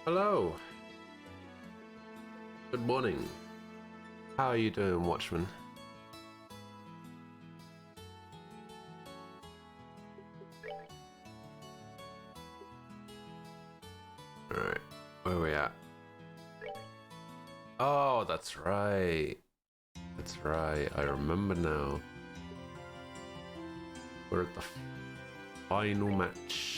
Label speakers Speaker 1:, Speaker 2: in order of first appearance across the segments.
Speaker 1: Hello. Good morning. How are you doing, Watchman? Alright, where are we at? Oh, that's right. That's right, I remember now. We're at the final match.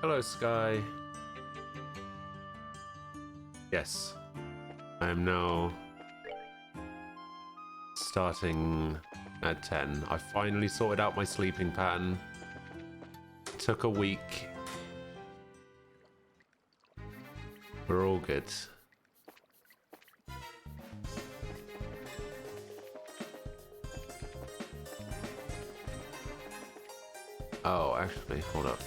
Speaker 1: Hello, Sky. Yes, I am now starting at 10. I finally sorted out my sleeping pattern. Took a week. We're all good. Oh, actually, hold up.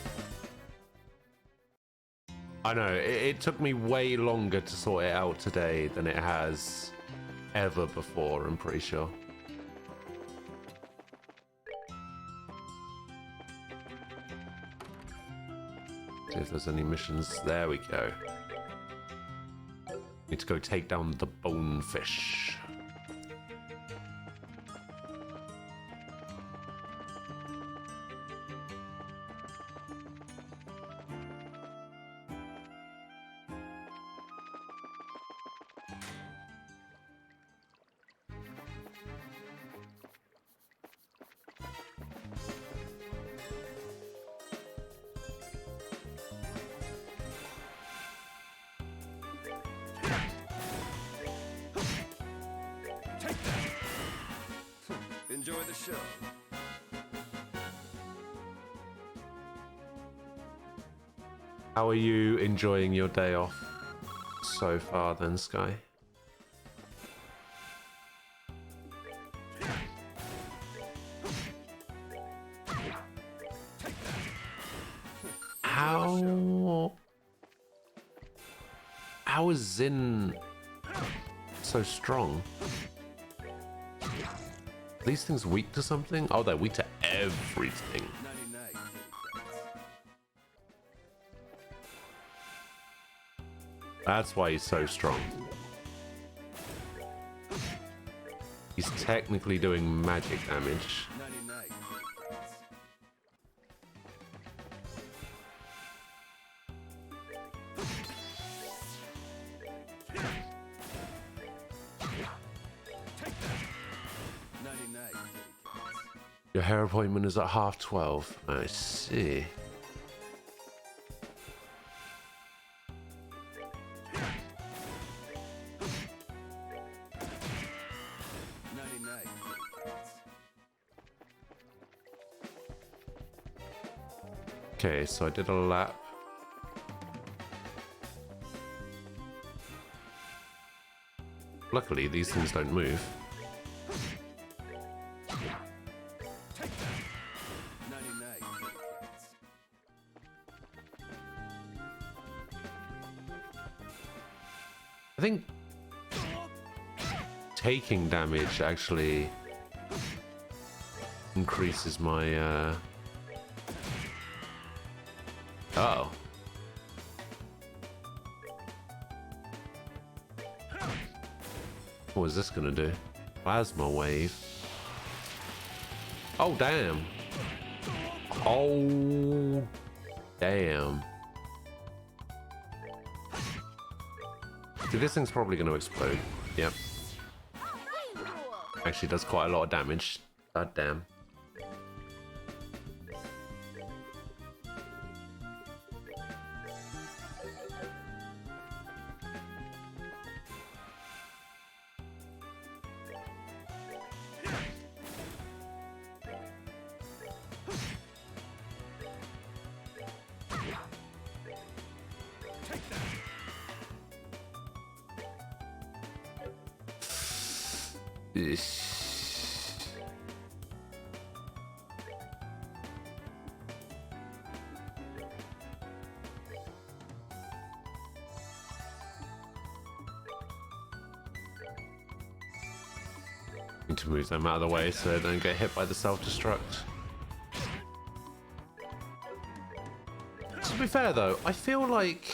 Speaker 1: I know, it took me way longer to sort it out today than it has ever before, I'm pretty sure. See if there's any missions. There we go. Need to go take down the bonefish.
Speaker 2: Enjoy the show.
Speaker 1: How are you enjoying your day off so far then, Sky? How is Zin so strong? Are these things weak to something? Oh, they're weak to everything. That's why he's so strong. He's technically doing magic damage. Your hair appointment is at 12:30. I see. Okay, so I did a lap. Luckily, these things don't move. I think taking damage actually increases my Uh-oh. What is this gonna do? Plasma wave. Oh, damn. Oh, damn. See, this thing's probably gonna explode. Yep. Actually does quite a lot of damage. God damn. Need to move them out of the way so they don't get hit by the self-destruct. To be fair though, I feel like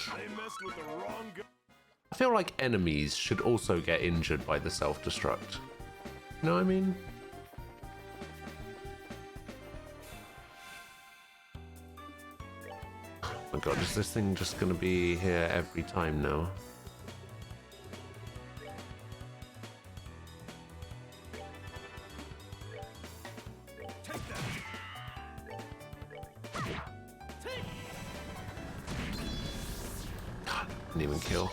Speaker 1: enemies should also get injured by the self-destruct. You know what I mean? Oh my god, is this thing just gonna be here every time now? Didn't even kill.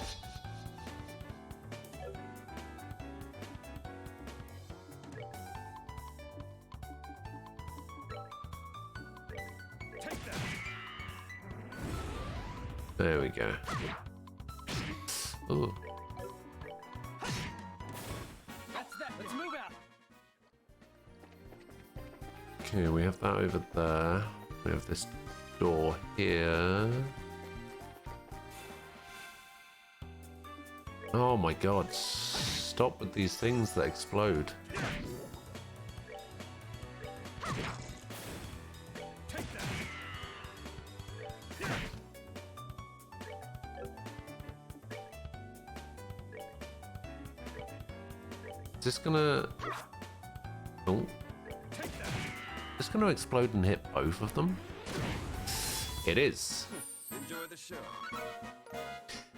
Speaker 1: There we go. Ooh.
Speaker 2: Let's move out.
Speaker 1: Okay, we have that over there. We have this door here. Oh my god, stop with these things that explode. Is this gonna... Oh. Is this gonna explode and hit both of them? It is.
Speaker 2: Enjoy the show.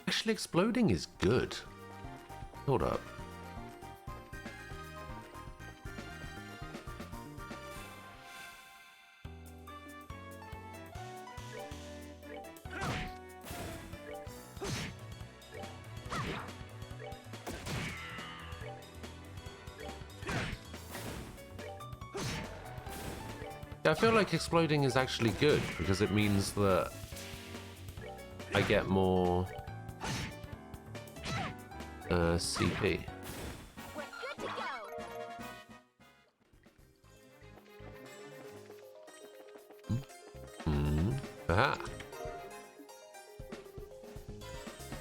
Speaker 1: Actually, exploding is good. Hold up. Yeah, I feel like exploding is actually good because it means that I get more CP.
Speaker 3: We're good to go.
Speaker 1: Aha!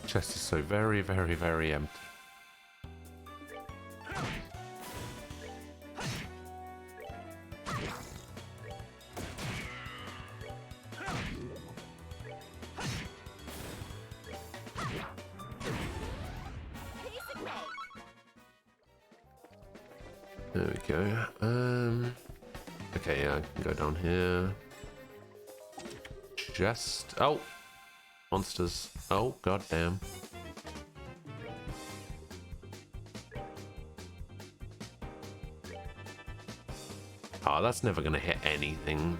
Speaker 1: Chest is so very, very, very empty.
Speaker 3: Piece of cake.
Speaker 1: There we go. Okay, yeah, I can go down here. Just... Oh! Monsters. Oh, goddamn. Oh, that's never gonna hit anything.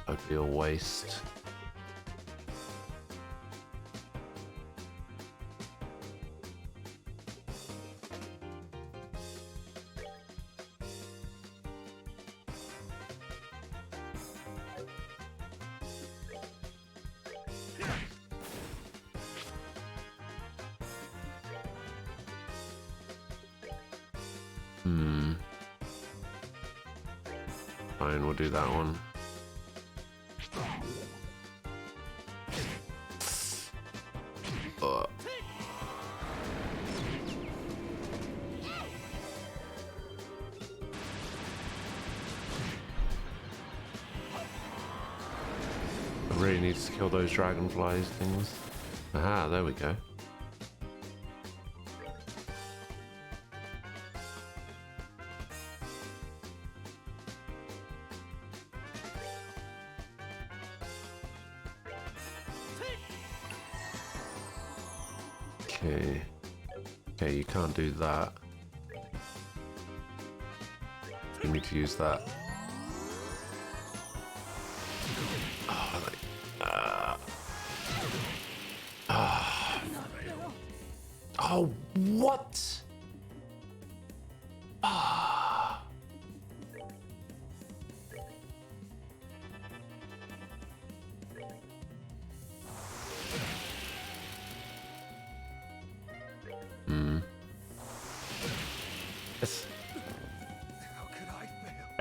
Speaker 1: That'd be a waste. Fine, we'll do that one. I really need to kill those dragonflies things. Aha, there we go. Okay. Okay, you can't do that. You need to use that. Oh, what?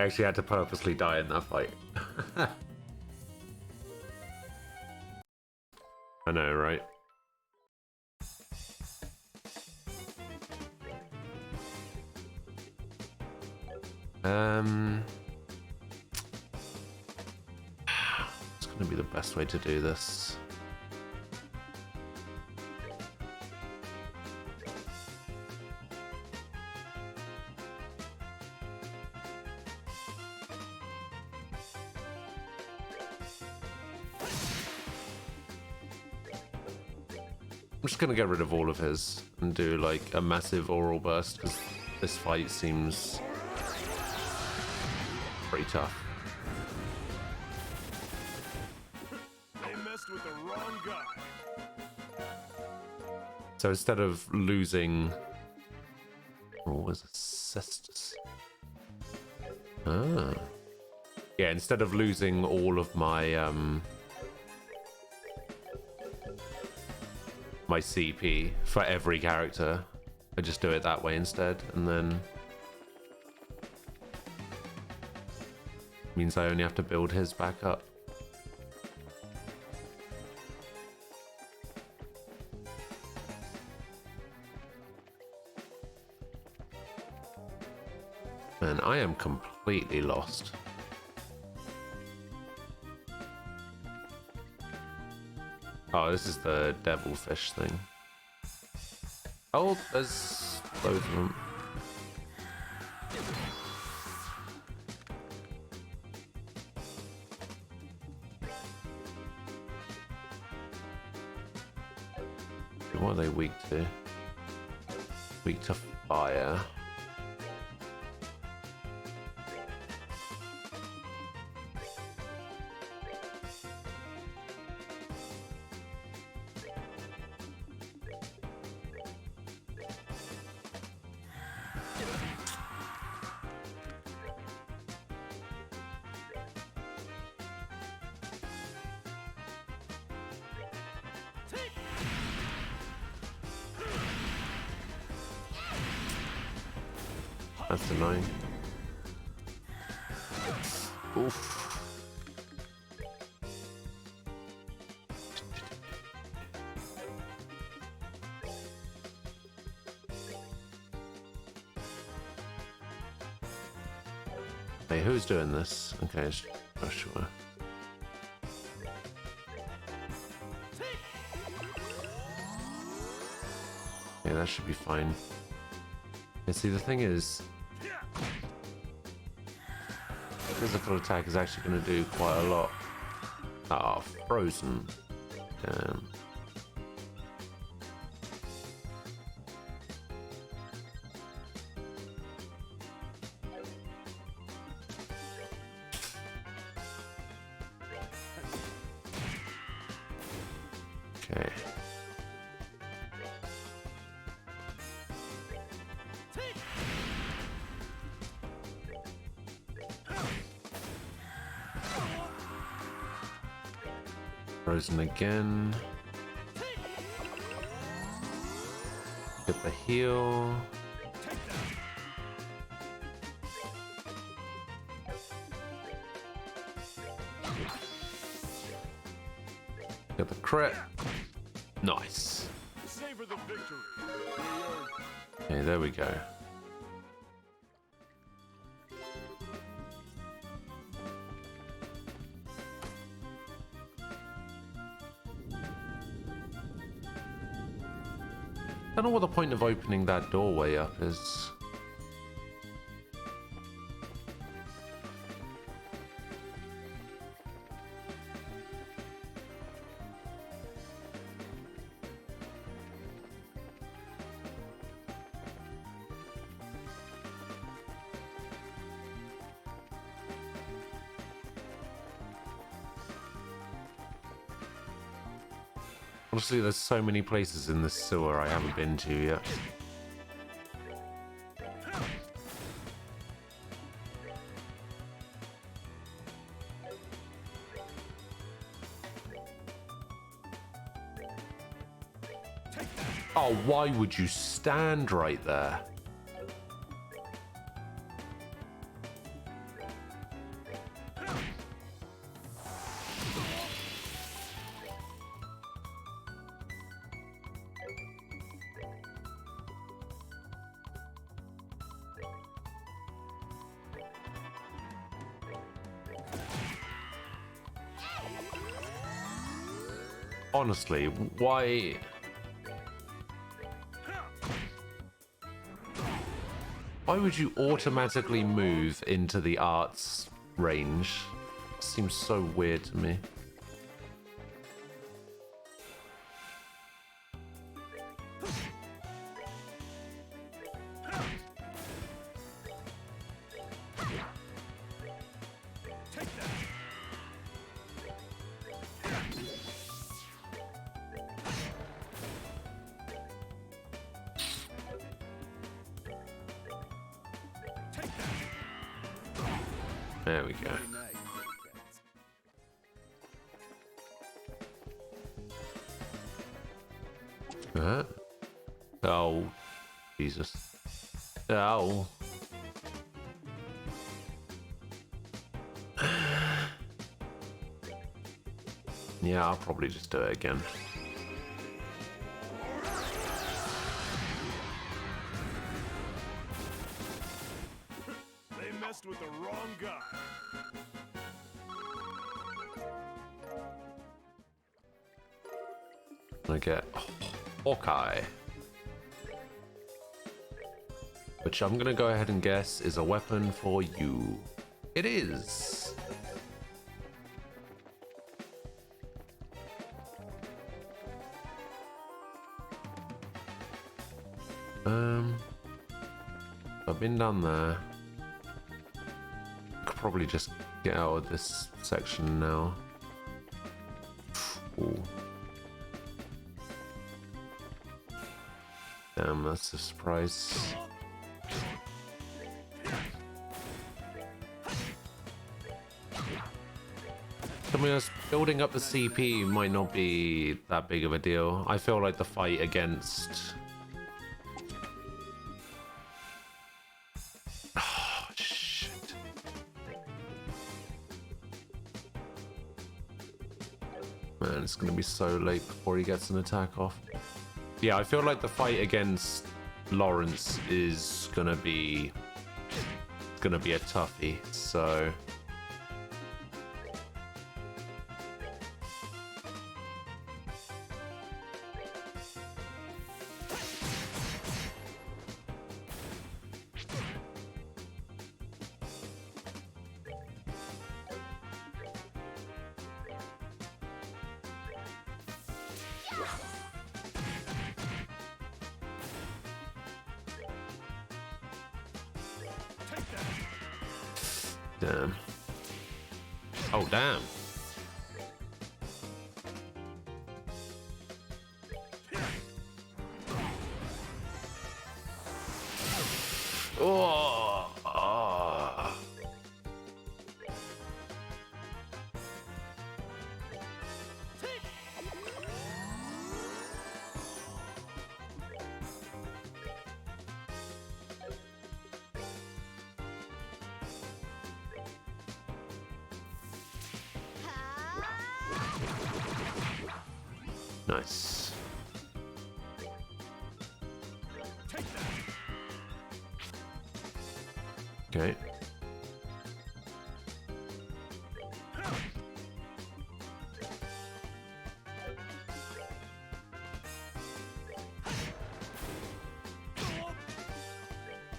Speaker 1: I actually had to purposely die in that fight. I know, right? It's gonna be the best way to do this. I'm just gonna get rid of all of his and do like a massive oral burst because this fight seems pretty tough.
Speaker 2: They messed with the wrong guy.
Speaker 1: So instead of losing, what was it? Cestus? Ah, yeah. Instead of losing all of my my CP for every character, I just do it that way instead, and then means I only have to build his back up. Man, I am completely lost. Oh, this is the devilfish thing. Oh, there's loads of them. What are they weak to? Weak to fire. That's annoying. Oof. Hey, who's doing this? Okay, it's Joshua. Yeah, that should be fine. And see, the thing is, physical attack is actually going to do quite a lot. Ah, frozen. Damn. Okay. Frozen again. Get the heal. Get the crit. Nice.
Speaker 2: Savor the victory.
Speaker 1: Okay, there we go. I don't know what the point of opening that doorway up is. Honestly, there's so many places in this sewer I haven't been to yet. Oh, why would you stand right there? Honestly, why? Why would you automatically move into the arts range? Seems so weird to me. There we go. Oh, Jesus. Oh. Yeah, I'll probably just do it again.
Speaker 2: They messed with the wrong guy.
Speaker 1: I get Hawkeye, which I'm gonna go ahead and guess is a weapon for you. It is. I've been down there. Could probably just get out of this section now. Ooh. Damn, that's a surprise. I mean, building up the CP might not be that big of a deal. I feel like the fight against... Oh, shit. Man, it's gonna be so late before he gets an attack off. Yeah, I feel like the fight against Lawrence is gonna be a toughie, so... Damn. Oh, damn. Oh, oh. Nice. Okay.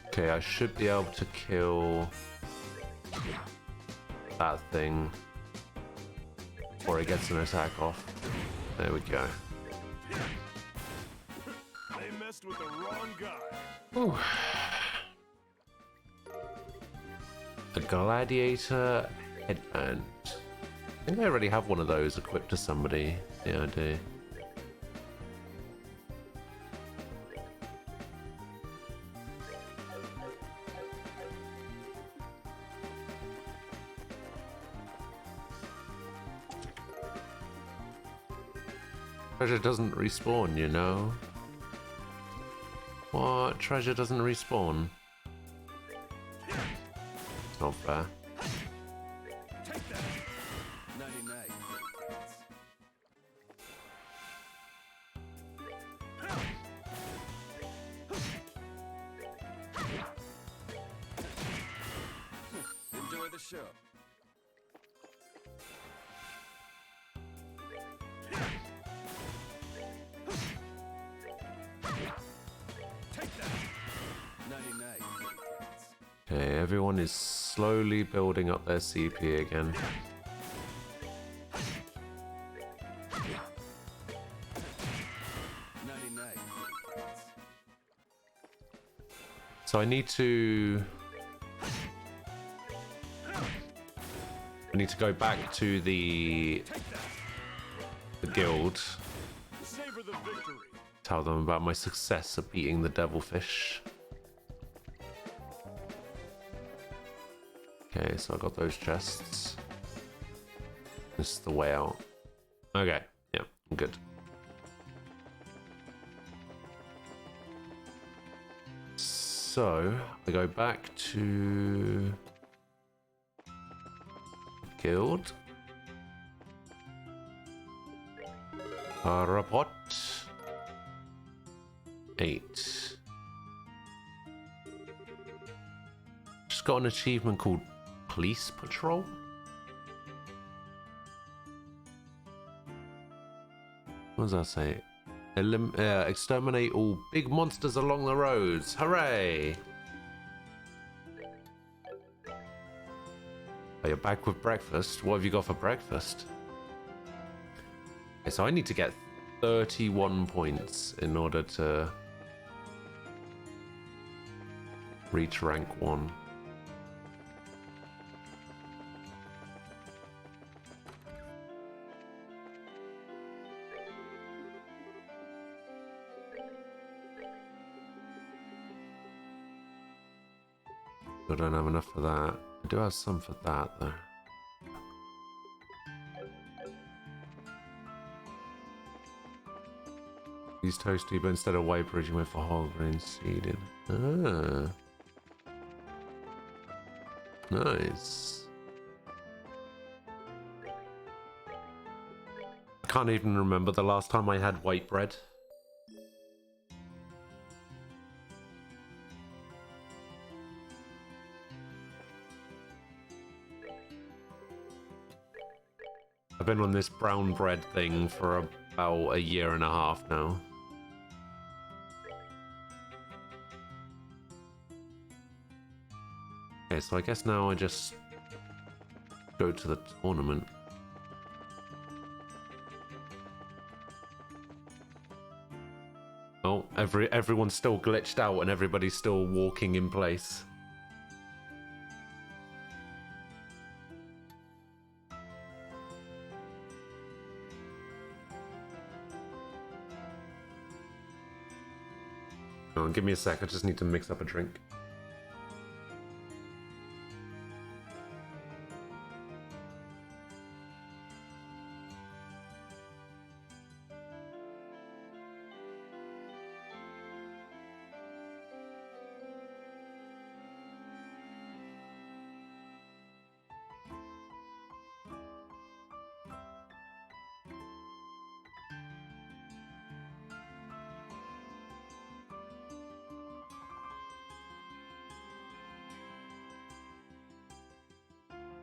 Speaker 1: Okay, I should be able to kill that thing before it gets an attack off. There we go.
Speaker 2: They messed with the wrong guy.
Speaker 1: Ooh. A gladiator headband. I think I already have one of those equipped to somebody. Yeah, I do. Treasure doesn't respawn, you know? What? Treasure doesn't respawn? It's not fair.
Speaker 2: Enjoy the show.
Speaker 1: Okay, everyone is slowly building up their CP again. So I need to go back to the guild,
Speaker 2: Savor the victory.
Speaker 1: tell them about my success of beating the devilfish. Okay, so I got those chests. This is the way out. Okay, yeah, I'm good. So I go back to guild. Report 8. Just got an achievement called Police Patrol. What does that say? Exterminate all big monsters along the roads. Hooray! Oh, you're back with breakfast. What have you got for breakfast? Okay, so I need to get 31 points in order to reach rank 1. I don't have enough for that. I do have some for that though. Use toasty, but instead of white bread, you went for whole grain seeded. Ah. Nice. I can't even remember the last time I had white bread. I've been on this brown bread thing for about a year and a half now. Okay, so I guess now I just go to the tournament. Oh, everyone's still glitched out and everybody's still walking in place. Oh, give me a sec, I just need to mix up a drink.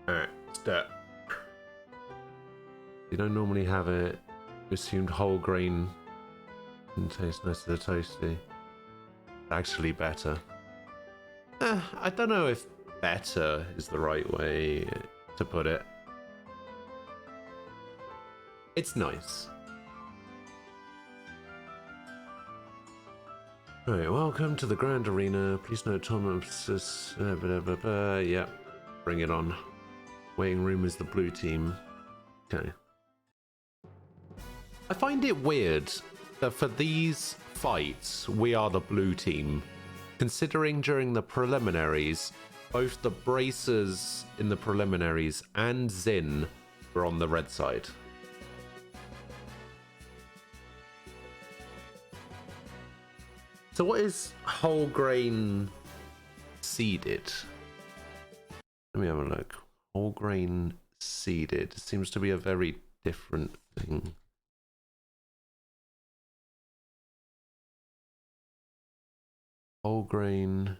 Speaker 1: Alright, start. You don't normally have it. Assumed whole grain and taste nice to the toasty. Actually better. I don't know if better is the right way to put it. It's nice. Alright, welcome to the Grand Arena. Please note Thomas. Yep, bring it on. Waiting room is the blue team. Okay. I find it weird that for these fights, we are the blue team. Considering during the preliminaries, both the Bracers in the preliminaries and Zin were on the red side. So what is whole grain seeded? Let me have a look. Whole grain seeded seems to be a very different thing. Whole grain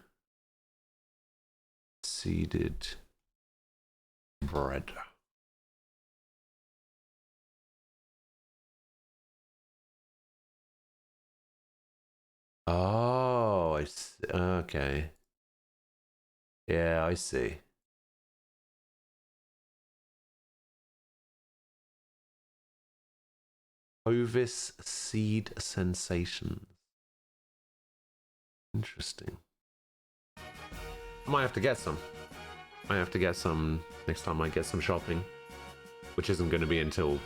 Speaker 1: seeded bread. Oh, I Okay. Yeah, I see. Ovis Seed Sensations. Interesting. I might have to get some. I have to get some next time I get some shopping, which isn't going to be until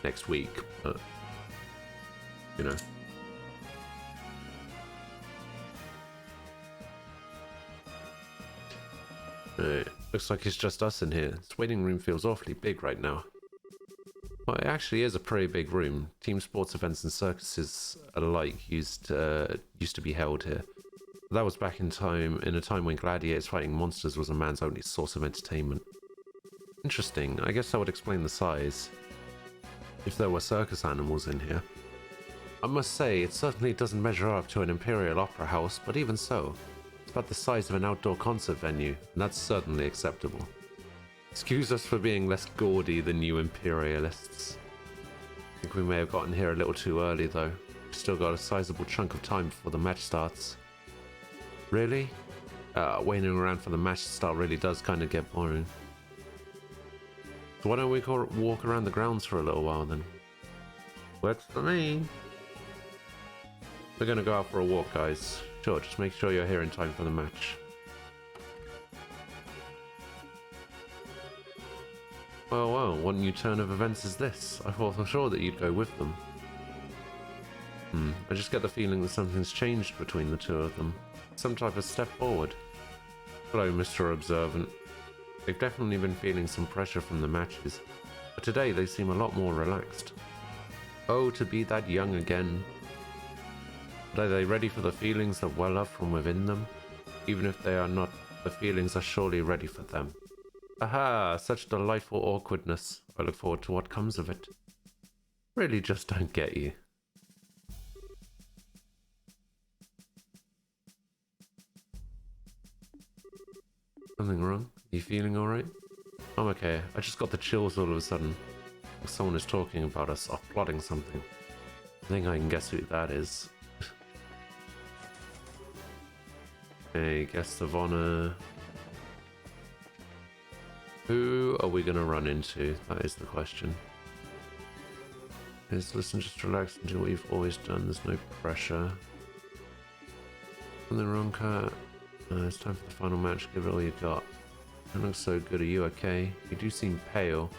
Speaker 1: next week, but you know. Looks like it's just us in here. This waiting room feels awfully big right now. Well, it actually is a pretty big room. Team sports events and circuses alike used to be held here. That was back in a time when gladiators fighting monsters was a man's only source of entertainment. Interesting. I guess that would explain the size. If there were circus animals in here. I must say, it certainly doesn't measure up to an Imperial Opera House, but even so, it's about the size of an outdoor concert venue, and that's certainly acceptable. Excuse us for being less gaudy than you Imperialists. I think we may have gotten here a little too early, though. We've still got a sizable chunk of time before the match starts. Really? Waiting around for the match to start really does kind of get boring. So why don't we walk around the grounds for a little while then? Works for me. We're gonna go out for a walk, guys. Sure, just make sure you're here in time for the match. Well, what new turn of events is this? I thought for sure that you'd go with them. I just get the feeling that something's changed between the two of them. Some type of step forward. Hello, Mr. Observant. They've definitely been feeling some pressure from the matches, but today they seem a lot more relaxed. Oh, to be that young again. But are they ready for the feelings that well up from within them? Even if they are not, the feelings are surely ready for them. Aha, such delightful awkwardness. I look forward to what comes of it. Really just don't get you. Something wrong? Are you feeling alright? I'm okay. I just got the chills all of a sudden. Like someone is talking about us or plotting something. I think I can guess who that is. Hey, guest of honor. Who are we gonna run into? That is the question. Just listen, just relax and do what you've always done. There's no pressure. Something wrong, Kurt? It's time for the final match. Give it all you got. That looks so good. Are you okay? You do seem pale.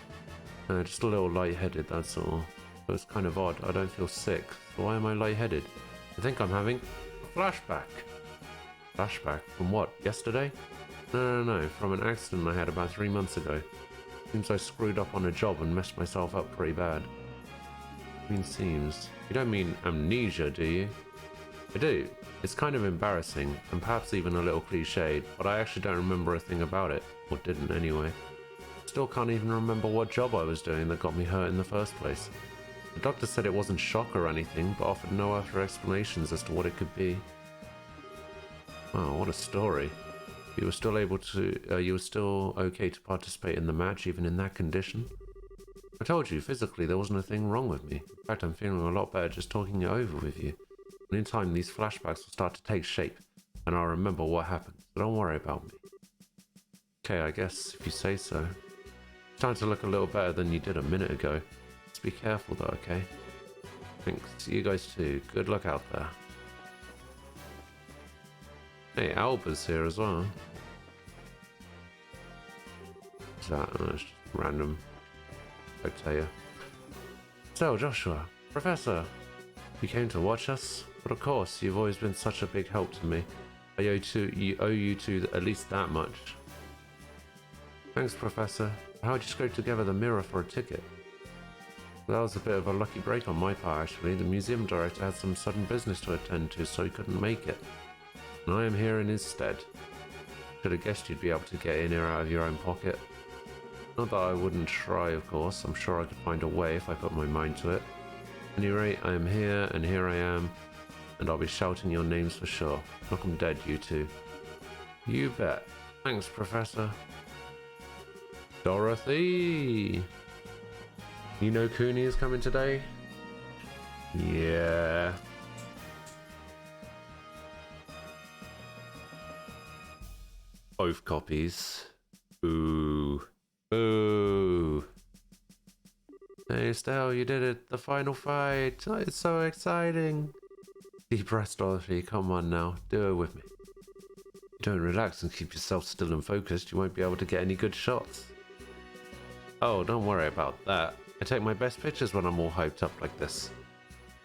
Speaker 1: Just a little lightheaded, that's all. But it's kind of odd. I don't feel sick. So why am I lightheaded? I think I'm having a flashback. Flashback? From what? Yesterday? No. From an accident I had about 3 months ago. Seems I screwed up on a job and messed myself up pretty bad. I mean, seems. You don't mean amnesia, do you? I do. It's kind of embarrassing, and perhaps even a little cliched, but I actually don't remember a thing about it. Or didn't anyway. Still can't even remember what job I was doing that got me hurt in the first place. The doctor said it wasn't shock or anything, but offered no other explanations as to what it could be. Wow, what a story. You were still you were still okay to participate in the match even in that condition? I told you, physically there wasn't a thing wrong with me. In fact, I'm feeling a lot better just talking it over with you. And in time, these flashbacks will start to take shape, and I'll remember what happened, so don't worry about me. Okay, I guess, if you say so. It's starting to look a little better than you did a minute ago. Just be careful though, okay? Thanks, you guys too. Good luck out there. Hey, Alba's here as well. What's that? Oh, it's just random. I tell you. So, Joshua, Professor, you came to watch us? But of course, you've always been such a big help to me. I owe you two at least that much. Thanks, Professor. How'd you scrape together the mirror for a ticket? That was a bit of a lucky break on my part, actually. The museum director had some sudden business to attend to, so he couldn't make it. And I am here in his stead. Should have guessed you'd be able to get in here out of your own pocket. Not that I wouldn't try, of course. I'm sure I could find a way if I put my mind to it. At any rate, I am here, and here I am, and I'll be shouting your names for sure. Knock 'em dead, you two. You bet. Thanks, Professor. Dorothy! You know Cooney is coming today? both copies. Ooh. Ooh. Hey, Estelle, you did it. The final fight. Oh, it's so exciting. Deep breath, Dorothy. Come on now. Do it with me. If you don't relax and keep yourself still and focused, you won't be able to get any good shots. Oh, don't worry about that. I take my best pictures when I'm all hyped up like this.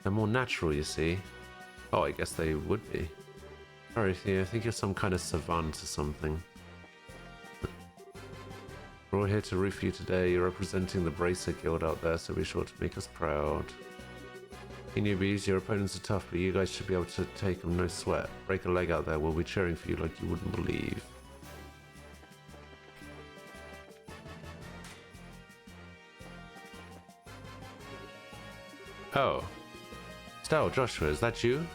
Speaker 1: They're more natural, you see. Oh, I guess they would be. Dorothy, I think you're some kind of savant or something. We're all here to root for you today. You're representing the Bracer Guild out there, so be sure to make us proud. Hey newbies, your opponents are tough, but you guys should be able to take them, no sweat. Break a leg out there, we'll be cheering for you like you wouldn't believe. Oh. Estelle, Joshua, is that you?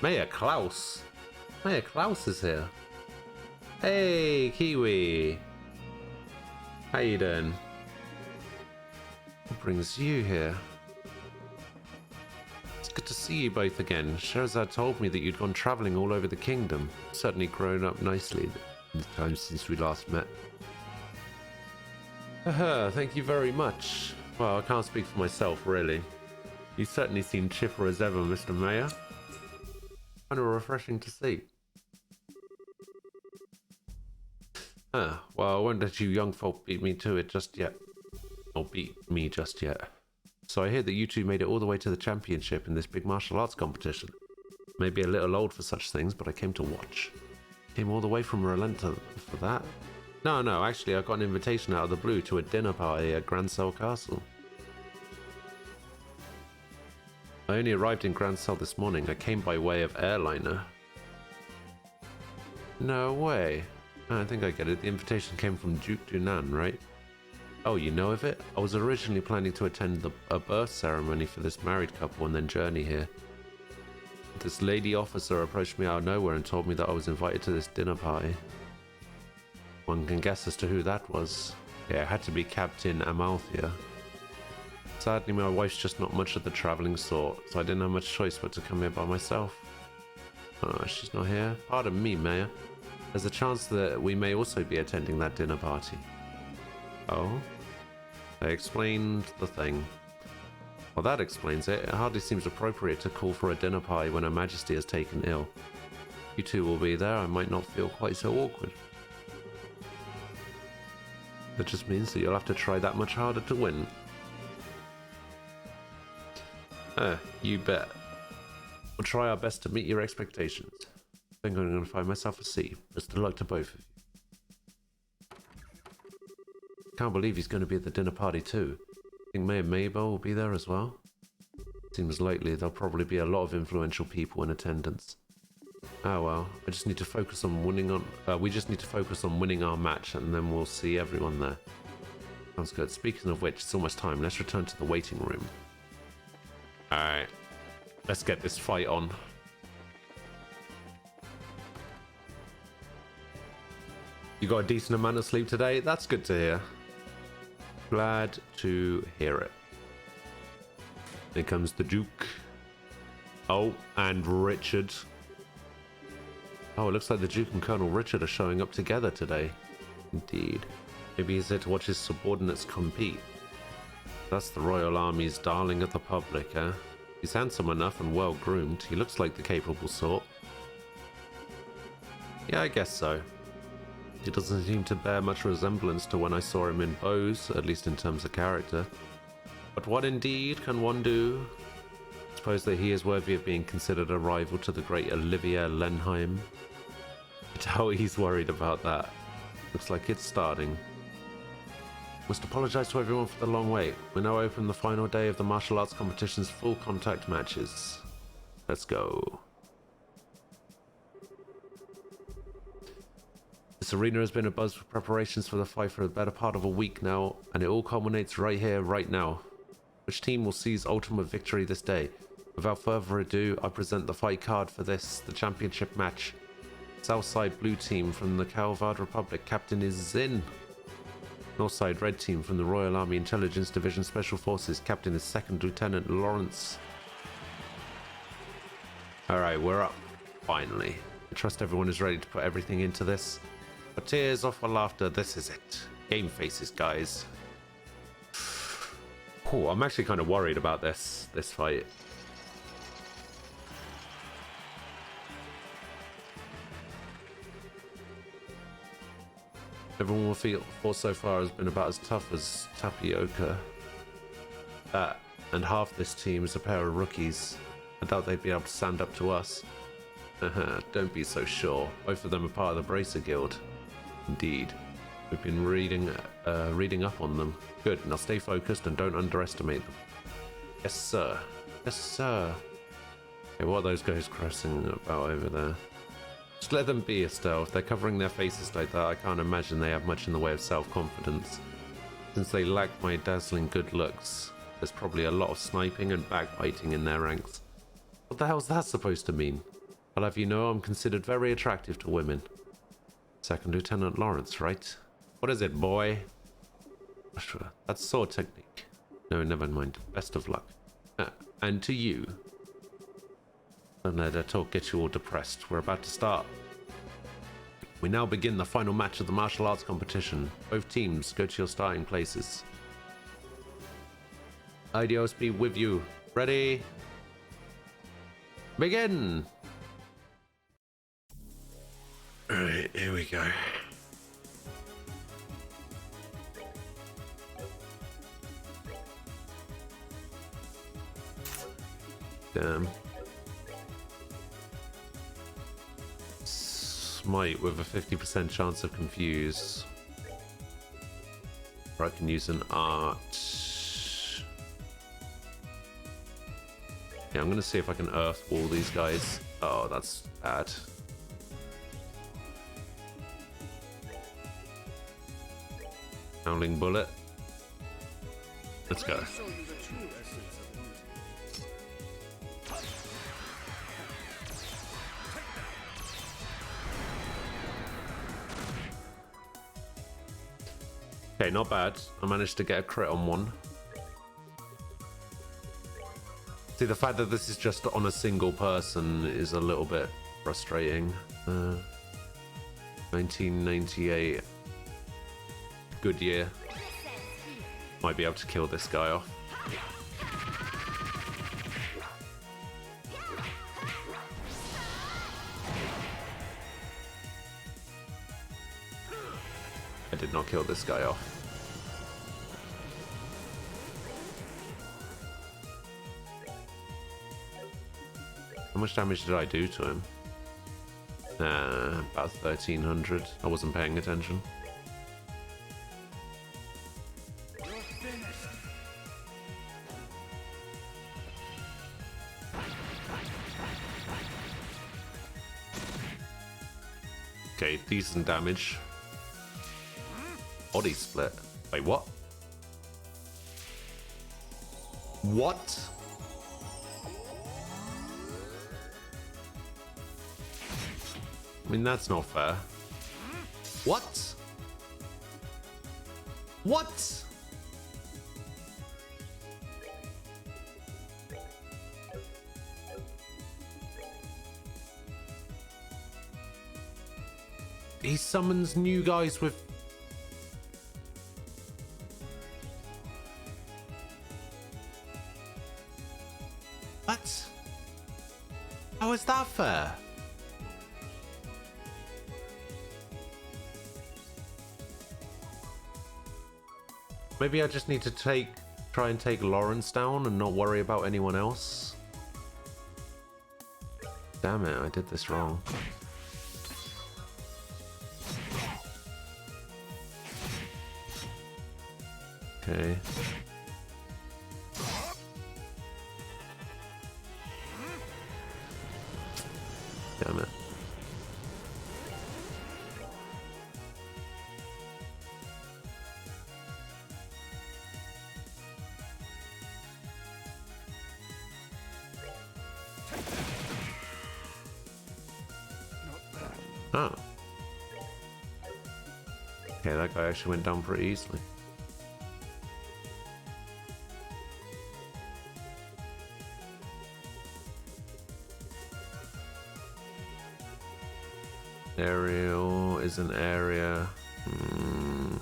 Speaker 1: Mayor Klaus. Mayor Klaus is here. Hey, Kiwi. How you doing? What brings you here? It's good to see you both again. Sherazad told me that you'd gone traveling all over the kingdom. Certainly grown up nicely in the time since we last met. Thank you very much. Well, I can't speak for myself, really. You certainly seem chipper as ever, Mr. Mayor. Kind of refreshing to see. Well, I won't let you young folk beat me to it just yet. Or beat me just yet. So I hear that you two made it all the way to the championship in this big martial arts competition. Maybe a little old for such things, but I came to watch. Came all the way from Rolenta for that? No, actually I got an invitation out of the blue to a dinner party at Grancel Castle. I only arrived in Grancel this morning. I came by way of airliner. No way. I think I get it. The invitation came from Duke Dunan, right? Oh, you know of it? I was originally planning to attend a birth ceremony for this married couple and then journey here. This lady officer approached me out of nowhere and told me that I was invited to this dinner party. One can guess as to who that was. Yeah, it had to be Captain Amalthea. Sadly, my wife's just not much of the travelling sort, so I didn't have much choice but to come here by myself. Oh, she's not here. Pardon me, Mayor. There's a chance that we may also be attending that dinner party. Oh? They explained the thing. Well, that explains it. It hardly seems appropriate to call for a dinner party when Her Majesty has taken ill. You two will be there. I might not feel quite so awkward. That just means that you'll have to try that much harder to win. You bet. We'll try our best to meet your expectations. I think I'm going to find myself a seat. Best of luck to both of you. Can't believe he's going to be at the dinner party too. Think Mayor Mabel will be there as well? Seems likely there'll probably be a lot of influential people in attendance. Oh well, I just need to focus on winning on. We just need to focus on winning our match, and then we'll see everyone there. Sounds good. Speaking of which, it's almost time. Let's return to the waiting room. All right, let's get this fight on. You got a decent amount of sleep today? That's good to hear. Glad to hear it. Here comes the Duke. Oh, and Richard. Oh, it looks like the Duke and Colonel Richard are showing up together today. Indeed. Maybe he's here to watch his subordinates compete. That's the Royal Army's darling of the public, eh? He's handsome enough and well groomed. He looks like the capable sort. Yeah, I guess so. He doesn't seem to bear much resemblance to when I saw him in Bose, at least in terms of character. But what indeed can one do? Suppose that he is worthy of being considered a rival to the great Olivier Lenheim. I doubt he's worried about that. Looks like it's starting. Must apologize to everyone for the long wait. We're now open the final day of the martial arts competition's full contact matches. Let's go. This arena has been abuzz with preparations for the fight for the better part of a week now, and it all culminates right here, right now. Which team will seize ultimate victory this day? Without further ado, I present the fight card for this, the championship match. Southside Blue Team from the Calvard Republic, captain is Zin. Northside Red Team from the Royal Army Intelligence Division Special Forces, captain is 2nd Lieutenant Lawrence. Alright, we're up. Finally. I trust everyone is ready to put everything into this. For tears or for laughter, this is it. Game faces, guys. Oh, I'm actually kind of worried about this fight. Everyone will feel so far has been about as tough as Tapioca. That and half this team is a pair of rookies. I doubt they'd be able to stand up to us. Don't be so sure. Both of them are part of the Bracer Guild. Indeed. We've been reading up on them. Good, now stay focused and don't underestimate them. Yes, sir. Yes, sir. Okay, what are those guys crossing about over there? Just let them be, Estelle. If they're covering their faces like that, I can't imagine they have much in the way of self-confidence. Since they lack my dazzling good looks, there's probably a lot of sniping and backbiting in their ranks. What the hell's that supposed to mean? I'll have you know I'm considered very attractive to women. Second Lieutenant Lawrence, right? What is it, boy? Sure, that's sword technique. No, never mind. Best of luck. And to you. Don't let that talk get you all depressed. We're about to start. We now begin the final match of the martial arts competition. Both teams go to your starting places. Ideos be with you. Ready? Begin! Alright, here we go. Damn. Smite with a 50% chance of confuse. Or I can use an art. Yeah, I'm gonna see if I can earth wall these guys. Oh, that's bad. Howling bullet. Let's go. Okay, not bad. I managed to get a crit on one. See, the fact that this is just on a single person is a little bit frustrating. 1998. Good year. Might be able to kill this guy off. I did not kill this guy off. How much damage did I do to him? About 1300. I wasn't paying attention. Okay, decent damage. Body split. Wait, what? What? I mean, that's not fair. What? What? He summons new guys with... What? How is that fair? Maybe I just need to try and take Lawrence down and not worry about anyone else. Damn it, I did this wrong. Okay. Damn it. Oh. Okay, that guy actually went down pretty easily. Aerial is an area. Hmm.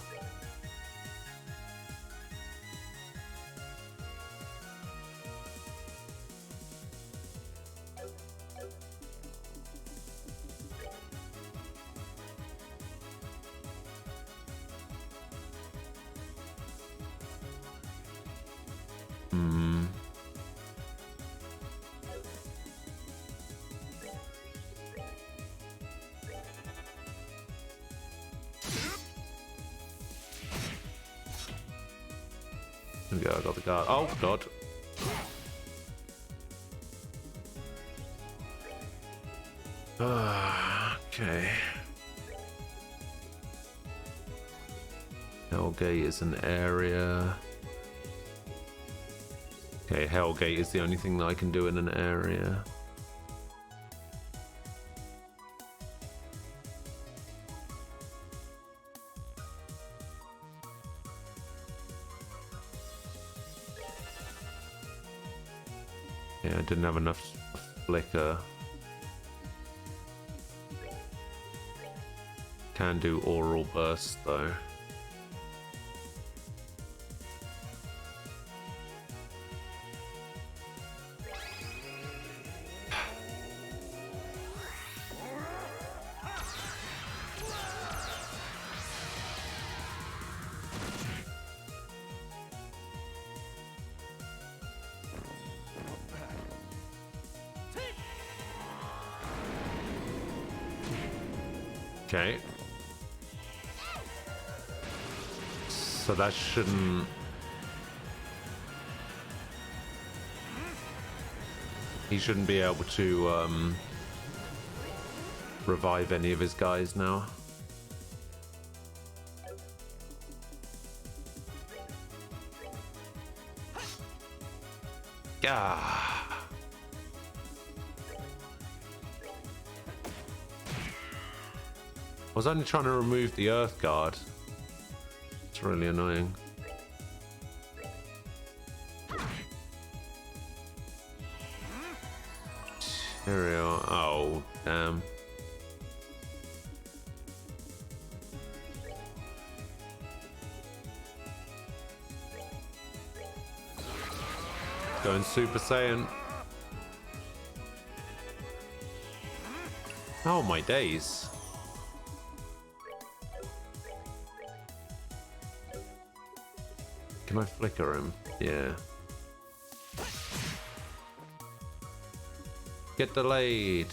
Speaker 1: Hmm. There we go, I got the guard. Oh, God. Okay. Hellgate is an area. Okay, Hellgate is the only thing that I can do in an area. Yeah, I didn't have enough flicker. Can do oral burst though. Okay. So that shouldn't... He shouldn't be able to revive any of his guys now. Yeah. I was only trying to remove the Earth Guard. It's really annoying. Material. Oh, damn. Going Super Saiyan. Oh my days. Can I flicker him? Yeah. Get delayed.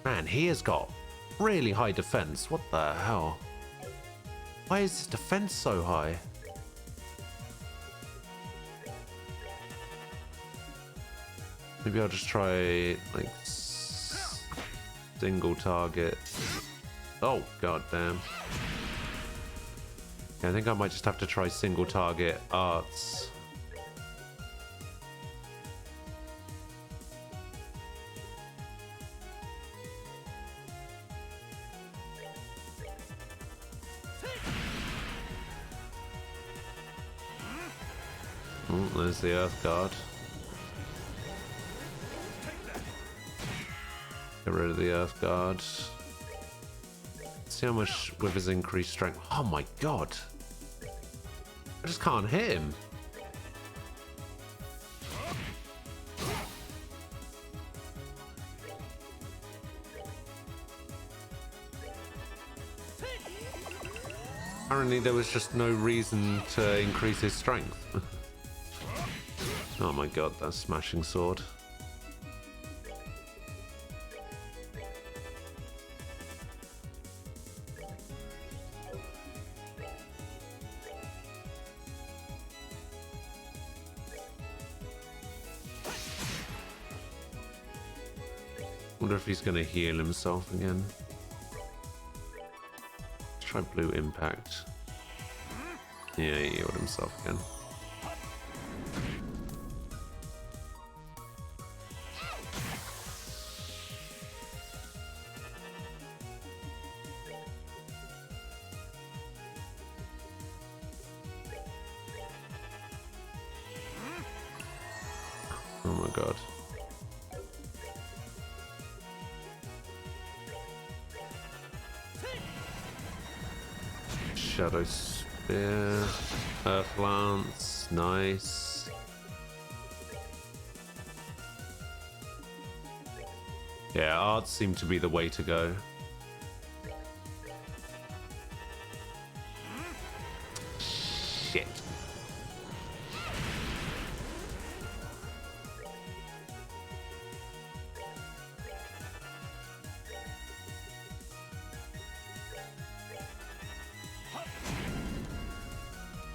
Speaker 1: Man, he has got really high defense. What the hell? Why is his defense so high? Maybe I'll just try like single target. Oh, god damn. Yeah, I think I might just have to try single target arts. Oh, there's the Earth Guard. Get rid of the Earth Guard. See how much with his increased strength. Oh my god. I just can't hit him. Apparently there was just no reason to increase his strength. Oh my god, that smashing sword. Wonder if he's going to heal himself again. Let's try blue impact. Yeah, he healed himself again. Oh my god. Shadow Spear, Earth Lance, nice. Yeah, arts seem to be the way to go. Shit.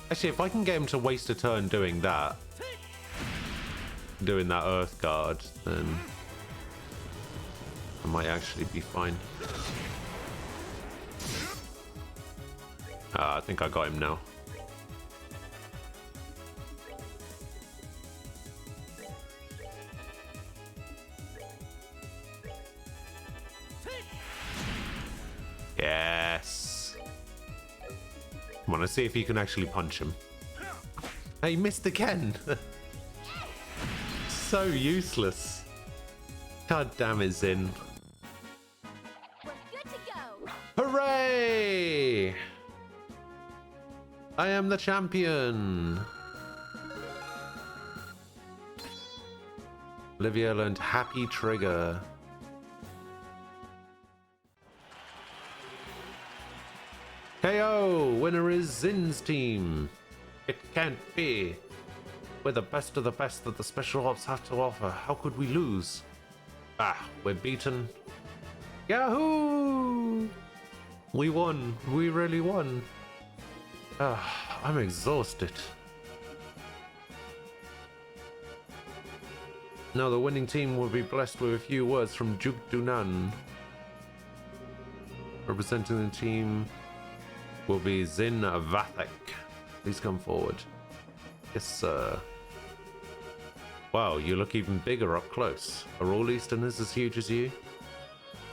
Speaker 1: Actually, if I can get him to waste a turn doing that Earth Guard, then I might actually be fine. I think I got him now. Yes. I want to see if you can actually punch him. Hey, he missed again. So useless. God damn it, Zin.
Speaker 3: We're good to go.
Speaker 1: Hooray! I am the champion. Olivia learned Happy Trigger. KO! Winner is Zin's team. It can't be. We're the best of the best that the special ops have to offer. How could we lose? We're beaten. Yahoo! We won. We really won. I'm exhausted. Now the winning team will be blessed with a few words from Duke Dunan. Representing the team will be Zin Vathek. Please come forward. Yes, sir. Wow, you look even bigger up close. Are all Easterners as huge as you?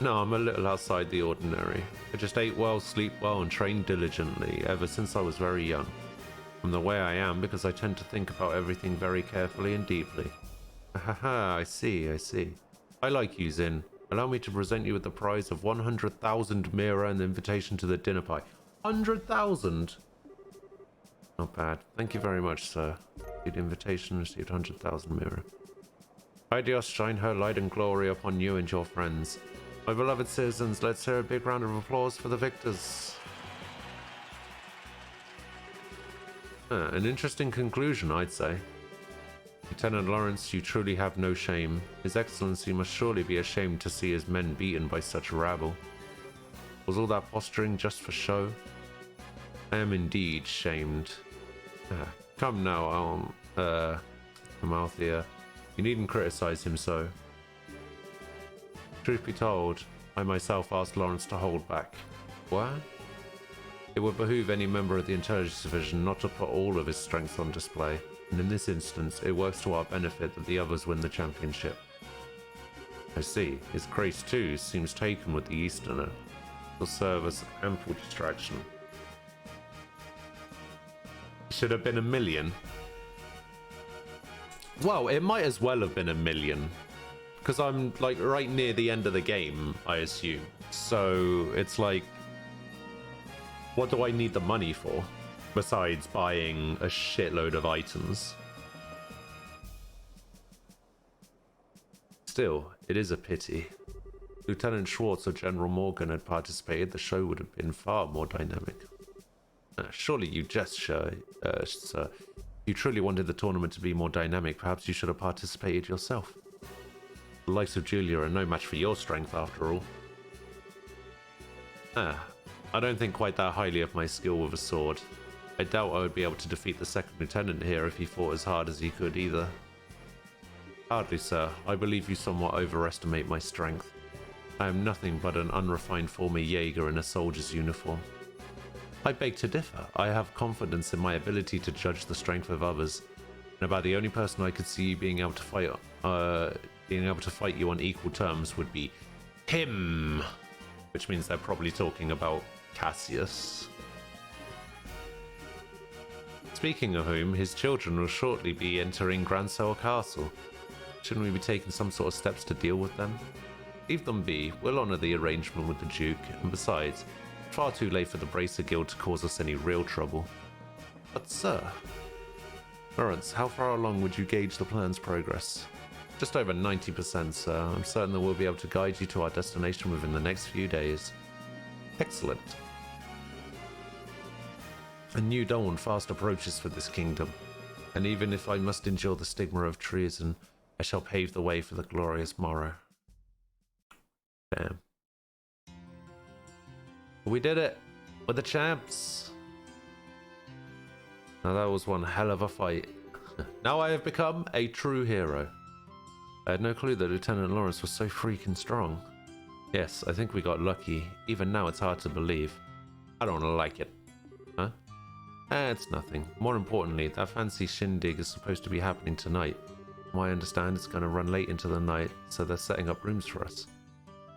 Speaker 1: No, I'm a little outside the ordinary. I just ate well, sleep well, and trained diligently ever since I was very young. I'm the way I am because I tend to think about everything very carefully and deeply. Haha, I see. I like you, Zin. Allow me to present you with the prize of 100,000 Mira and the invitation to the dinner pie. 100,000? Not bad. Thank you very much, sir. The invitation received 100,000 Mira. Idios shine her light and glory upon you and your friends. My beloved citizens, let's hear a big round of applause for the victors. An interesting conclusion, I'd say. Lieutenant Lawrence, you truly have no shame. His Excellency must surely be ashamed to see his men beaten by such rabble. Was all that posturing just for show? I am indeed shamed. Come now, Amalthea. You needn't criticize him so. Truth be told, I myself asked Lawrence to hold back. What? It would behoove any member of the Intelligence Division not to put all of his strength on display, and in this instance, it works to our benefit that the others win the championship. I see. His grace, too, seems taken with the Easterner. Will serve as ample distraction. Should have been 1 million. Well, it might as well have been 1 million. Because I'm, like, right near the end of the game, I assume. So, it's like... what do I need the money for? Besides buying a shitload of items. Still, it is a pity. Lieutenant Schwartz or General Morgan had participated, the show would have been far more dynamic. Surely you jest, sir. If you truly wanted the tournament to be more dynamic, perhaps you should have participated yourself. The likes of Julia are no match for your strength, after all. I don't think quite that highly of my skill with a sword. I doubt I would be able to defeat the second lieutenant here if he fought as hard as he could either. Hardly, sir. I believe you somewhat overestimate my strength. I am nothing but an unrefined former Jaeger in a soldier's uniform. I beg to differ. I have confidence in my ability to judge the strength of others, and about the only person I could see being able to fight you on equal terms would be him, which means they're probably talking about Cassius. Speaking of whom, his children will shortly be entering Gransel Castle. Shouldn't we be taking some sort of steps to deal with them? Leave them be. We'll honor the arrangement with the Duke, and besides, it's far too late for the Bracer Guild to cause us any real trouble. But sir... Lawrence, how far along would you gauge the plan's progress? Just over 90%, sir. I'm certain that we'll be able to guide you to our destination within the next few days. Excellent. A new dawn fast approaches for this kingdom, and even if I must endure the stigma of treason, I shall pave the way for the glorious morrow. Damn. We did it! We're the champs! Now that was one hell of a fight. Now I have become a true hero. I had no clue that Lieutenant Lawrence was so freaking strong. Yes, I think we got lucky. Even now it's hard to believe. I don't like it. Huh? It's nothing. More importantly, that fancy shindig is supposed to be happening tonight. From what I understand, it's going to run late into the night, so they're setting up rooms for us.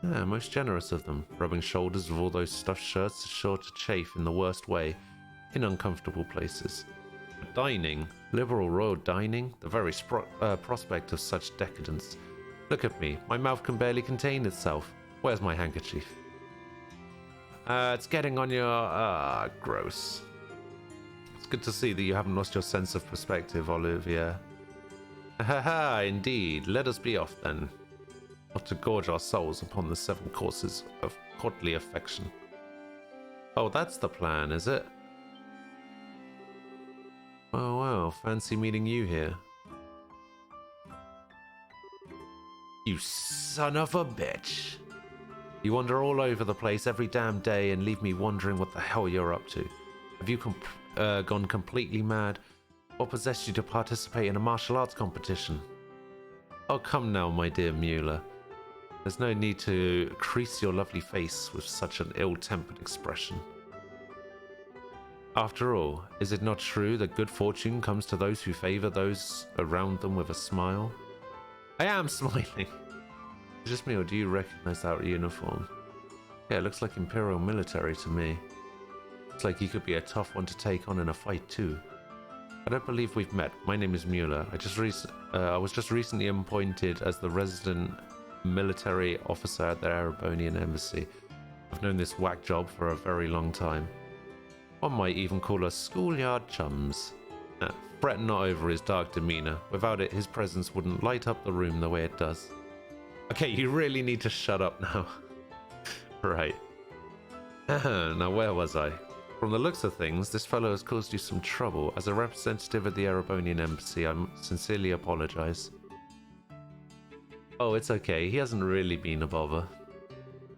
Speaker 1: Yeah, most generous of them. Rubbing shoulders with all those stuffed shirts is sure to chafe in the worst way, in uncomfortable places. But dining, liberal royal dining, the very prospect of such decadence. Look at me, my mouth can barely contain itself. Where's my handkerchief? It's getting on your... gross. It's good to see that you haven't lost your sense of perspective, Olivia. Haha, indeed. Let us be off then. Not to gorge our souls upon the 7 courses of courtly affection. Oh, that's the plan, is it? Oh wow, fancy meeting you here. You son of a bitch. You wander all over the place every damn day and leave me wondering what the hell you're up to. Have you gone completely mad? What possessed you to participate in a martial arts competition? Oh come now, my dear Mueller. There's no need to crease your lovely face with such an ill-tempered expression. After all, is it not true that good fortune comes to those who favor those around them with a smile? I am smiling. Is it just me, or do you recognize that uniform? Yeah, it looks like Imperial military to me. Looks like you could be a tough one to take on in a fight too. I don't believe we've met. My name is Mueller. I was just recently appointed as the resident military officer at the Erebonian Embassy. I've known this whack job for a very long time. One might even call us schoolyard chums. Fret not over his dark demeanor. Without it, his presence wouldn't light up the room the way it does. Okay, you really need to shut up now. Right. Now, where was I? From the looks of things, this fellow has caused you some trouble. As a representative of the Erebonian Embassy, I sincerely apologize. Oh, it's okay. He hasn't really been a bother.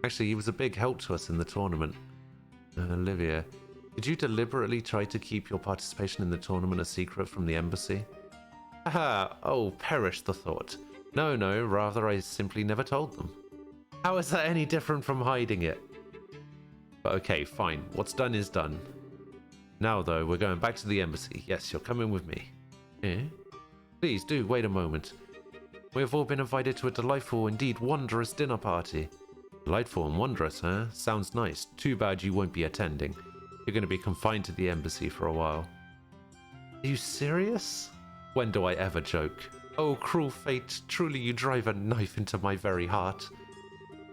Speaker 1: Actually, he was a big help to us in the tournament. Olivia, did you deliberately try to keep your participation in the tournament a secret from the embassy? Haha, oh, perish the thought. No, rather I simply never told them. How is that any different from hiding it? But okay, fine. What's done is done. Now, though, we're going back to the embassy. Yes, you're coming with me. Eh? Please do, wait a moment. We have all been invited to a delightful, indeed wondrous dinner party. Delightful and wondrous, huh? Sounds nice. Too bad you won't be attending. You're going to be confined to the embassy for a while. Are you serious? When do I ever joke? Oh, cruel fate, truly you drive a knife into my very heart.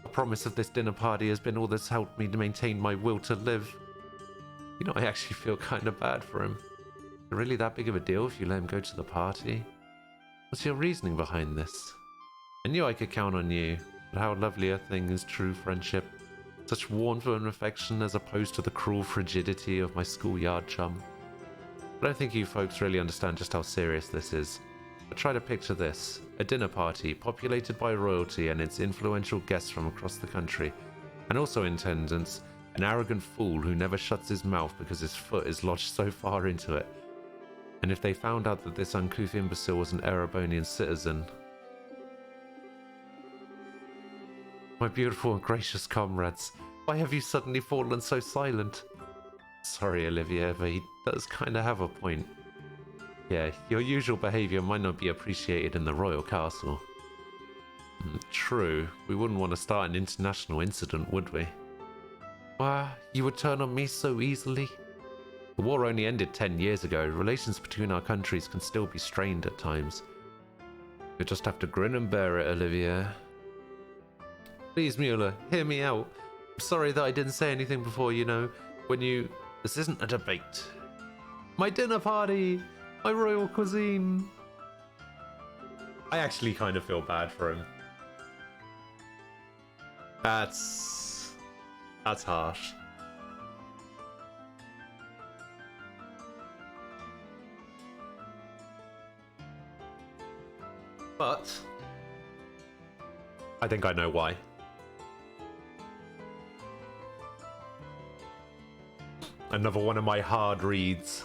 Speaker 1: The promise of this dinner party has been all that's helped me to maintain my will to live. You know, I actually feel kind of bad for him. Is it really that big of a deal if you let him go to the party? What's your reasoning behind this? I knew I could count on you, but how lovely a thing is true friendship. Such warmth and affection as opposed to the cruel frigidity of my schoolyard chum. I don't think you folks really understand just how serious this is. But try to picture this. A dinner party populated by royalty and its influential guests from across the country. And also in attendance, an arrogant fool who never shuts his mouth because his foot is lodged so far into it. And if they found out that this uncouth imbecile was an Erebonian citizen... My beautiful and gracious comrades, why have you suddenly fallen so silent? Sorry, Olivia, but he does kind of have a point. Yeah, your usual behavior might not be appreciated in the royal castle. True, we wouldn't want to start an international incident, would we? Why, you would turn on me so easily? The war only ended 10 years ago. Relations between our countries can still be strained at times. You just have to grin and bear it, Olivia. Please, Mueller, hear me out. I'm sorry that I didn't say anything before, you know. This isn't a debate. My dinner party! My royal cuisine! I actually kind of feel bad for him. That's harsh. But I think I know why. Another one of my hard reads.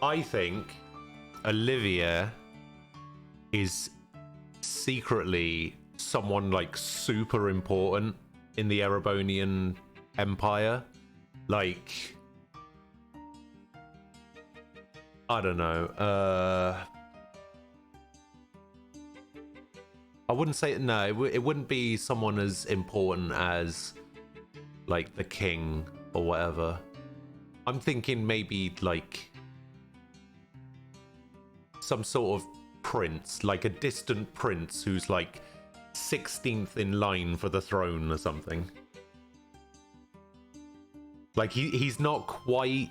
Speaker 1: I think Olivia is secretly someone like super important in the Erebonian Empire. Like, I don't know. I wouldn't say no. It wouldn't be someone as important as like the king or whatever. I'm thinking maybe like some sort of prince, like a distant prince who's like 16th in line for the throne or something. Like he's not quite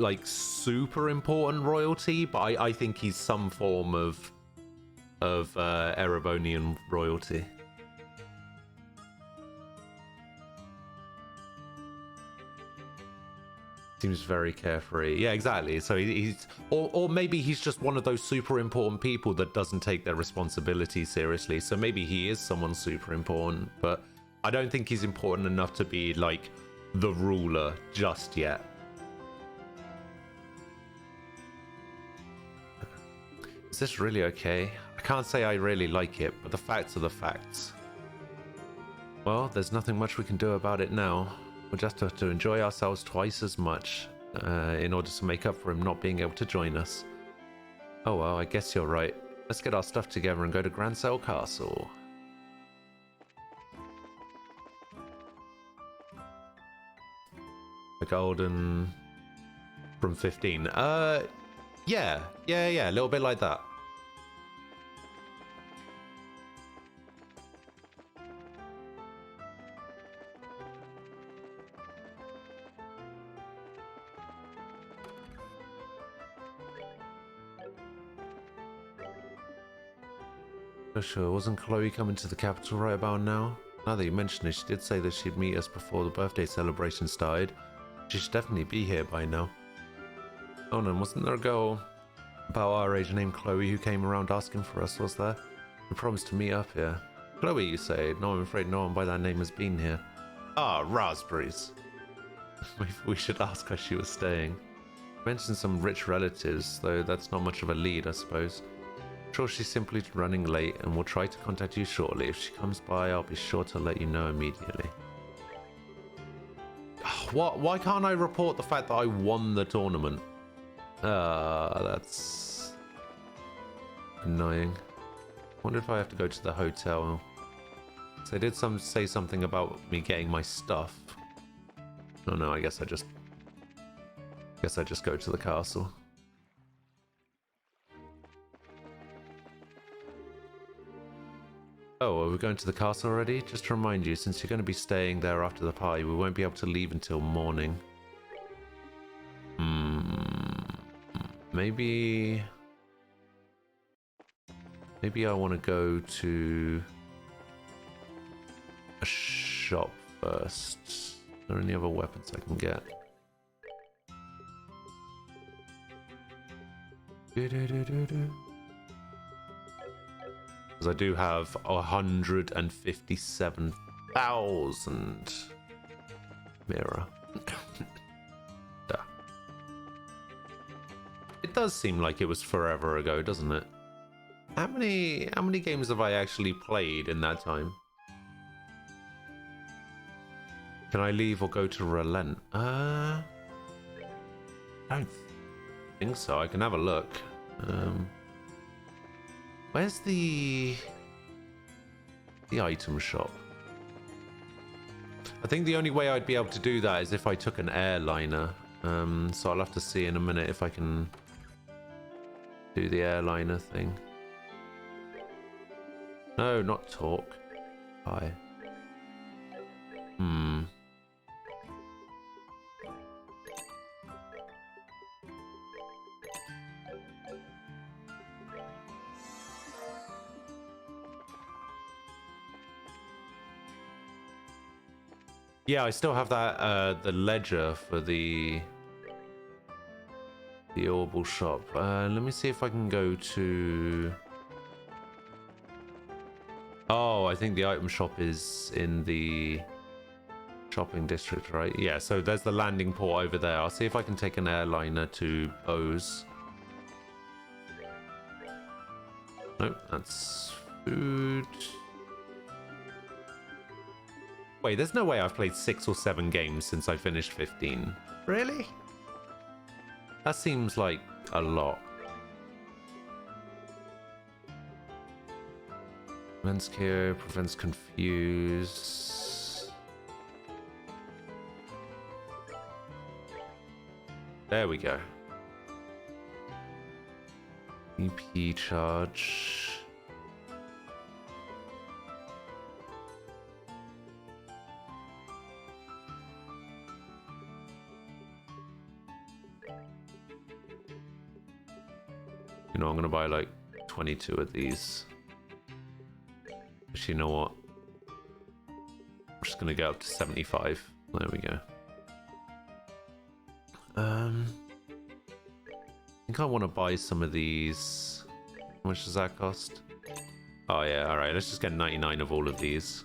Speaker 1: like super important royalty, but I think he's some form of Erebonian royalty. Seems very carefree. Yeah, exactly. So he's or maybe he's just one of those super important people that doesn't take their responsibility seriously. So maybe he is someone super important, but I don't think he's important enough to be like the ruler just yet. Is this really okay? I can't say I really like it, but the facts are the facts. Well, there's nothing much we can do about it now. We'll just have to enjoy ourselves twice as much in order to make up for him not being able to join us. Oh well, I guess you're right. Let's get our stuff together and go to Grancel Castle. The golden from 15. Yeah, a little bit like that. Sure, wasn't Chloe coming to the capital right about now? Now that you mention it, she did say that she'd meet us before the birthday celebration started. She should definitely be here by now. Oh no, wasn't there a girl about our age named Chloe who came around asking for us, was there? We promised to meet up here. Chloe, you say? No, I'm afraid no one by that name has been here. Ah, raspberries. We should ask how she was staying. Mentioned some rich relatives, though that's not much of a lead, I suppose. Sure, she's simply running late and will try to contact you shortly. If she comes by, I'll be sure to let you know immediately. What? Why can't I report the fact that I won the tournament? That's annoying. Wonder if I have to go to the hotel. So they did say something about me getting my stuff. Oh no, I guess I just go to the castle. Oh, are we going to the castle already? Just to remind you, since you're going to be staying there after the party, we won't be able to leave until morning. Maybe I want to go to a shop first. Are there any other weapons I can get? Because I do have 157,000 mirror. It does seem like it was forever ago, doesn't it? How many games have I actually played in that time? Can I leave or go to Relent? I don't think so. I can have a look. Where's the item shop? I think the only way I'd be able to do that is if I took an airliner. So I'll have to see in a minute if I can do the airliner thing. No, not talk. Hi. Yeah, I still have that, the ledger for the Orbital shop. Let me see if I can go to... Oh, I think the item shop is in the shopping district, right? Yeah, so there's the landing port over there. I'll see if I can take an airliner to Bose. Nope, that's food. Wait, there's no way I've played 6 or 7 games since I finished 15. Really? That seems like a lot. Prevents cure, prevents confuse. There we go. EP charge. You know, I'm gonna buy like 22 of these. Actually, you know what? I'm just gonna go up to 75. There we go. I think I want to buy some of these. How much does that cost? Oh yeah, alright, let's just get 99 of all of these.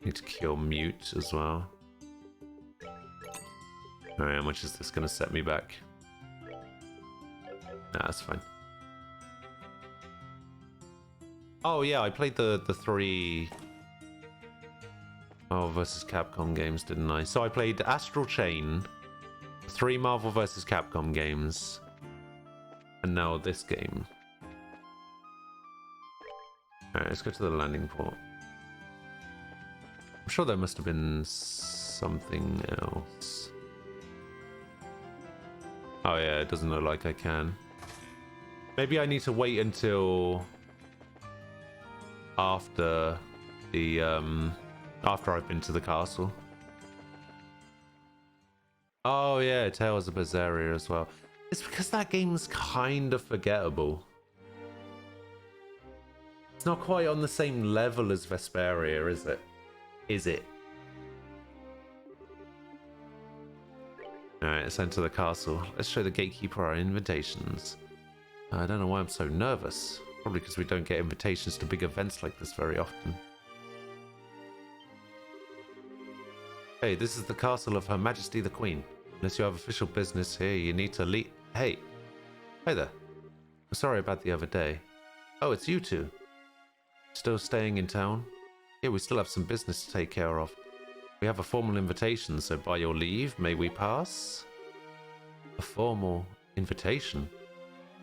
Speaker 1: Need to kill Mute as well. Alright, how much is this going to set me back? Nah, that's fine. Oh yeah, I played the 3 Marvel vs. Capcom games, didn't I? So I played Astral Chain, 3 Marvel vs. Capcom games, and now this game. Alright, let's go to the landing port. I'm sure there must have been something else. Oh yeah, it doesn't look like I can. Maybe I need to wait until after the after I've been to the castle. Oh yeah, Tales of Berseria as well. It's because that game's kind of forgettable. It's not quite on the same level as Vesperia, is it? Is it? Alright, let's enter the castle. Let's show the gatekeeper our invitations. I don't know why I'm so nervous. Probably because we don't get invitations to big events like this very often. Hey, this is the castle of Her Majesty the Queen. Unless you have official business here, you need to leave. Hey. Hi there. I'm sorry about the other day. Oh, it's you two. Still staying in town? Yeah, we still have some business to take care of. We have a formal invitation, so by your leave, may we pass? A formal invitation?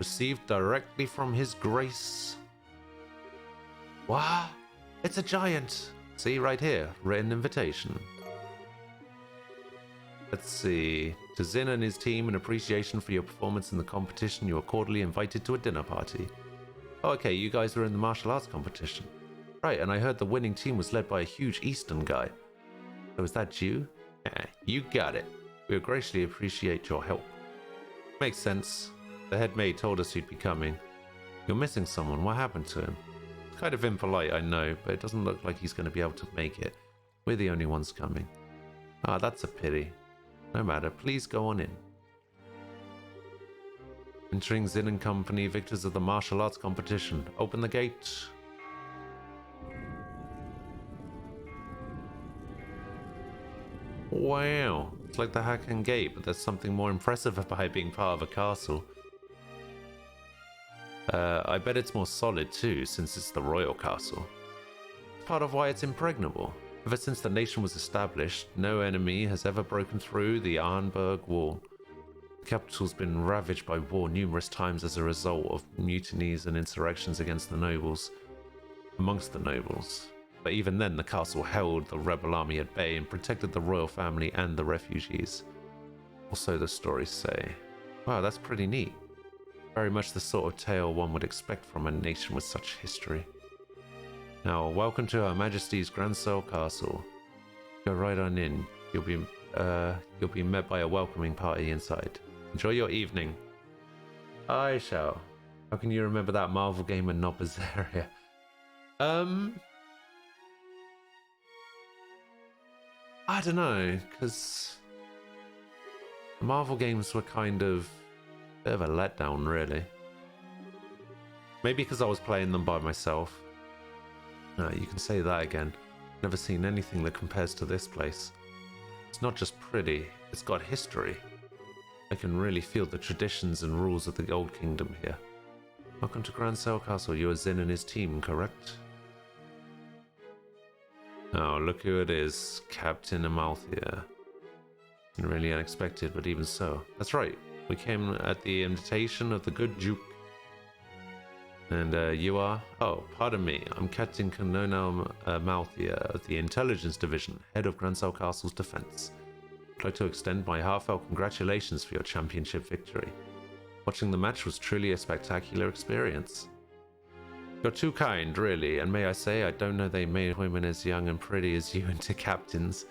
Speaker 1: Received directly from His Grace. What? It's a giant! See, right here, written invitation. Let's see. To Zin and his team, in appreciation for your performance in the competition, you are cordially invited to a dinner party. Oh, okay, you guys were in the martial arts competition. Right, and I heard the winning team was led by a huge Eastern guy. So is that you? Yeah, you got it. We graciously appreciate your help. Makes sense. The head maid told us you'd be coming. You're missing someone. What happened to him? Kind of impolite, I know, but it doesn't look like he's going to be able to make it. We're the only ones coming. Ah, that's a pity. No matter, please go on in. Entering Zin and Company, victors of the martial arts competition. Open the gate. Wow, it's like the Hakan Gate, but there's something more impressive about it being part of a castle. I bet it's more solid too, since it's the royal castle. It's part of why it's impregnable. Ever since the nation was established, no enemy has ever broken through the Arnberg Wall. The capital's been ravaged by war numerous times as a result of mutinies and insurrections against the nobles, amongst the nobles. But even then, the castle held the rebel army at bay and protected the royal family and the refugees. Or so the stories say. Wow, that's pretty neat. Very much the sort of tale one would expect from a nation with such history. Now, welcome to Her Majesty's Grancel Castle. Go right on in. You'll be met by a welcoming party inside. Enjoy your evening. I shall. How can you remember that Marvel game and not Berseria? I don't know, because the Marvel games were kind of a bit of a letdown, really. Maybe because I was playing them by myself. No, you can say that again. Never seen anything that compares to this place. It's not just pretty, it's got history. I can really feel the traditions and rules of the Old Kingdom here. Welcome to Grancel Castle. You are Zin and his team, correct? Oh, look who it is. Captain Amalthea. Really unexpected, but even so. That's right. We came at the invitation of the good Duke. And you are? Oh, pardon me. I'm Captain Kanona Amalthea of the Intelligence Division, head of Grancel Castle's defense. I'd like to extend my heartfelt congratulations for your championship victory. Watching the match was truly a spectacular experience. You're too kind, really, and may I say, I don't know they made women as young and pretty as you into captains.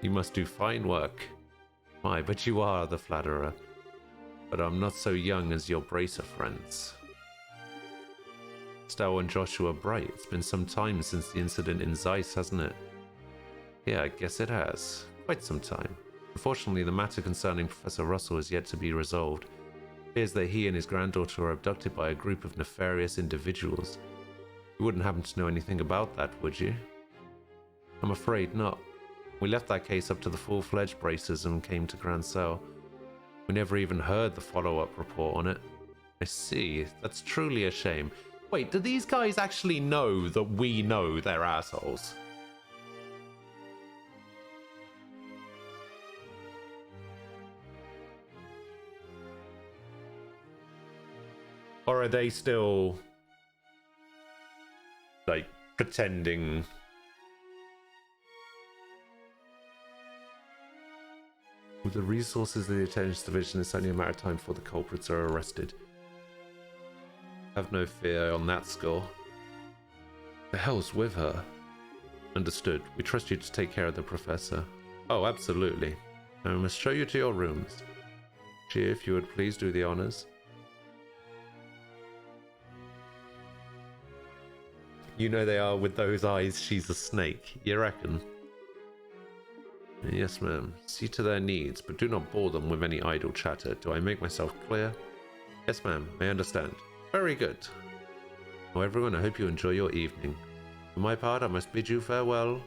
Speaker 1: You must do fine work. My, but you are the flatterer. But I'm not so young as your bracer friends. Stow and Joshua Bright. It's been some time since the incident in Zeiss, hasn't it? Yeah, I guess it has. Quite some time. Unfortunately, the matter concerning Professor Russell is yet to be resolved. It appears that he and his granddaughter were abducted by a group of nefarious individuals. You wouldn't happen to know anything about that, would you? I'm afraid not. We left that case up to the full-fledged bracers and came to Grancel. We never even heard the follow-up report on it. I see. That's truly a shame. Wait, do these guys actually know that we know they're assholes? Or are they still, like, pretending? With the resources of the Intelligence Division, it's only a matter of time before the culprits are arrested. Have no fear on that score. The hell's with her? Understood. We trust you to take care of the professor. Oh, absolutely. I must show you to your rooms. Gee, if you would please do the honors. You know they are with those eyes, she's a snake, you reckon? Yes, ma'am. See to their needs, but do not bore them with any idle chatter. Do I make myself clear? Yes, ma'am. I understand. Very good. Well, everyone, I hope you enjoy your evening. For my part, I must bid you farewell.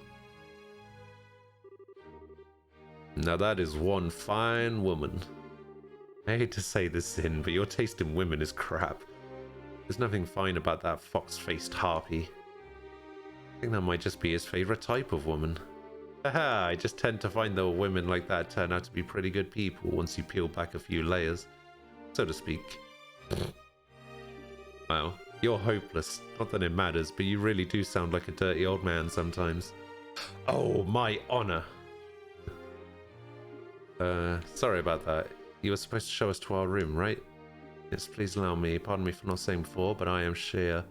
Speaker 1: Now that is one fine woman. I hate to say this, Sin, but your taste in women is crap. There's nothing fine about that fox-faced harpy. I think that might just be his favorite type of woman. Haha, I just tend to find that women like that turn out to be pretty good people once you peel back a few layers, so to speak. Wow, you're hopeless. Not that it matters, but you really do sound like a dirty old man sometimes. Oh, my honor. Sorry about that. You were supposed to show us to our room, right? Yes, please allow me. Pardon me for not saying before, but I am Shea,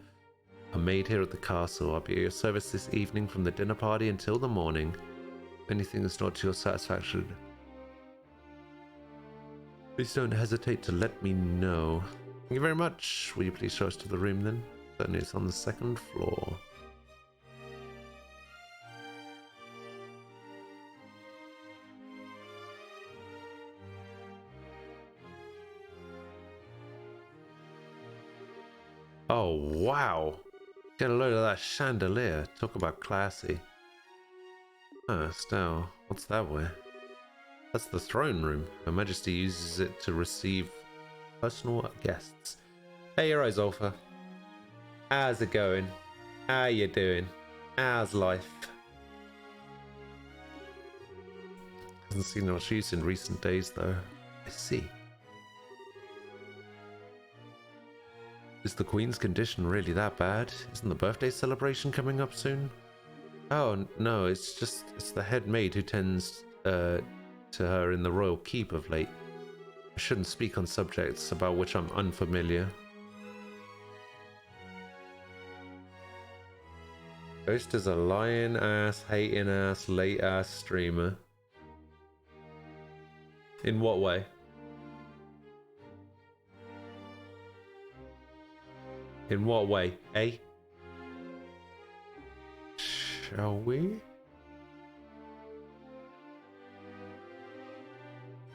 Speaker 1: a maid here at the castle. I'll be at your service this evening from the dinner party until the morning. If anything is not to your satisfaction, please don't hesitate to let me know. Thank you very much. Will you please show us to the room then? Certainly, it's on the second floor. Oh, wow. Get a load of that chandelier. Talk about classy. Ah, Stow. What's that way? That's the throne room. Her Majesty uses it to receive personal guests. Hey, you're right, Zolfa. How's it going? How you doing? How's life? Hasn't seen much use in recent days, though. I see. Is the Queen's condition really that bad? Isn't the birthday celebration coming up soon? Oh, no, it's the head maid who tends to her in the royal keep of late. I shouldn't speak on subjects about which I'm unfamiliar. Ghost is a lying ass, hating ass, late ass streamer. In what way? In what way, eh? Shall we?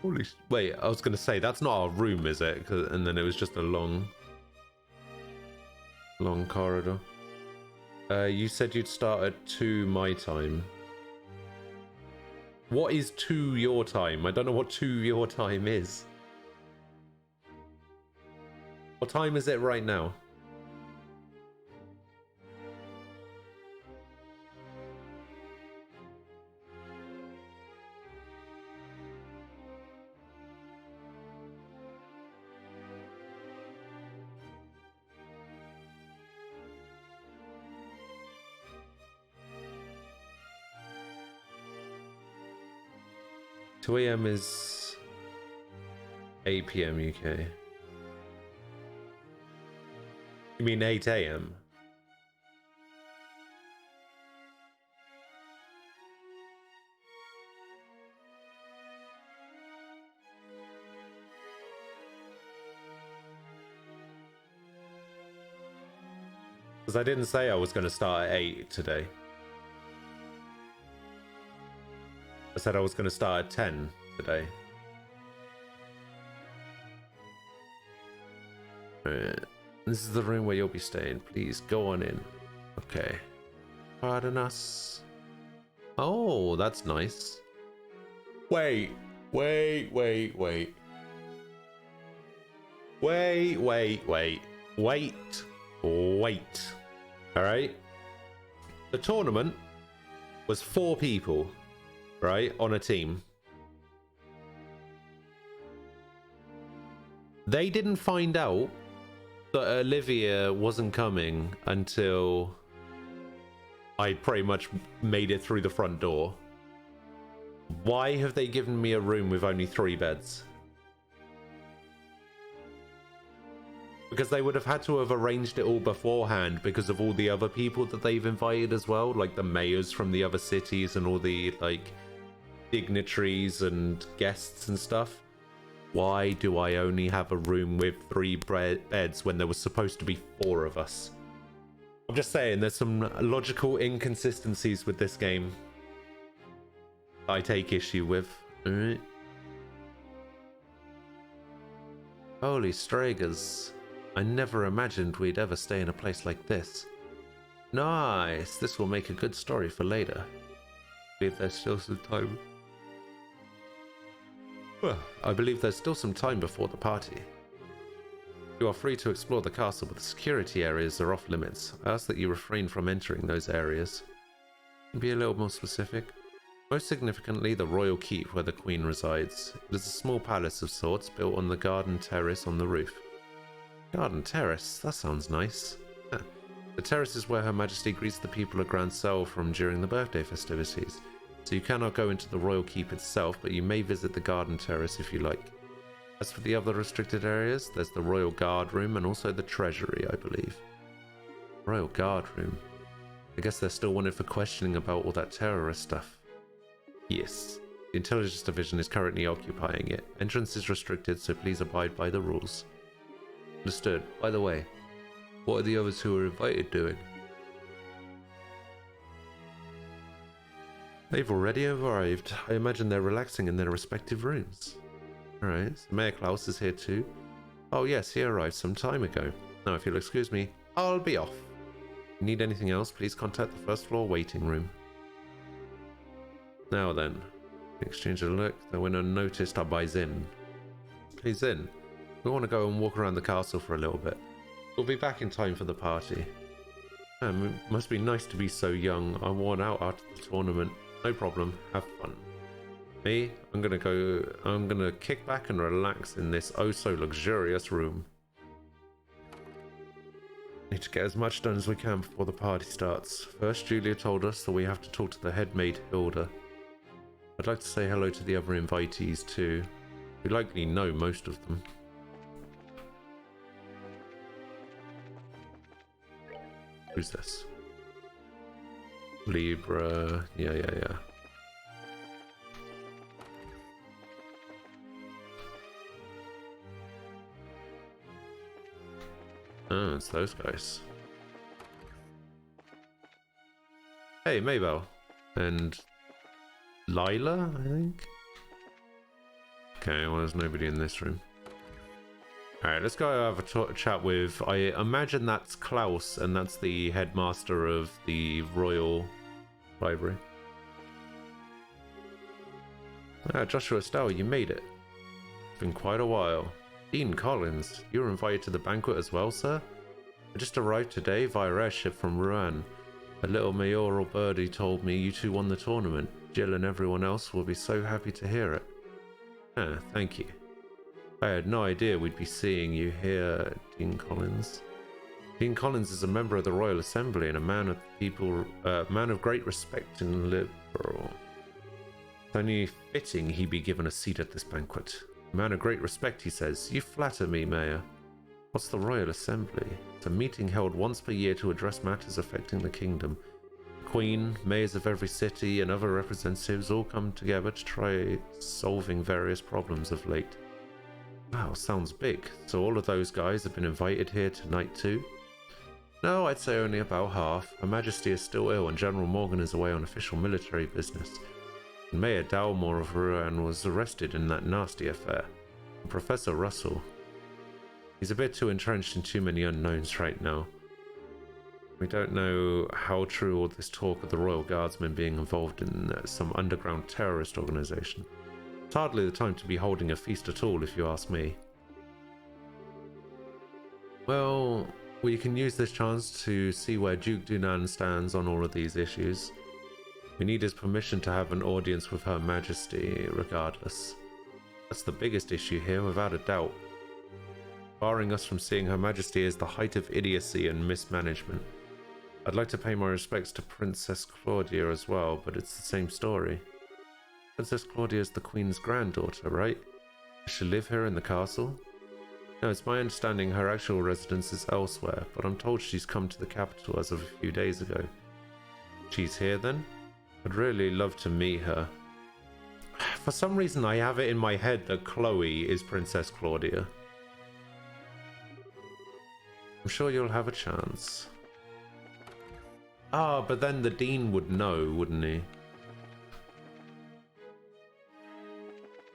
Speaker 1: Holy wait, I was gonna say that's not our room, is it? And then it was just a long corridor. You said you'd start at 2 my time. What is 2 your time? I don't know what 2 your time is. What time is it right now? Two AM is 8 PM UK. You mean 8 AM? Because I didn't say I was going to start at 8 today. I said I was going to start at 10 today. Alright. This is the room where you'll be staying. Please go on in. Okay. Pardon us. Oh, that's nice. Wait. Wait. Alright. The tournament was 4 people. Right, on a team. They didn't find out that Olivia wasn't coming until I pretty much made it through the front door. Why have they given me a room with only 3 beds? Because they would have had to have arranged it all beforehand because of all the other people that they've invited as well, like the mayors from the other cities and all the like dignitaries and guests and stuff. Why do I only have a room with 3 beds when there was supposed to be 4 of us? I'm just saying there's some logical inconsistencies with this game I take issue with. Alright. Holy Stragers. I never imagined we'd ever stay in a place like this. Nice. This will make a good story for later. I believe there's still some time. Well, I believe there's still some time before the party. You are free to explore the castle, but the security areas are off limits. I ask that you refrain from entering those areas. Be a little more specific. Most significantly, the royal keep where the queen resides. It is a small palace of sorts built on the garden terrace on the roof. Garden terrace? That sounds nice. The terrace is where Her Majesty greets the people of Grand Cell from during the birthday festivities. So you cannot go into the royal keep itself, but you may visit the garden terrace if you like. As for the other restricted areas, there's the royal guard room and also the treasury, I believe. Royal guard room. I guess they're still wanted for questioning about all that terrorist stuff. Yes. The intelligence division is currently occupying it. Entrance is restricted, so please abide by the rules. Understood. By the way, what are the others who were invited doing? They've already arrived. I imagine they're relaxing in their respective rooms. Alright, so Mayor Klaus is here too. Oh yes, he arrived some time ago. Now if you'll excuse me, I'll be off. If you need anything else, please contact the first floor waiting room. Now then, exchange a look, they went unnoticed by Zin. Hey Zin, we want to go and walk around the castle for a little bit. We'll be back in time for the party. It must be nice to be so young. I'm worn out after the tournament. No problem, have fun. Me, I'm gonna kick back and relax in this oh so luxurious room. Need to get as much done as we can before the party starts. First, Julia told us that we have to talk to the head maid, Hilda. I'd like to say hello to the other invitees too. We likely know most of them. Who's this? Libra. Yeah. Oh, it's those guys. Hey, Maybell. And Lila, I think? Okay, well, there's nobody in this room. Alright, let's go have a chat with... I imagine that's Klaus, and that's the headmaster of the Royal Library. Ah, Joshua Stow, you made it. It's been quite a while. Dean Collins, you were invited to the banquet as well, sir? I just arrived today via airship from Rouen. A little mayoral birdie told me you two won the tournament. Jill and everyone else will be so happy to hear it. Ah, thank you. I had no idea we'd be seeing you here, Dean Collins. Dean Collins is a member of the Royal Assembly and a man of great respect and liberal. It's only fitting he be given a seat at this banquet. A man of great respect, he says. You flatter me, Mayor. What's the Royal Assembly? It's a meeting held once per year to address matters affecting the kingdom. The Queen, mayors of every city, and other representatives all come together to try solving various problems of late. Wow, sounds big. So all of those guys have been invited here tonight too? No, I'd say only about half. Her Majesty is still ill and General Morgan is away on official military business. And Mayor Dalmore of Rouen was arrested in that nasty affair. And Professor Russell. He's a bit too entrenched in too many unknowns right now. We don't know how true all this talk of the Royal Guardsmen being involved in some underground terrorist organization. It's hardly the time to be holding a feast at all, if you ask me. Well, we can use this chance to see where Duke Dunan stands on all of these issues. We need his permission to have an audience with Her Majesty, regardless. That's the biggest issue here, without a doubt. Barring us from seeing Her Majesty is the height of idiocy and mismanagement. I'd like to pay my respects to Princess Claudia as well, but it's the same story. Princess Claudia is the Queen's granddaughter, right? Does she live here in the castle? No, it's my understanding her actual residence is elsewhere, but I'm told she's come to the capital as of a few days ago. She's here then? I'd really love to meet her. For some reason I have it in my head that Chloe is Princess Claudia. I'm sure you'll have a chance. Ah, but then the Dean would know, wouldn't he?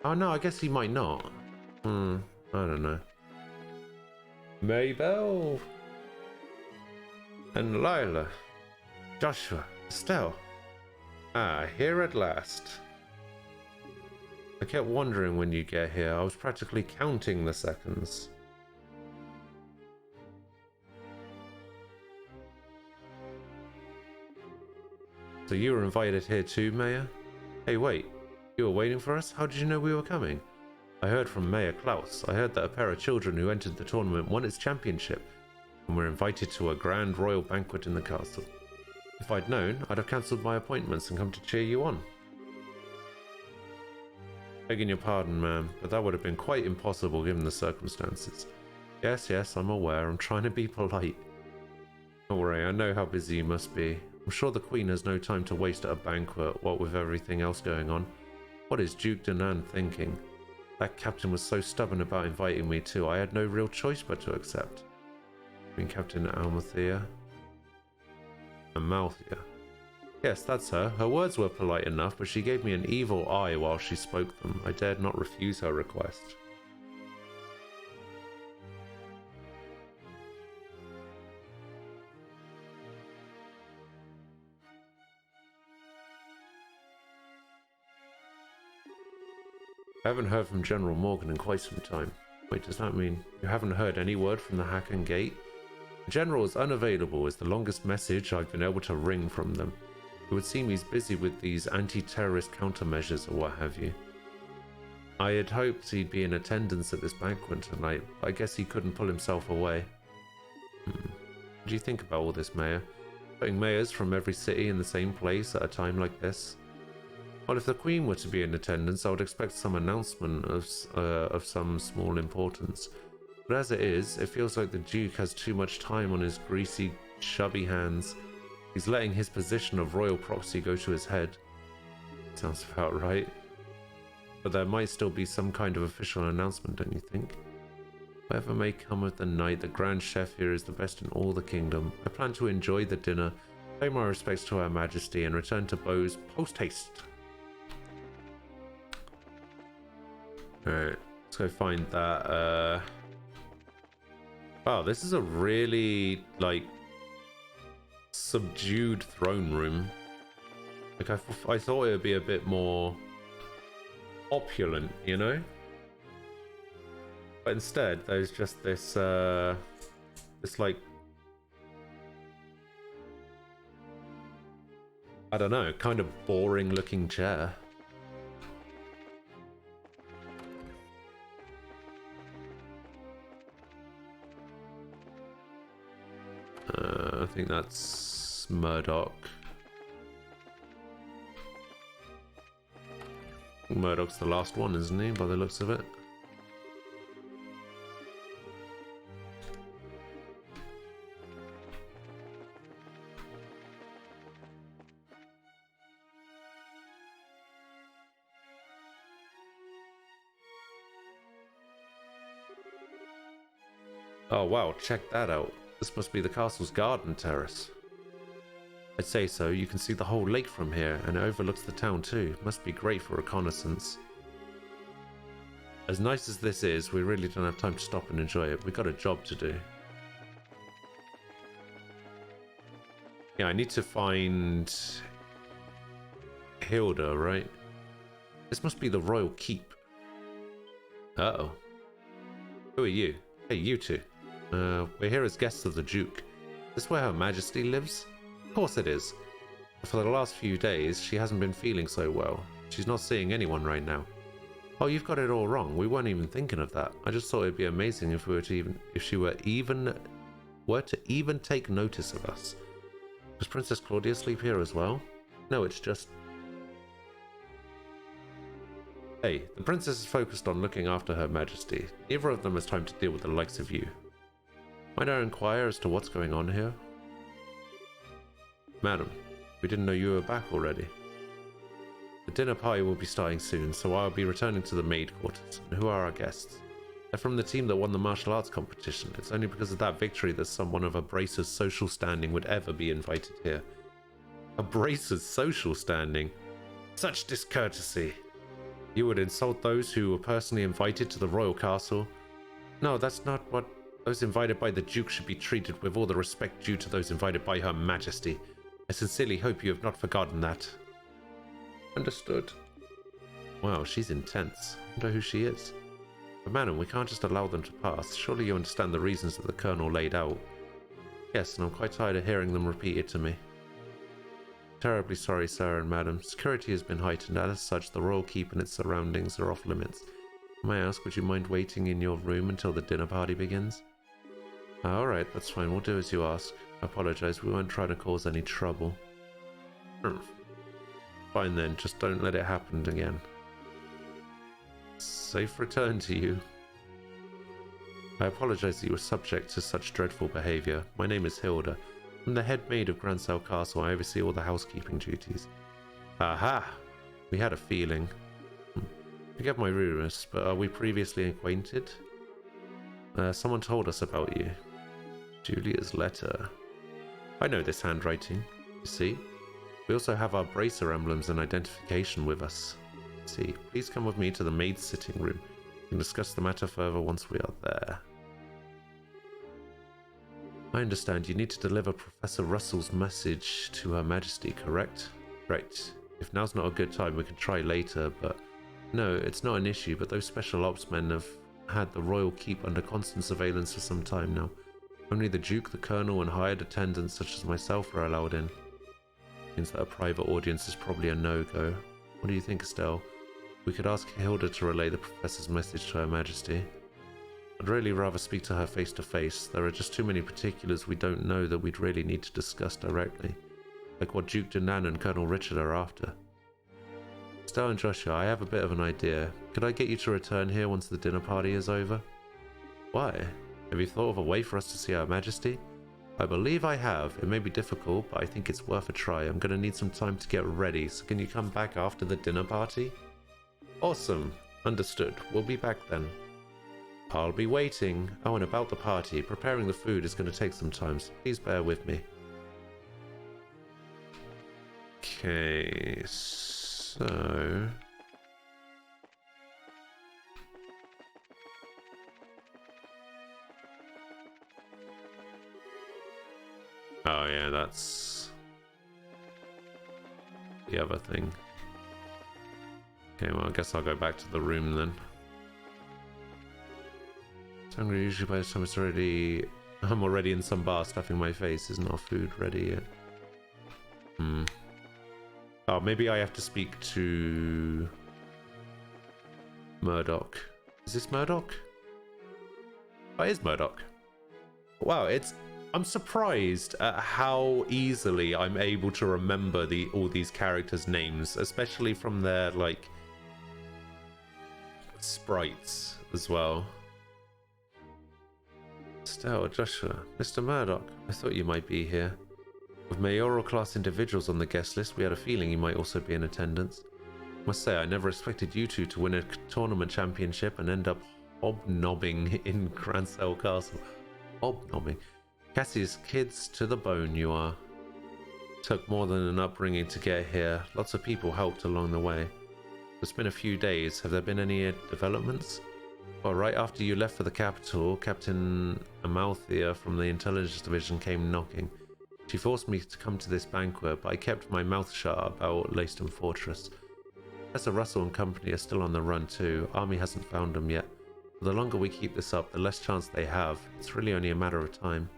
Speaker 1: Oh no, I guess he might not. I don't know. Maybell and Lila, Joshua, Estelle. Ah, here at last. I kept wondering when you get here. I was practically counting the seconds. So you were invited here too, Mayor? Hey, wait. You were waiting for us? How did you know we were coming? I heard from Mayor Klaus. I heard that a pair of children who entered the tournament won its championship and were invited to a grand royal banquet in the castle. If I'd known, I'd have cancelled my appointments and come to cheer you on. Begging your pardon, ma'am, but that would have been quite impossible given the circumstances. Yes, I'm aware. I'm trying to be polite. Don't worry, I know how busy you must be. I'm sure the Queen has no time to waste at a banquet, what with everything else going on. What is Duke Dunan thinking? That captain was so stubborn about inviting me too, I had no real choice but to accept. Queen Captain Amalthea. Amalthea. Yes, that's her. Her words were polite enough, but she gave me an evil eye while she spoke them. I dared not refuse her request. I haven't heard from General Morgan in quite some time. Wait, does that mean you haven't heard any word from the Hacken Gate? The General is unavailable is the longest message I've been able to wring from them. It would seem he's busy with these anti-terrorist countermeasures or what have you. I had hoped he'd be in attendance at this banquet tonight, but I guess he couldn't pull himself away. What do you think about all this, Mayor? Putting mayors from every city in the same place at a time like this? Well, if the Queen were to be in attendance, I would expect some announcement of some small importance. But as it is, it feels like the Duke has too much time on his greasy, chubby hands. He's letting his position of royal proxy go to his head. Sounds about right. But there might still be some kind of official announcement, don't you think? Whatever may come of the night, the Grand Chef here is the best in all the kingdom. I plan to enjoy the dinner, pay my respects to Her Majesty, and return to Bowes post-haste. Alright, let's go find that. Wow, this is a really, like, subdued throne room. Like, I thought it would be a bit more opulent, you know? But instead, there's just this, this, like, I don't know, kind of boring looking chair. I think that's Murdoch. Murdoch's the last one, isn't he, by the looks of it? Oh wow, check that out. This must be the castle's garden terrace. I'd say so. You can see the whole lake from here, and it overlooks the town too. Must be great for reconnaissance. As nice as this is, we really don't have time to stop and enjoy it. We've got a job to do. Yeah, I need to find Hilda, right? This must be the royal keep. Uh-oh. Who are you? Hey, you two. We're here as guests of the Duke. Is this where Her Majesty lives? Of course it is. For the last few days, she hasn't been feeling so well. She's not seeing anyone right now. Oh, you've got it all wrong. We weren't even thinking of that. I just thought it'd be amazing if she were to even take notice of us. Does Princess Claudia sleep here as well? No, it's just... Hey, the princess is focused on looking after Her Majesty. Neither of them has time to deal with the likes of you. Might I inquire as to what's going on here? Madam, we didn't know you were back already. The dinner party will be starting soon, so I'll be returning to the maid quarters. And who are our guests? They're from the team that won the martial arts competition. It's only because of that victory that someone of a Bracer's social standing would ever be invited here. A Bracer's social standing? Such discourtesy. You would insult those who were personally invited to the royal castle? No, that's not what... Those invited by the Duke should be treated with all the respect due to those invited by Her Majesty. I sincerely hope you have not forgotten that. Understood. Wow, she's intense. I wonder who she is. But madam, we can't just allow them to pass. Surely you understand the reasons that the Colonel laid out. Yes, and I'm quite tired of hearing them repeated to me. Terribly sorry, sir and madam. Security has been heightened, and as such, the royal keep and its surroundings are off limits. May I ask, would you mind waiting in your room until the dinner party begins? Alright, that's fine. We'll do as you ask. I apologize. We won't try to cause any trouble. Fine then. Just don't let it happen again. Safe return to you. I apologize that you were subject to such dreadful behavior. My name is Hilda. I'm the head maid of Gransell Castle. I oversee all the housekeeping duties. Aha! We had a feeling. Forget my rudeness, but are we previously acquainted? Someone told us about you. Julia's letter. I know this handwriting. You see? We also have our bracer emblems and identification with us. See, please come with me to the maid's sitting room. We can discuss the matter further once we are there. I understand you need to deliver Professor Russell's message to Her Majesty, correct? Right. If now's not a good time, we can try later, but... No, it's not an issue, but those special ops men have had the royal keep under constant surveillance for some time now. Only the Duke, the Colonel, and hired attendants such as myself are allowed in. Means that a private audience is probably a no-go. What do you think, Estelle? We could ask Hilda to relay the Professor's message to Her Majesty. I'd really rather speak to her face to face. There are just too many particulars we don't know that we'd really need to discuss directly. Like what Duke Danan and Colonel Richard are after. Estelle and Joshua, I have a bit of an idea. Could I get you to return here once the dinner party is over? Why? Have you thought of a way for us to see Her Majesty? I believe I have. It may be difficult, but I think it's worth a try. I'm going to need some time to get ready, so can you come back after the dinner party? Awesome. Understood. We'll be back then. I'll be waiting. Oh, and about the party. Preparing the food is going to take some time, so please bear with me. Okay, so... Oh yeah, that's the other thing. Okay, well I guess I'll go back to the room then. So hungry usually by the time it's already... I'm already in some bar stuffing my face. Isn't our food ready yet? Oh, maybe I have to speak to... Murdoch. Is this Murdoch? Oh, it is Murdoch. Wow, it's... I'm surprised at how easily I'm able to remember all these characters' names, especially from their, like, sprites as well. Estelle, Joshua, Mr. Murdoch, I thought you might be here. With mayoral class individuals on the guest list, we had a feeling you might also be in attendance. I must say, I never expected you two to win a tournament championship and end up hobnobbing in Grancel Castle. Hobnobbing. Cassie's kids to the bone, you are. Took more than an upbringing to get here. Lots of people helped along the way. It's been a few days. Have there been any developments? Well, right after you left for the capital, Captain Amalthea from the Intelligence Division came knocking. She forced me to come to this banquet, but I kept my mouth shut about Leyston Fortress. Professor Russell and company are still on the run too. Army hasn't found them yet. The longer we keep this up, the less chance they have. It's really only a matter of time.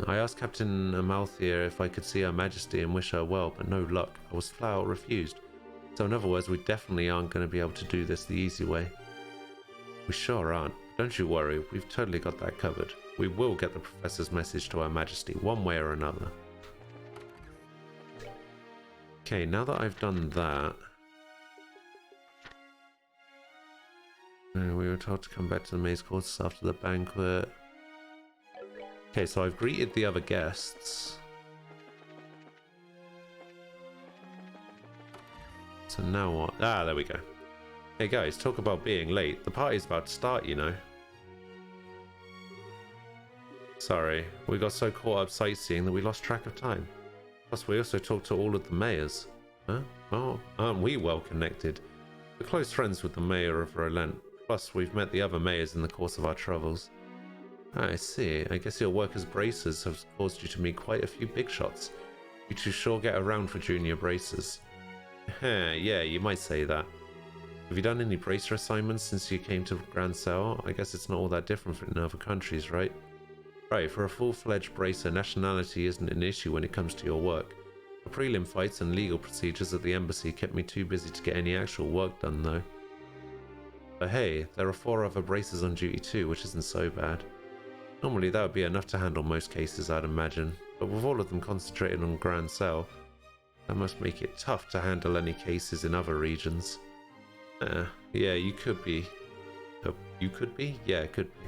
Speaker 1: I asked Captain Amalthea if I could see Her Majesty and wish her well, but no luck. I was flat out refused. So in other words, we definitely aren't going to be able to do this the easy way. We sure aren't. Don't you worry, we've totally got that covered. We will get the Professor's message to Her Majesty, one way or another. Okay, now that I've done that... we were told to come back to the maze quarters after the banquet. Okay, so I've greeted the other guests. So now what? Ah, there we go. Hey guys, talk about being late. The party's about to start, you know. Sorry, we got so caught up sightseeing that we lost track of time. Plus, we also talked to all of the mayors. Huh? Oh, aren't we well connected? We're close friends with the mayor of Rolent. Plus, we've met the other mayors in the course of our travels. I see. I guess your work as bracers have caused you to meet quite a few big shots. You two sure get around for junior bracers. Yeah, you might say that. Have you done any bracer assignments since you came to Grancel? I guess it's not all that different in other countries, right? Right, for a full-fledged bracer, nationality isn't an issue when it comes to your work. The prelim fights and legal procedures at the embassy kept me too busy to get any actual work done, though. But hey, there are 4 other bracers on duty too, which isn't so bad. Normally that would be enough to handle most cases, I'd imagine, but with all of them concentrated on Grancel, that must make it tough to handle any cases in other regions. Yeah, you could be. You could be? Yeah, it could be.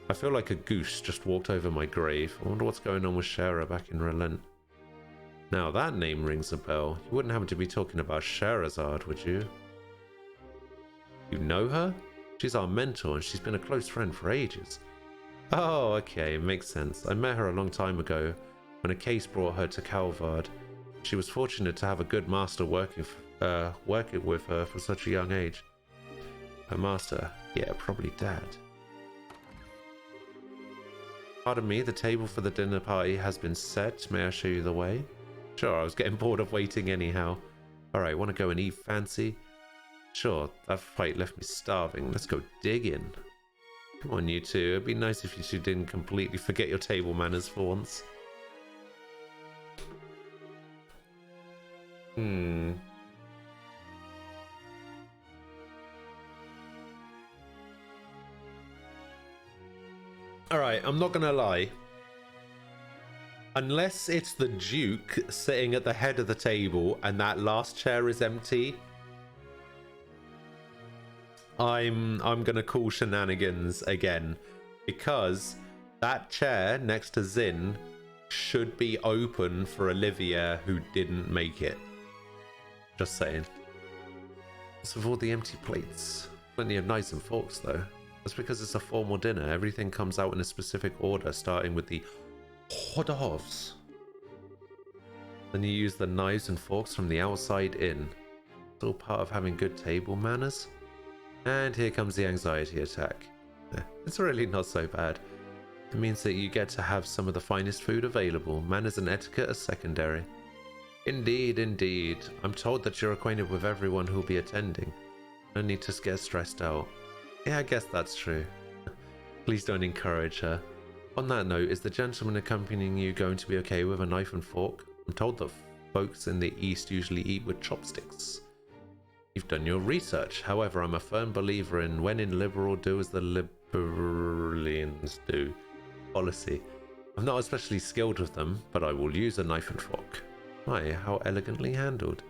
Speaker 1: I feel like a goose just walked over my grave. I wonder what's going on with Shara back in Rolent. Now that name rings a bell. You wouldn't happen to be talking about Sherazard, would you? You know her? She's our mentor and she's been a close friend for ages. Oh, okay, makes sense. I met her a long time ago when a case brought her to Calvard. She was fortunate to have a good master working with her for such a young age. Her master? Yeah, probably Dad. Pardon me, the table for the dinner party has been set. May I show you the way? Sure, I was getting bored of waiting anyhow. Alright, want to go and eat fancy? Sure, that fight left me starving. Let's go digging. Come on, you two. It'd be nice if you two didn't completely forget your table manners for once. Alright, I'm not gonna lie. Unless it's the Duke sitting at the head of the table and that last chair is empty, I'm gonna call shenanigans again, because that chair next to Zin should be open for Olivia, who didn't make it. Just saying. What's with all the empty plates? Plenty of knives and forks though. That's because it's a formal dinner. Everything comes out in a specific order, starting with the hors d'oeuvres. Then you use the knives and forks from the outside in. It's all part of having good table manners. And here comes the anxiety attack. It's really not so bad. It means that you get to have some of the finest food available. Manners and etiquette are secondary. Indeed, indeed. I'm told that you're acquainted with everyone who'll be attending. No need to get stressed out. Yeah, I guess that's true. Please don't encourage her. On that note, is the gentleman accompanying you going to be okay with a knife and fork? I'm told that folks in the East usually eat with chopsticks. You've done your research. However, I'm a firm believer in when in liberal, do as the liberalians do policy. I'm not especially skilled with them, but I will use a knife and fork. Why, how elegantly handled.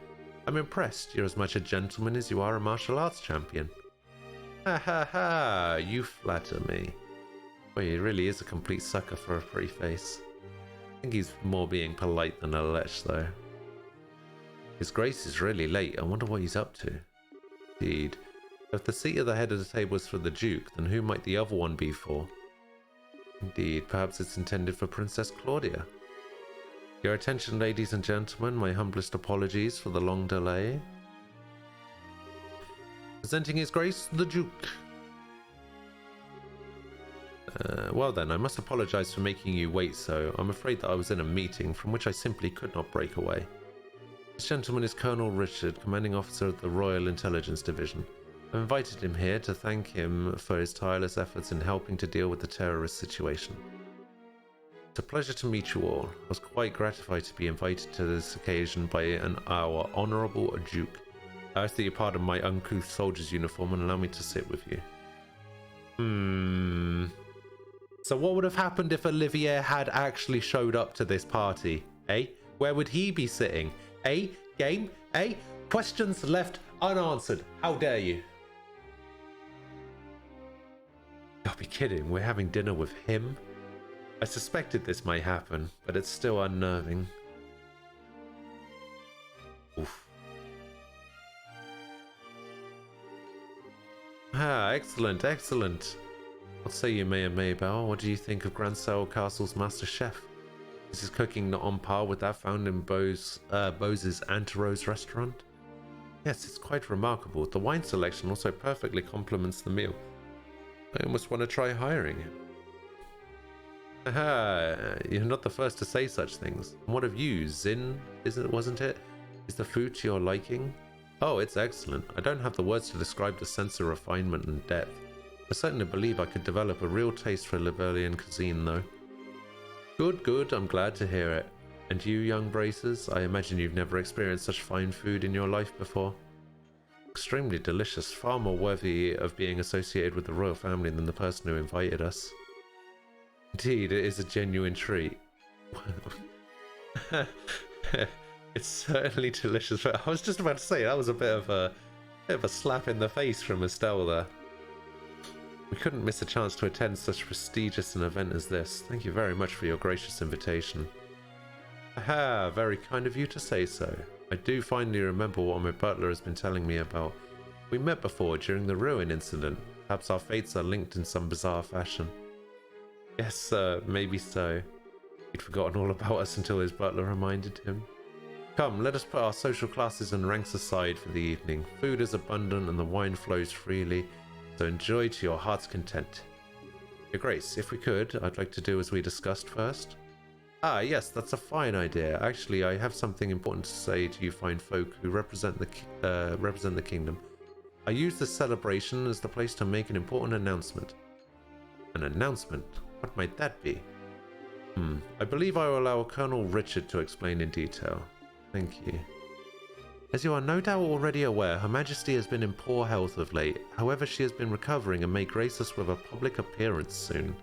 Speaker 1: I'm impressed. You're as much a gentleman as you are a martial arts champion. Ha ha ha, you flatter me. Well, he really is a complete sucker for a pretty face. I think he's more being polite than a lech, though. His Grace is really late. I wonder what he's up to. Indeed. If the seat at the head of the table is for the Duke, then who might the other one be for? Indeed, perhaps it's intended for Princess Claudia. Your attention, ladies and gentlemen, my humblest apologies for the long delay. Presenting His Grace, the Duke. Well then, I must apologize for making you wait so. I'm afraid that I was in a meeting from which I simply could not break away. This gentleman is Colonel Richard, commanding officer of the Royal Intelligence Division. I invited him here to thank him for his tireless efforts in helping to deal with the terrorist situation. It's a pleasure to meet you all. I was quite gratified to be invited to this occasion by our Honourable Duke. I ask that you pardon my uncouth soldier's uniform and allow me to sit with you. So what would have happened if Olivier had actually showed up to this party? Eh? Where would he be sitting? Eh? Game? Eh? Questions left unanswered. How dare you? You'll be kidding. We're having dinner with him? I suspected this might happen, but it's still unnerving. Oof. Ah, excellent, excellent. What say you, Mayor Maybell? What do you think of Grand Sail Castle's Master Chef? Is his cooking not on par with that found in Bose's Anterose restaurant? Yes, it's quite remarkable. The wine selection also perfectly complements the meal. I almost want to try hiring him. Aha, you're not the first to say such things. And what of you, Zin, wasn't it? Is the food to your liking? Oh, it's excellent. I don't have the words to describe the sense of refinement and depth. I certainly believe I could develop a real taste for Liberian cuisine, though. Good, good. I'm glad to hear it. And you, young bracers, I imagine you've never experienced such fine food in your life before. Extremely delicious, far more worthy of being associated with the royal family than the person who invited us. Indeed, it is a genuine treat. It's certainly delicious, but I was just about to say that was a bit of a slap in the face from Estelle there. We couldn't miss a chance to attend such prestigious an event as this. Thank you very much for your gracious invitation. Aha, very kind of you to say so. I do finally remember what my butler has been telling me about. We met before during the ruin incident. Perhaps our fates are linked in some bizarre fashion. Yes, sir, maybe so. He'd forgotten all about us until his butler reminded him. Come, let us put our social classes and ranks aside for the evening. Food is abundant and the wine flows freely, so enjoy to your heart's content. Your Grace, if we could, I'd like to do as we discussed first. Ah, yes, that's a fine idea. Actually, I have something important to say to you fine folk who represent the kingdom. I use this celebration as the place to make an important announcement. An announcement? What might that be? I believe I will allow Colonel Richard to explain in detail. Thank you. As you are no doubt already aware, Her Majesty has been in poor health of late. However, she has been recovering and may grace us with a public appearance soon.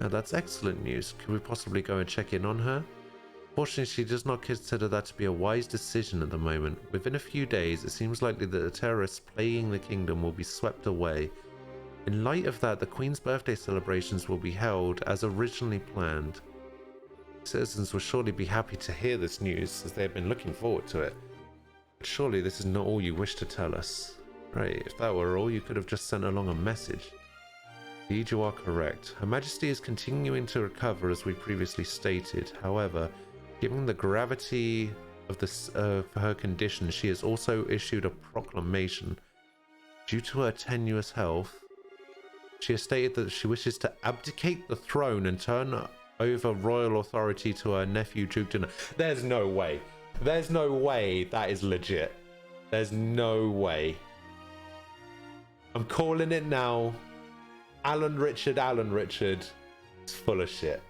Speaker 1: Now that's excellent news. Could we possibly go and check in on her? Fortunately, she does not consider that to be a wise decision at the moment. Within a few days, it seems likely that the terrorists plaguing the kingdom will be swept away. In light of that, the Queen's birthday celebrations will be held as originally planned. Citizens will surely be happy to hear this news, as they have been looking forward to it. But surely this is not all you wish to tell us. Right, if that were all, you could have just sent along a message. Indeed, you are correct. Her Majesty is continuing to recover, as we previously stated. However, given the gravity of her condition, she has also issued a proclamation. Due to her tenuous health, she has stated that she wishes to abdicate the throne and turn over royal authority to her nephew, Duke Dinner. There's no way. There's no way that is legit. There's no way. I'm calling it now. Alan Richard is full of shit.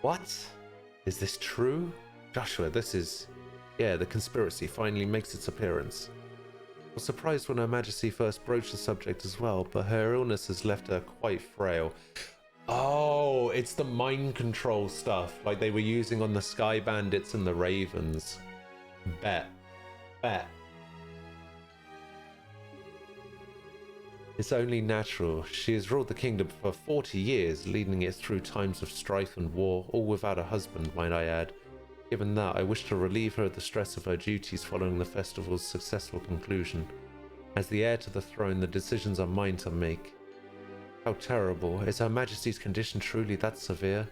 Speaker 1: What? Is this true? Joshua, this is... Yeah, the conspiracy finally makes its appearance. I was surprised when Her Majesty first broached the subject as well, but her illness has left her quite frail. Oh, it's the mind control stuff, like they were using on the Sky Bandits and the Ravens. Bet. It's only natural. She has ruled the kingdom for 40 years, leading it through times of strife and war, all without a husband, might I add. Given that, I wish to relieve her of the stress of her duties following the festival's successful conclusion. As the heir to the throne, the decisions are mine to make. How terrible. Is Her Majesty's condition truly that severe?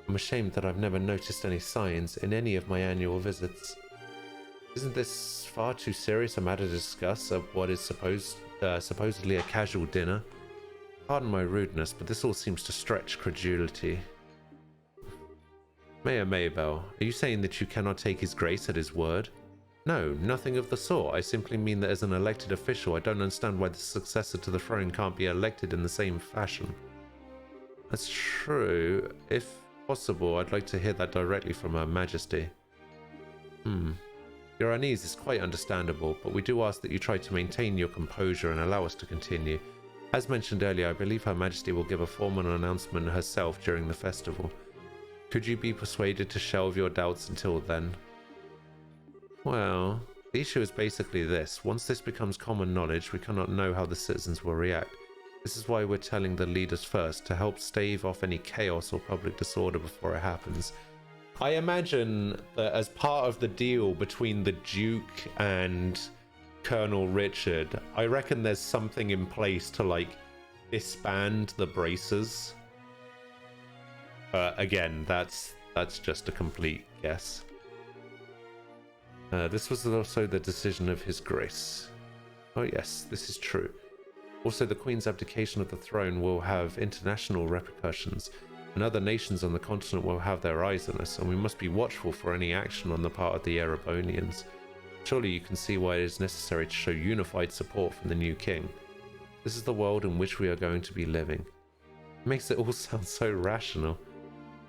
Speaker 1: I'm ashamed that I've never noticed any signs in any of my annual visits. Isn't this far too serious a matter to discuss at what is supposedly a casual dinner? Pardon my rudeness, but this all seems to stretch credulity. Mayor Maybell, are you saying that you cannot take his grace at his word? No, nothing of the sort. I simply mean that as an elected official, I don't understand why the successor to the throne can't be elected in the same fashion. That's true. If possible, I'd like to hear that directly from Her Majesty. Your unease is quite understandable, but we do ask that you try to maintain your composure and allow us to continue. As mentioned earlier, I believe Her Majesty will give a formal announcement herself during the festival. Could you be persuaded to shelve your doubts until then? Well, the issue is basically this. Once this becomes common knowledge, we cannot know how the citizens will react. This is why we're telling the leaders first, to help stave off any chaos or public disorder before it happens. I imagine that as part of the deal between the Duke and Colonel Richard, I reckon there's something in place to, like, disband the bracers. Again, that's just a complete guess. This was also the decision of His Grace. Oh yes, this is true. Also, the Queen's abdication of the throne will have international repercussions, and other nations on the continent will have their eyes on us, and we must be watchful for any action on the part of the Erebonians. Surely you can see why it is necessary to show unified support from the new king. This is the world in which we are going to be living. It makes it all sound so rational.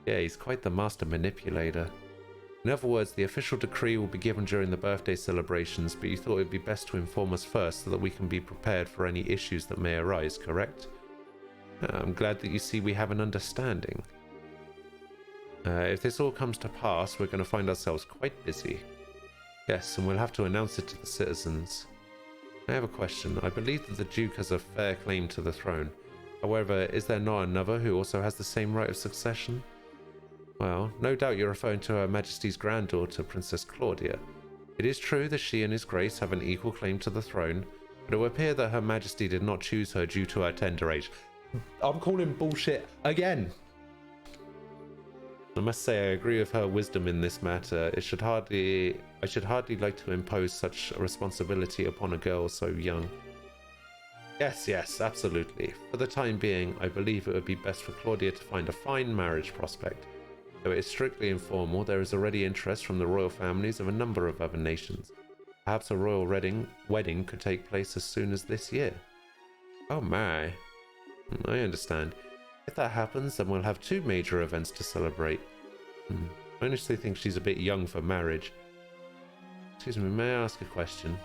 Speaker 1: Yeah, he's quite the master manipulator. In other words, the official decree will be given during the birthday celebrations, but you thought it would be best to inform us first so that we can be prepared for any issues that may arise, correct? I'm glad that you see we have an understanding. If this all comes to pass, we're going to find ourselves quite busy. Yes, and we'll have to announce it to the citizens. I have a question. I believe that the Duke has a fair claim to the throne. However, is there not another who also has the same right of succession? Well, no doubt you're referring to Her Majesty's granddaughter, Princess Claudia. It is true that she and His Grace have an equal claim to the throne, but it would appear that Her Majesty did not choose her due to her tender age. I'm calling bullshit again! I must say I agree with her wisdom in this matter. I should hardly like to impose such a responsibility upon a girl so young. Yes, absolutely. For the time being, I believe it would be best for Claudia to find a fine marriage prospect. Though it is strictly informal, there is already interest from the royal families of a number of other nations. Perhaps a royal wedding could take place as soon as this year. Oh my. I understand. If that happens, then we'll have two major events to celebrate. I honestly think she's a bit young for marriage. Excuse me, may I ask a question?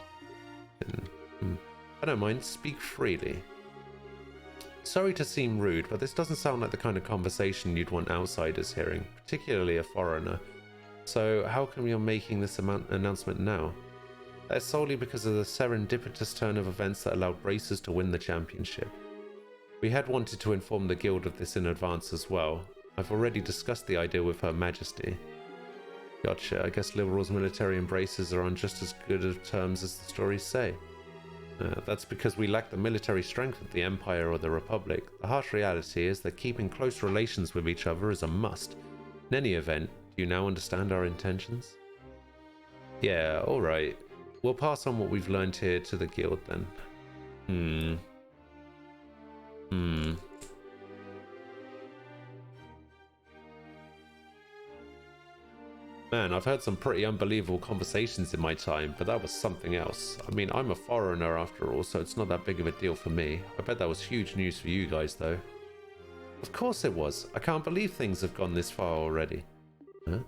Speaker 1: I don't mind, speak freely. Sorry to seem rude, but this doesn't sound like the kind of conversation you'd want outsiders hearing, particularly a foreigner. So how come you're making this announcement now? That's solely because of the serendipitous turn of events that allowed Bracers to win the championship. We had wanted to inform the guild of this in advance as well. I've already discussed the idea with Her Majesty. Gotcha, I guess Liberal's military and Bracers are on just as good of terms as the stories say. That's because we lack the military strength of the Empire or the Republic. The harsh reality is that keeping close relations with each other is a must. In any event, do you now understand our intentions? Yeah, alright. We'll pass on what we've learned here to the guild then. Man, I've heard some pretty unbelievable conversations in my time, but that was something else. I mean, I'm a foreigner after all, so it's not that big of a deal for me. I bet that was huge news for you guys, though. Of course it was. I can't believe things have gone this far already. Huh?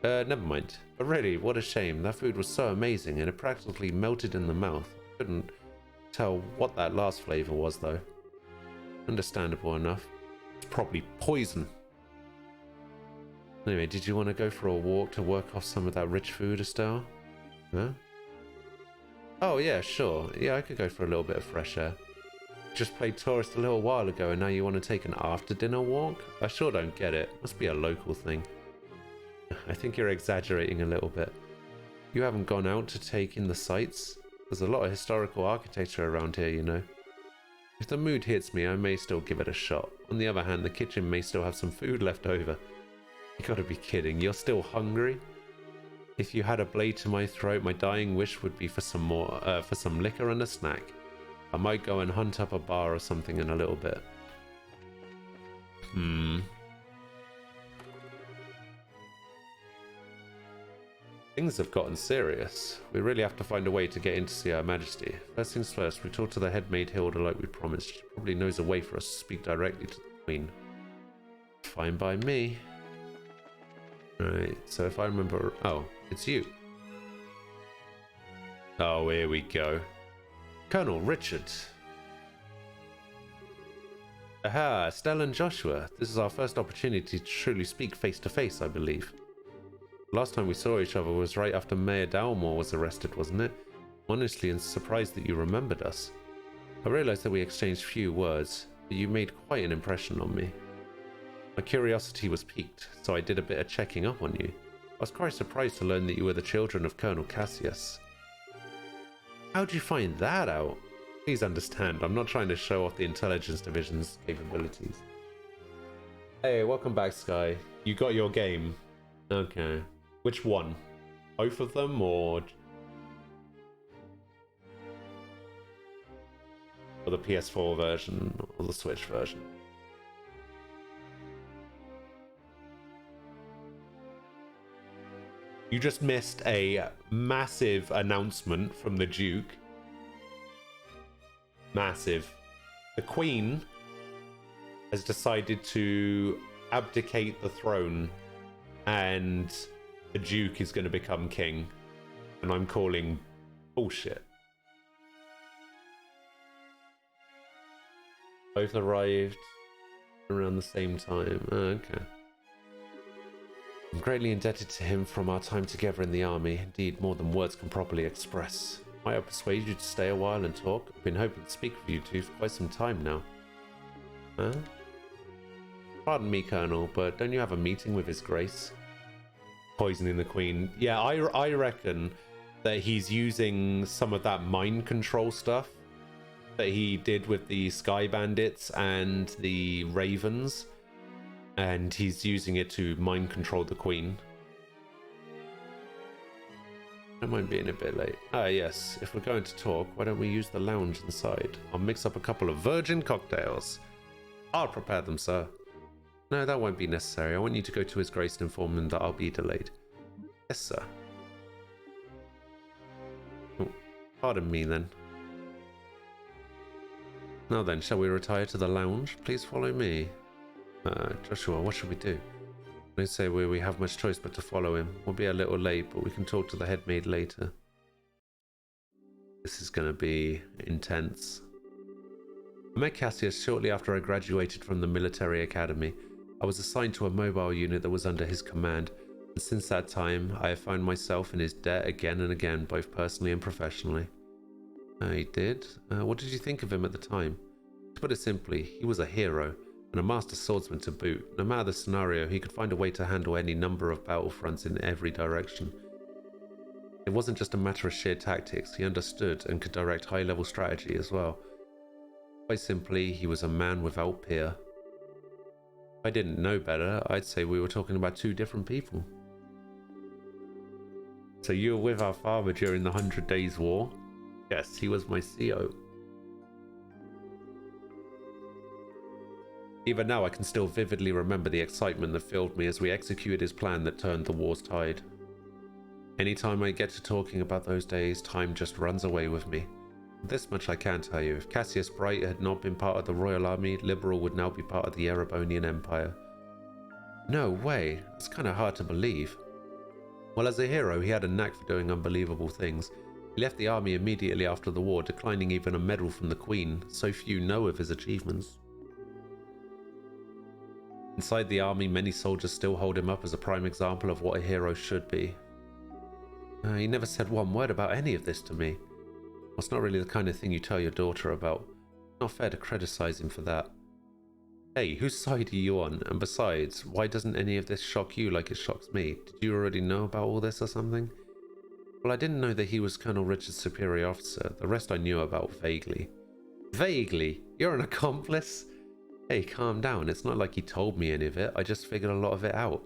Speaker 1: Never mind. But really, what a shame. That food was so amazing, and it practically melted in the mouth. Couldn't tell what that last flavor was, though. Understandable enough. It's probably poison. Anyway, did you want to go for a walk to work off some of that rich food, Estelle? Huh? Oh yeah, sure. Yeah, I could go for a little bit of fresh air. Just played tourist a little while ago and now you want to take an after-dinner walk? I sure don't get it. Must be a local thing. I think you're exaggerating a little bit. You haven't gone out to take in the sights? There's a lot of historical architecture around here, you know. If the mood hits me, I may still give it a shot. On the other hand, the kitchen may still have some food left over. You gotta be kidding, you're still hungry? If you had a blade to my throat, my dying wish would be for some liquor and a snack. I might go and hunt up a bar or something in a little bit. Things have gotten serious. We really have to find a way to get in to see Her Majesty. First things first, we talk to the head maid Hilda like we promised. She probably knows a way for us to speak directly to the Queen. Fine by me. Right, so if I remember... Oh, it's you. Oh, here we go. Colonel Richard. Aha, Estelle and Joshua. This is our first opportunity to truly speak face to face, I believe. Last time we saw each other was right after Mayor Dalmore was arrested, wasn't it? Honestly, I'm surprised that you remembered us. I realized that we exchanged few words, but you made quite an impression on me. My curiosity was piqued, so I did a bit of checking up on you. I was quite surprised to learn that you were the children of Colonel Cassius. How'd you find that out? Please understand, I'm not trying to show off the Intelligence Division's capabilities. Hey, welcome back, Sky. You got your game. Okay. Which one? Both of them, or the PS4 version, or the Switch version? You just missed a massive announcement from the Duke. Massive. The Queen has decided to abdicate the throne and the Duke is going to become king. And I'm calling bullshit. Both arrived around the same time. Oh, okay. I'm greatly indebted to him from our time together in the army. Indeed, more than words can properly express. Might I persuade you to stay a while and talk? I've been hoping to speak with you two for quite some time now. Huh? Pardon me, Colonel, but don't you have a meeting with His Grace? Poisoning the Queen. Yeah, I reckon that he's using some of that mind control stuff that he did with the Sky Bandits and the Ravens. And he's using it to mind control the Queen. I don't mind being a bit late. Ah, yes. If we're going to talk, why don't we use the lounge inside? I'll mix up a couple of virgin cocktails. I'll prepare them, sir. No, that won't be necessary. I want you to go to His Grace and inform him that I'll be delayed. Yes, sir. Oh, pardon me, then. Now then, shall we retire to the lounge? Please follow me. Joshua, what should we do? I don't say we have much choice but to follow him. We'll be a little late, but we can talk to the head maid later. This is going to be intense. I met Cassius shortly after I graduated from the military academy. I was assigned to a mobile unit that was under his command, and since that time, I have found myself in his debt again and again, both personally and professionally. He did? What did you think of him at the time? To put it simply, he was a hero, and a master swordsman to boot. No matter the scenario, he could find a way to handle any number of battlefronts in every direction. It wasn't just a matter of sheer tactics, he understood and could direct high-level strategy as well. Quite simply, he was a man without peer. If I didn't know better, I'd say we were talking about two different people. So you were with our father during the 100 Days War? Yes, he was my CO. Even now, I can still vividly remember the excitement that filled me as we executed his plan that turned the war's tide. Anytime I get to talking about those days, time just runs away with me. This much I can tell you, if Cassius Bright had not been part of the Royal Army, Liberal would now be part of the Erebonian Empire. No way, it's kind of hard to believe. Well, as a hero, he had a knack for doing unbelievable things. He left the army immediately after the war, declining even a medal from the Queen. So few know of his achievements. Inside the army, many soldiers still hold him up as a prime example of what a hero should be. He never said one word about any of this to me. It's not really the kind of thing you tell your daughter about. Not fair to criticize him for that. Hey, whose side are you on? And besides, why doesn't any of this shock you like it shocks me? Did you already know about all this or something? Well, I didn't know that he was Colonel Richard's superior officer. The rest I knew about vaguely. Vaguely? You're an accomplice? Hey, calm down. It's not like he told me any of it. I just figured a lot of it out.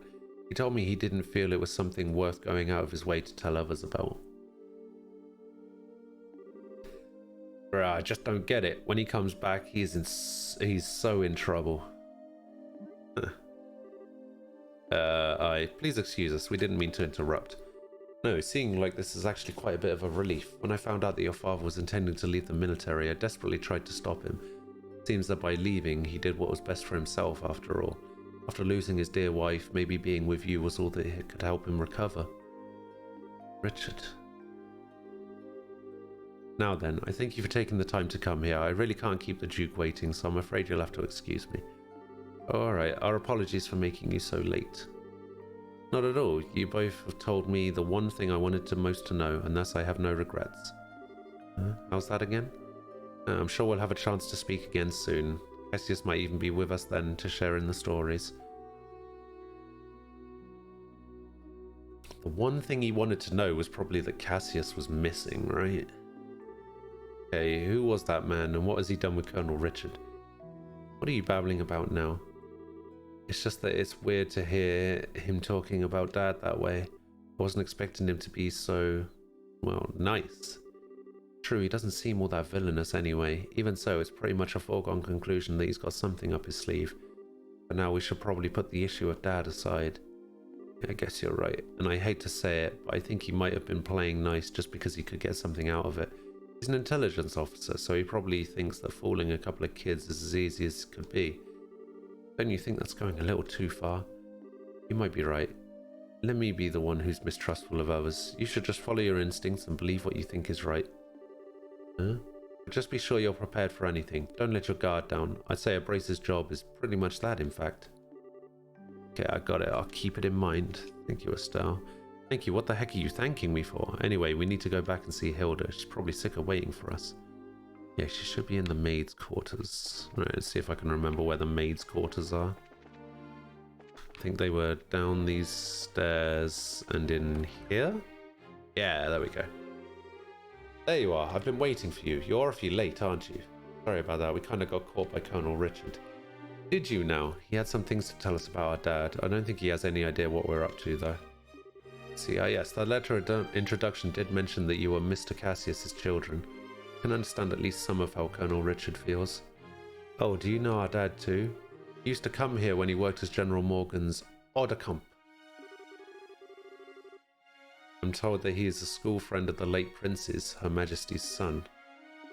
Speaker 1: He told me he didn't feel it was something worth going out of his way to tell others about. I just don't get it. When he comes back, he's so in trouble. Please excuse us. We didn't mean to interrupt. No, seeing like this is actually quite a bit of a relief. When I found out that your father was intending to leave the military, I desperately tried to stop him. It seems that by leaving, he did what was best for himself after all. After losing his dear wife, maybe being with you was all that could help him recover. Richard. Now then, I thank you for taking the time to come here. I really can't keep the Duke waiting, so I'm afraid you'll have to excuse me. Alright, our apologies for making you so late. Not at all. You both have told me the one thing I wanted to most to know, and thus I have no regrets. How's that again? I'm sure we'll have a chance to speak again soon. Cassius might even be with us then to share in the stories. The one thing he wanted to know was probably that Cassius was missing, right? Okay, who was that man and what has he done with Colonel Richard? What are you babbling about now? It's just that it's weird to hear him talking about Dad that way. I wasn't expecting him to be so, well, nice. True, he doesn't seem all that villainous anyway. Even so, it's pretty much a foregone conclusion that he's got something up his sleeve. But now we should probably put the issue of Dad aside. I guess you're right, and I hate to say it, but I think he might have been playing nice just because he could get something out of it. He's an intelligence officer, so he probably thinks that fooling a couple of kids is as easy as it could be. Don't you think that's going a little too far? You might be right. Let me be the one who's mistrustful of others. You should just follow your instincts and believe what you think is right. Huh? Just be sure you're prepared for anything. Don't let your guard down. I'd say a brace's job is pretty much that, in fact. Okay, I got it. I'll keep it in mind. Thank you, Estelle. Thank you. What the heck are you thanking me for? Anyway, we need to go back and see Hilda. She's probably sick of waiting for us. Yeah, she should be in the maid's quarters. Right, let's see if I can remember where the maid's quarters are. I think they were down these stairs and in here? Yeah, there we go. There you are. I've been waiting for you. You're awfully late, aren't you? Sorry about that. We kind of got caught by Colonel Richard. Did you now? He had some things to tell us about our dad. I don't think he has any idea what we're up to, though. See, yes, that letter introduction did mention that you were Mr. Cassius's children. I can understand at least some of how Colonel Richard feels. Oh, do you know our dad too? He used to come here when he worked as General Morgan's Ordecomp. I'm told that he is a school friend of the late Prince's, Her Majesty's son.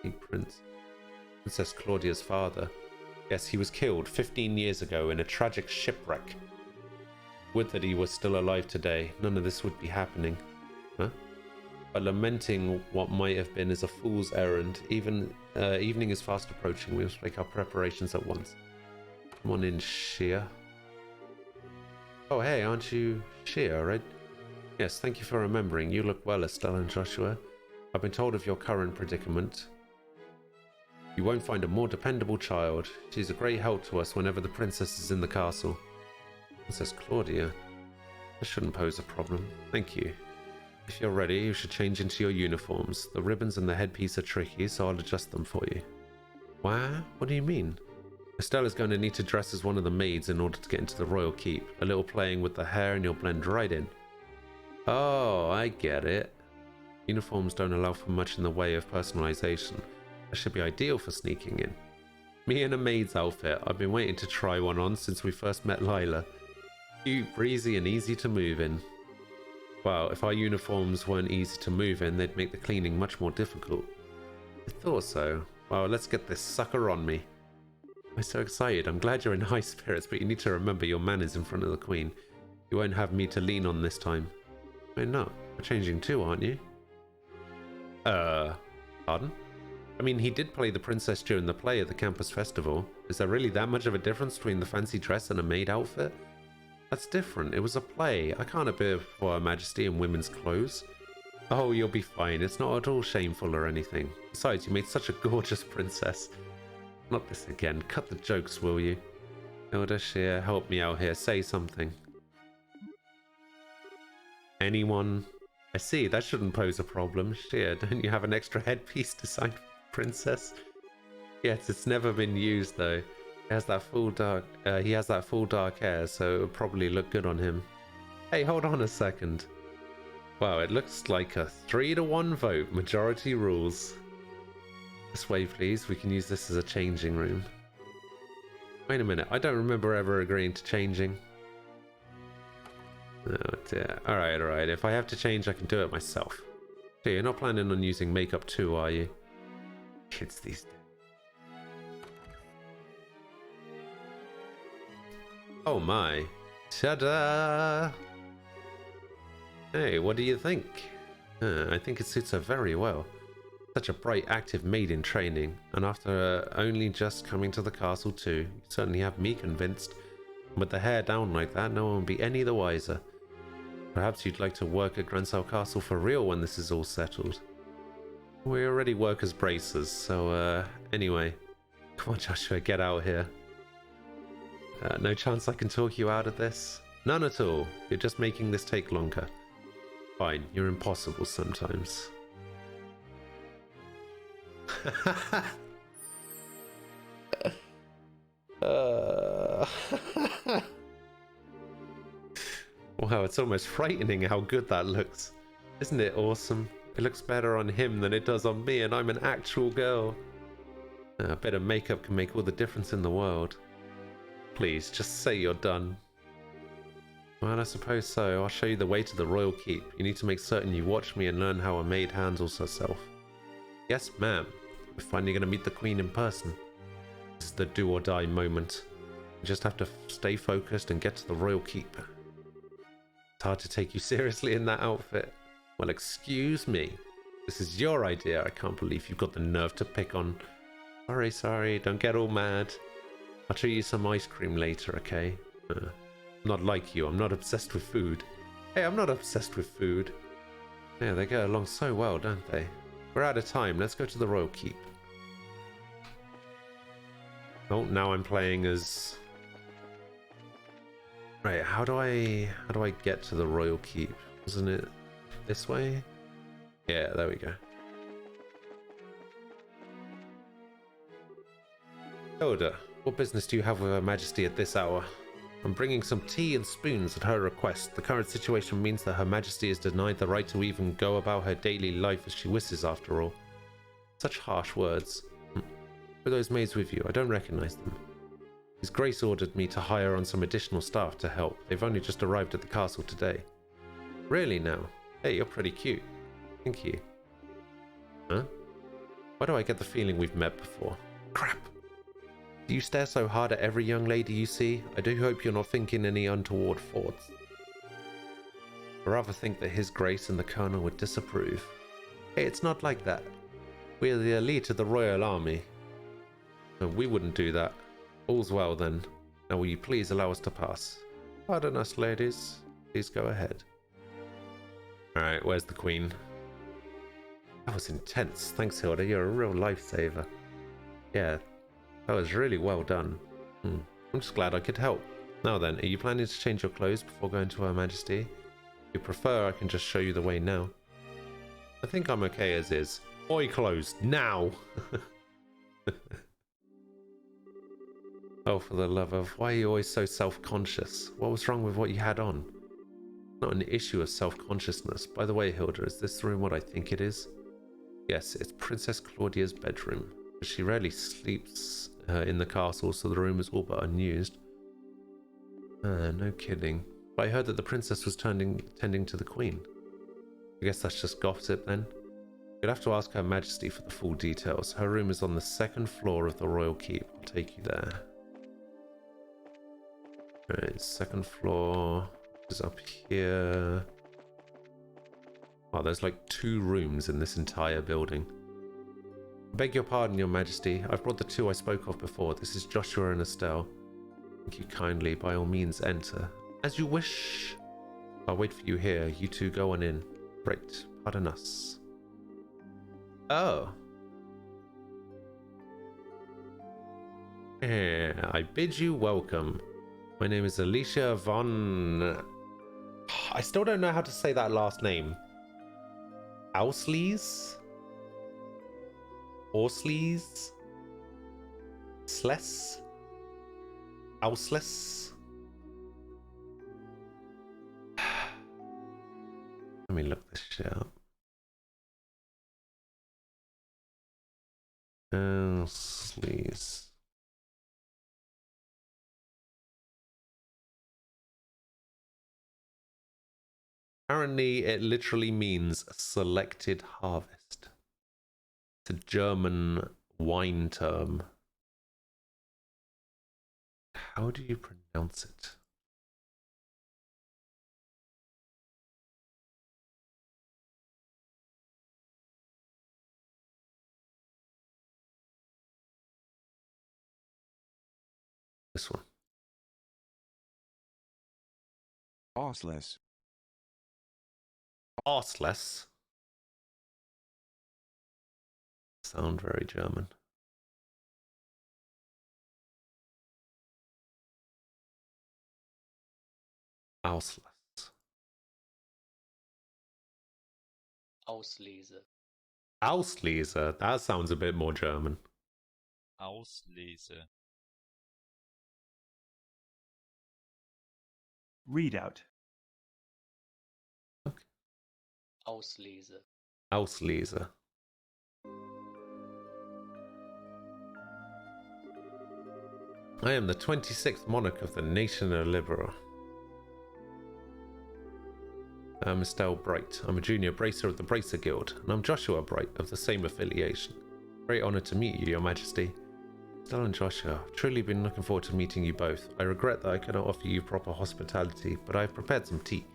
Speaker 1: Late Prince. Princess Claudia's father. Yes, he was killed 15 years ago in a tragic shipwreck. Would that he was still alive today. None of this would be happening. Huh? But lamenting what might have been is a fool's errand. Evening is fast approaching. We must make our preparations at once. Come on in, Shia. Oh, hey, aren't you Shia, right? Yes, thank you for remembering. You look well, Estelle and Joshua. I've been told of your current predicament. You won't find a more dependable child. She's a great help to us whenever the princess is in the castle. Princess Claudia. This shouldn't pose a problem. Thank you. If you're ready, you should change into your uniforms. The ribbons and the headpiece are tricky, so I'll adjust them for you. What? What do you mean? Estelle is going to need to dress as one of the maids in order to get into the royal keep. A little playing with the hair and you'll blend right in. Oh, I get it. Uniforms don't allow for much in the way of personalization. That should be ideal for sneaking in. Me in a maid's outfit. I've been waiting to try one on since we first met Lila. Cute, breezy, and easy to move in. Wow, if our uniforms weren't easy to move in, they'd make the cleaning much more difficult. I thought so. Well, let's get this sucker on me. I'm so excited. I'm glad you're in high spirits, but you need to remember your manners in front of the Queen. You won't have me to lean on this time. Wait, no. You're changing too, aren't you? Pardon? I mean, he did play the princess during the play at the campus festival. Is there really that much of a difference between the fancy dress and a maid outfit? That's different. It was a play. I can't appear before Her Majesty in women's clothes. Oh, you'll be fine. It's not at all shameful or anything. Besides, you made such a gorgeous princess. Not this again. Cut the jokes, will you? Hilda, Shia, help me out here. Say something. Anyone? I see. That shouldn't pose a problem. Shia, don't you have an extra headpiece designed for princess? Yes, it's never been used though. He has that full dark hair, so it would probably look good on him. Hey, hold on a second. Wow, it looks like a 3-to-1 vote. Majority rules. This way, please. We can use this as a changing room. Wait a minute. I don't remember ever agreeing to changing. Oh dear. Alright. If I have to change, I can do it myself. So you're not planning on using makeup too, are you? Kids these days. Oh my. Ta-da! Hey, what do you think? I think it suits her very well. Such a bright, active maid in training, and after only just coming to the castle too. You certainly have me convinced. With the hair down like that, no one will be any the wiser. Perhaps you'd like to work at Gransel Castle for real when this is all settled. We already work as bracers, so anyway. Come on Joshua, get out here. No chance I can talk you out of this? None at all. You're just making this take longer. Fine, you're impossible sometimes. Wow, it's almost frightening how good that looks. Isn't it awesome? It looks better on him than it does on me, and I'm an actual girl. A bit of makeup can make all the difference in the world. Please, just say you're done. Well, I suppose so. I'll show you the way to the royal keep. You need to make certain you watch me and learn how a maid handles herself. Yes, ma'am. We're finally going to meet the Queen in person. This is the do-or-die moment. You just have to stay focused and get to the royal keep. It's hard to take you seriously in that outfit. Well, excuse me. This is your idea. I can't believe you've got the nerve to pick on... Sorry. Don't get all mad. I'll treat you some ice cream later, okay? Not like you. I'm not obsessed with food. Hey, I'm not obsessed with food. Yeah, they get along so well, don't they? We're out of time. Let's go to the royal keep. Oh, now I'm playing as... Right, how do I get to the royal keep? Isn't it this way? Yeah, there we go. Hilda, what business do you have with Her Majesty at this hour? I'm bringing some tea and spoons at her request. The current situation means that Her Majesty is denied the right to even go about her daily life as she wishes, after all. Such harsh words. Who are those maids with you? I don't recognize them. His Grace ordered me to hire on some additional staff to help. They've only just arrived at the castle today. Really now? Hey, you're pretty cute. Thank you. Huh? Why do I get the feeling we've met before? Crap! Do you stare so hard at every young lady you see? I do hope you're not thinking any untoward thoughts. I rather think that His Grace and the Colonel would disapprove. Hey, it's not like that. We're the elite of the Royal Army. No, we wouldn't do that. All's well then. Now will you please allow us to pass? Pardon us, ladies. Please go ahead. Alright, where's the Queen? That was intense. Thanks, Hilda. You're a real lifesaver. Yeah, that was really well done. I'm just glad I could help. Now then, are you planning to change your clothes before going to Her Majesty? If you prefer, I can just show you the way now. I think I'm okay as is. Oi, clothes, now! Oh, for the love of... Why are you always so self-conscious? What was wrong with what you had on? Not an issue of self-consciousness. By the way, Hilda, is this room what I think it is? Yes, it's Princess Claudia's bedroom. But she rarely sleeps in the castle, so the room is all but unused. No kidding. But I heard that the princess was tending to the Queen. I guess that's just gossip then. You'll have to ask Her Majesty for the full details. Her room is on the 2nd floor of the Royal Keep. I'll take you there. Alright, 2nd floor is up here. Wow, there's like 2 rooms in this entire building. I beg your pardon, Your Majesty. I've brought the 2 I spoke of before. This is Joshua and Estelle. Thank you kindly. By all means, enter. As you wish. I'll wait for you here. You 2 go on in. Great. Pardon us. Oh. I bid you welcome. My name is Alicia von... I still don't know how to say that last name. Ausleys? Orsleys? Sless? Ausless? Let me look this shit up. Ausleys. Apparently, it literally means selected harvest. It's a German wine term. How do you pronounce it? This one.
Speaker 4: Arseless.
Speaker 1: Arseless. Sound very German. Auslese.
Speaker 5: Auslese.
Speaker 1: Auslese. That sounds a bit more German.
Speaker 6: Auslese.
Speaker 4: Readout.
Speaker 1: Okay.
Speaker 5: Auslese.
Speaker 1: Auslese. I am the 26th monarch of the nation of Libera. I'm Estelle Bright. I'm a junior bracer of the Bracer Guild, and I'm Joshua Bright of the same affiliation. Great honor to meet you, Your Majesty. Estelle and Joshua, I've truly been looking forward to meeting you both. I regret that I cannot offer you proper hospitality, but I've prepared some tea.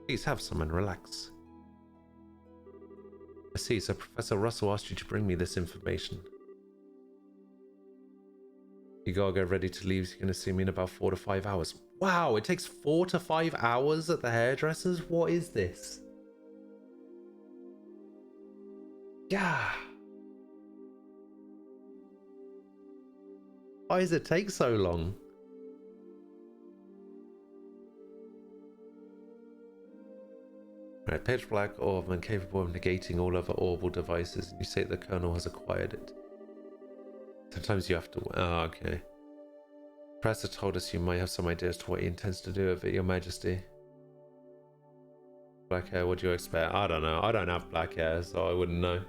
Speaker 1: Please have some and relax. I see, so Professor Russell asked you to bring me this information. You gotta get ready to leave. You're gonna see me in about 4 to 5 hours. Wow, it takes 4 to 5 hours at the hairdresser's? What is this? Yeah. Why does it take so long? Right, pitch black orb and capable of negating all other orbal devices, and you say the Colonel has acquired it. Sometimes you have to... Oh, okay. Professor told us you might have some idea as to what he intends to do with it, Your Majesty. Black hair, what do you expect? I don't know. I don't have black hair, so I wouldn't know.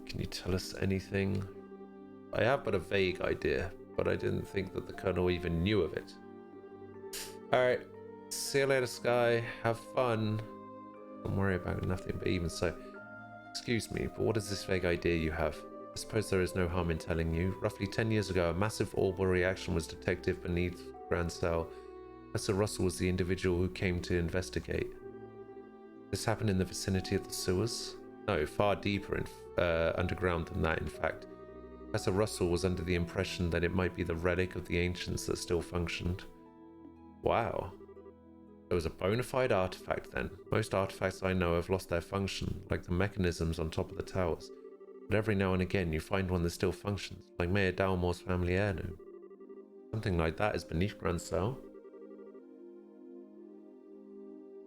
Speaker 1: Can you tell us anything? I have but a vague idea, but I didn't think that the Colonel even knew of it. Alright, see you later, Sky. Have fun. Don't worry about nothing, but even so. Excuse me, but what is this vague idea you have? I suppose there is no harm in telling you. Roughly 10 years ago, a massive orbital reaction was detected beneath Grand Cell. Professor Russell was the individual who came to investigate. This happened in the vicinity of the sewers? No, far deeper underground than that, in fact. Professor Russell was under the impression that it might be the relic of the ancients that still functioned. Wow. It was a bona fide artifact then. Most artifacts I know have lost their function, like the mechanisms on top of the towers. But every now and again you find one that still functions, like Mayor Dalmore's family heirloom. Something like that is beneath Grand Cell.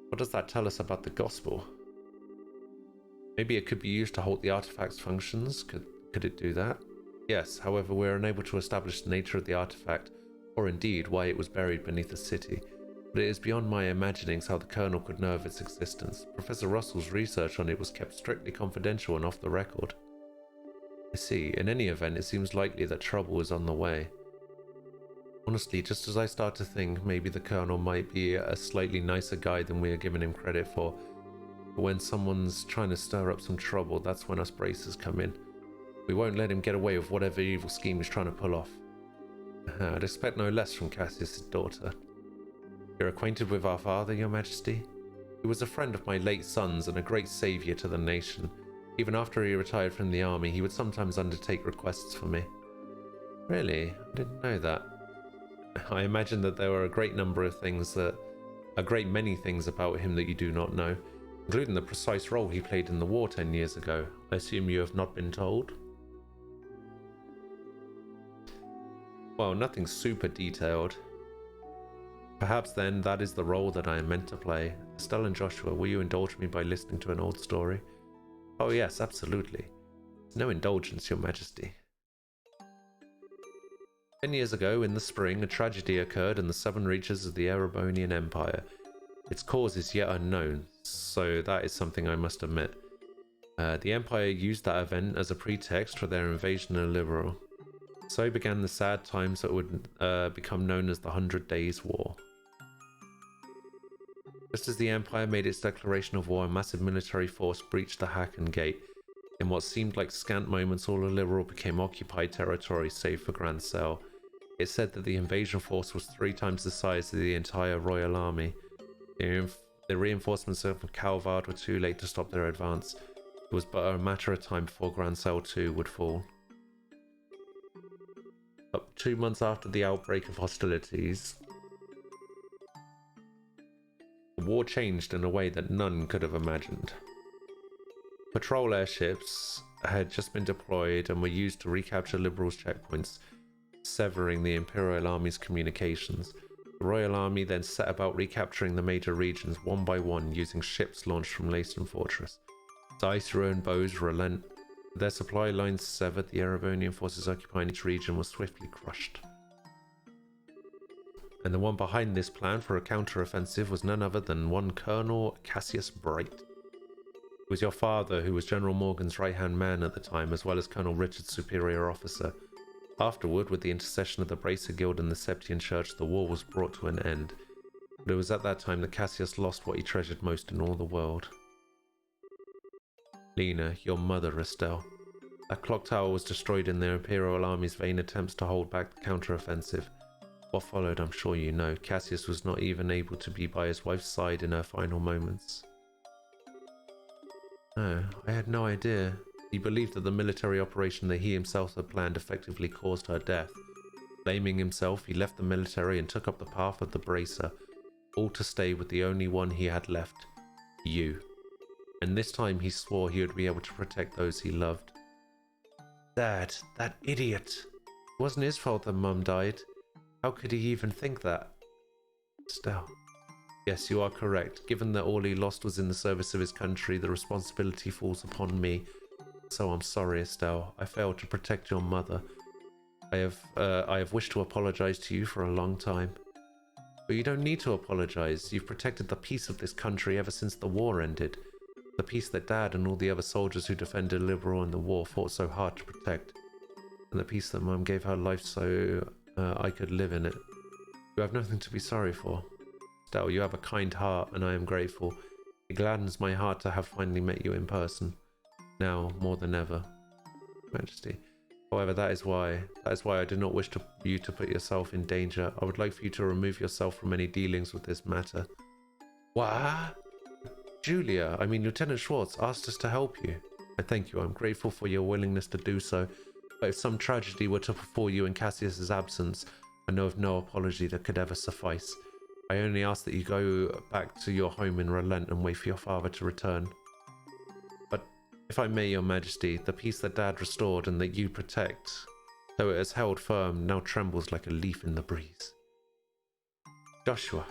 Speaker 1: What does that tell us about the gospel? Maybe it could be used to halt the artifact's functions? Could it do that? Yes, however, we're unable to establish the nature of the artifact, or indeed why it was buried beneath the city. But it is beyond my imaginings how the Colonel could know of its existence. Professor Russell's research on it was kept strictly confidential and off the record. I see. In any event, it seems likely that trouble is on the way. Honestly, just as I start to think maybe the Colonel might be a slightly nicer guy than we are giving him credit for, but when someone's trying to stir up some trouble, that's when us bracers come in. We won't let him get away with whatever evil scheme he's trying to pull off. I'd expect no less from Cassius' daughter. You're acquainted with our father, Your Majesty? He was a friend of my late son's and a great saviour to the nation. Even after he retired from the army, he would sometimes undertake requests for me. Really? I didn't know that. I imagine that there were a great many things about him that you do not know, including the precise role he played in the war 10 years ago. I assume you have not been told? Well, nothing super detailed. Perhaps then that is the role that I am meant to play. Estelle and Joshua, will you indulge me by listening to an old story? Oh yes, absolutely. No indulgence, Your Majesty. 10 years ago, in the spring, a tragedy occurred in the southern reaches of the Erebonian Empire. Its cause is yet unknown, so that is something I must admit. The Empire used that event as a pretext for their invasion of Liberal. So began the sad times that would become known as the 100 Days' War. Just as the Empire made its declaration of war, a massive military force breached the Hacken Gate. In what seemed like scant moments, all of Liberal became occupied territory save for Grand Cell. It said that the invasion force was 3 times the size of the entire Royal Army. The reinforcements of Calvard were too late to stop their advance. It was but a matter of time before Grand Cell 2 would fall. But 2 months after the outbreak of hostilities, the war changed in a way that none could have imagined. Patrol airships had just been deployed and were used to recapture Liberals' checkpoints, severing the Imperial Army's communications. The Royal Army then set about recapturing the major regions one by one using ships launched from Laceham Fortress. As Iceru and Bose relent, with their supply lines severed, the Erebonian forces occupying each region were swiftly crushed. And the one behind this plan for a counter-offensive was none other than one Colonel Cassius Bright. It was your father who was General Morgan's right-hand man at the time, as well as Colonel Richard's superior officer. Afterward, with the intercession of the Bracer Guild and the Septian Church, the war was brought to an end. But it was at that time that Cassius lost what he treasured most in all the world. Lena, your mother, Estelle. That clock tower was destroyed in the Imperial Army's vain attempts to hold back the counter-offensive. What followed, I'm sure you know. Cassius was not even able to be by his wife's side in her final moments. No, I had no idea. He believed that the military operation that he himself had planned effectively caused her death. Blaming himself, he left the military and took up the path of the Bracer, all to stay with the only one he had left, you. And this time he swore he would be able to protect those he loved. Dad, that idiot! It wasn't his fault that Mum died. How could he even think that? Estelle. Yes, you are correct. Given that all he lost was in the service of his country, the responsibility falls upon me. So I'm sorry, Estelle. I failed to protect your mother. I have wished to apologize to you for a long time. But you don't need to apologize. You've protected the peace of this country ever since the war ended. The peace that Dad and all the other soldiers who defended Liberal in the war fought so hard to protect. And the peace that Mum gave her life so I could live in it. You have nothing to be sorry for. Estelle, you have a kind heart, and I am grateful. It gladdens my heart to have finally met you in person. Now, more than ever. Majesty. However, that is why I do not wish you to put yourself in danger. I would like for you to remove yourself from any dealings with this matter. What? Julia, I mean Lieutenant Schwartz asked us to help you. I thank you. I'm grateful for your willingness to do so. But if some tragedy were to befall you in Cassius's absence, I know of no apology that could ever suffice. I only ask that you go back to your home in Relent and wait for your father to return. But if I may, Your Majesty, the peace that Dad restored and that you protect, though it has held firm, now trembles like a leaf in the breeze. Joshua,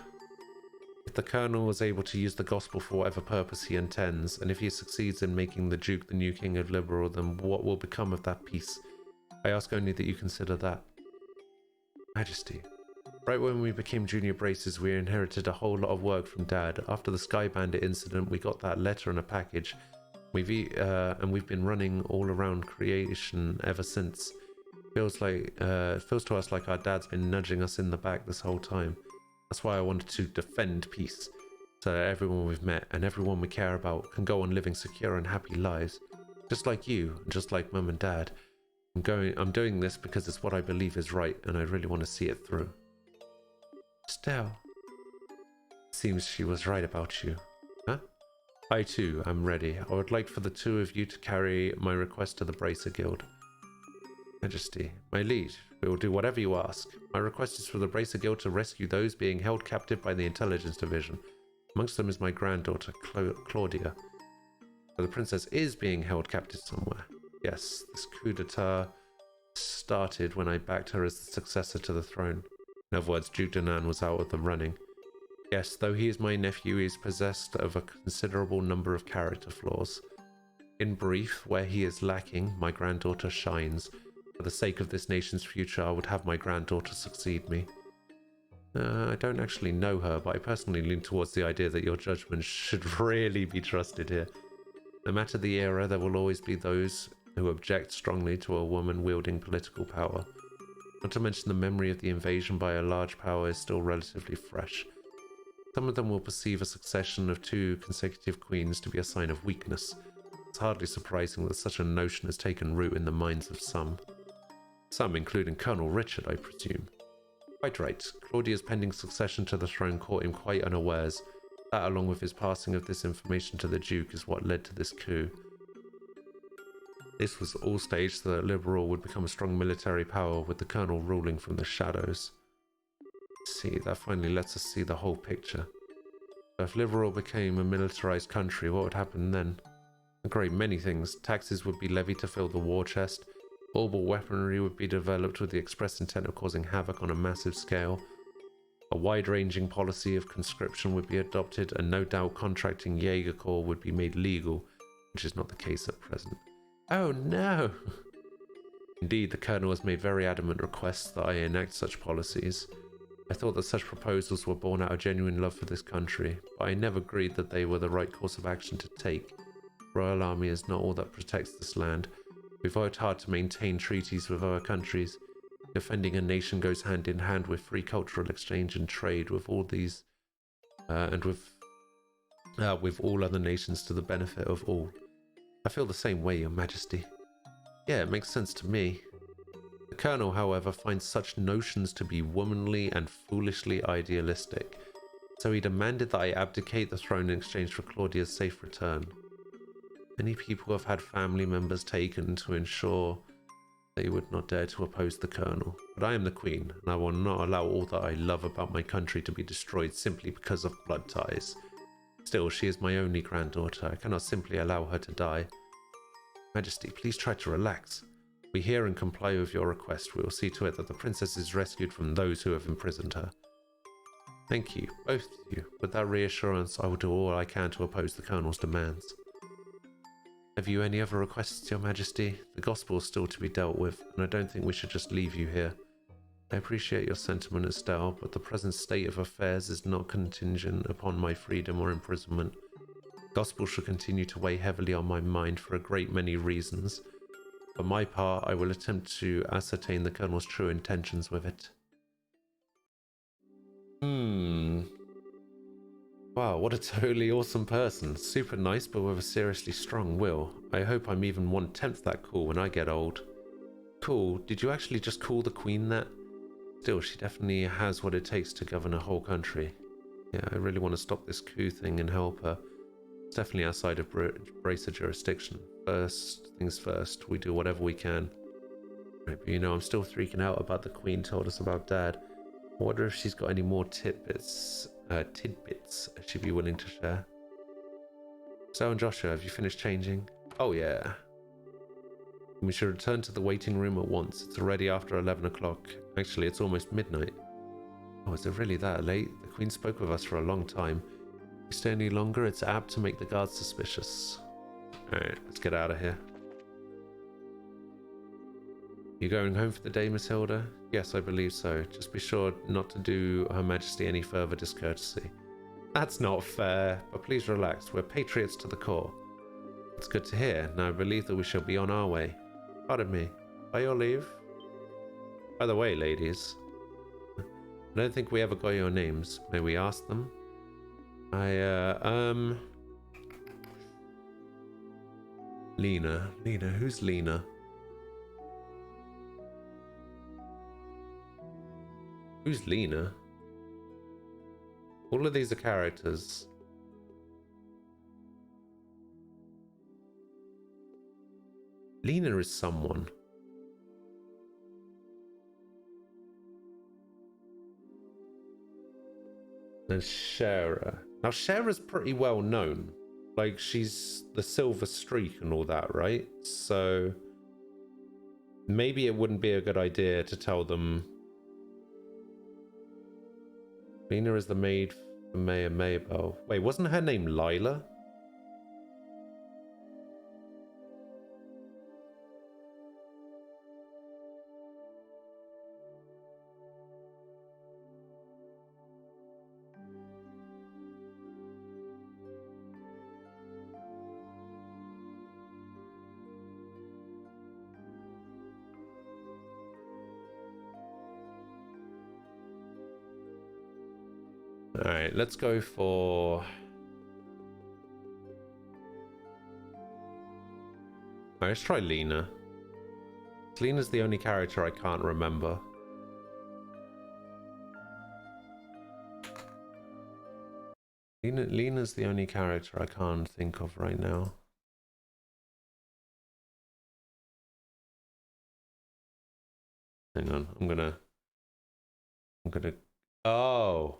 Speaker 1: if the Colonel was able to use the gospel for whatever purpose he intends, and if he succeeds in making the Duke the new King of Liberal, then what will become of that peace? I ask only that you consider that. Majesty, right when we became junior braces, we inherited a whole lot of work from Dad. After the Sky Bandit incident, we got that letter and a package. We've been running all around creation ever since. Feels to us like our dad's been nudging us in the back this whole time. That's why I wanted to defend peace, so that everyone we've met and everyone we care about can go on living secure and happy lives, just like you and just like Mum and Dad. I'm doing this because it's what I believe is right, and I really want to see it through. Stell. Seems she was right about you. Huh? I too am ready. I would like for the two of you to carry my request to the Bracer Guild. Majesty, my liege, we will do whatever you ask. My request is for the Bracer Guild to rescue those being held captive by the Intelligence Division. Amongst them is my granddaughter, Claudia. So the princess is being held captive somewhere. Yes, this coup d'etat started when I backed her as the successor to the throne. In other words, Duke Danan was out of the running. Yes, though he is my nephew, he is possessed of a considerable number of character flaws. In brief, where he is lacking, my granddaughter shines. For the sake of this nation's future, I would have my granddaughter succeed me. I don't actually know her, but I personally lean towards the idea that your judgment should really be trusted here. No matter the era, there will always be those who object strongly to a woman wielding political power. Not to mention the memory of the invasion by a large power is still relatively fresh. Some of them will perceive a succession of 2 consecutive queens to be a sign of weakness. It's hardly surprising that such a notion has taken root in the minds of some. Some, including Colonel Richard, I presume. Quite right. Claudia's pending succession to the throne caught him quite unawares. That, along with his passing of this information to the Duke, is what led to this coup. This was all staged so that Liberal would become a strong military power, with the Colonel ruling from the shadows. See, that finally lets us see the whole picture. So if Liberal became a militarized country, what would happen then? A great many things. Taxes would be levied to fill the war chest. Orbital weaponry would be developed with the express intent of causing havoc on a massive scale. A wide-ranging policy of conscription would be adopted, and no doubt contracting Jaeger Corps would be made legal, which is not the case at present. Oh no! Indeed, the Colonel has made very adamant requests that I enact such policies. I thought that such proposals were born out of genuine love for this country, but I never agreed that they were the right course of action to take. The Royal Army is not all that protects this land. We've worked hard to maintain treaties with other countries. Defending a nation goes hand in hand with free cultural exchange and trade with all these, with all other nations to the benefit of all. I feel the same way, Your Majesty. Yeah, it makes sense to me. The Colonel, however, finds such notions to be womanly and foolishly idealistic, so he demanded that I abdicate the throne in exchange for Claudia's safe return. Many people have had family members taken to ensure they would not dare to oppose the Colonel, but I am the Queen, and I will not allow all that I love about my country to be destroyed simply because of blood ties. Still, she is my only granddaughter. I cannot simply allow her to die. Majesty, please try to relax. We hear and comply with your request. We will see to it that the princess is rescued from those who have imprisoned her. Thank you, both of you. With that reassurance, I will do all I can to oppose the Colonel's demands. Have you any other requests, Your Majesty? The gospel is still to be dealt with, and I don't think we should just leave you here. I appreciate your sentiment, Estelle, but the present state of affairs is not contingent upon my freedom or imprisonment. The gospel should continue to weigh heavily on my mind for a great many reasons. For my part, I will attempt to ascertain the Colonel's true intentions with it. Wow, what a totally awesome person. Super nice, but with a seriously strong will. I hope I'm even 1/10 that cool when I get old. Cool. Did you actually just call the queen that? Still, she definitely has what it takes to govern a whole country. Yeah, I really want to stop this coup thing and help her. It's definitely outside of Bracer jurisdiction. First things first, we do whatever we can. Right, but you know, I'm still freaking out about the queen told us about Dad. I wonder if she's got any more tidbits she'd be willing to share. So, and Joshua, have you finished changing? Oh yeah. We should return to the waiting room at once. It's already after 11 o'clock. Actually, it's almost midnight. Oh, is it really that late? The Queen spoke with us for a long time. If we stay any longer, it's apt to make the guards suspicious. Alright, let's get out of here. You going home for the day, Miss Hilda? Yes, I believe so. Just be sure not to do Her Majesty any further discourtesy. That's not fair, but please relax. We're patriots to the core. It's good to hear. Now I believe that we shall be on our way. Pardon me. By your leave? By the way, ladies, I don't think we ever got your names. May we ask them? Lena. Lena, who's Lena? Who's Lena? All of these are characters. Lena is someone. And Shara. Now Shara's pretty well known. Like, she's the Silver Streak and all that, right? So maybe it wouldn't be a good idea to tell them Lena is the maid for Mayor Maybell. Wait, wasn't her name Lila? Alright, let's go for... Alright, let's try Lena. Lena's the only character I can't remember. Lena's the only character I can't think of right now. Hang on, I'm gonna... Oh!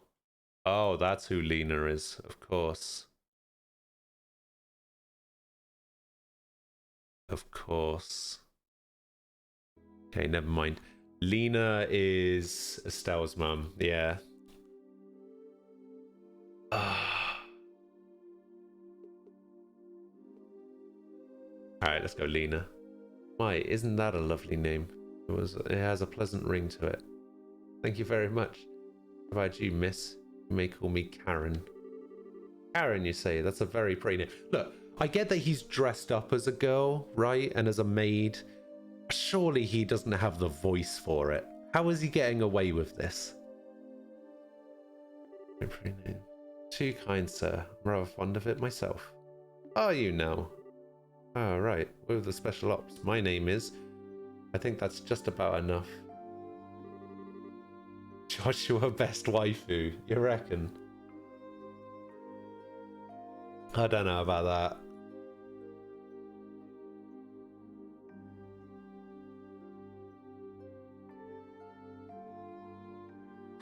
Speaker 1: Oh, that's who Lena is, of course. Of course. Okay, never mind. Lena is Estelle's mum, yeah. Alright, let's go Lena. My, isn't that a lovely name? It has a pleasant ring to it. Thank you very much. How about you, miss? You may call me Karen. Karen, you say? That's a very pretty name. Look, I get that he's dressed up as a girl, right? And as a maid. Surely he doesn't have the voice for it. How is he getting away with this? Very pretty name. Too kind, sir. I'm rather fond of it myself. Are you now? Oh, right. With the special ops. My name is... I think that's just about enough. Joshua best waifu, you reckon? I don't know about that.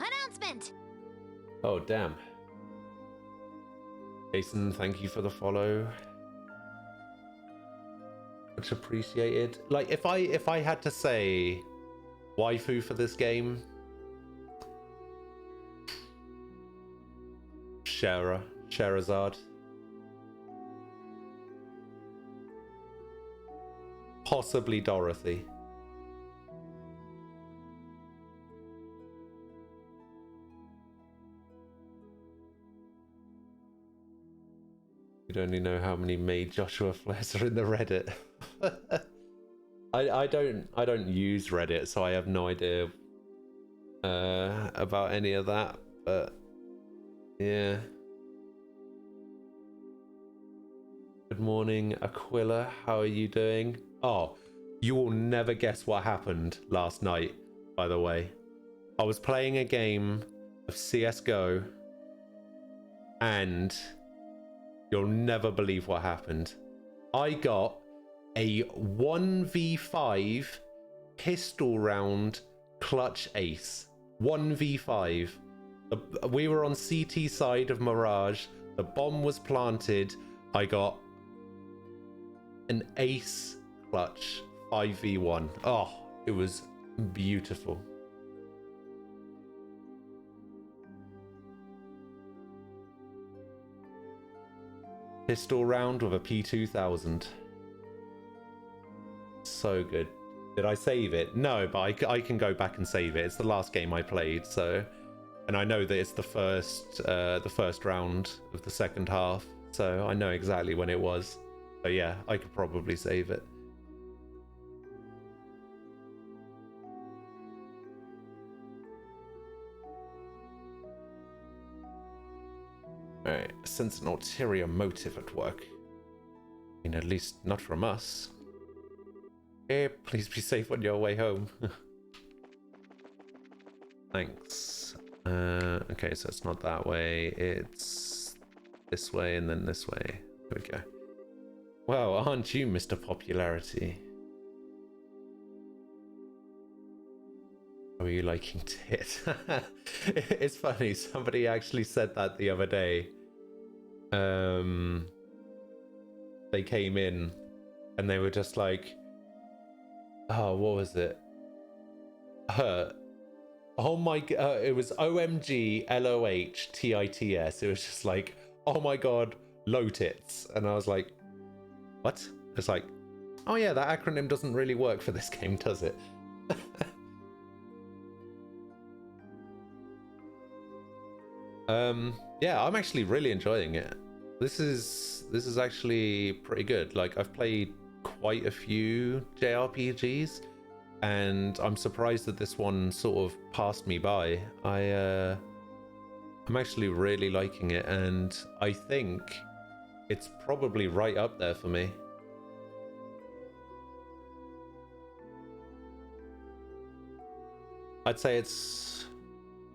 Speaker 3: Announcement!
Speaker 1: Oh, damn. Jason, thank you for the follow. Much appreciated. Like, if I had to say waifu for this game, Sherazade. Possibly Dorothy. You'd only know how many made Joshua flares are in the Reddit. I don't use Reddit, so I have no idea about any of that, but yeah. Good morning, Aquila. How are you doing? Oh, you will never guess what happened last night, by the way. I was playing a game of CSGO, and you'll never believe what happened. I got a 1v5 pistol round clutch ace. 1v5. We were on CT side of Mirage. The bomb was planted. I got an ace clutch 5v1. Oh, it was beautiful. Pistol round with a P2000. So good. Did I save it? No, but I can go back and save it. It's the last game I played, so, and I know that it's the first round of the second half, so I know exactly when it was. So yeah, I could probably save it. Alright, I sense an ulterior motive at work. I mean, at least not from us. Eh, please be safe on your way home. Thanks. Okay, so it's not that way. It's this way and then this way. There we go. Wow, aren't you Mr. Popularity? How are you liking tit? It's funny, somebody actually said that the other day. They came in and they were just like, oh, what was it? Oh my god, it was OMG LOH TITS. It was just like, oh my god, low tits. And I was like, what? It's like, oh yeah, that acronym doesn't really work for this game, does it? Yeah, I'm actually really enjoying it. This is actually pretty good. Like, I've played quite a few JRPGs, and I'm surprised that this one sort of passed me by. I'm actually really liking it, and I think it's probably right up there for me. I'd say it's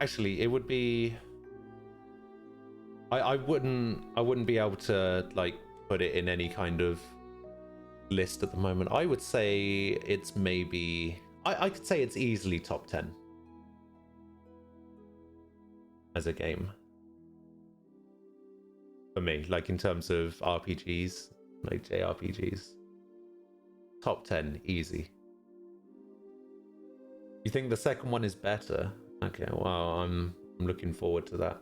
Speaker 1: actually, it would be, I wouldn't be able to like put it in any kind of list at the moment. I would say it's maybe, I could say it's easily top 10 as a game for me, like in terms of RPGs, like JRPGs. Top 10 easy. You think the second one is better? Okay, well, I'm looking forward to that.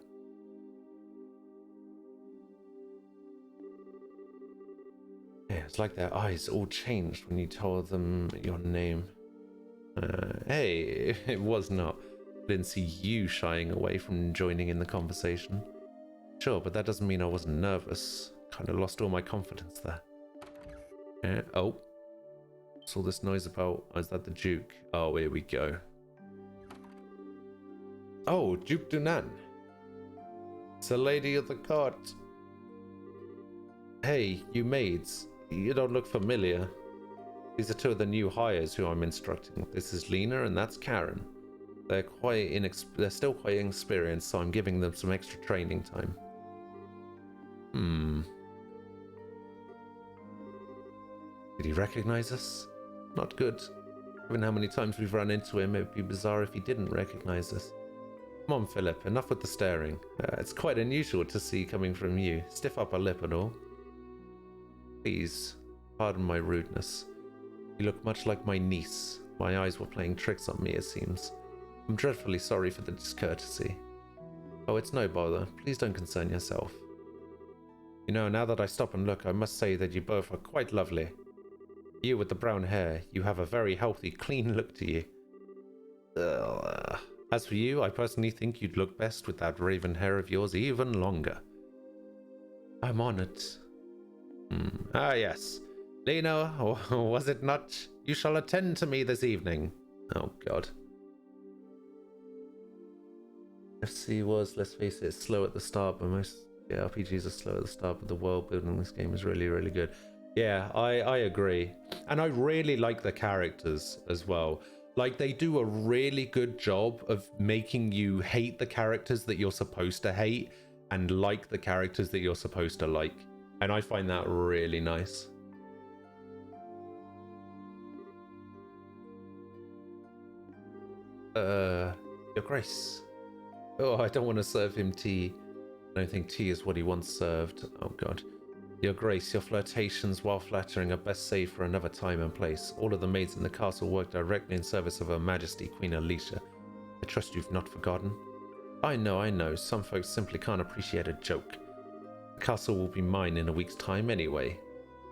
Speaker 1: Yeah, it's like their eyes all changed when you told them your name. Hey, it was not. I didn't see you shying away from joining in the conversation. Sure, but that doesn't mean I wasn't nervous. Kind of lost all my confidence there. Oh. What's all this noise about? Oh, is that the Duke? Oh, here we go. Oh, Duke Dunan. It's a lady of the court. Hey, you maids. You don't look familiar. These are two of the new hires who I'm instructing. This is Lena and that's Karen. They're still quite inexperienced, so I'm giving them some extra training time. Did he recognize us? Not good. Given how many times we've run into him, it'd be bizarre if he didn't recognize us. Come on, Philip, enough with the staring. It's quite unusual to see coming from you. Stiff upper lip and all. Please, pardon my rudeness. You look much like my niece. My eyes were playing tricks on me, it seems. I'm dreadfully sorry for the discourtesy. Oh, it's no bother. Please don't concern yourself. You know, now that I stop and look, I must say that you both are quite lovely. You with the brown hair, you have a very healthy, clean look to you. As for you, I personally think you'd look best with that raven hair of yours even longer. I'm honored. Ah, yes. Lena, was it not? You shall attend to me this evening. Oh, God. FC was, let's face it, slow at the start, but most Yeah, RPGs are slow at the start, but the world building in this game is really, really good. Yeah, I agree. And I really like the characters as well. Like, they do a really good job of making you hate the characters that you're supposed to hate and like the characters that you're supposed to like. And I find that really nice. Your Grace. Oh, I don't want to serve him tea. I don't think tea is what he wants served. Oh, God. Your Grace, your flirtations while flattering are best saved for another time and place. All of the maids in the castle work directly in service of Her Majesty Queen Alicia. I trust you've not forgotten. I know. Some folks simply can't appreciate a joke. The castle will be mine in a week's time anyway.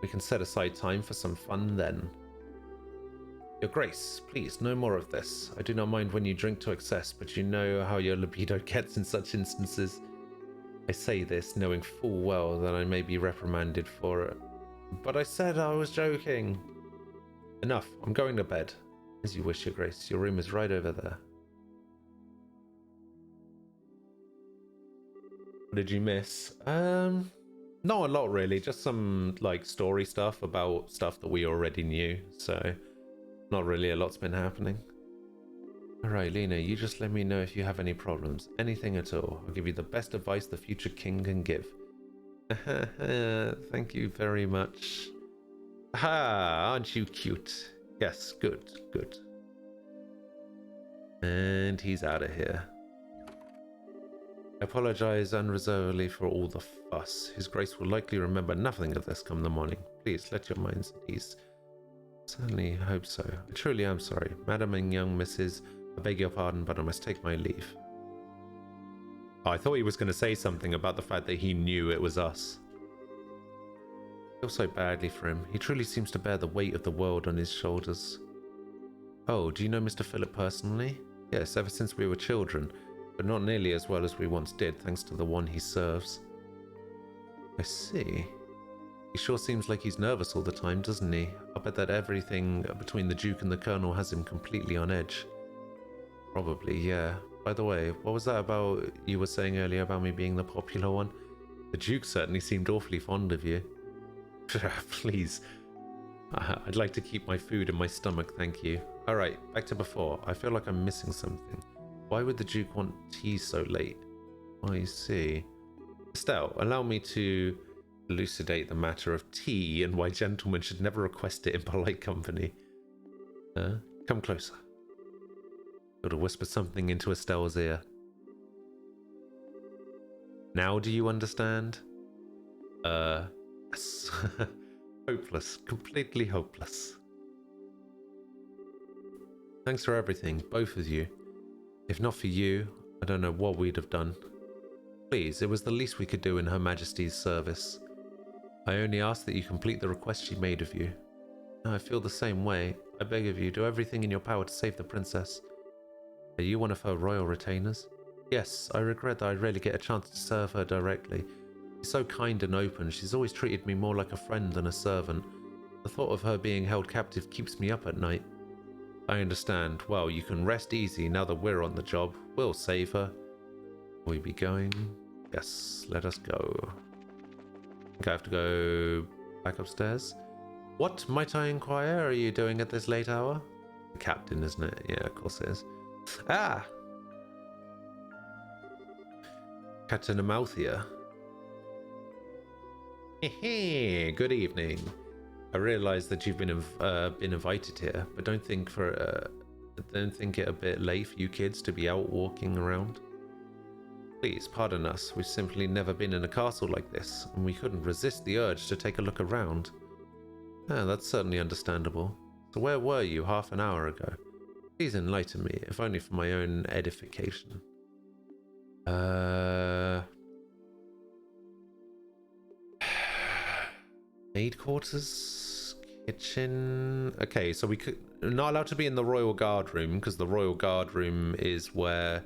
Speaker 1: We can set aside time for some fun then. Your Grace, please, no more of this. I do not mind when you drink to excess, but you know how your libido gets in such instances. I say this knowing full well that I may be reprimanded for it. But I said I was joking. Enough, I'm going to bed. As you wish, Your Grace. Your room is right over there. What did you miss? Not a lot really, just some like story stuff about stuff that we already knew, so not really a lot's been happening. Alright, Lena, you just let me know if you have any problems. Anything at all. I'll give you the best advice the future king can give. Thank you very much. Ah, aren't you cute? Yes, good. And he's out of here. I apologize unreservedly for all the fuss. His Grace will likely remember nothing of this come the morning. Please, let your minds at ease. Certainly hope so. I truly am sorry. Madam and young Mrs., I beg your pardon, but I must take my leave. Oh, I thought he was going to say something about the fact that he knew it was us. I feel so badly for him. He truly seems to bear the weight of the world on his shoulders. Oh, do you know Mr. Philip personally? Yes, ever since we were children, but not nearly as well as we once did, thanks to the one he serves. I see. He sure seems like he's nervous all the time, doesn't he? I bet that everything between the Duke and the Colonel has him completely on edge. Probably, yeah. By the way, what was that about you were saying earlier about me being the popular one? The Duke certainly seemed awfully fond of you. Please. I'd like to keep my food in my stomach, thank you. Alright, back to before. I feel like I'm missing something. Why would the Duke want tea so late? I see. Estelle, allow me to elucidate the matter of tea and why gentlemen should never request it in polite company. Come closer. Got to whisper something into Estelle's ear. Now do you understand? Yes. Hopeless. Completely hopeless. Thanks for everything, both of you. If not for you, I don't know what we'd have done. Please, it was the least we could do in Her Majesty's service. I only ask that you complete the request she made of you. I feel the same way. I beg of you, do everything in your power to save the princess. Are you one of her royal retainers? Yes, I regret that I rarely get a chance to serve her directly. She's so kind and open, she's always treated me more like a friend than a servant. The thought of her being held captive keeps me up at night. I understand. Well, you can rest easy now that we're on the job. We'll save her. Will we be going? Yes, let us go. I think I have to go back upstairs. What, might I inquire, are you doing at this late hour? The captain, isn't it? Yeah, of course it is. Ah! Captain Amalthea. Hehe, good evening. I realise that you've been invited here, but don't think it a bit late for you kids to be out walking around. Please pardon us. We've simply never been in a castle like this, and we couldn't resist the urge to take a look around. Ah, that's certainly understandable. So where were you half an hour ago? Please enlighten me, if only for my own edification. Maid quarters, kitchen. Okay, so we're not allowed to be in the Royal Guard room because the Royal Guard room is where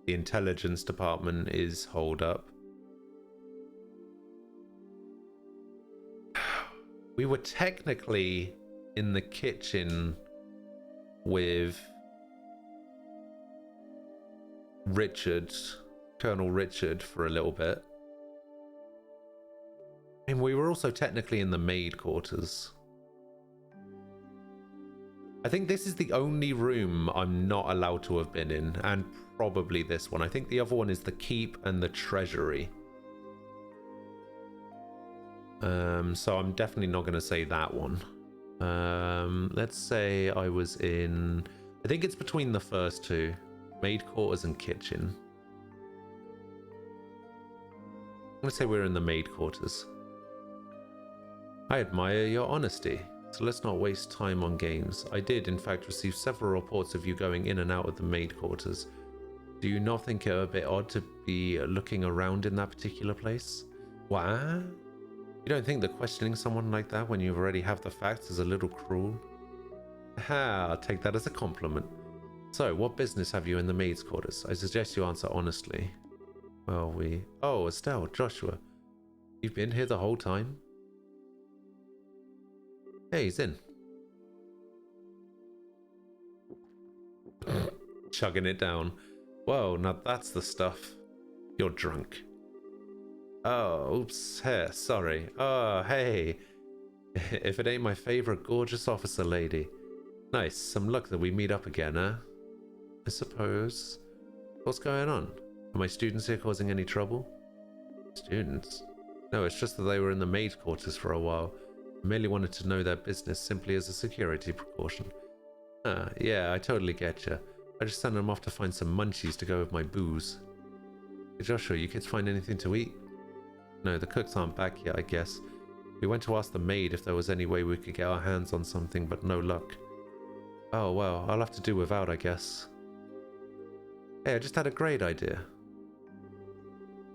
Speaker 1: the intelligence department is holed up. We were technically in the kitchen with Richard, Colonel Richard, for a little bit. I mean, we were also technically in the maid quarters. I think this is the only room I'm not allowed to have been in, and probably this one. I think the other one is the keep and the treasury. So I'm definitely not going to say that one. Let's say I was in... I think it's between the first two. Maid quarters and kitchen. I'm going to say we're in the maid quarters. I admire your honesty, so let's not waste time on games. I did, in fact, receive several reports of you going in and out of the maid quarters. Do you not think it a bit odd to be looking around in that particular place? What? You don't think that questioning someone like that when you already have the facts is a little cruel? Ha, I'll take that as a compliment. So, what business have you in the maid's quarters? I suggest you answer honestly. Well, Oh, Estelle, Joshua. You've been here the whole time? Hey, he's in. Chugging it down. Whoa, now that's the stuff. You're drunk. Oh, oops, here, sorry. Oh, hey. If it ain't my favorite gorgeous officer lady. Nice, some luck that we meet up again, huh? I suppose. What's going on? Are my students here causing any trouble? Students? No, it's just that they were in the maid quarters for a while. I merely wanted to know their business simply as a security precaution. Ah, yeah, I totally get you. I just sent them off to find some munchies to go with my booze. Hey Joshua, you kids find anything to eat? No, the cooks aren't back yet, I guess. We went to ask the maid if there was any way we could get our hands on something, but no luck. Oh, well, I'll have to do without, I guess. Hey, I just had a great idea.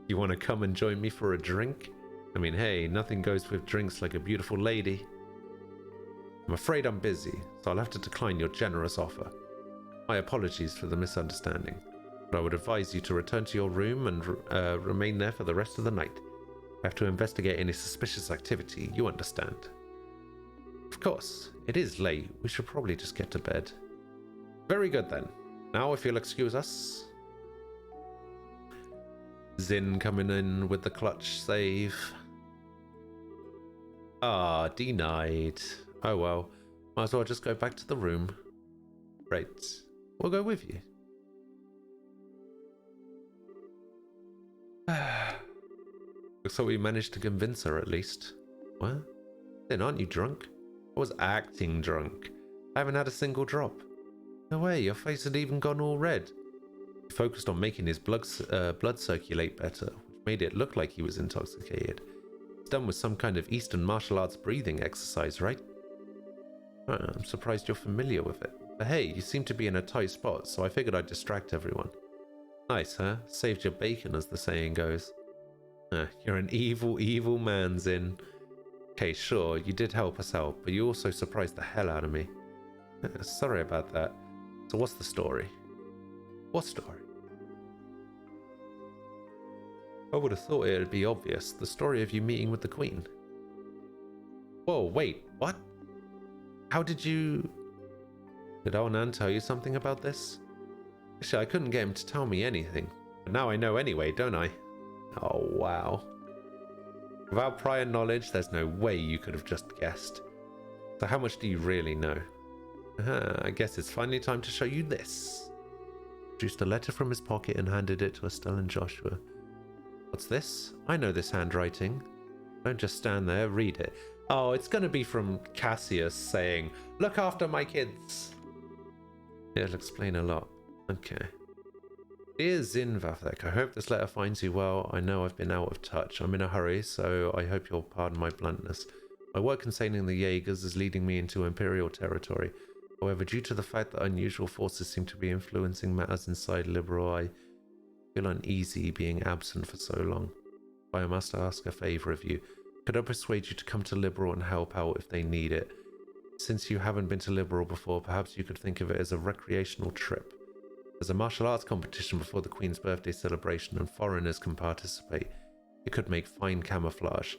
Speaker 1: You want to come and join me for a drink? I mean, hey, nothing goes with drinks like a beautiful lady. I'm afraid I'm busy, so I'll have to decline your generous offer. My apologies for the misunderstanding, but I would advise you to return to your room and remain there for the rest of the night. I have to investigate any suspicious activity, you understand. Of course, it is late. We should probably just get to bed. Very good then. Now, if you'll excuse us. Zin coming in with the clutch save. Ah, denied. Oh well. Might as well just go back to the room. Right. We'll go with you. Looks like we managed to convince her at least. What? Then aren't you drunk? I was acting drunk. I haven't had a single drop. No way, your face had even gone all red. He focused on making his blood circulate better, which made it look like he was intoxicated. It's done with some kind of Eastern martial arts breathing exercise, right? Oh, I'm surprised you're familiar with it. But hey, you seem to be in a tight spot, so I figured I'd distract everyone. Nice, huh? Saved your bacon, as the saying goes. You're an evil, evil man, Zin. Okay, sure, you did help us out, but you also surprised the hell out of me. Sorry about that. So what's the story? What story? I would have thought it would be obvious. The story of you meeting with the Queen. Whoa, wait, what? How did you... Did Onan tell you something about this? Actually, I couldn't get him to tell me anything. But now I know anyway, don't I? Oh, wow. Without prior knowledge, there's no way you could have just guessed. So how much do you really know? I guess it's finally time to show you this. Produced a letter from his pocket and handed it to Estelle and Joshua. What's this? I know this handwriting. Don't just stand there, read it. Oh, it's going to be from Cassius saying, look after my kids. It'll explain a lot. Okay. Dear Zin Vafek, I hope this letter finds you well. I know I've been out of touch. I'm in a hurry, so I hope you'll pardon my bluntness. My work concerning the Jaegers is leading me into Imperial territory. However, due to the fact that unusual forces seem to be influencing matters inside Liberal, I feel uneasy being absent for so long. I must ask a favour of you. Could I persuade you to come to Liberal and help out if they need it? Since you haven't been to Liberal before, perhaps you could think of it as a recreational trip. There's a martial arts competition before the Queen's birthday celebration and foreigners can participate. It could make fine camouflage.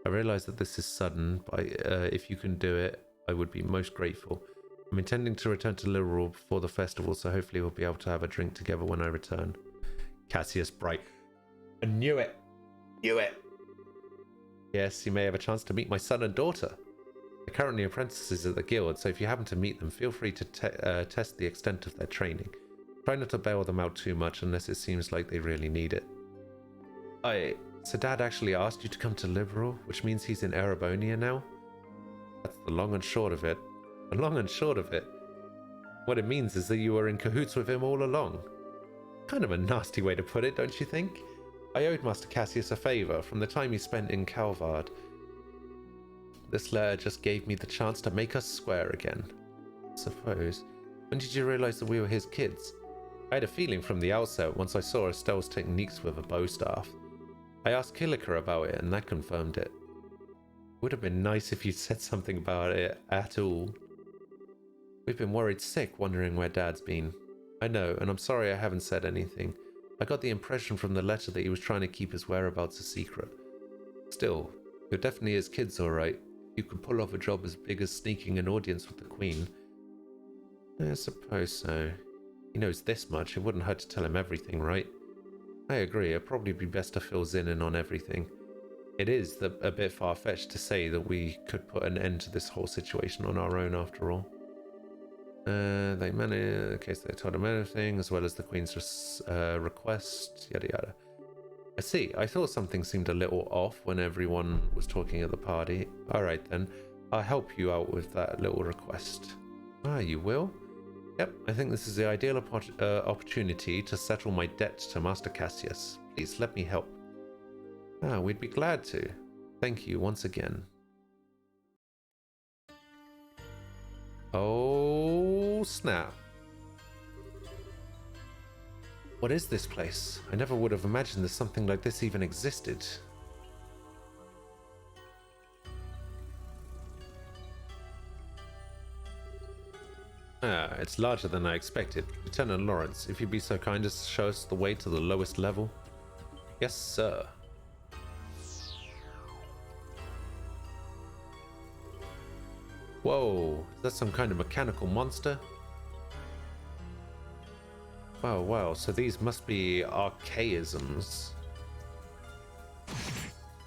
Speaker 1: I realise that this is sudden, but if you can do it, I would be most grateful. I'm intending to return to Liberal before the festival, so hopefully we'll be able to have a drink together when I return. Cassius Bright. I knew it. Knew it. Yes, you may have a chance to meet my son and daughter. They're currently apprentices at the guild, so if you happen to meet them, feel free to test the extent of their training. Try not to bail them out too much unless it seems like they really need it. So Dad actually asked you to come to Liberal, which means he's in Erebonia now? That's the long and short of it. The long and short of it. What it means is that you were in cahoots with him all along. Kind of a nasty way to put it, don't you think? I owed Master Cassius a favour from the time he spent in Calvard. This letter just gave me the chance to make us square again. Suppose. When did you realise that we were his kids? I had a feeling from the outset once I saw Estelle's techniques with a bow staff. I asked Killiker about it and that confirmed it. It would have been nice if you'd said something about it at all. We've been worried sick wondering where Dad's been. I know, and I'm sorry I haven't said anything. I got the impression from the letter that he was trying to keep his whereabouts a secret. Still, you're definitely his kids alright. You could pull off a job as big as sneaking an audience with the Queen. I suppose so. He knows this much, it wouldn't hurt to tell him everything, right? I agree, it'd probably be best to fill Zinn in on everything. It is a bit far-fetched to say that we could put an end to this whole situation on our own after all. They managed, okay, so they told him everything, as well as the Queen's request, yada yada. I see, I thought something seemed a little off when everyone was talking at the party. Alright then, I'll help you out with that little request. Ah, you will? Yep, I think this is the ideal opportunity to settle my debt to Master Cassius. Please, let me help. Ah, we'd be glad to. Thank you once again. Oh, snap. What is this place? I never would have imagined that something like this even existed. Ah, it's larger than I expected. Lieutenant Lawrence, if you'd be so kind as to show us the way to the lowest level. Yes, sir. Whoa, is that some kind of mechanical monster? Wow, wow, so these must be archaisms.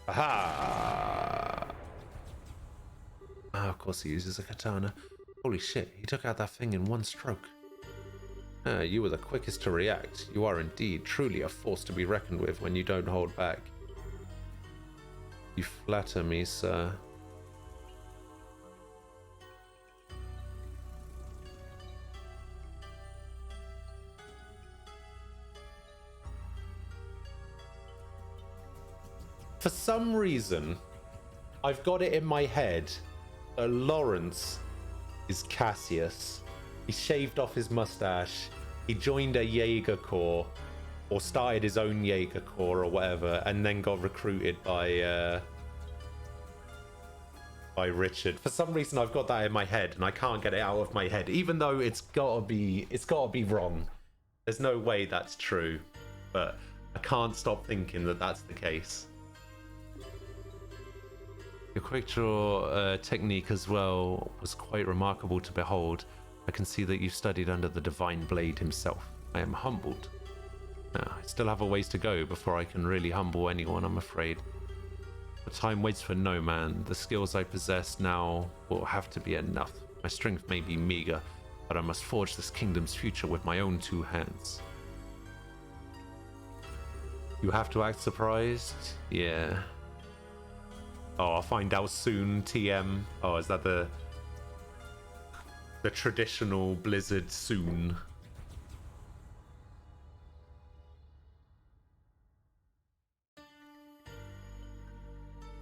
Speaker 1: Aha! Ah, of course he uses a katana. Holy shit, he took out that thing in one stroke. Ah, you were the quickest to react. You are indeed truly a force to be reckoned with when you don't hold back. You flatter me, sir. For some reason, I've got it in my head that Lawrence is Cassius. He shaved off his mustache. He joined a Jaeger Corps, or started his own Jaeger Corps or whatever, and then got recruited by Richard. For some reason, I've got that in my head, and I can't get it out of my head, even though it's gotta be wrong. There's no way that's true, but I can't stop thinking that that's the case. Your quick draw technique as well was quite remarkable to behold. I can see that you've studied under the Divine Blade himself. I am humbled. I still have a ways to go before I can really humble anyone, I'm afraid. But time waits for no man. The skills I possess now will have to be enough. My strength may be meager, but I must forge this kingdom's future with my own two hands. You have to act surprised? Yeah. Oh, I'll find out soon, TM. Oh, is that the traditional Blizzard soon?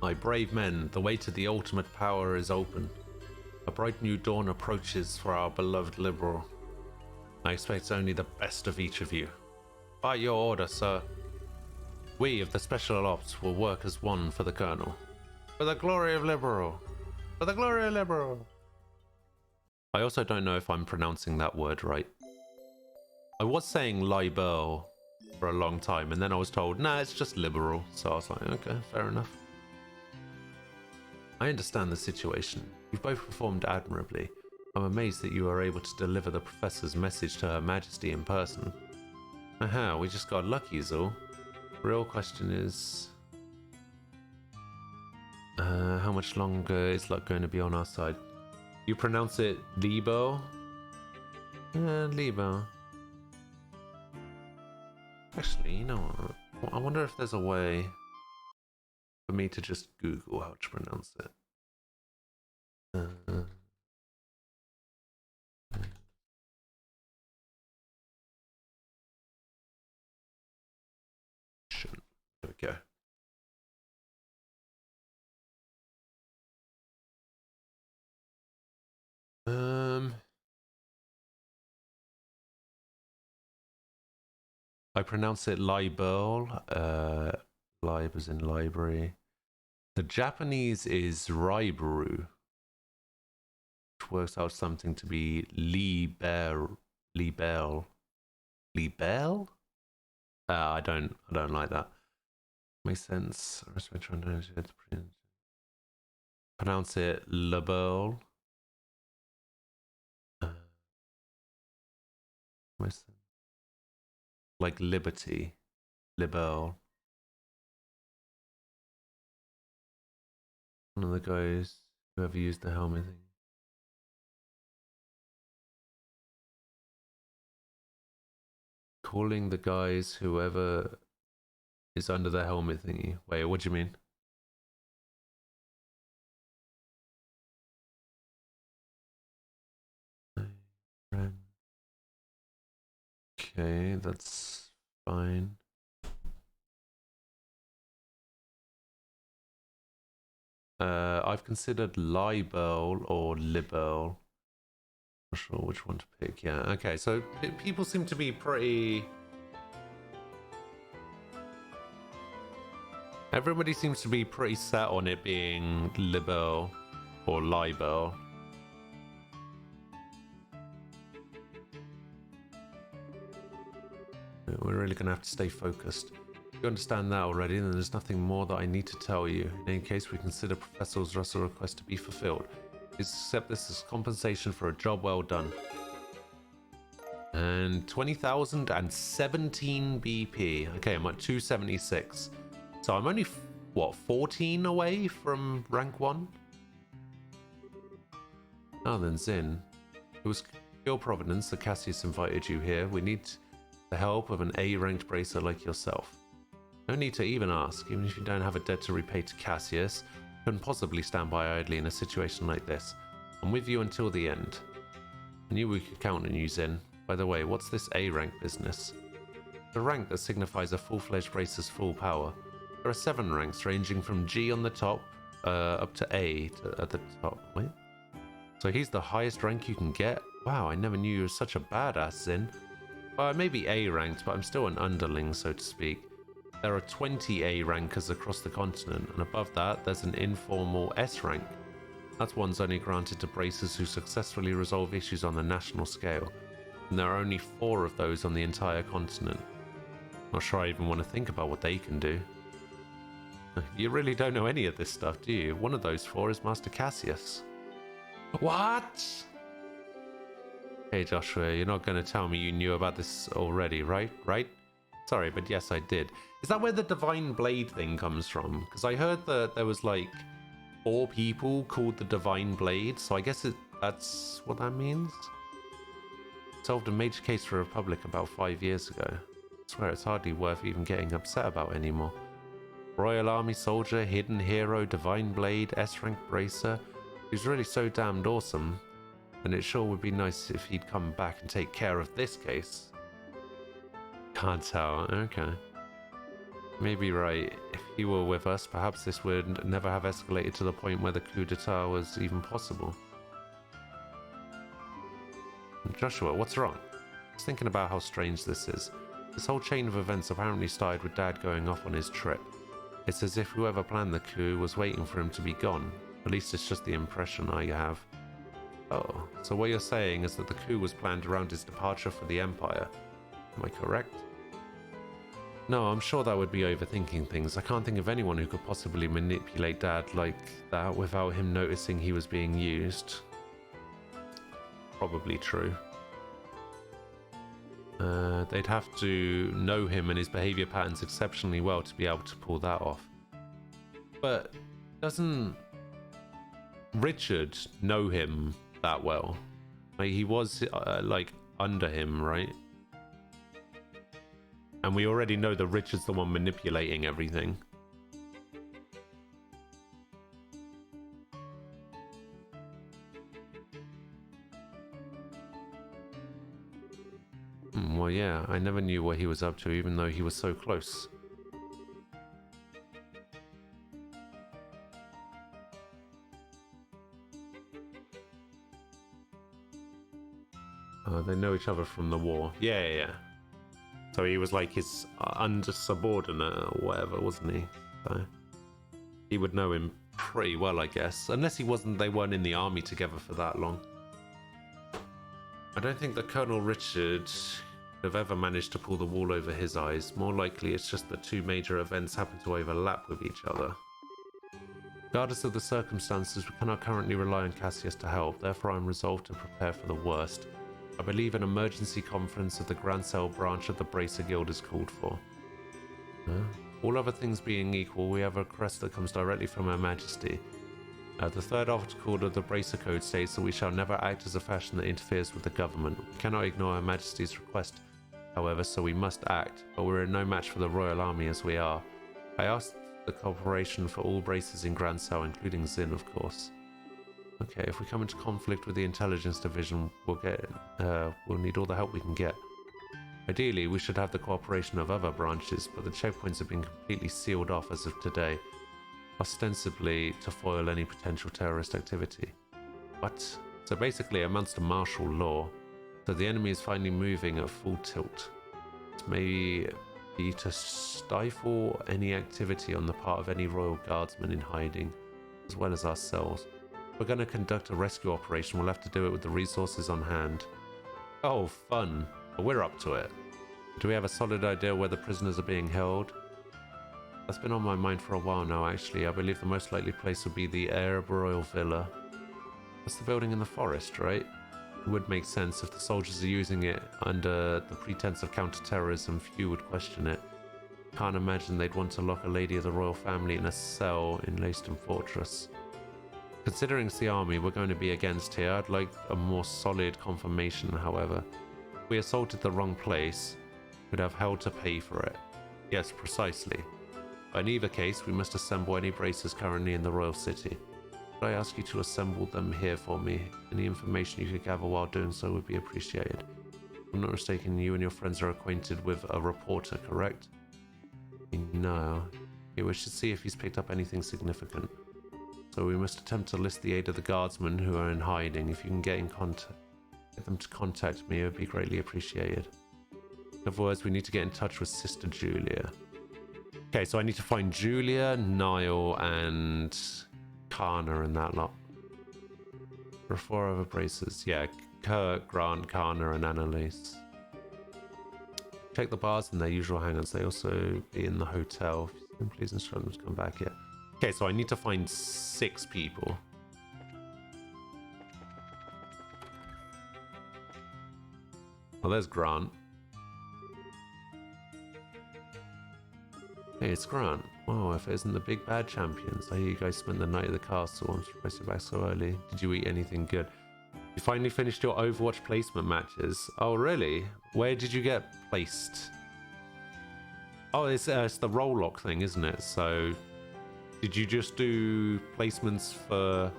Speaker 1: My brave men, the way to the ultimate power is open. A bright new dawn approaches for our beloved Liberal. I expect only the best of each of you. By your order, sir. We of the Special Ops will work as one for the Colonel. For the glory of Liberal! For the glory of Liberal! I also don't know if I'm pronouncing that word right. I was saying Liberal for a long time, and then I was told, nah, it's just Liberal. So I was like, okay, fair enough. I understand the situation. You've both performed admirably. I'm amazed that you were able to deliver the Professor's message to Her Majesty in person. Aha, we just got lucky is all. Real question is... How much longer is luck going to be on our side? You pronounce it Lebo? Yeah, Lebo. Actually, you know what? I wonder if there's a way for me to just Google how to pronounce it. There we go. I pronounce it libel. Lib as in library. The Japanese is raibaru, which works out something to be libel. Libel? I don't like that. Makes sense. Pronounce it libel. Like liberty. Libel. One of the guys who ever used the helmet thing. Calling the guys whoever is under the helmet thingy. Wait, what do you mean? Okay, that's fine. I've considered libel or libel. Not sure which one to pick. Yeah, okay, so people seem to be pretty... Everybody seems to be pretty set on it being libel or libel. We're really going to have to stay focused. If you understand that already, then there's nothing more that I need to tell you. In any case, we consider Professor Russell's request to be fulfilled. Please accept this as compensation for a job well done. And 20,017 BP. Okay, I'm at 276. So I'm only, what, 14 away from rank 1? Oh, then Zin. It was pure providence that Cassius invited you here. We need the help of an A-ranked bracer like yourself. No need to even ask, even if you don't have a debt to repay to Cassius. You couldn't possibly stand by idly in a situation like this. I'm with you until the end. I knew we could count on you, Zin. By the way, what's this A-rank business? The rank that signifies a full-fledged bracer's full power. There are 7 ranks, ranging from G on the top, up to A at the top. Wait. So he's the highest rank you can get? Wow, I never knew you were such a badass, Zin. Well, I may be A ranked, but I'm still an underling, so to speak. There are 20 A rankers across the continent, and above that, there's an informal S rank. That one's only granted to bracers who successfully resolve issues on the national scale, and there are only 4 of those on the entire continent. Not sure I even want to think about what they can do. You really don't know any of this stuff, do you? One of those 4 is Master Cassius. What? Hey Joshua, you're not going to tell me you knew about this already, right? Sorry, but yes, I did. Is that where the Divine Blade thing comes from? Because I heard that there was like 4 people called the Divine Blade, so I guess that's what that means? Solved a major case for Republic about 5 years ago. I swear it's hardly worth even getting upset about anymore. Royal Army soldier, hidden hero, Divine Blade, S-rank bracer. He's really so damned awesome. And it sure would be nice if he'd come back and take care of this case. Can't tell. Okay. Maybe right. If he were with us, perhaps this would never have escalated to the point where the coup d'etat was even possible. Joshua, what's wrong? I was thinking about how strange this is. This whole chain of events apparently started with Dad going off on his trip. It's as if whoever planned the coup was waiting for him to be gone. At least it's just the impression I have. Oh, so what you're saying is that the coup was planned around his departure for the Empire. Am I correct? No, I'm sure that would be overthinking things. I can't think of anyone who could possibly manipulate Dad like that without him noticing he was being used. Probably true. They'd have to know him and his behavior patterns exceptionally well to be able to pull that off. But Doesn't Richard know him that well? Like, he was like under him, right? And we already know that Richard's the one manipulating everything. Well, yeah, I never knew what he was up to, even though he was so close. They know each other from the war. Yeah. So he was like his under subordinate or whatever, wasn't he? So he would know him pretty well, I guess. Unless they weren't in the army together for that long. I don't think that Colonel Richard have ever managed to pull the wool over his eyes. More likely it's just that two major events happen to overlap with each other. Regardless of the circumstances, we cannot currently rely on Cassius to help, therefore I am resolved to prepare for the worst. I believe an emergency conference of the Grand Cell branch of the Bracer Guild is called for. All other things being equal, we have a request that comes directly from Her Majesty. The third article of the Bracer Code states that we shall never act as a fashion that interferes with the government. We cannot ignore Her Majesty's request, however, so we must act, but we're in no match for the Royal Army as we are. I asked the cooperation for all Bracers in Grand Cell, including Zin, of course. Okay, if we come into conflict with the Intelligence Division, we'll need all the help we can get. Ideally, we should have the cooperation of other branches, but the checkpoints have been completely sealed off as of today, ostensibly to foil any potential terrorist activity. But, so basically amounts to martial law, so the enemy is finally moving at full tilt. It may be to stifle any activity on the part of any Royal Guardsmen in hiding, as well as ourselves. We're going to conduct a rescue operation. We'll have to do it with the resources on hand. Oh, fun. We're up to it. Do we have a solid idea where the prisoners are being held? That's been on my mind for a while now, actually. I believe the most likely place would be the Arab Royal Villa. That's the building in the forest, right? It would make sense if the soldiers are using it under the pretense of counter-terrorism. Few would question it. Can't imagine they'd want to lock a lady of the royal family in a cell in Leiston Fortress. Considering it's the army we're going to be against here, I'd like a more solid confirmation, however. If we assaulted the wrong place, we'd have hell to pay for it. Yes, precisely. But in either case, we must assemble any bracers currently in the royal city. Could I ask you to assemble them here for me? Any information you could gather while doing so would be appreciated. If I'm not mistaken, you and your friends are acquainted with a reporter, correct? No. Okay, we should see if he's picked up anything significant. So we must attempt to enlist the aid of the guardsmen who are in hiding. If you can get them to contact me, it would be greatly appreciated. In other words, we need to get in touch with Sister Julia. Okay, so I need to find Julia, Niall, and Kana and that lot. There are 4 other bracers. Yeah, Kurt, Grant, Kana, and Annalise. Check the bars in their usual hangars. They also be in the hotel. Please instruct them to come back here. Okay, so I need to find 6 people. Well, there's Grant. Hey, it's Grant. Wow, if it isn't the big bad champions. I hear you guys spent the night at the castle. I'm surprised you're back so early. Did you eat anything good? You finally finished your Overwatch placement matches. Oh, really? Where did you get placed? Oh, it's the roll lock thing, isn't it? So, did you just do placements for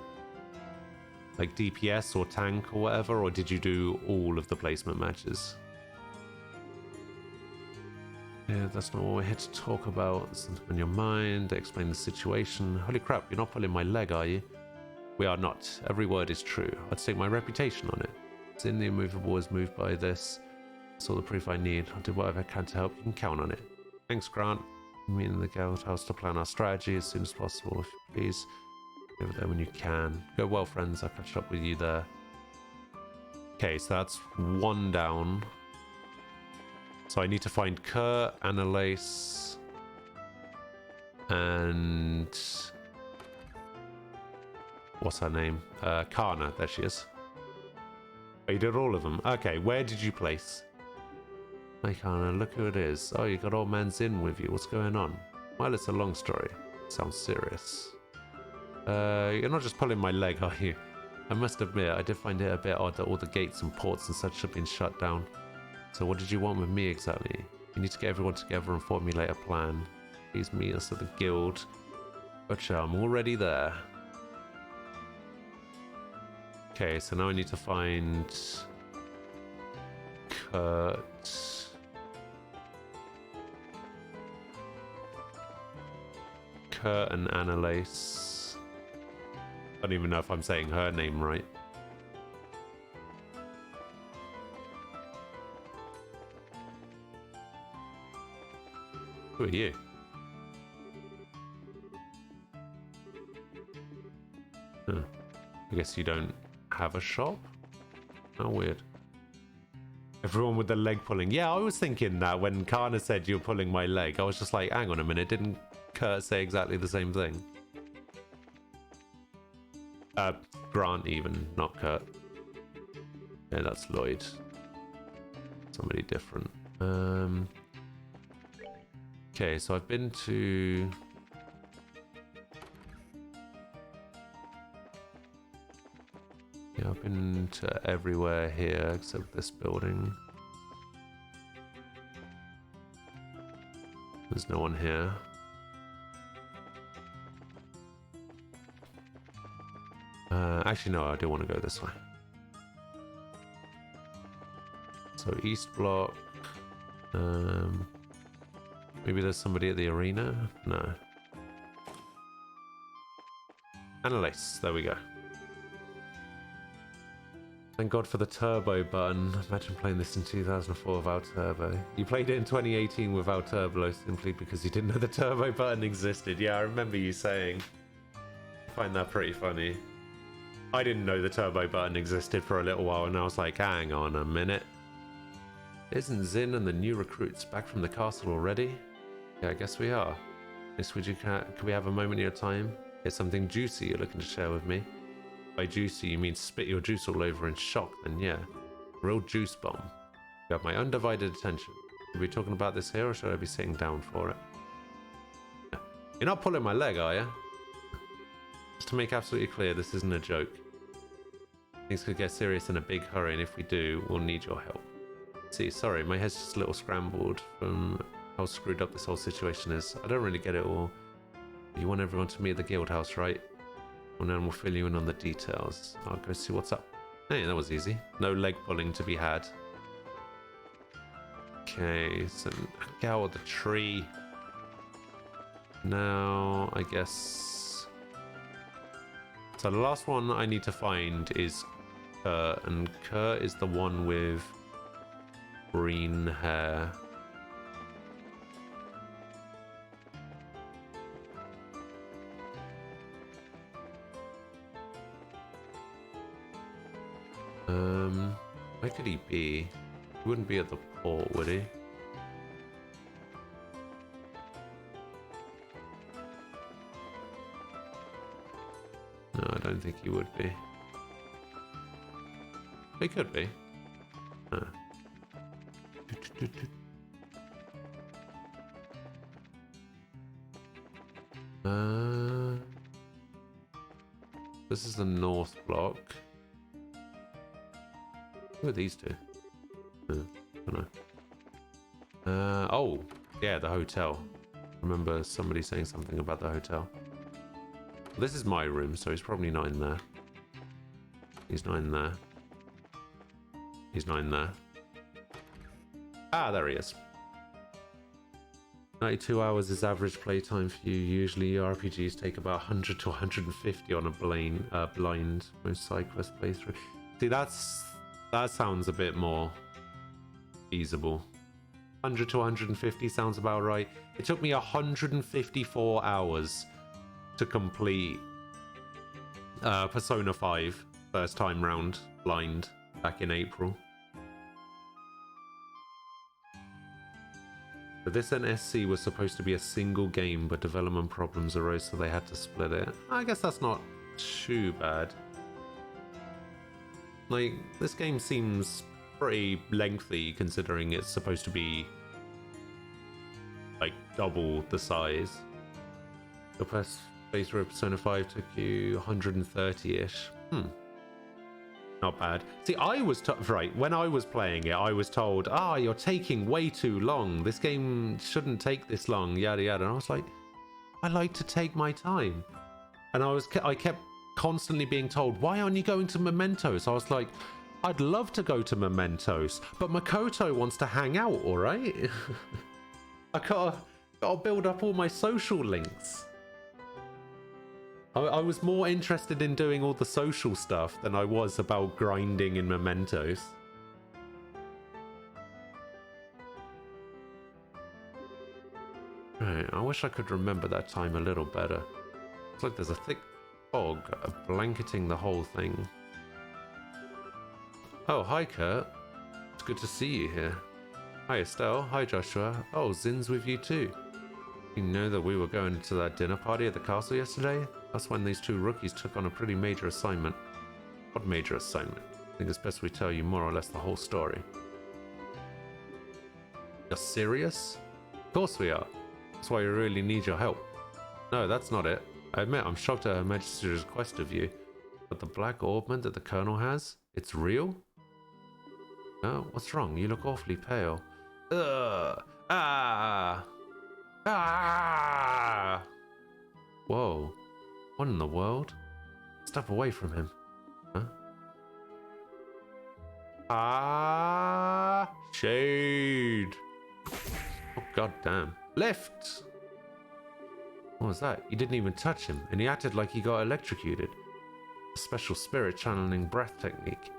Speaker 1: like DPS or tank or whatever, or did you do all of the placement matches? Yeah, that's not what we're here to talk about. Something on your mind, explain the situation. Holy crap, you're not pulling my leg, are you? We are not. Every word is true. I'd stake my reputation on it. Sin the Immovable is moved by this. That's all the proof I need. I'll do whatever I can to help. You can count on it. Thanks, Grant. Me and the Guild House to plan our strategy as soon as possible, if you please. Be over there when you can. Go well, friends. I'll catch up with you there. Okay, so that's 1 down. So I need to find Kurt, Annalise, and what's her name? Kana. There she is. Oh, you did all of them. Okay, where did you place? Hey, Kana, look who it is. Oh, you got old man Zin with you. What's going on? Well, it's a long story. Sounds serious. You're not just pulling my leg, are you? I must admit, I did find it a bit odd that all the gates and ports and such have been shut down. So what did you want with me exactly? You need to get everyone together and formulate a plan. Please meet us at the guild. Gotcha, I'm already there. Okay, so now I need to find Kurt. Kurt and Annalise. I don't even know if I'm saying her name right. Who are you? Huh. I guess you don't have a shop? How weird. Everyone with the leg pulling. Yeah, I was thinking that when Kana said you're pulling my leg. I was just like, hang on a minute, didn't Kurt say exactly the same thing? Grant even, not Kurt. Yeah, that's Lloyd. Somebody different. Okay, so I've been to... Yeah, I've been to everywhere here except this building. There's no one here. Actually, no, I do want to go this way. So East Block. Maybe there's somebody at the arena? No. Annalise, there we go. Thank God for the turbo button. Imagine playing this in 2004 without turbo. You played it in 2018 without turbo simply because you didn't know the turbo button existed. Yeah, I remember you saying. I find that pretty funny. I didn't know the turbo button existed for a little while and I was like, hang on a minute. Isn't Zin and the new recruits back from the castle already? Yeah, I guess we are. Miss, could we have a moment of your time? Here's something juicy you're looking to share with me. By juicy, you mean spit your juice all over in shock, then yeah. Real juice bomb. You have my undivided attention. Are we talking about this here or should I be sitting down for it? You're not pulling my leg, are you? Just to make absolutely clear, this isn't a joke. Things could get serious in a big hurry, and if we do, we'll need your help. See, sorry, my head's just a little scrambled from how screwed up this whole situation is. I don't really get it all. You want everyone to meet at the guild house, right? And then we'll fill you in on the details. I'll go see what's up. Hey, that was easy. No leg pulling to be had. Okay, so get out of the tree. Now, I guess... So the last one I need to find is Kurt, and Kurt is the one with green hair. Where could he be? He wouldn't be at the port, would he? No, I don't think he would be. He could be. This is the north block. Who are these two? I don't know. Oh, yeah, the hotel. I remember somebody saying something about the hotel. This is my room, so he's probably not in there. He's not in there. He's not in there. Ah, there he is. 92 hours is average playtime for you. Usually RPGs take about 100 to 150 on a blind most side quest playthrough. See, that sounds a bit more feasible. 100 to 150 sounds about right. It took me 154 hours to complete Persona 5 first time round blind back in April. But this NSC was supposed to be a single game, but development problems arose, so they had to split it. I guess that's not too bad. Like, this game seems pretty lengthy considering it's supposed to be like double the size. Playthrough of Persona 5 took you 130-ish. Not bad. See, I was right, when I was playing it, I was told, you're taking way too long. This game shouldn't take this long, yada yada. And I was like, I like to take my time. And I kept constantly being told, why aren't you going to Mementos? I was like, I'd love to go to Mementos, but Makoto wants to hang out, all right? I gotta build up all my social links. I was more interested in doing all the social stuff than I was about grinding in Mementos. Right, I wish I could remember that time a little better. It's like there's a thick fog blanketing the whole thing. Oh, hi Kurt. It's good to see you here. Hi Estelle. Hi Joshua. Oh, Zin's with you too. You know that we were going to that dinner party at the castle yesterday? That's when these two rookies took on a pretty major assignment. What major assignment? I think it's best we tell you more or less the whole story. You're serious? Of course we are. That's why we really need your help. No, that's not it. I admit I'm shocked at Her Majesty's request of you. But the black orbment that the Colonel has? It's real? Oh, what's wrong? You look awfully pale. Ugh! Ah! Ah! Whoa. What in the world? Step away from him. Huh? Ah! Shade! Oh, goddamn. Left! What was that? You didn't even touch him, and he acted like he got electrocuted. A special spirit channeling breath technique.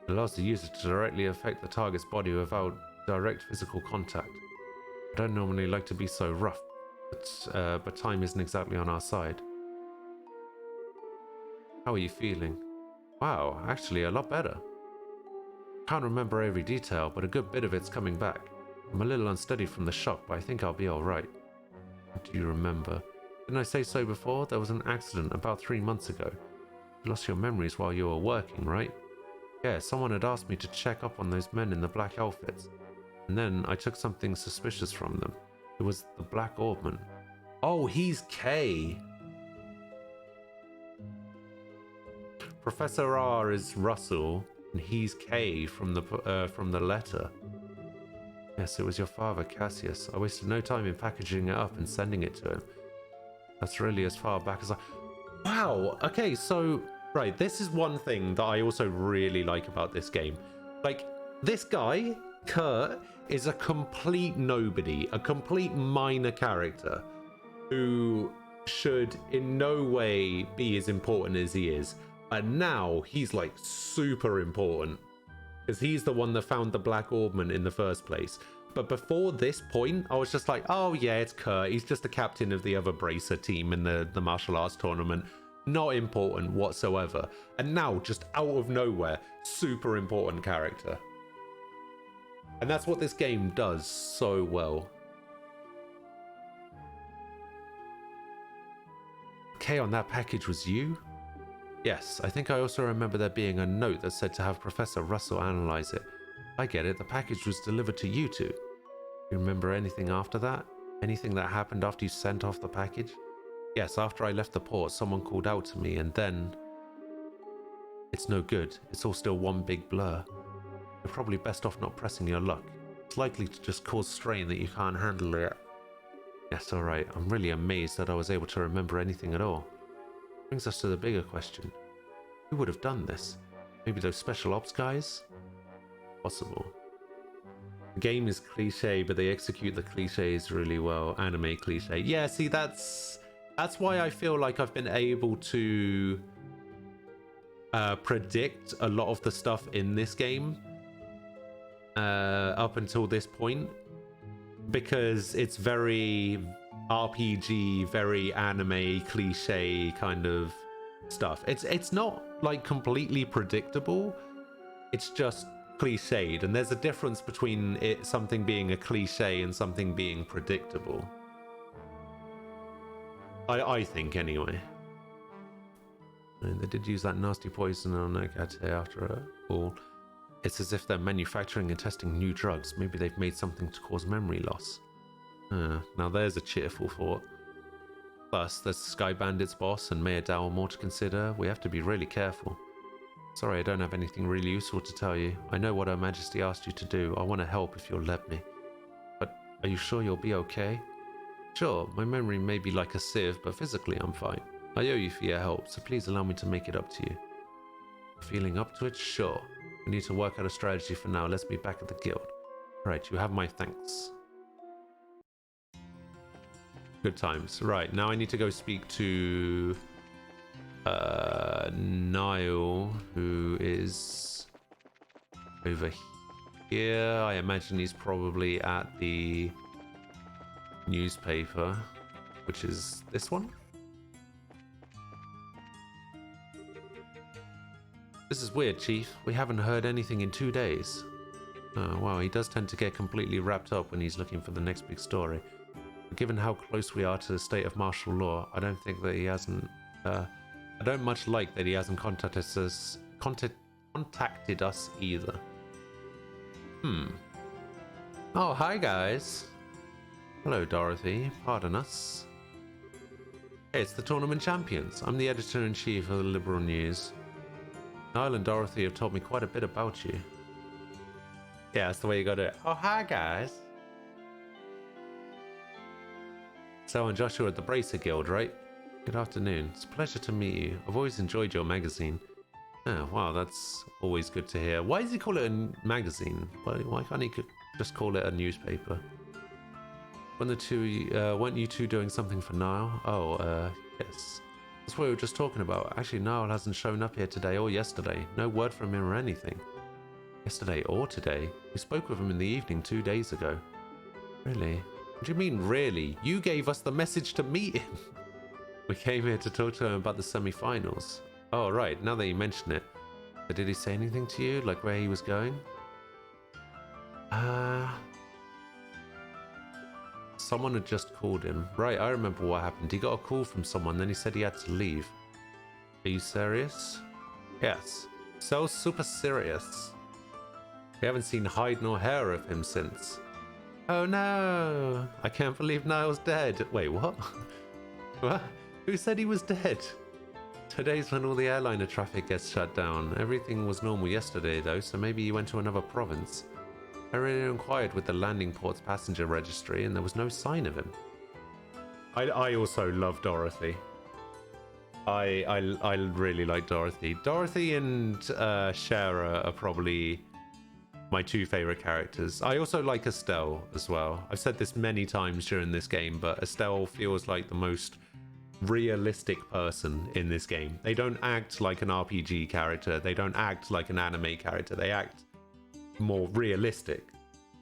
Speaker 1: It allows the user to directly affect the target's body without direct physical contact. I don't normally like to be so rough, but time isn't exactly on our side. How are you feeling? Wow, actually a lot better. Can't remember every detail, but a good bit of it's coming back. I'm a little unsteady from the shock, but I think I'll be alright. Do you remember? Didn't I say so before? There was an accident about 3 months ago. You lost your memories while you were working, right? Yeah, someone had asked me to check up on those men in the black outfits. And then I took something suspicious from them. It was the Black Orbman. Oh, he's K. Professor R is Russell, and he's K from the letter. Yes, it was your father, Cassius. I wasted no time in packaging it up and sending it to him. That's really as far back as I... Wow, okay, so... Right, this is one thing that I also really like about this game. Like, this guy, Kurt, is a complete nobody, a complete minor character who should in no way be as important as he is. And now he's like super important because he's the one that found the Black Orbman in the first place. But before this point, I was just like, oh yeah, it's Kurt. He's just the captain of the other Bracer team in the martial arts tournament. Not important whatsoever. And now, just out of nowhere, super important character. And that's what this game does so well. K on that package was you? Yes, I think I also remember there being a note that said to have Professor Russell analyze it. I get it, the package was delivered to you two. You remember anything after that? Anything that happened after you sent off the package? Yes, after I left the port, someone called out to me, and then... It's no good. It's all still one big blur. You're probably best off not pressing your luck. It's likely to just cause strain that you can't handle it. Yes, alright. I'm really amazed that I was able to remember anything at all. Brings us to the bigger question. Who would have done this? Maybe those special ops guys? Possible. The game is cliche, but they execute the cliches really well. Anime cliche. Yeah, see, that's why I feel like I've been able to predict a lot of the stuff in this game up until this point, because it's very RPG, very anime cliche kind of stuff. It's not like completely predictable, it's just cliched, and there's a difference between something being a cliche and something being predictable. I think anyway. And they did use that nasty poison on Agate after all. It's as if they're manufacturing and testing new drugs. Maybe they've made something to cause memory loss. Now there's a cheerful thought. Plus, there's Sky Bandit's boss and Mayor Dalmore to consider. We have to be really careful. Sorry, I don't have anything really useful to tell you. I know what Her Majesty asked you to do. I want to help if you'll let me. But are you sure you'll be okay? Sure, my memory may be like a sieve, but physically I'm fine. I owe you for your help, so please allow me to make it up to you. Feeling up to it? Sure. We need to work out a strategy for now. Let's be back at the guild. Right, you have my thanks. Good times. Right, now I need to go speak to Niall, who is over here. I imagine he's probably at the newspaper, which is this one. This is weird, Chief. We haven't heard anything in 2 days. Oh, wow, he does tend to get completely wrapped up when he's looking for the next big story. But given how close we are to the state of martial law, I don't think that he hasn't... I don't much like that he hasn't contacted us either. Oh, hi guys. Hello, Dorothy. Pardon us. Hey, it's the Tournament Champions. I'm the editor-in-chief of the Liberal News. Niall and Dorothy have told me quite a bit about you. Yeah, that's the way you got it. Oh, hi guys. So, and Joshua at the Bracer Guild, right? Good afternoon. It's a pleasure to meet you. I've always enjoyed your magazine. Oh, wow, that's always good to hear. Why does he call it a magazine? Why can't he just call it a newspaper? Weren't you two doing something for Niall? Oh, yes. That's what we were just talking about. Actually, Niall hasn't shown up here today or yesterday. No word from him or anything. Yesterday or today? We spoke with him in the evening 2 days ago. Really? What do you mean, really? You gave us the message to meet him. We came here to talk to him about the semi-finals. Oh, right. Now that you mention it. But did he say anything to you? Like where he was going? Someone had just called him. Right, I remember what happened. He got a call from someone, then he said he had to leave. Are you serious? Yes. So super serious. We haven't seen hide nor hair of him since. Oh no! I can't believe Niall's dead. Wait, what? What? Who said he was dead? Today's when all the airliner traffic gets shut down. Everything was normal yesterday though, so maybe he went to another province. I really inquired with the landing port's passenger registry and there was no sign of him. I also love Dorothy. I really like Dorothy. Dorothy and Shara are probably my two favorite characters. I also like Estelle as well. I've said this many times during this game, but Estelle feels like the most realistic person in this game. They don't act like an RPG character. They don't act like an anime character. They act more realistic.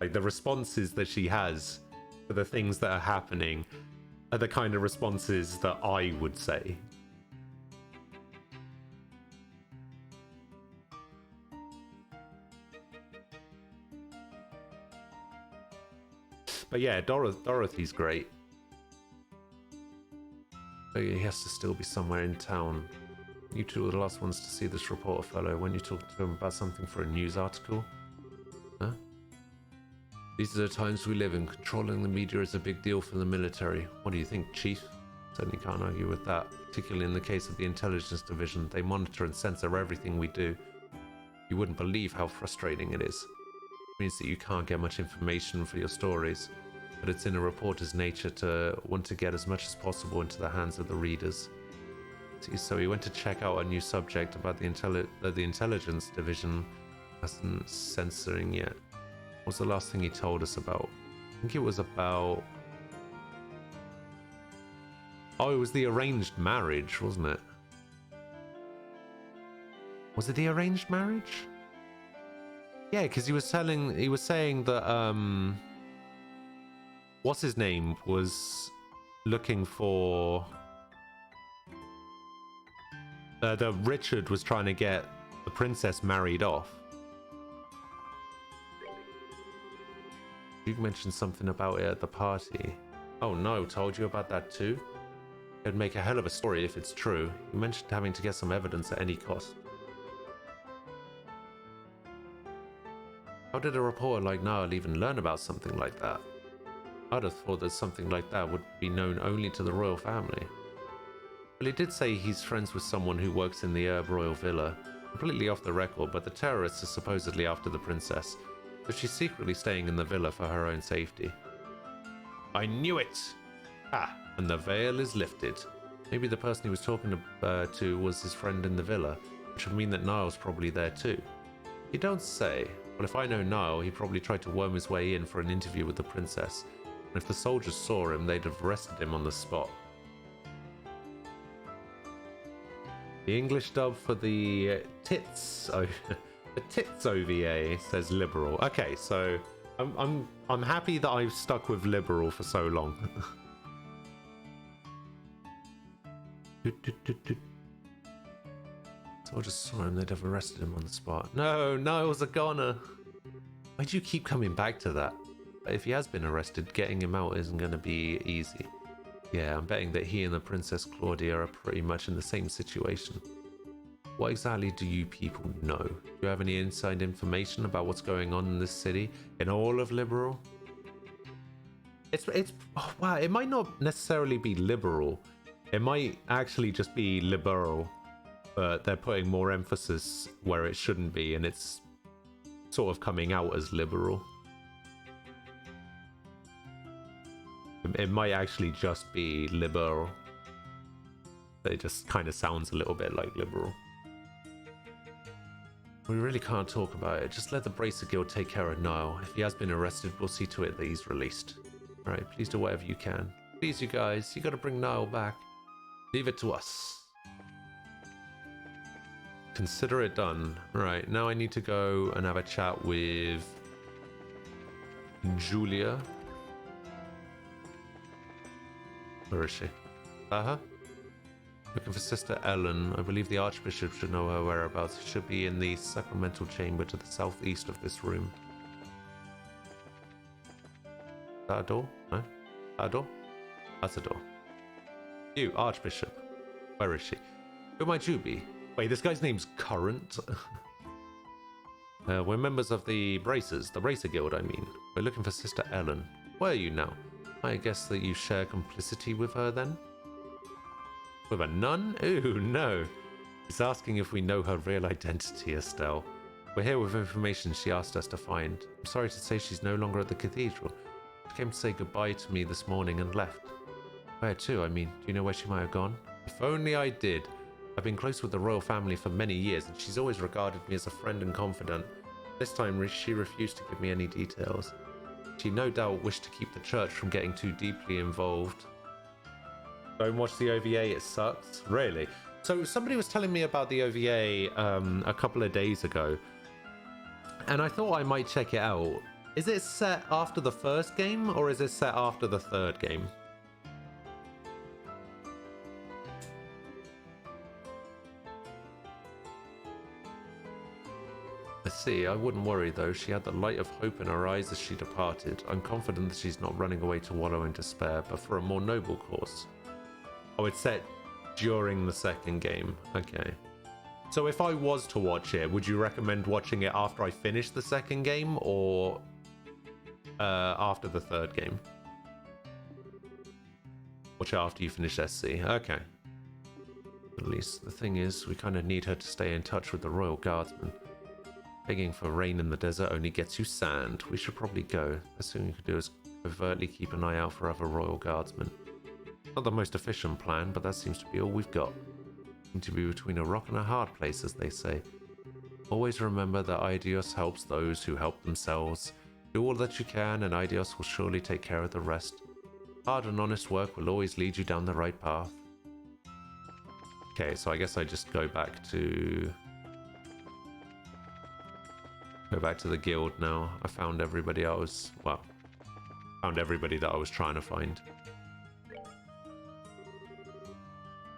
Speaker 1: Like the responses that she has to the things that are happening are the kind of responses that I would say. But yeah, Dorothy's great. But he has to still be somewhere in town. You two were the last ones to see this reporter fellow. When you talked to him about something for a news article? Huh? These are the times we live in. Controlling the media is a big deal for the military. What do you think, Chief? Certainly can't argue with that. Particularly in the case of the intelligence division. They monitor and censor everything we do. You wouldn't believe how frustrating it is. It means that you can't get much information for your stories. But it's in a reporter's nature to want to get as much as possible into the hands of the readers. See, so he went to check out a new subject about the intelligence division wasn't censoring yet. What was the last thing he told us about? I think it was about... Oh, it was the arranged marriage, wasn't it? Was it the arranged marriage? Yeah, because he was saying that, what's his name was looking for... that Richard was trying to get the princess married off. You mentioned something about it at the party. Oh no, told you about that too? It'd make a hell of a story if it's true. You mentioned having to get some evidence at any cost. How did a reporter like Niall even learn about something like that? I'd have thought that something like that would be known only to the royal family. Well, he did say he's friends with someone who works in the Herb Royal Villa. Completely off the record, but the terrorists are supposedly after the princess, so she's secretly staying in the villa for her own safety. I knew it! Ah, and the veil is lifted. Maybe the person he was talking to was his friend in the villa, which would mean that Niall's probably there too. You don't say. Well, if I know Niall, he probably tried to worm his way in for an interview with the princess. And if the soldiers saw him, they'd have arrested him on the spot. The English dub for the tits, the tits OVA says liberal. Okay, so I'm happy that I've stuck with liberal for so long. Soldiers saw him, they'd have arrested him on the spot. No, Niall's a goner. Why do you keep coming back to that? If he has been arrested, getting him out isn't going to be easy. Yeah, I'm betting that he and the Princess Claudia are pretty much in the same situation. What exactly do you people know? Do you have any inside information about what's going on in this city? In all of Liberal? It's oh, wow, it might not necessarily be liberal. It might actually just be liberal, but they're putting more emphasis where it shouldn't be, and it's sort of coming out as liberal. It might actually just be liberal. But it just kind of sounds a little bit like liberal. We really can't talk about it. Just let the Bracer Guild take care of Niall. If he has been arrested, we'll see to it that he's released. Alright, please do whatever you can. Please, you guys, you gotta bring Niall back. Leave it to us. Consider it done. Right, now I need to go and have a chat with Julia. Where is she? Looking for Sister Ellen. I believe the Archbishop should know her whereabouts. She should be in the sacramental chamber to the southeast of this room. Is that a door? No? That a door? That's a door. You, Archbishop. Where is she? Who might you be? Wait, this guy's name's Current? We're members of the Bracers, the Bracer Guild, I mean. We're looking for Sister Ellen. Where are you now? I guess that you share complicity with her then? With a nun? Ooh, no. He's asking if we know her real identity, Estelle. We're here with information she asked us to find. I'm sorry to say she's no longer at the cathedral. She came to say goodbye to me this morning and left. Where to? I mean, do you know where she might have gone? If only I did. I've been close with the royal family for many years, and she's always regarded me as a friend and confidant. This time, she refused to give me any details. She no doubt wished to keep the church from getting too deeply involved. Don't watch the OVA, it sucks. Really? So somebody was telling me about the OVA a couple of days ago, and I thought I might check it out. Is it set after the first game, or is it set after the third game? I see, I wouldn't worry though. She had the light of hope in her eyes as she departed. I'm confident that she's not running away to wallow in despair, but for a more noble cause. Oh, it's set during the second game. Okay. So if I was to watch it, would you recommend watching it after I finish the second game, or after the third game? Watch it after you finish SC. Okay. At least the thing is, we kind of need her to stay in touch with the Royal Guardsmen. Begging for rain in the desert only gets you sand. We should probably go. The best thing we could do is covertly keep an eye out for other Royal Guardsmen. Not the most efficient plan, but that seems to be all we've got. Seem to be between a rock and a hard place, as they say. Always remember that Aidios helps those who help themselves. Do all that you can, and Aidios will surely take care of the rest. Hard and honest work will always lead you down the right path. Okay, so I guess I just go back to the guild now. I found everybody that I was trying to find.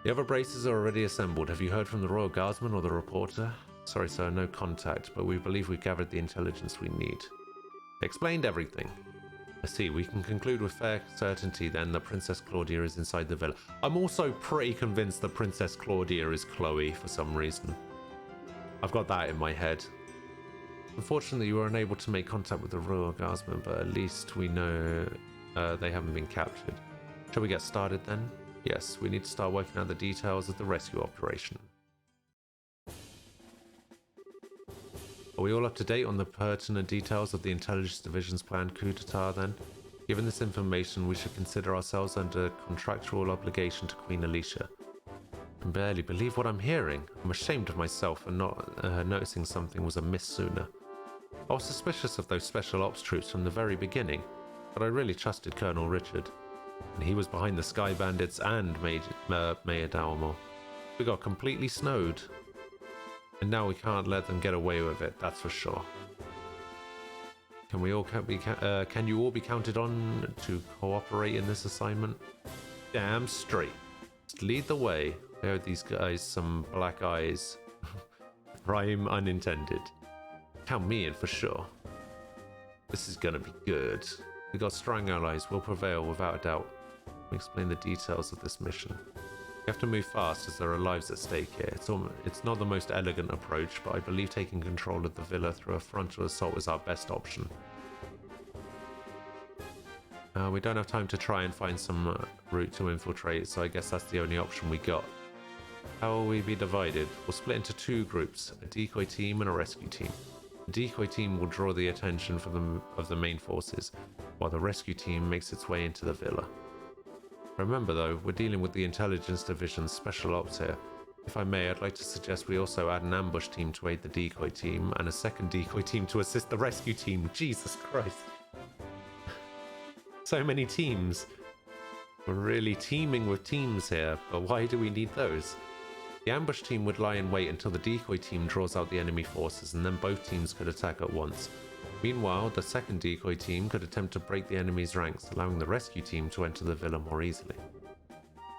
Speaker 1: The other braces are already assembled. Have you heard from the Royal Guardsman or the reporter? Sorry, sir, no contact, but we believe we've gathered the intelligence we need. Explained everything. I see, we can conclude with fair certainty then that Princess Claudia is inside the villa. I'm also pretty convinced that Princess Claudia is Chloe for some reason. I've got that in my head. Unfortunately, you were unable to make contact with the Royal Guardsmen, but at least we know they haven't been captured. Shall we get started then? Yes, we need to start working out the details of the rescue operation. Are we all up to date on the pertinent details of the Intelligence Division's planned coup d'etat then? Given this information, we should consider ourselves under contractual obligation to Queen Alicia. I can barely believe what I'm hearing. I'm ashamed of myself for not noticing something was amiss sooner. I was suspicious of those special ops troops from the very beginning, but I really trusted Colonel Richard. And he was behind the Sky Bandits and Mayor Dalmor. We got completely snowed. And now we can't let them get away with it, that's for sure. Can you all be counted on to cooperate in this assignment? Damn straight. Just lead the way. I owe these guys some black eyes. Rhyme unintended. Count me in for sure. This is gonna be good. We got strong allies. We'll prevail without a doubt. Let me explain the details of this mission. We have to move fast as there are lives at stake here. It's not the most elegant approach, but I believe taking control of the villa through a frontal assault is our best option. We don't have time to try and find some route to infiltrate, so I guess that's the only option we got. How will we be divided? We'll split into two groups, a decoy team and a rescue team. The decoy team will draw the attention of the main forces, while the rescue team makes its way into the villa. Remember though, we're dealing with the Intelligence Division's special ops here. If I may, I'd like to suggest we also add an ambush team to aid the decoy team, and a second decoy team to assist the rescue team. Jesus Christ. So many teams. We're really teaming with teams here, but why do we need those? The ambush team would lie in wait until the decoy team draws out the enemy forces, and then both teams could attack at once. Meanwhile, the second decoy team could attempt to break the enemy's ranks, allowing the rescue team to enter the villa more easily.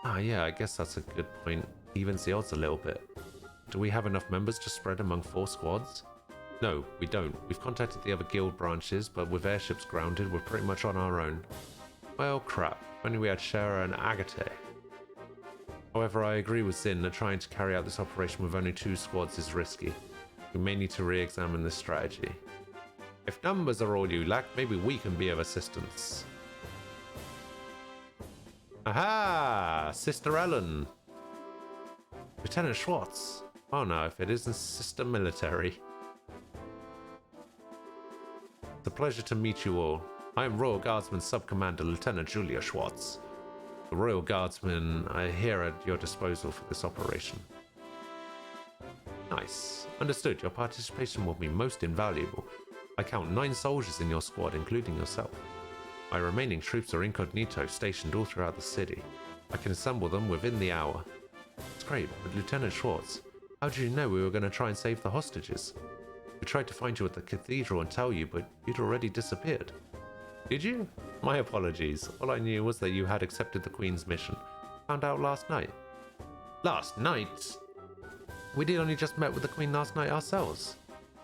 Speaker 1: Ah yeah, I guess that's a good point. Evens the odds a little bit. Do we have enough members to spread among 4 squads? No, we don't. We've contacted the other guild branches, but with airships grounded, we're pretty much on our own. Well, crap. If only we had Shara and Agate. However, I agree with Zin that trying to carry out this operation with only 2 squads is risky. We may need to re-examine this strategy. If numbers are all you lack, maybe we can be of assistance. Aha! Sister Ellen! Lieutenant Schwartz! Oh no, if it isn't Sister Military. It's a pleasure to meet you all. I am Royal Guardsman Sub-Commander Lieutenant Julia Schwartz. The Royal Guardsmen are here at your disposal for this operation. Nice. Understood. Your participation will be most invaluable. I count 9 soldiers in your squad, including yourself. My remaining troops are incognito, stationed all throughout the city. I can assemble them within the hour. It's great, but Lieutenant Schwartz, how did you know we were going to try and save the hostages? We tried to find you at the cathedral and tell you, but you'd already disappeared. Did you? My apologies. All I knew was that you had accepted the Queen's mission. Found out last night. Last night? We did only just met with the Queen last night ourselves.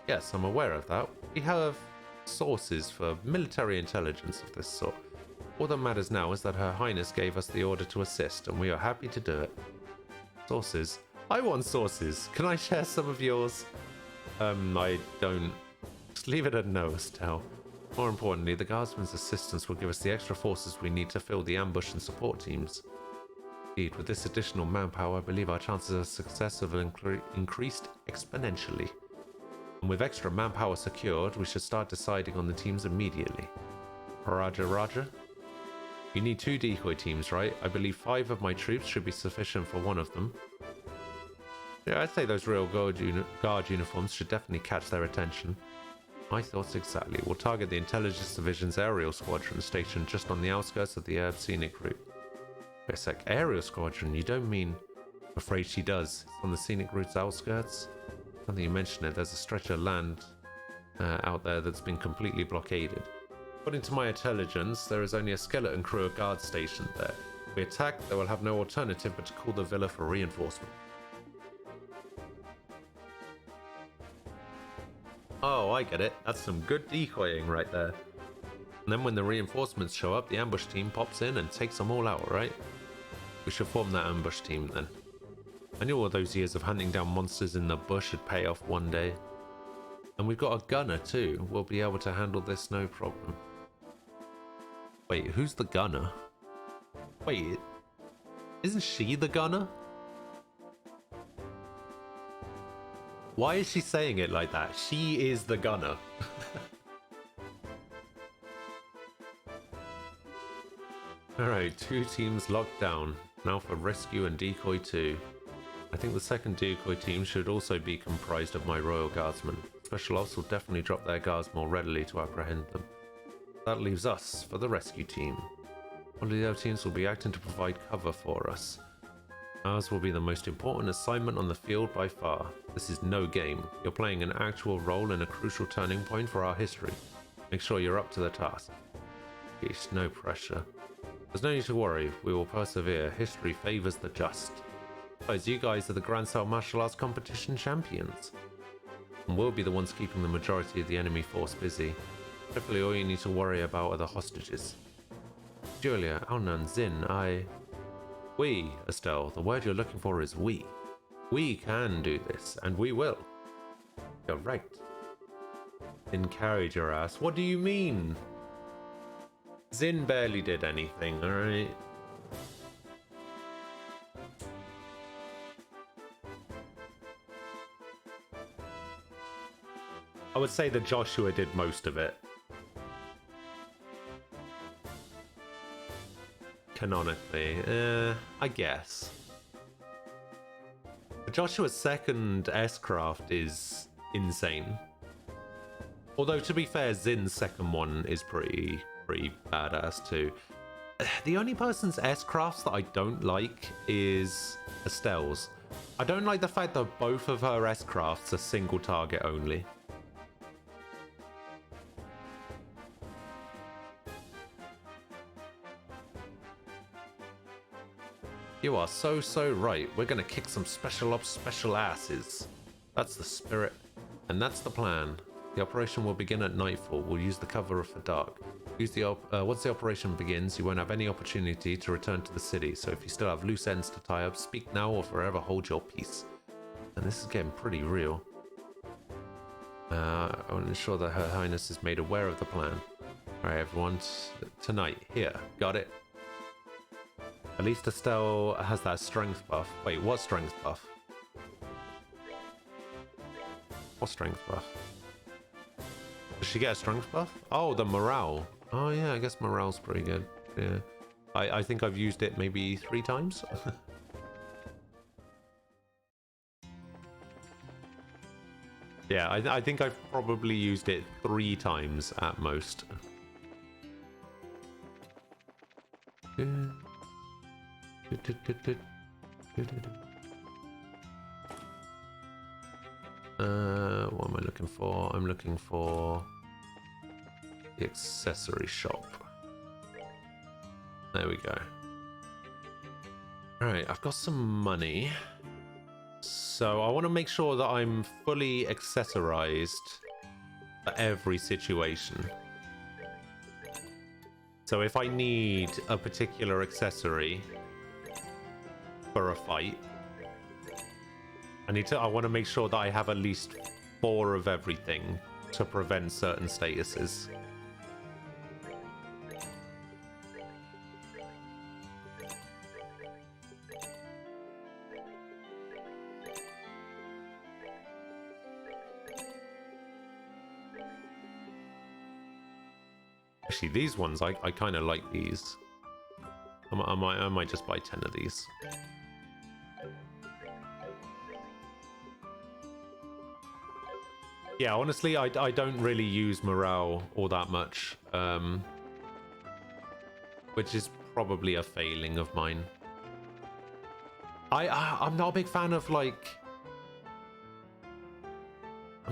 Speaker 1: Yes, I'm aware of that. We have sources for military intelligence of this sort. All that matters now is that Her Highness gave us the order to assist, and we are happy to do it. Sources? I want sources. Can I share some of yours? I don't. Just leave it at no, Estelle. More importantly, the Guardsmen's assistance will give us the extra forces we need to fill the ambush and support teams. Indeed, with this additional manpower, I believe our chances of success have increased exponentially. And with extra manpower secured, we should start deciding on the teams immediately. Roger, Roger. You need 2 decoy teams, right? I believe 5 of my troops should be sufficient for one of them. Yeah, I'd say those Royal Guard uniforms should definitely catch their attention. My thoughts exactly. We'll target the Intelligence Division's aerial squadron stationed just on the outskirts of the Herb Scenic Route. Wait a sec, aerial squadron? You don't mean... I'm afraid she does. It's on the Scenic Route's outskirts. Now that you mention it, there's a stretch of land out there that's been completely blockaded. According to my intelligence, there is only a skeleton crew of guards stationed there. If we attack, they will have no alternative but to call the villa for reinforcement. Oh, I get it. That's some good decoying right there. And then when the reinforcements show up, the ambush team pops in and takes them all out, right? We should form that ambush team then. I knew all those years of hunting down monsters in the bush would pay off one day. And we've got a gunner too. We'll be able to handle this no problem. Wait, who's the gunner? Wait, Isn't she the gunner? Why is she saying it like that? She is the gunner. Alright, 2 teams locked down. Now for rescue and decoy 2. I think the second decoy team should also be comprised of my royal guardsmen. Special ops will definitely drop their guards more readily to apprehend them. That leaves us for the rescue team. One of the other teams will be acting to provide cover for us. Ours will be the most important assignment on the field by far. This is no game. You're playing an actual role in a crucial turning point for our history. Make sure you're up to the task. Yeesh, no pressure. There's no need to worry. We will persevere. History favors the just. Besides, you guys are the Grand Style Martial Arts Competition champions. And we'll be the ones keeping the majority of the enemy force busy. Hopefully all you need to worry about are the hostages. Julia, Alnan, Zin, We, Estelle, the word you're looking for is we. We can do this, and we will. You're right. Encourage your ass. What do you mean? Zin barely did anything, alright? I would say that Joshua did most of it. Canonically, I guess. Joshua's second S-craft is insane. Although, to be fair, Zin's second one is pretty badass too. The only person's S-crafts that I don't like is Estelle's. I don't like the fact that both of her S-crafts are single target only. You are so right. We're gonna kick some special ops special asses. That's the spirit, and that's the plan. The operation will begin at nightfall. We'll use the cover of the dark. Once the operation begins, you won't have any opportunity to return to the city. So if you still have loose ends to tie up, speak now or forever hold your peace. And this is getting pretty real. I want to ensure that Her Highness is made aware of the plan. All right, everyone. Tonight, here, got it. At least Estelle has that strength buff. Wait, what strength buff? What strength buff? Does she get a strength buff? Oh, the morale. Oh yeah, I guess morale's pretty good. Yeah. I think I've used it maybe 3 times. Yeah, I think I've probably used it 3 times at most. What am I looking for? I'm looking for the accessory shop. There we go. Alright, I've got some money. So I want to make sure that I'm fully accessorized for every situation. So if I need a particular accessory for a fight, I want to make sure that I have at least 4 of everything to prevent certain statuses. Actually, these ones, I kind of like these. I might just buy 10 of these. Yeah, honestly, I don't really use morale all that much, which is probably a failing of mine. I'm not a big fan of I'm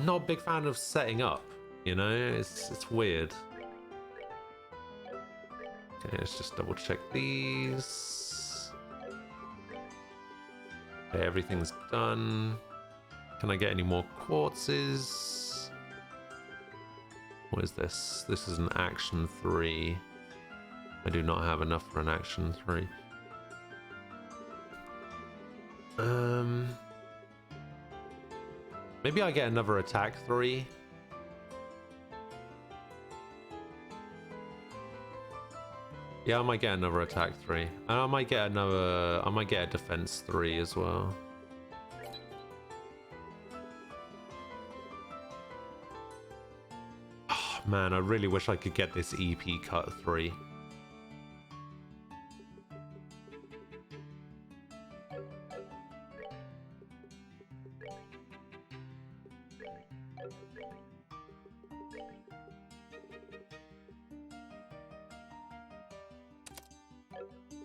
Speaker 1: not a big fan of setting up. You know, it's weird. Okay, let's just double check these. Okay, everything's done. Can I get any more quartzes? What is this? This is an action 3. I do not have enough for an action 3. Maybe I get another attack 3. Yeah, I might get another attack 3. And I might get a defense 3 as well. Oh, man, I really wish I could get this EP cut 3.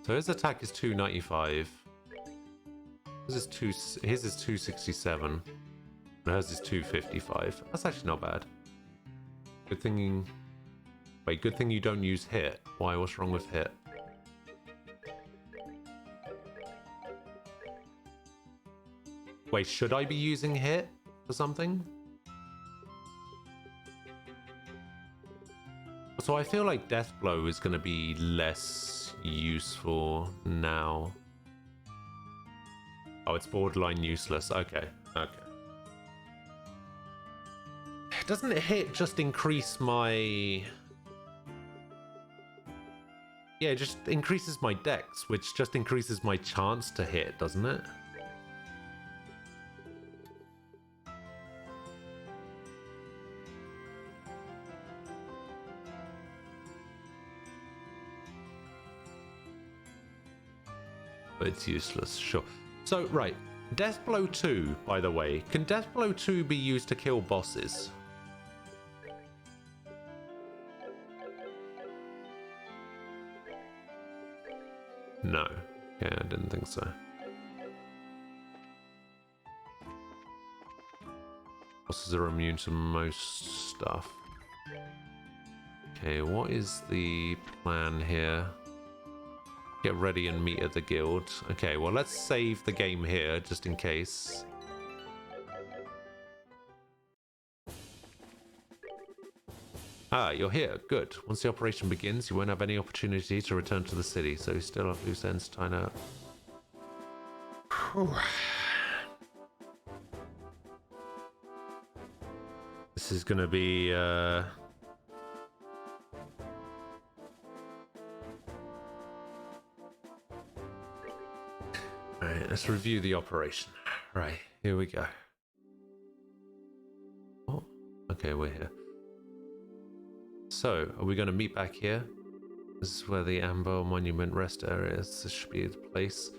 Speaker 1: So his attack is 295. His is 267. And hers is 255. That's actually not bad. Good thing. Wait, good thing you don't use hit. Why? What's wrong with hit? Wait, should I be using hit for something? So I feel like Death Blow is going to be less useful now. Oh, it's borderline useless. Okay, okay. Doesn't it hit just increase my... Yeah, it just increases my dex, which just increases my chance to hit, doesn't it? But it's useless, sure. So, right. Death Blow 2, by the way. Can Death Blow 2 be used to kill bosses? No. Yeah, I didn't think so. Bosses are immune to most stuff. Okay, what is the plan here? Get ready and meet at the guild. Okay, well, let's save the game here, just in case. Ah, you're here. Good. Once the operation begins, you won't have any opportunity to return to the city, so you still have loose ends to tie up. This is gonna be, Alright, let's review the operation. Right, here we go. Oh, okay, we're here. So, are we going to meet back here? This is where the Amber Monument rest area is. This should be the place.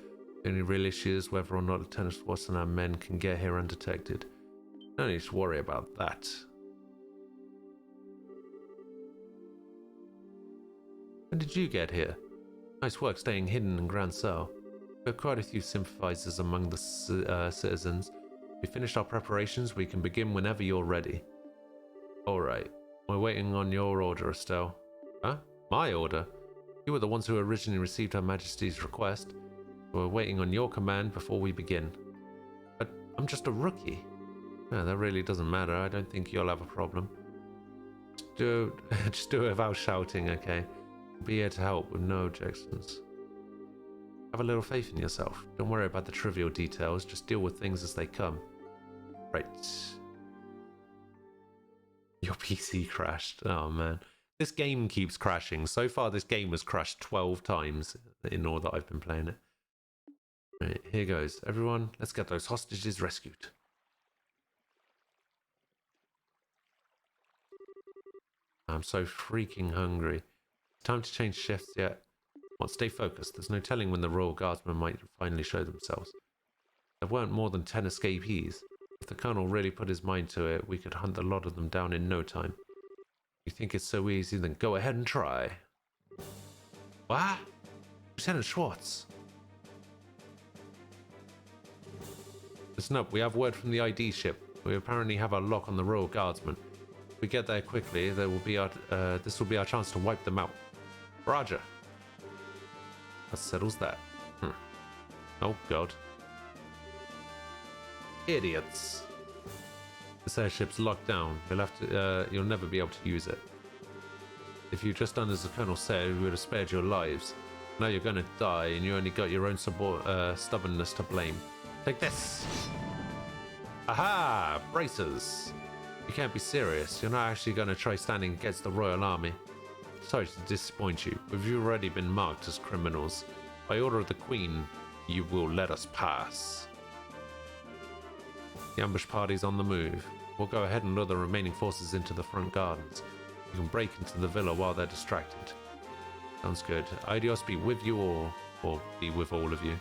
Speaker 1: The only real issue is whether or not Lieutenant Watson and our men can get here undetected. No need to worry about that. When did you get here? Nice work staying hidden in Grand Cell. There are quite a few sympathizers among the citizens. We finished our preparations. We can begin whenever you're ready. Alright. We're waiting on your order, Estelle. Huh? My order? You were the ones who originally received Her Majesty's request. We're waiting on your command before we begin. But I'm just a rookie. Yeah, that really doesn't matter. I don't think you'll have a problem. Just do it without shouting, okay? I'll be here to help with no objections. Have a little faith in yourself. Don't worry about the trivial details. Just deal with things as they come. Right. Your PC crashed. Oh, man. This game keeps crashing. So far, this game has crashed 12 times in all that I've been playing it. Right, here goes. Everyone, let's get those hostages rescued. I'm so freaking hungry. Time to change shifts yet. Well, stay focused. There's no telling when the Royal Guardsmen might finally show themselves. There weren't more than 10 escapees. If the Colonel really put his mind to it, we could hunt a lot of them down in no time. You think it's so easy, then go ahead and try. What? Lieutenant Schwartz. Listen up, we have word from the ID ship. We apparently have a lock on the Royal Guardsmen. If we get there quickly, this will be our chance to wipe them out. Roger. That settles that. Oh, God. Idiots. This airship's locked down. You'll never be able to use it. If you'd just done as the Colonel said, we would have spared your lives. Now you're going to die, and you only got your own stubbornness to blame. Take this! Aha! Bracers! You can't be serious. You're not actually going to try standing against the Royal Army. Sorry to disappoint you, but you've already been marked as criminals. By order of the Queen, you will let us pass. The ambush party's on the move. We'll go ahead and lure the remaining forces into the front gardens. You can break into the villa while they're distracted. Sounds good. Aidios be with you or be with all of you.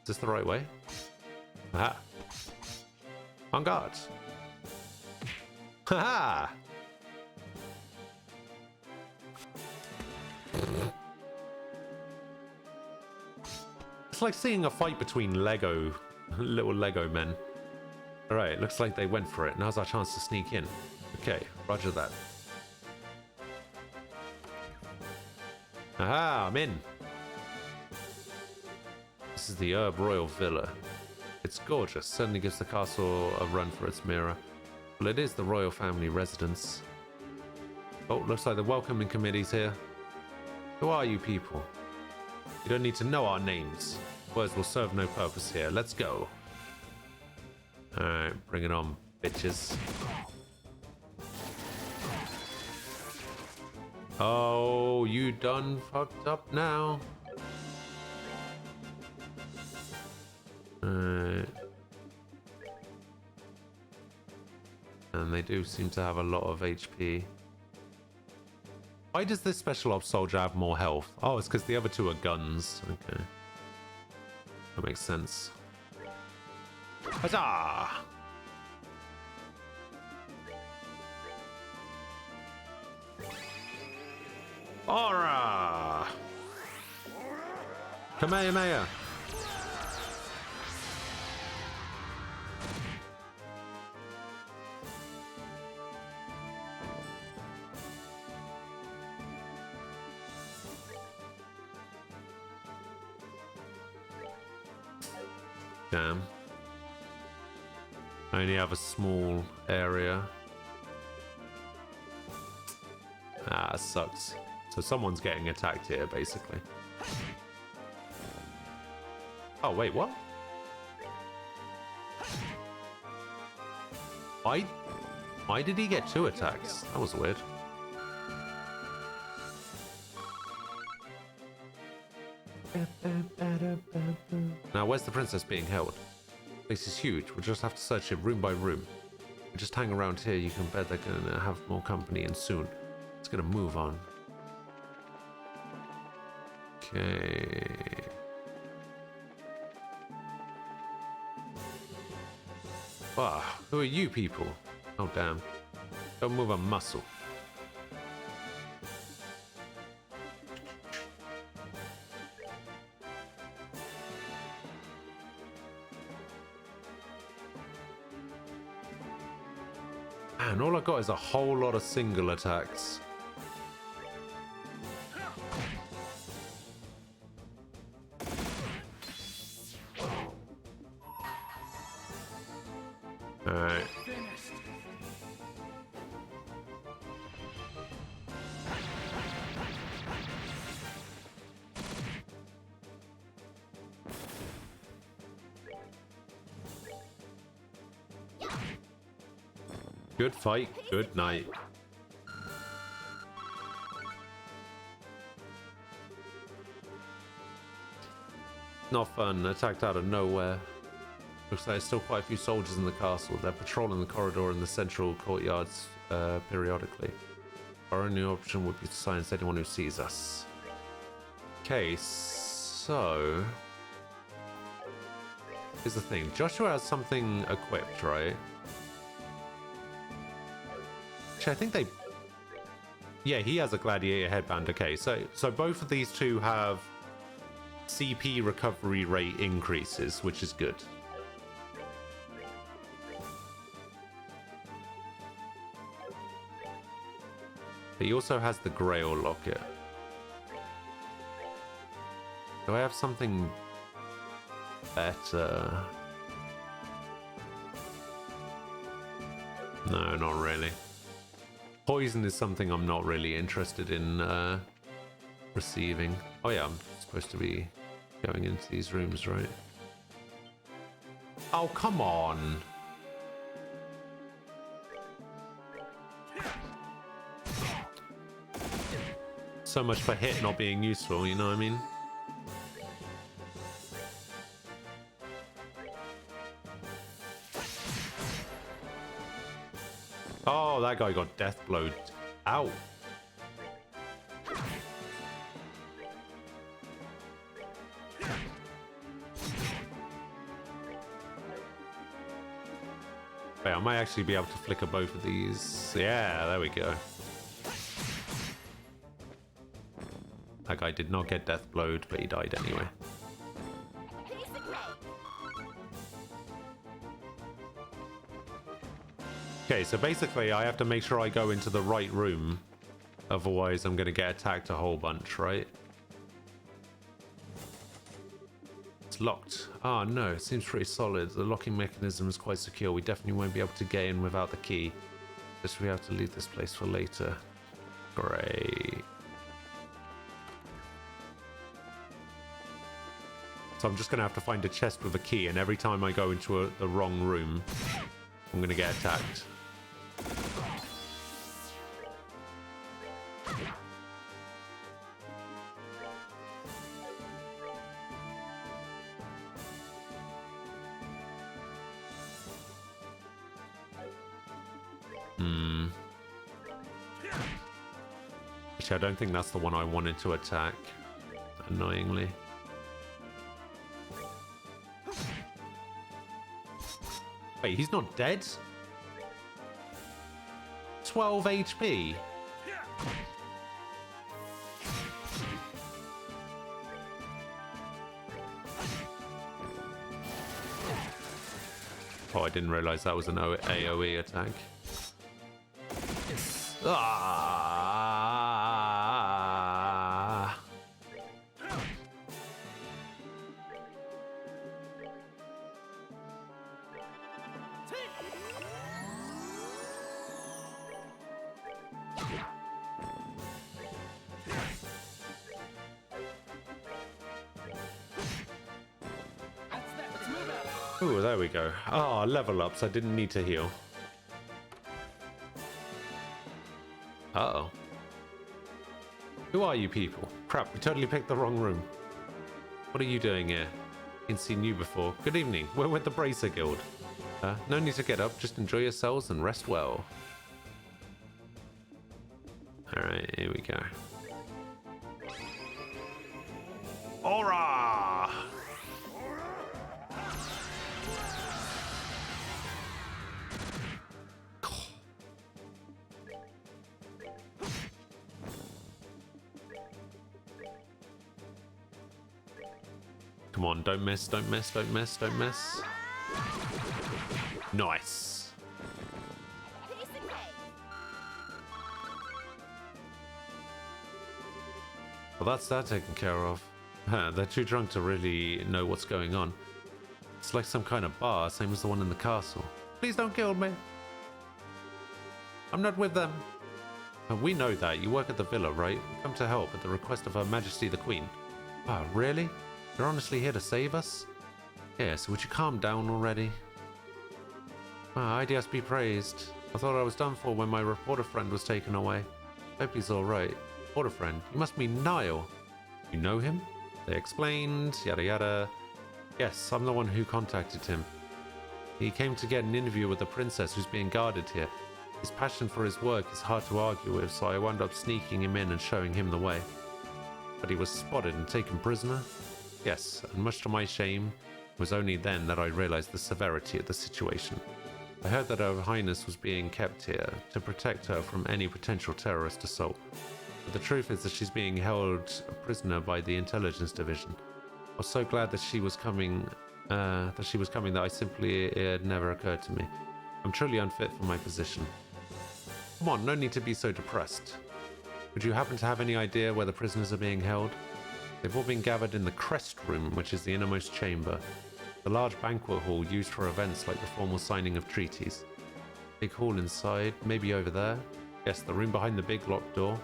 Speaker 1: Is this the right way? Aha! On guard! Haha! It's like seeing a fight between little Lego men. Alright, looks like they went for it. Now's our chance to sneak in. Okay, roger that. Aha, I'm in. This is the Herb Royal Villa. It's gorgeous, certainly gives the castle a run for its mirror. Well, it is the royal family residence. Oh, looks like the welcoming committee's here. Who are you people? You don't need to know our names. Words will serve no purpose here. Let's go. Alright, bring it on, bitches. Oh, you done fucked up now. And they do seem to have a lot of HP. Why does this special ops soldier have more health? Oh, it's because the other two are guns. Okay. That makes sense. Huzzah! Aura! Kamehameha! Damn. I only have a small area. Ah, sucks. So someone's getting attacked here, basically. Oh, wait, what? Why did he get 2 attacks? That was weird. Now, where's the princess being held? This is huge. We'll just have to search it room by room. We'll just hang around here. You can bet they're gonna have more company, and soon it's gonna move on. Okay. Wow, who are you people? Oh damn! Don't move a muscle. Man, all I got is a whole lot of single attacks. Alright. Good fight, good night. Not fun, attacked out of nowhere. Looks like there's still quite a few soldiers in the castle. They're patrolling the corridor and the central courtyards periodically. Our only option would be to silence anyone who sees us. Okay, so... here's the thing. Joshua has something equipped, right? Actually, I think they... yeah, he has a gladiator headband. Okay, so both of these two have CP recovery rate increases, which is good. He also has the Grail Locket. Do I have something better? No, not really. Poison is something I'm not really interested in receiving. Oh yeah, I'm supposed to be going into these rooms, right? Oh, come on. so much for hit not being useful, you know what I mean? Oh, that guy got death blowed. Ow. Wait, I might actually be able to flicker both of these. Yeah, there we go. That guy did not get death blowed, but he died anyway. Okay, so basically I have to make sure I go into the right room. Otherwise I'm going to get attacked a whole bunch, right? It's locked. Ah, no, it seems pretty solid. The locking mechanism is quite secure. We definitely won't be able to get in without the key. Just we have to leave this place for later. Great. So I'm just going to have to find a chest with a key, and every time I go into the wrong room, I'm going to get attacked. Actually, I don't think that's the one I wanted to attack, annoyingly. Wait, he's not dead? 12 HP? Oh, I didn't realize that was an AoE attack. Ah! Ooh, there we go. Ah, level ups. I didn't need to heal. Uh-oh. Who are you people? Crap, we totally picked the wrong room. What are you doing here? I've seen you before. Good evening. We're with the Bracer Guild. No need to get up. Just enjoy yourselves and rest well. Alright, here we go. Aura! Come on, don't miss, don't miss, don't miss, don't miss. Nice. Well, that's that taken care of. They're too drunk to really know what's going on. It's like some kind of bar, same as the one in the castle. Please don't kill me. I'm not with them. We know that. You work at the villa, right? Come to help at the request of Her Majesty the Queen. Oh, really? You're honestly here to save us? Yes, would you calm down already? Idias be praised. I thought I was done for when my reporter friend was taken away. Hope he's alright. Reporter friend? You must mean Niall. You know him? They explained, yada yada. Yes, I'm the one who contacted him. He came to get an interview with the princess who's being guarded here. His passion for his work is hard to argue with, so I wound up sneaking him in and showing him the way. But he was spotted and taken prisoner? Yes, and much to my shame, it was only then that I realized the severity of the situation. I heard that Her Highness was being kept here to protect her from any potential terrorist assault. But the truth is that she's being held a prisoner by the intelligence division. I was so glad that she was coming, that I simply, it had never occurred to me. I'm truly unfit for my position. Come on, no need to be so depressed. Would you happen to have any idea where the prisoners are being held? They've all been gathered in the Crest Room, which is the innermost chamber. The large banquet hall used for events like the formal signing of treaties. Big hall inside, maybe over there? Yes, the room behind the big locked door.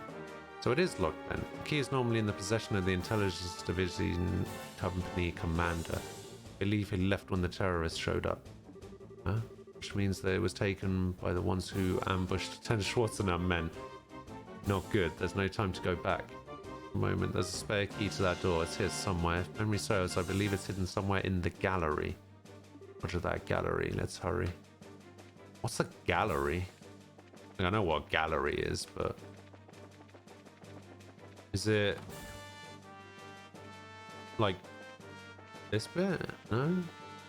Speaker 1: So it is locked then. The key is normally in the possession of the Intelligence Division Company Commander. I believe he left when the terrorists showed up. Huh? Which means that it was taken by the ones who ambushed Lieutenant Schwarzenegger men. Not good, there's no time to go back. Moment, there's a spare key to that door. It's here somewhere. If memory serves, I believe it's hidden somewhere in the gallery. Roger that, gallery. Let's hurry. What's a gallery? I know what a gallery is, but... Is it... like... this bit? No?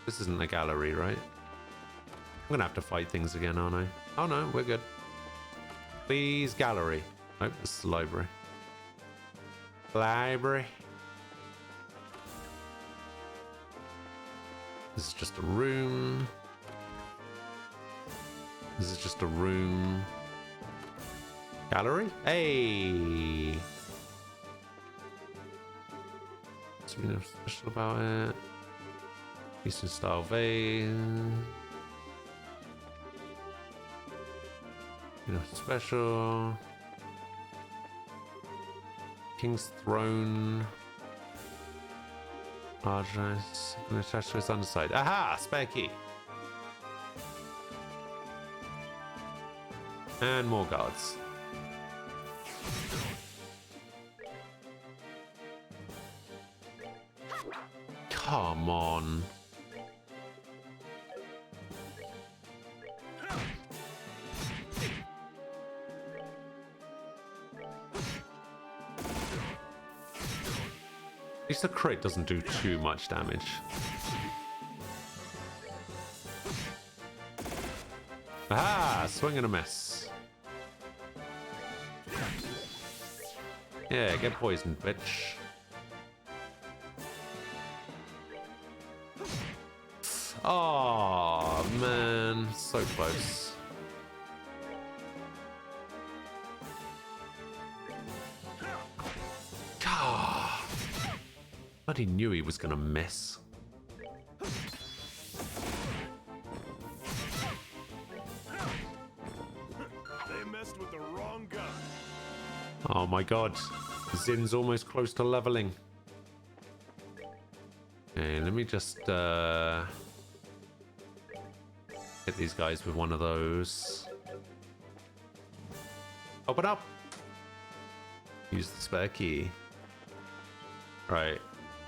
Speaker 1: This isn't a gallery, right? I'm gonna have to fight things again, aren't I? Oh no, we're good. Please, gallery. Nope, this is the library. Library. This is just a room. This is just a room. Gallery? Hey! Something special about it. Eastern style vase. Nothing special. King's throne. Large ice. Attached to its underside. Aha! Spare key. And more guards. Come on. At least the crit doesn't do too much damage. Aha! Swing and a miss. Yeah, get poisoned, bitch. Oh man, so close. Bloody knew he was gonna miss.
Speaker 2: They messed with the wrong guy.
Speaker 1: Oh my god. Zin's almost close to leveling. Okay, let me just hit these guys with one of those. Open up! Use the spare key. Right.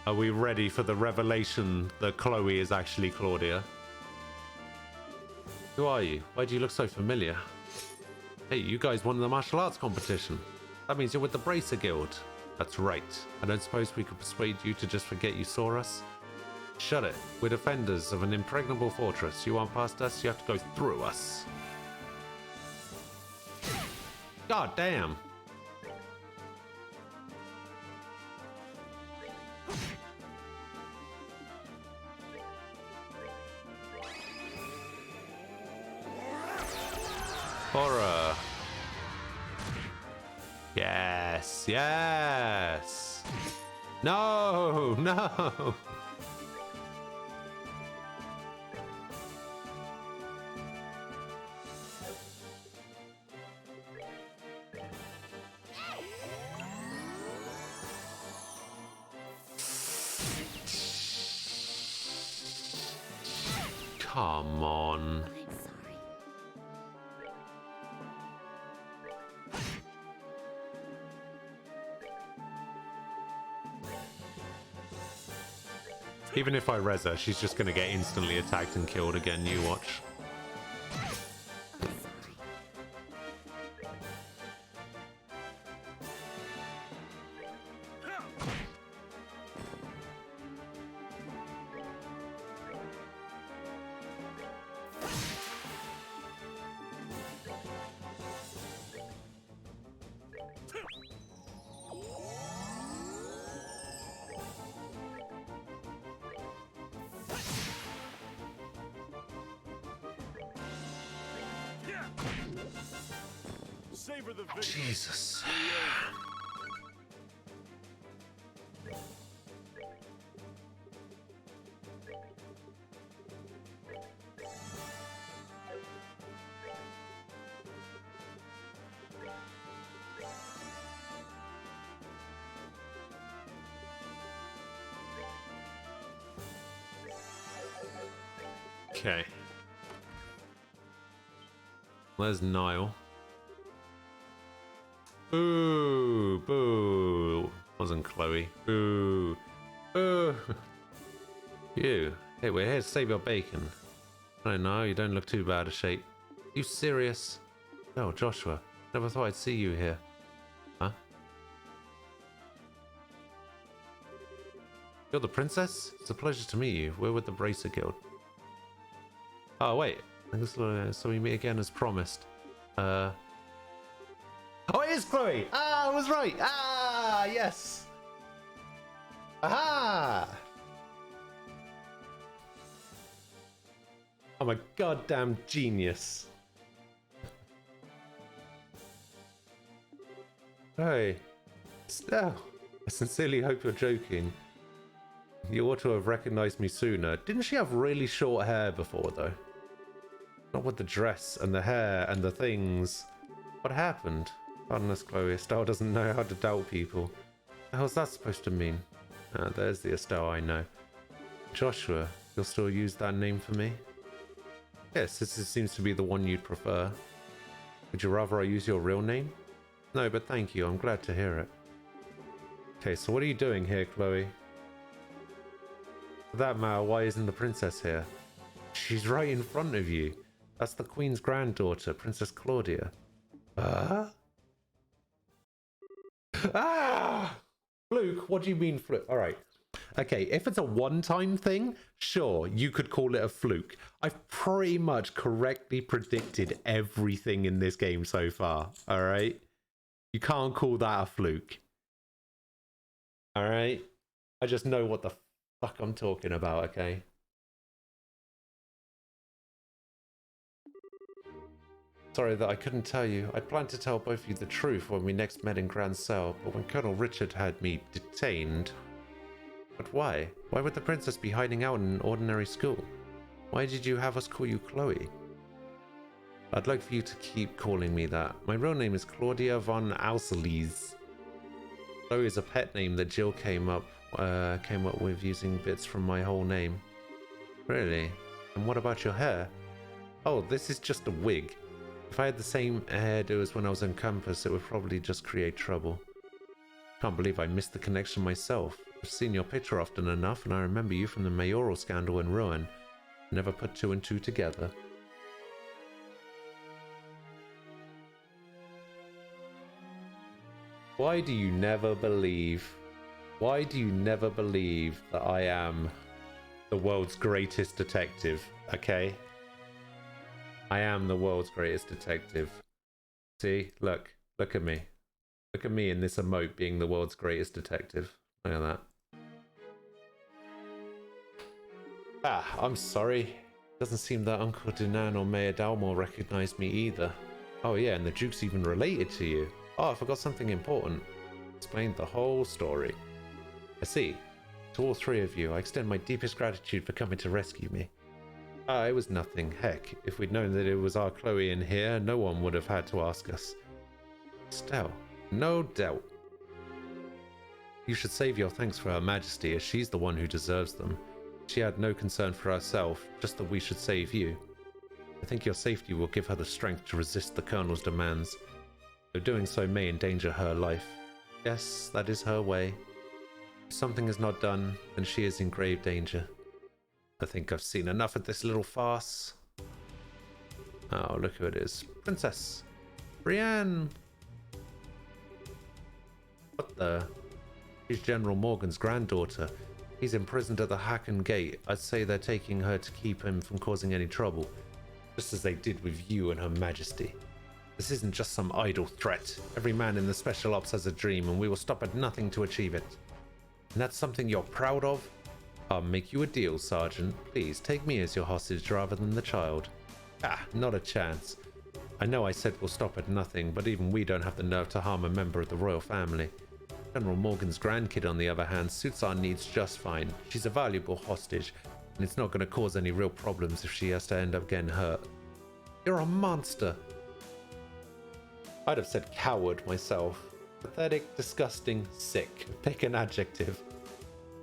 Speaker 1: Are we ready for the revelation that Chloe is actually Claudia? Who are you? Why do you look so familiar? Hey, you guys won the martial arts competition. That means you're with the Bracer Guild. That's right. I don't suppose we could persuade you to just forget you saw us? Shut it. We're defenders of an impregnable fortress. You aren't past us, you have to go through us. God damn. Horror. Yes, yes. No, no. Come on.
Speaker 3: I'm sorry.
Speaker 1: Even if I res her, she's just gonna get instantly attacked and killed again. You watch.
Speaker 2: Savor the victory.
Speaker 1: Jesus. Okay. Where's Niall? Boo! Boo! Wasn't Chloe. Ooh. Ooh. You. Hey, we're here to save your bacon. I don't know, you don't look too bad a shape. You serious? Oh, Joshua. Never thought I'd see you here. Huh? You're the princess? It's a pleasure to meet you. We're with the Bracer Guild. Oh, wait. I guess, so we meet again as promised. Oh, it is Chloe! Ah, I was right! Ah, yes! Aha! I'm a goddamn genius. Hey, Stell, I sincerely hope you're joking. You ought to have recognized me sooner. Didn't she have really short hair before, though? Not with the dress and the hair and the things. What happened? Pardon us, Chloe. Estelle doesn't know how to doubt people. What the hell's that supposed to mean? Ah, there's the Estelle I know. Joshua, you'll still use that name for me? Yes, this seems to be the one you'd prefer. Would you rather I use your real name? No, but thank you. I'm glad to hear it. Okay, so what are you doing here, Chloe? For that matter, why isn't the princess here? She's right in front of you. That's the Queen's granddaughter, Princess Claudia. Ah! Fluke, what do you mean fluke? Alright. Okay, if it's a one-time thing, sure, you could call it a fluke. I've pretty much correctly predicted everything in this game so far, alright? You can't call that a fluke. Alright? I just know what the fuck I'm talking about, okay? Sorry that I couldn't tell you. I planned to tell both of you the truth when we next met in Grand Cell, but when Colonel Richard had me detained... But why? Why would the princess be hiding out in an ordinary school? Why did you have us call you Chloe? I'd like for you to keep calling me that. My real name is Claudia von Austerlitz. Chloe is a pet name that Jill came up with using bits from my whole name. Really? And what about your hair? Oh, this is just a wig. If I had the same hairdo as when I was on campus, it would probably just create trouble. Can't believe I missed the connection myself. I've seen your picture often enough, and I remember you from the mayoral scandal in Ruin. Never put two and two together. Why do you never believe? Why do you never believe that I am the world's greatest detective? Okay? I am the world's greatest detective. See? Look at me. Look at me in this emote being the world's greatest detective. Look at that. Ah, I'm sorry. Doesn't seem that Uncle Dinan or Mayor Dalmore recognized me either. Oh yeah, and the Duke's even related to you. Oh, I forgot something important. Explained the whole story. I see. To all three of you, I extend my deepest gratitude for coming to rescue me. It was nothing. Heck, if we'd known that it was our Chloe in here, no one would have had to ask us. Estelle, no doubt. You should save your thanks for Her Majesty, as she's the one who deserves them. She had no concern for herself, just that we should save you. I think your safety will give her the strength to resist the Colonel's demands, though doing so may endanger her life. Yes, that is her way. If something is not done, then she is in grave danger. I think I've seen enough of this little farce. Oh, look who it is. Princess! Brienne! What the? She's General Morgan's granddaughter. He's imprisoned at the Hacken Gate. I'd say they're taking her to keep him from causing any trouble. Just as they did with you and Her Majesty. This isn't just some idle threat. Every man in the Special Ops has a dream, and we will stop at nothing to achieve it. And that's something you're proud of? I'll make you a deal, Sergeant. Please, take me as your hostage rather than the child. Ah, not a chance. I know I said we'll stop at nothing, but even we don't have the nerve to harm a member of the royal family. General Morgan's grandkid, on the other hand, suits our needs just fine. She's a valuable hostage, and it's not going to cause any real problems if she has to end up getting hurt. You're a monster! I'd have said coward myself. Pathetic, disgusting, sick. Pick an adjective.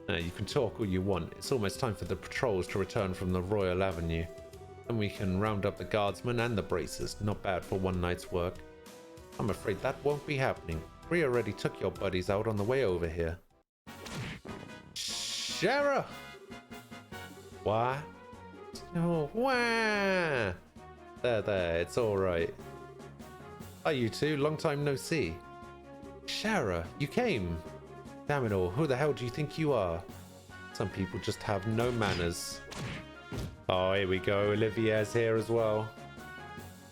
Speaker 1: You can talk all you want. It's almost time for the patrols to return from the Royal Avenue. Then we can round up the guardsmen and the bracers. Not bad for one night's work. I'm afraid that won't be happening. We already took your buddies out on the way over here. Shara! Why? Oh, wah! There, it's alright. Hi, you two. Long time no see. Shara, you came. Damn it all. Who the hell do you think you are? Some people just have no manners. Oh, here we go. Olivier's here as well.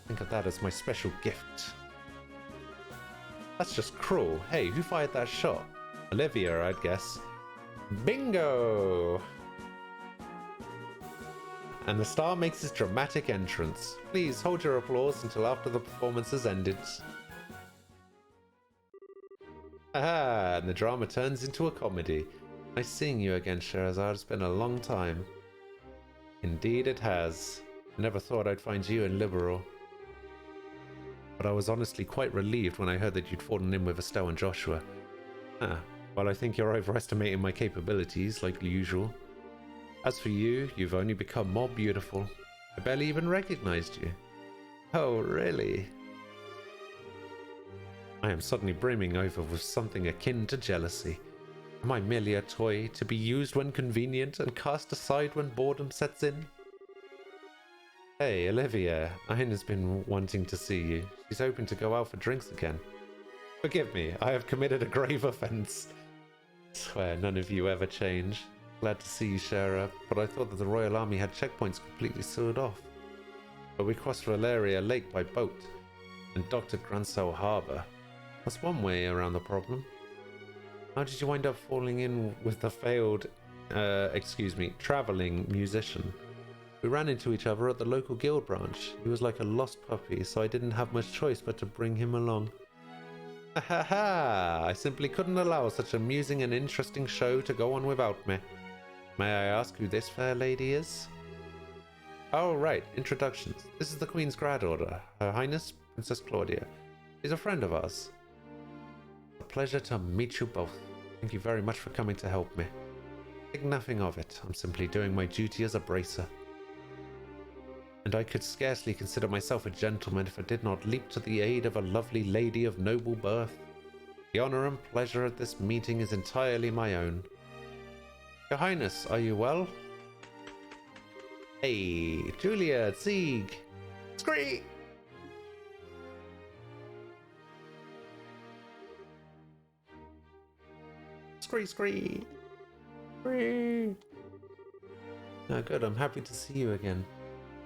Speaker 1: Think of that as my special gift. That's just cruel. Hey, who fired that shot? Olivia, I'd guess. Bingo! And the star makes his dramatic entrance. Please hold your applause until after the performance has ended. Aha! And the drama turns into a comedy. Nice seeing you again, Scheherazade. It's been a long time. Indeed it has. I never thought I'd find you in Liberal. But I was honestly quite relieved when I heard that you'd fallen in with Estelle and Joshua. Well, I think you're overestimating my capabilities, like usual. As for you, you've only become more beautiful. I barely even recognized you. Oh, really? I am suddenly brimming over with something akin to jealousy. Am I merely a toy to be used when convenient and cast aside when boredom sets in? Hey, Olivia, Aina's been wanting to see you. She's hoping to go out for drinks again. Forgive me, I have committed a grave offense. Swear none of you ever change. Glad to see you, Shara, but I thought that the Royal Army had checkpoints completely sealed off. But we crossed Valeria Lake by boat and docked at Gransel Harbour. That's one way around the problem. How did you wind up falling in with the failed, travelling musician? We ran into each other at the local guild branch. He was like a lost puppy, so I didn't have much choice but to bring him along. Ha ha ha! I simply couldn't allow such amusing and interesting show to go on without me. May I ask who this fair lady is? Oh, right. Introductions. This is the Queen's Grad Order. Her Highness, Princess Claudia. She's a friend of ours. A pleasure to meet you both. Thank you very much for coming to help me. Think nothing of it. I'm simply doing my duty as a bracer. And I could scarcely consider myself a gentleman if I did not leap to the aid of a lovely lady of noble birth. The honor and pleasure of this meeting is entirely my own. Your Highness, are you well? Hey, Julia, Sieg! Scree! Scree, scree! Scree! Oh, good, I'm happy to see you again.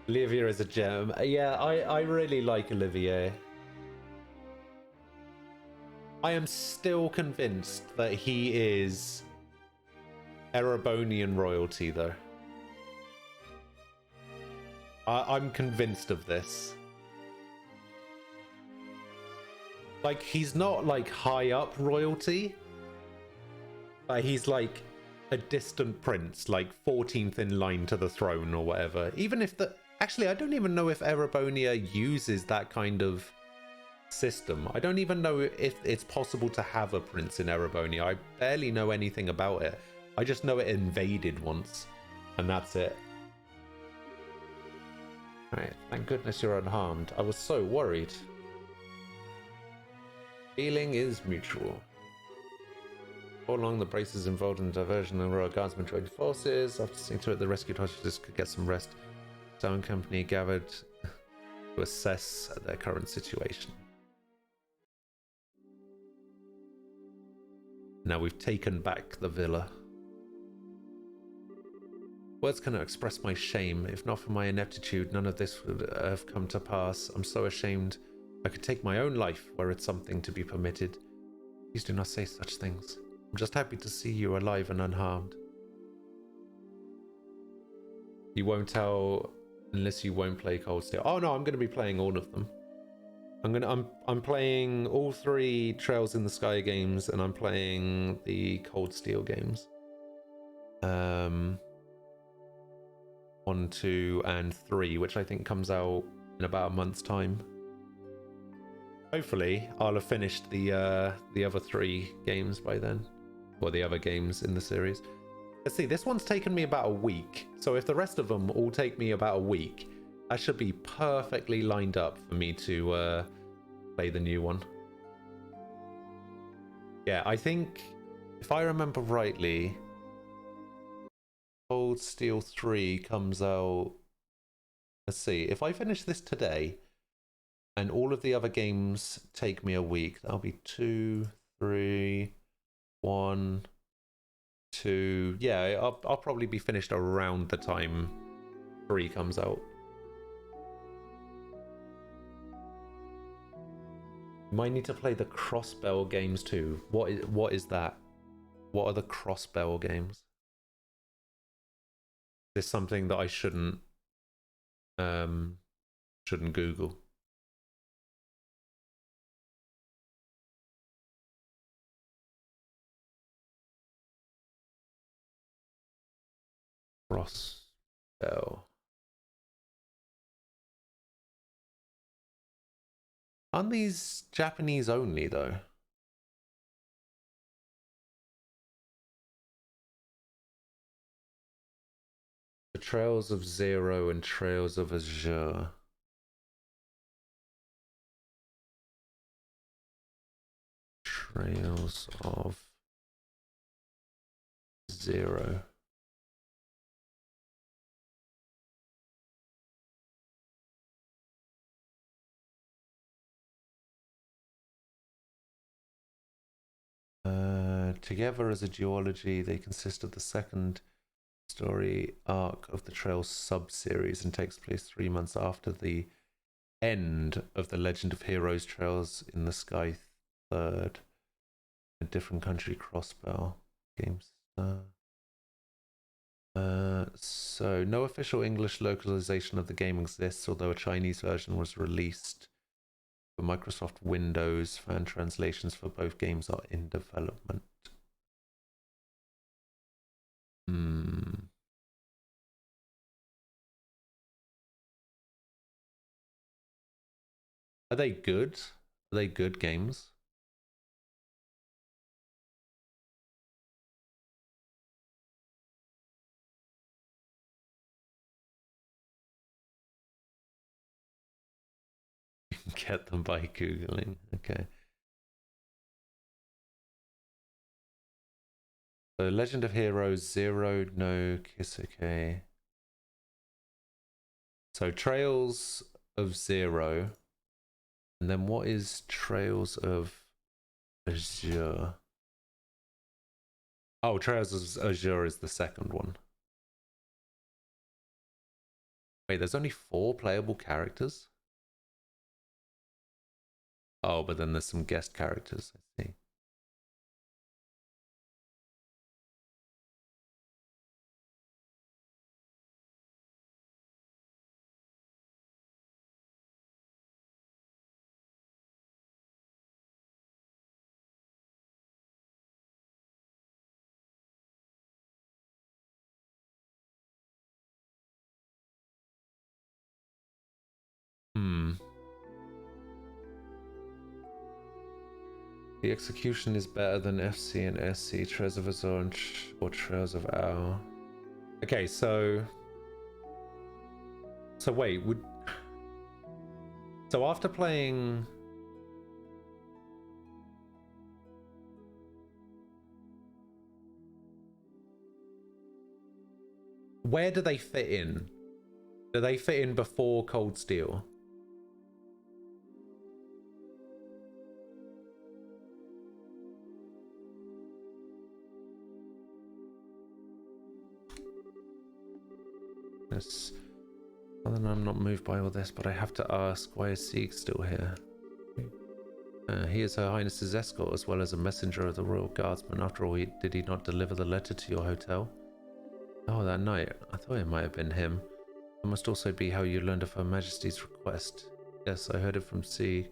Speaker 1: Olivier is a gem. Yeah, I really like Olivier. I am still convinced that he is Erebonian royalty, though. I'm convinced of this. Like, he's not, like, high up royalty. But he's, like, a distant prince, like 14th in line to the throne or whatever. Even if the... Actually, I don't even know if Erebonia uses that kind of system. I don't even know if it's possible to have a prince in Erebonia. I barely know anything about it. I just know it invaded once, and that's it. Alright, thank goodness you're unharmed. I was so worried. Feeling is mutual. All along, the braces involved in the diversion and Royal Guardsmen joined forces. After seeing to it, the rescued hostages could get some rest. Town company gathered to assess their current situation. Now we've taken back the villa. Words cannot express my shame. If not for my ineptitude, none of this would have come to pass. I'm so ashamed. I could take my own life were it something to be permitted. Please do not say such things. I'm just happy to see you alive and unharmed. You won't tell unless you won't play Cold Steel. Oh no, I'm going to be playing all of them. I'm playing all 3 Trails in the Sky games, and I'm playing the Cold Steel games. 1, 2, and 3, which I think comes out in about a month's time. Hopefully, I'll have finished the other 3 games by then, or the other games in the series. Let's see, this one's taken me about a week, so if the rest of them all take me about a week, that should be perfectly lined up for me to play the new one. Yeah, I think if I remember rightly, Cold Steel 3 comes out. Let's see. If I finish this today and all of the other games take me a week, that'll be 2, 3, 1, 2. Yeah, I'll probably be finished around the time 3 comes out. You might need to play the Crossbell games too. What is that? What are the Crossbell games? Is this something that I shouldn't Google? Crossbell. Aren't these Japanese only though? The Trails of Zero and Trails of Azure. Trails of Zero. Together as a duology, they consist of the second story arc of the Trails sub-series and takes place 3 months after the end of the Legend of Heroes Trails in the Sky third. A different country Crossbell games. So no official English localization of the game exists, although a Chinese version was released for Microsoft Windows. Fan translations for both games are in development. Are they good? Are they good games? Get them by Googling. Okay. So Legend of Heroes Zero no Kisuke. So Trails of Zero. And then what is Trails of Azure? Oh, Trails of Azure is the second one. Wait, there's only 4 playable characters? Oh, but then there's some guest characters, I see. The execution is better than FC and SC, Trails of Azure or Trails of Owl. Okay, so wait, so after playing where do they fit in? Do they fit in before Cold Steel? Yes. Well, then I'm not moved by all this, but I have to ask, why is Sieg still here? He is Her Highness's escort as well as a messenger of the Royal Guardsman. After all, did he not deliver the letter to your hotel? Oh, that night. I thought it might have been him. It must also be how you learned of Her Majesty's request. Yes, I heard it from Sieg.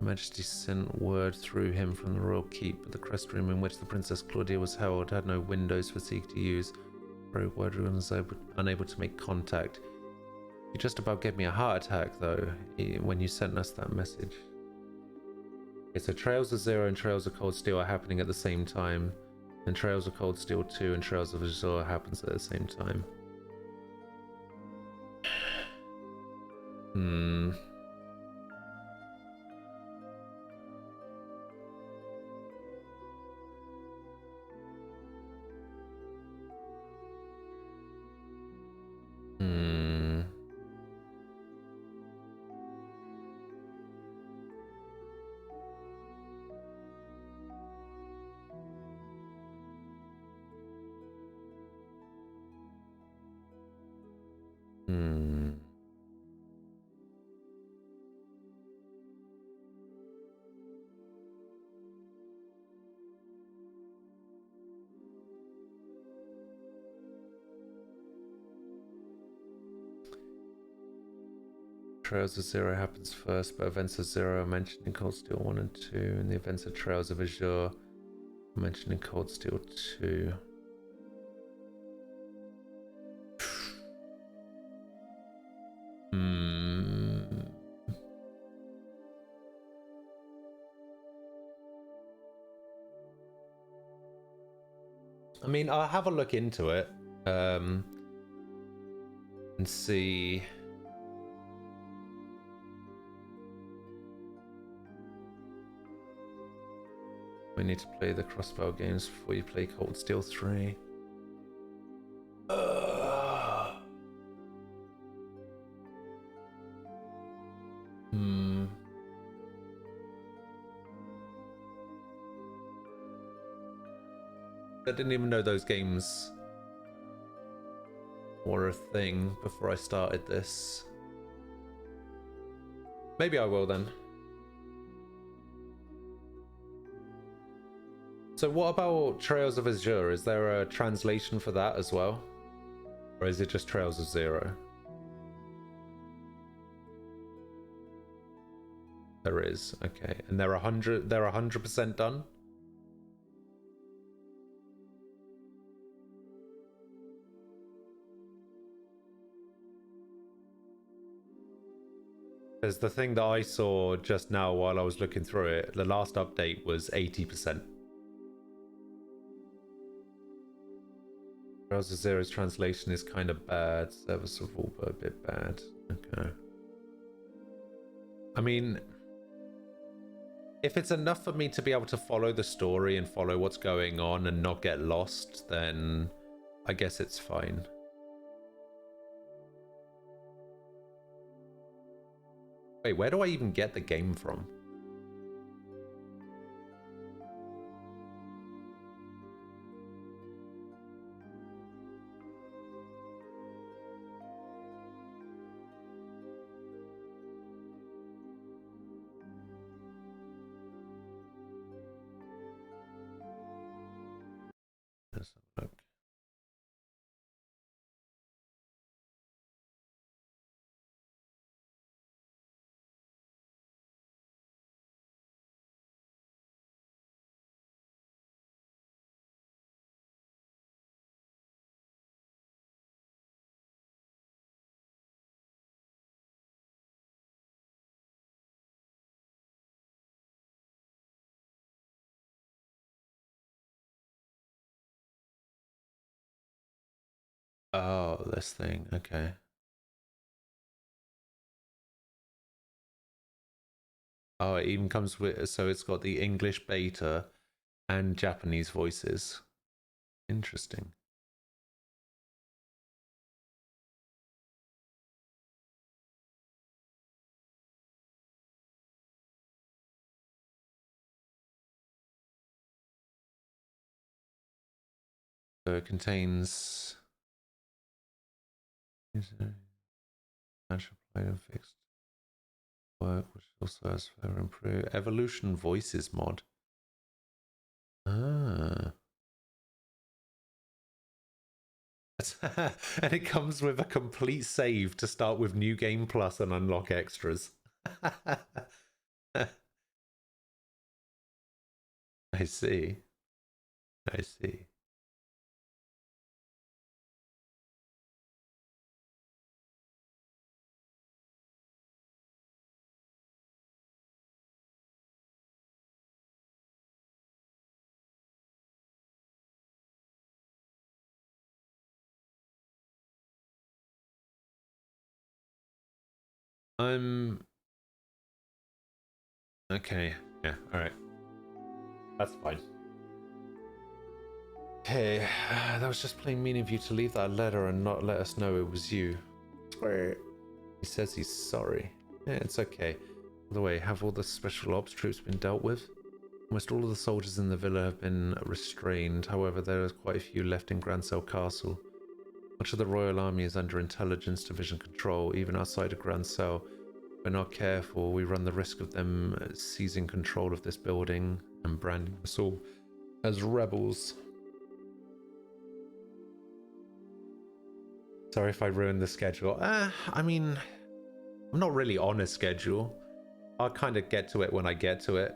Speaker 1: Her Majesty sent word through him from the Royal Keep, but the crest room in which the Princess Claudia was held had no windows for Sieg to use. Word was unable to make contact. You just about gave me a heart attack, though, when you sent us that message. Okay, so Trails of Zero and Trails of Cold Steel are happening at the same time, and Trails of Cold Steel 2 and Trails of Azure happens at the same time. Trails of Zero happens first, but events of Zero are mentioned in Cold Steel 1 and 2, and the events of Trails of Azure are mentioned in Cold Steel 2. I mean, I'll have a look into it and see. We need to play the Crossbow games before you play Cold Steel 3. I didn't even know those games were a thing before I started this. Maybe I will then. So what about Trails of Azure? Is there a translation for that as well? Or is it just Trails of Zero? There is, okay. And they're 100% done? Because the thing that I saw just now while I was looking through it, the last update was 80%. Trails of Zero's translation is kind of bad, serviceable but a bit bad. Okay. I mean, if it's enough for me to be able to follow the story and follow what's going on and not get lost, then I guess it's fine. Wait, where do I even get the game from? Let's have a look. Oh, this thing, okay. Oh, it even comes with, so it's got the English beta and Japanese voices. Interesting. So it contains natural plate and fixed work, which also has further improved evolution voices mod. Ah. And it comes with a complete save to start with New Game Plus and unlock extras. I see. I see. Okay. Yeah, alright. That's fine. Okay, that was just plain mean of you to leave that letter and not let us know it was you. He says he's sorry. Yeah, it's okay. By the way, have all the special ops troops been dealt with? Almost all of the soldiers in the villa have been restrained. However, there are quite a few left in Grancel Castle. Much of the Royal Army is under Intelligence Division control, even outside of Grancel. If we're not careful, we run the risk of them seizing control of this building and branding us all as rebels. Sorry if I ruined the schedule. I mean, I'm not really on a schedule. I'll kind of get to it when I get to it.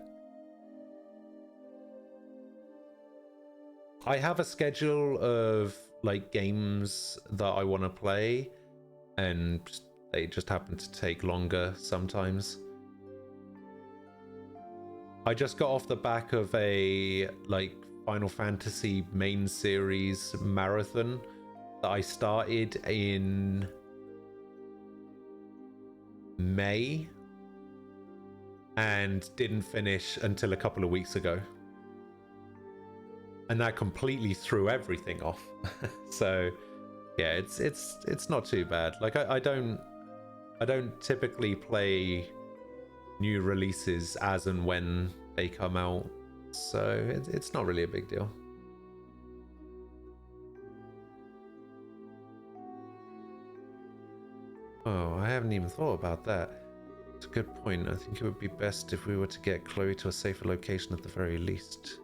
Speaker 1: I have a schedule of like games that I want to play, and they just happen to take longer sometimes. I just got off the back of a like Final Fantasy main series marathon that I started in May and didn't finish until a couple of weeks ago. And that completely threw everything off. So yeah, it's not too bad. Like I don't typically play new releases as and when they come out, so it's not really a big deal. Oh, I haven't even thought about that. It's a good point. I think it would be best if we were to get Chloe to a safer location at the very least.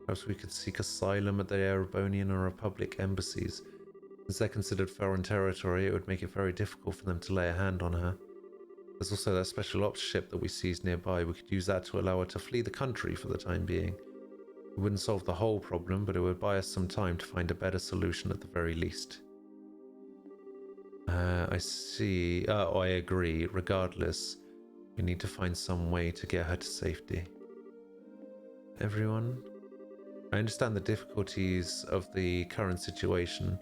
Speaker 1: Perhaps we could seek asylum at the Erebonian or Republic embassies. Since they're considered foreign territory, it would make it very difficult for them to lay a hand on her. There's also that special ops ship that we seized nearby. We could use that to allow her to flee the country for the time being. It wouldn't solve the whole problem, but it would buy us some time to find a better solution at the very least. I see. Oh, I agree. Regardless, we need to find some way to get her to safety. Everyone? I understand the difficulties of the current situation.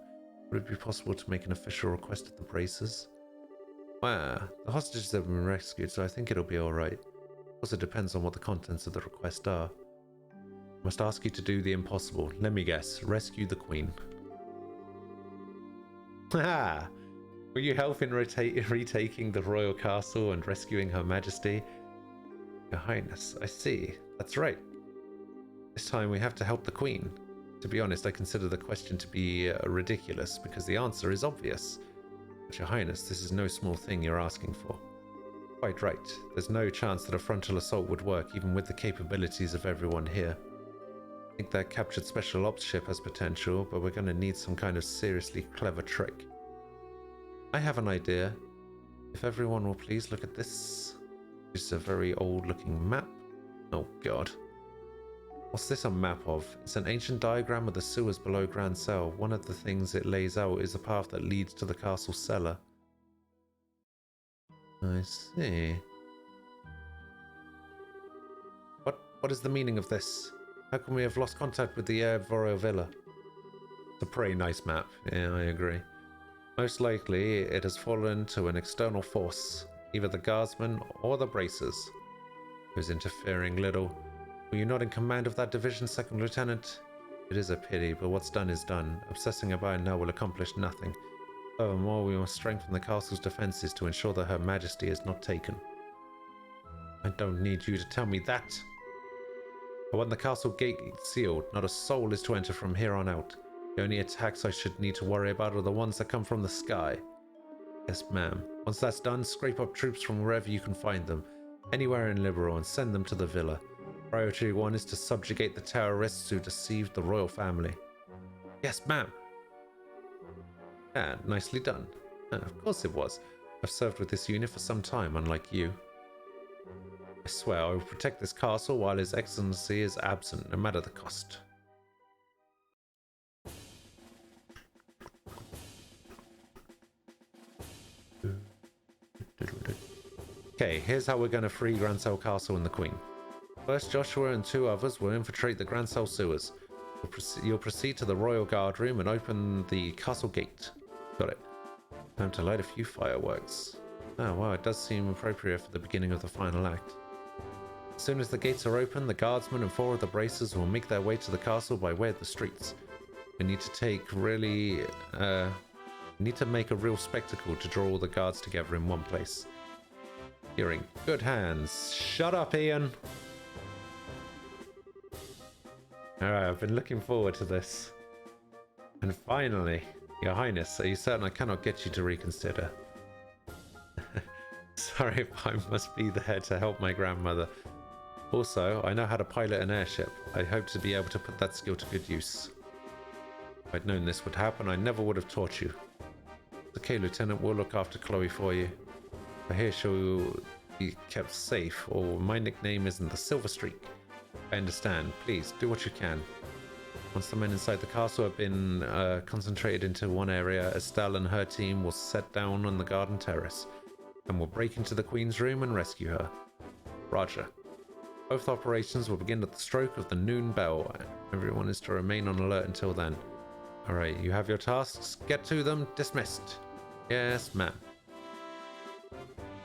Speaker 1: Would it be possible to make an official request at the braces? Well, the hostages have been rescued, so I think it'll be alright. Also depends on what the contents of the request are. I must ask you to do the impossible. Let me guess. Rescue the Queen. Haha! Will you help in retaking the royal castle and rescuing Her Majesty? Your Highness, I see. That's right. This time we have to help the Queen. To be honest, I consider the question to be ridiculous, because the answer is obvious. But Your Highness, this is no small thing you're asking for. Quite right. There's no chance that a frontal assault would work, even with the capabilities of everyone here. I think that captured special ops ship has potential, but we're going to need some kind of seriously clever trick. I have an idea. If everyone will please look at this. This is a very old-looking map. Oh god. What's this a map of? It's an ancient diagram of the sewers below Grand Cell. One of the things it lays out is a path that leads to the castle cellar. I see. What is the meaning of this? How can we have lost contact with the Vorel Villa? It's a pretty nice map. Yeah, I agree. Most likely, it has fallen to an external force, either the guardsmen or the bracers. Who's interfering little. Were you not in command of that division, Second Lieutenant? It is a pity, but what's done is done. Obsessing about it now will accomplish nothing. Furthermore, we must strengthen the castle's defenses to ensure that Her Majesty is not taken. I don't need you to tell me that. I want the castle gate sealed. Not a soul is to enter from here on out. The only attacks I should need to worry about are the ones that come from the sky. Yes, ma'am. Once that's done, scrape up troops from wherever you can find them, anywhere in Liberal, and send them to the villa. Priority 1 is to subjugate the terrorists who deceived the royal family. Yes, ma'am. Ah, nicely done. Of course it was. I've served with this unit for some time, unlike you. I swear I will protect this castle while His Excellency is absent, no matter the cost. Okay, here's how we're going to free Grand Cell Castle and the Queen. First, Joshua and 2 others will infiltrate the Grand Cell sewers. You'll proceed to the Royal Guard room and open the castle gate. Got it. Time to light a few fireworks. Oh wow, it does seem appropriate for the beginning of the final act. As soon as the gates are open, the guardsmen and 4 of the bracers will make their way to the castle by way of the streets. We need to need to make a real spectacle to draw all the guards together in one place. Hearing good hands. Shut up, Ian. Alright, I've been looking forward to this. And finally, Your Highness, are you certain I cannot get you to reconsider? Sorry if I must be there to help my grandmother. Also, I know how to pilot an airship. I hope to be able to put that skill to good use. If I'd known this would happen, I never would have taught you. It's okay, Lieutenant, we'll look after Chloe for you. I hear she'll be kept safe, or my nickname isn't the Silver Streak. I understand. Please, do what you can. Once the men inside the castle have been concentrated into one area, Estelle and her team will set down on the garden terrace and will break into the Queen's room and rescue her. Roger. Both operations will begin at the stroke of the noon bell. Everyone is to remain on alert until then. Alright, you have your tasks. Get to them. Dismissed. Yes, ma'am.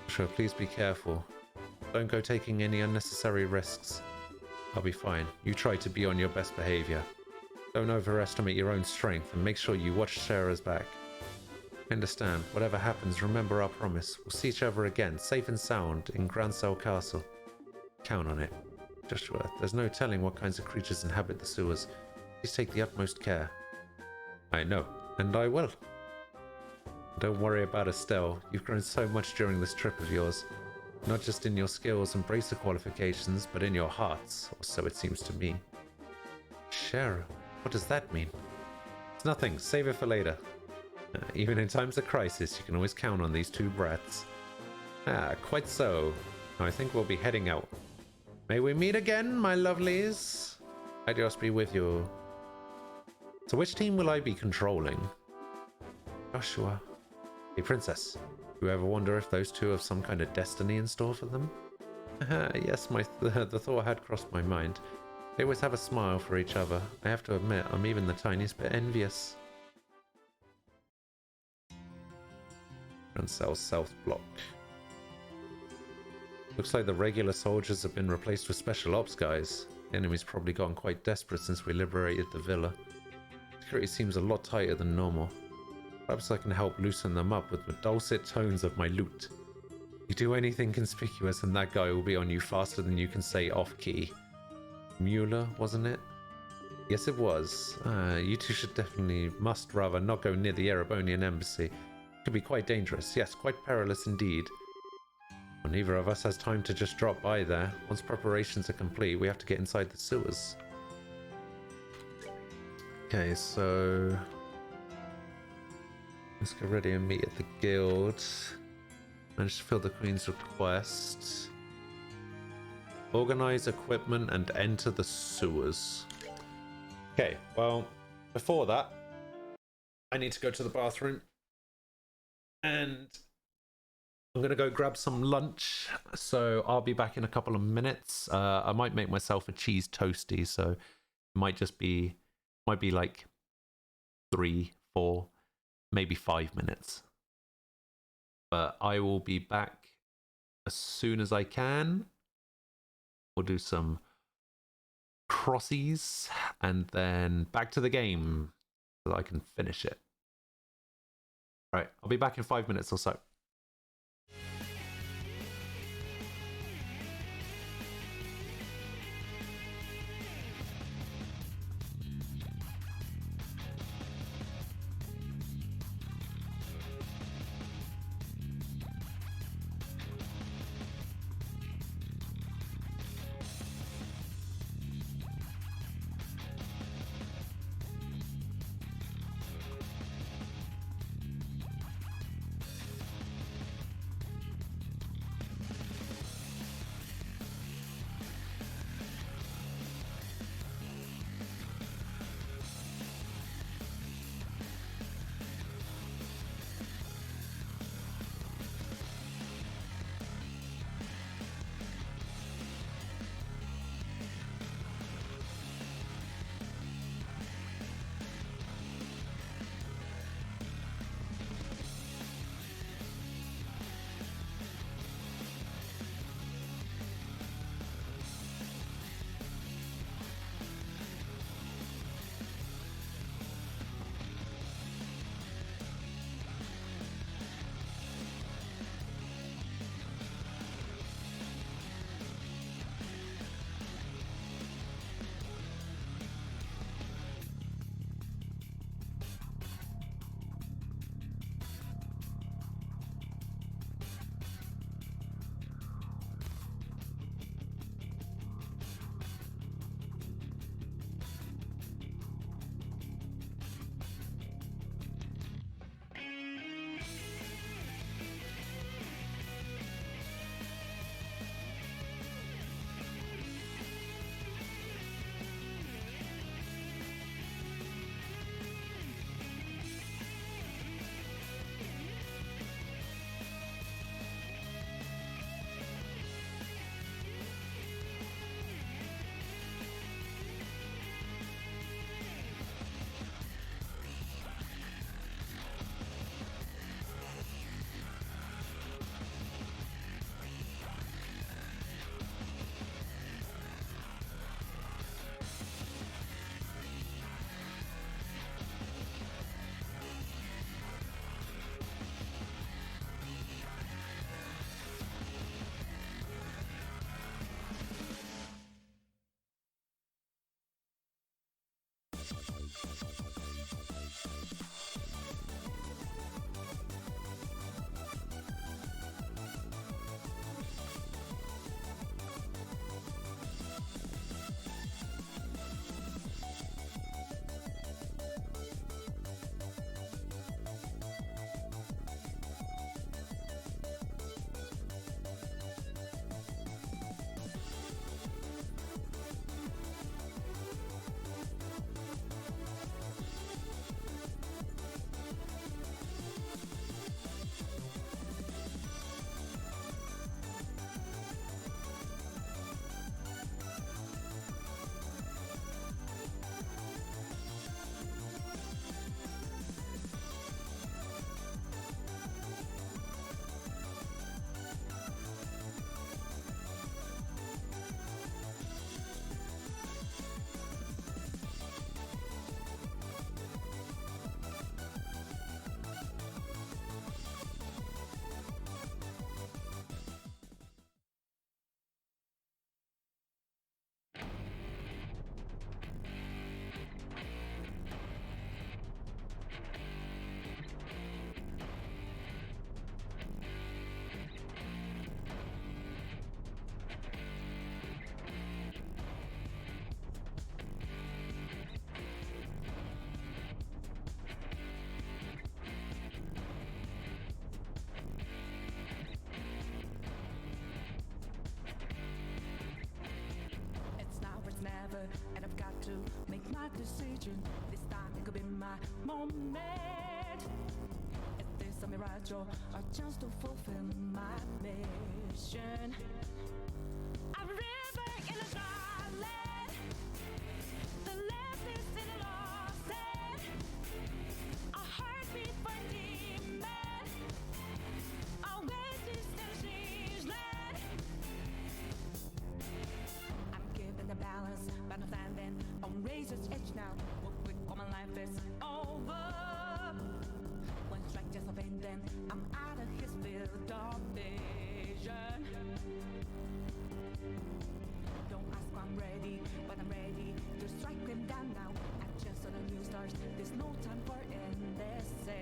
Speaker 1: Sure, please be careful. Don't go taking any unnecessary risks. I'll be fine. You try to be on your best behavior. Don't overestimate your own strength and make sure you watch Sarah's back. I understand. Whatever happens, remember our promise. We'll see each other again, safe and sound, in Grancel Castle. Count on it. Joshua, there's no telling what kinds of creatures inhabit the sewers. Please take the utmost care. I know, and I will. Don't worry about Estelle. You've grown so much during this trip of yours. Not just in your skills and bracer qualifications, but in your hearts, or so it seems to me. Cheryl, what does that mean? It's nothing. Save it for later. Even in times of crisis, you can always count on these two brats. Ah, quite so. I think we'll be heading out. May we meet again, my lovelies? Adios be with you. So which team will I be controlling? Joshua. Hey, Princess. Do you ever wonder if those two have some kind of destiny in store for them? Yes, the thought had crossed my mind. They always have a smile for each other. I have to admit, I'm even the tiniest bit envious. Grancel South Block. Looks like the regular soldiers have been replaced with special ops guys. The enemy's probably gotten quite desperate since we liberated the villa. Security seems a lot tighter than normal. Perhaps I can help loosen them up with the dulcet tones of my lute. You do anything conspicuous and that guy will be on you faster than you can say off-key. Mueller, wasn't it? Yes, it was. You two must rather not go near the Erebonian embassy. It could be quite dangerous. Yes, quite perilous indeed. Well, neither of us has time to just drop by there. Once preparations are complete, we have to get inside the sewers. Okay, so let's get ready and meet at the guild. Managed to fill the Queen's request. Organize equipment and enter the sewers. Okay, well, before that, I need to go to the bathroom. And I'm going to go grab some lunch. So I'll be back in a couple of minutes. I might make myself a cheese toasty. So it might be like 3, 4, maybe 5 minutes. But I will be back as soon as I can. We'll do some crossies and then back to the game so that I can finish it. All right, I'll be back in 5 minutes or so.
Speaker 6: to make my decision. This time it could be my moment. Is this a mirage or a chance to fulfill my mission? A river in a dry land, the left is in a lost end. A heartbeat for demon, oasis in a strange land. I'm giving the balance, but I'm standing on razor's edge now. What quick, all my life is over. One strike just a pain, then I'm out of his field of vision. Don't ask why I'm ready, but I'm ready to strike him down now. I just saw the new stars, there's no time for indecision.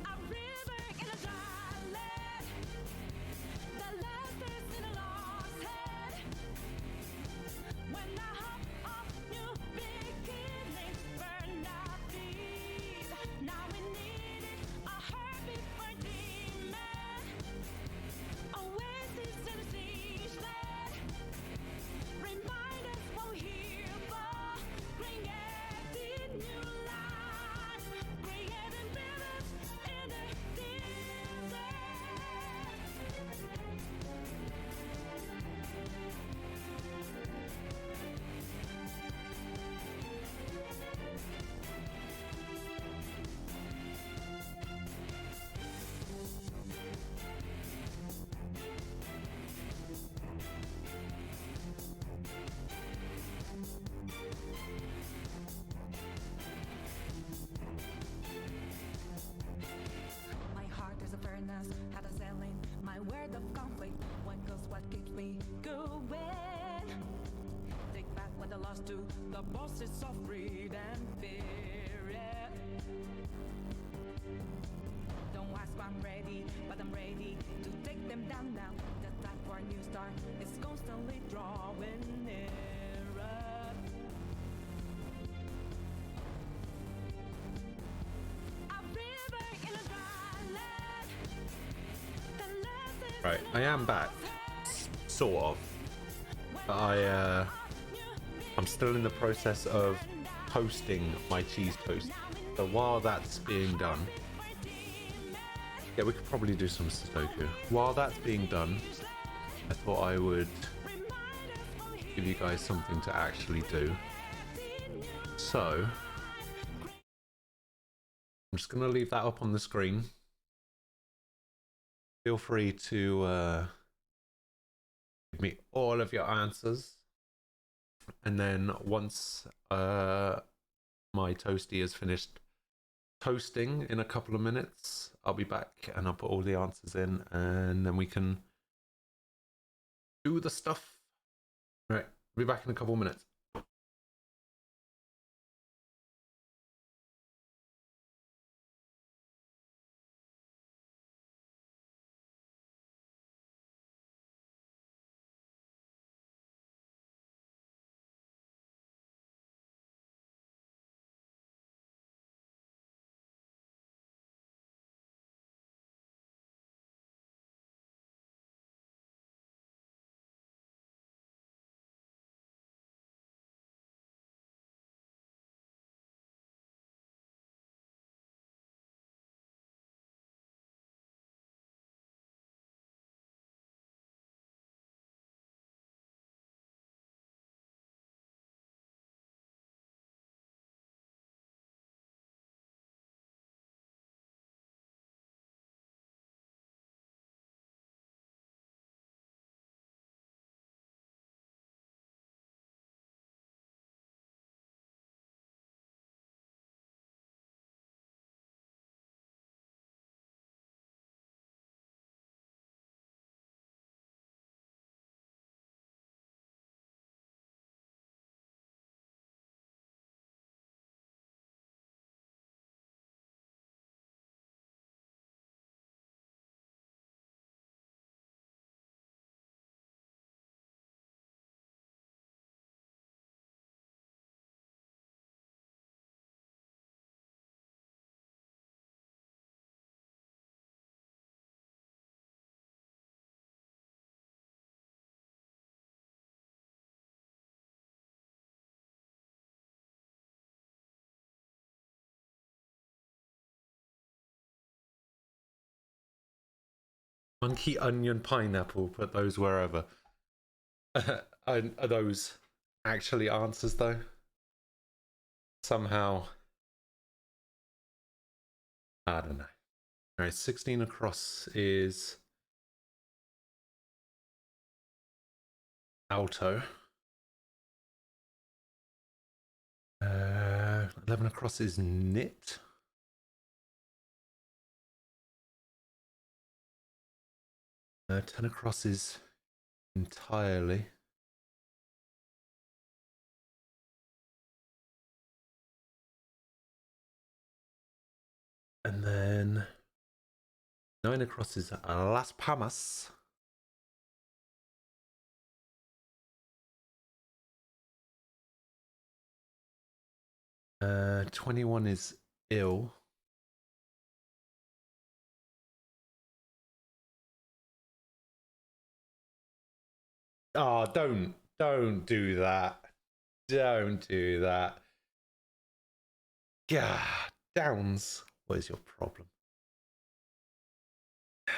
Speaker 6: A river in a dry land, the last is in a lost head. When I hop off new beginnings, burn out these. Now we need it, a heartbeat for demon. Oasis in a siege land. Remind us what we're here for. Creating new lives, creating rivers in the desert. My heart is a furnace, had a selling my word of conflict. One goes what keeps me going. Take back what I lost to the bosses of greed and fear. Yeah. Don't ask why I'm ready, but I'm ready to take them down now. The time for a new start is constantly drawing nearer. A river in a dry land, the last is
Speaker 1: Right,
Speaker 6: in
Speaker 1: I
Speaker 6: a
Speaker 1: am back.
Speaker 6: lost
Speaker 1: Sort of. But I'm still in the process of toasting my cheese toast. So while that's being done, yeah, we could probably do some Sudoku. While that's being done, I thought I would give you guys something to actually do. So I'm just going to leave that up on the screen. Feel free to give me all of your answers. And then once my toasty is finished toasting in a couple of minutes, I'll be back and I'll put all the answers in and then we can do the stuff. All right, I'll be back in a couple of minutes. Monkey, onion, pineapple. Put those wherever. Are those actually answers though? Somehow, I don't know. All right, 16 across is alto. 11 across is knit. Uh, 10 across is entirely. And then 9 across is Las Palmas. Uh, 21 is ill. Oh, don't do that. Don't do that. God, Downs, what is your problem?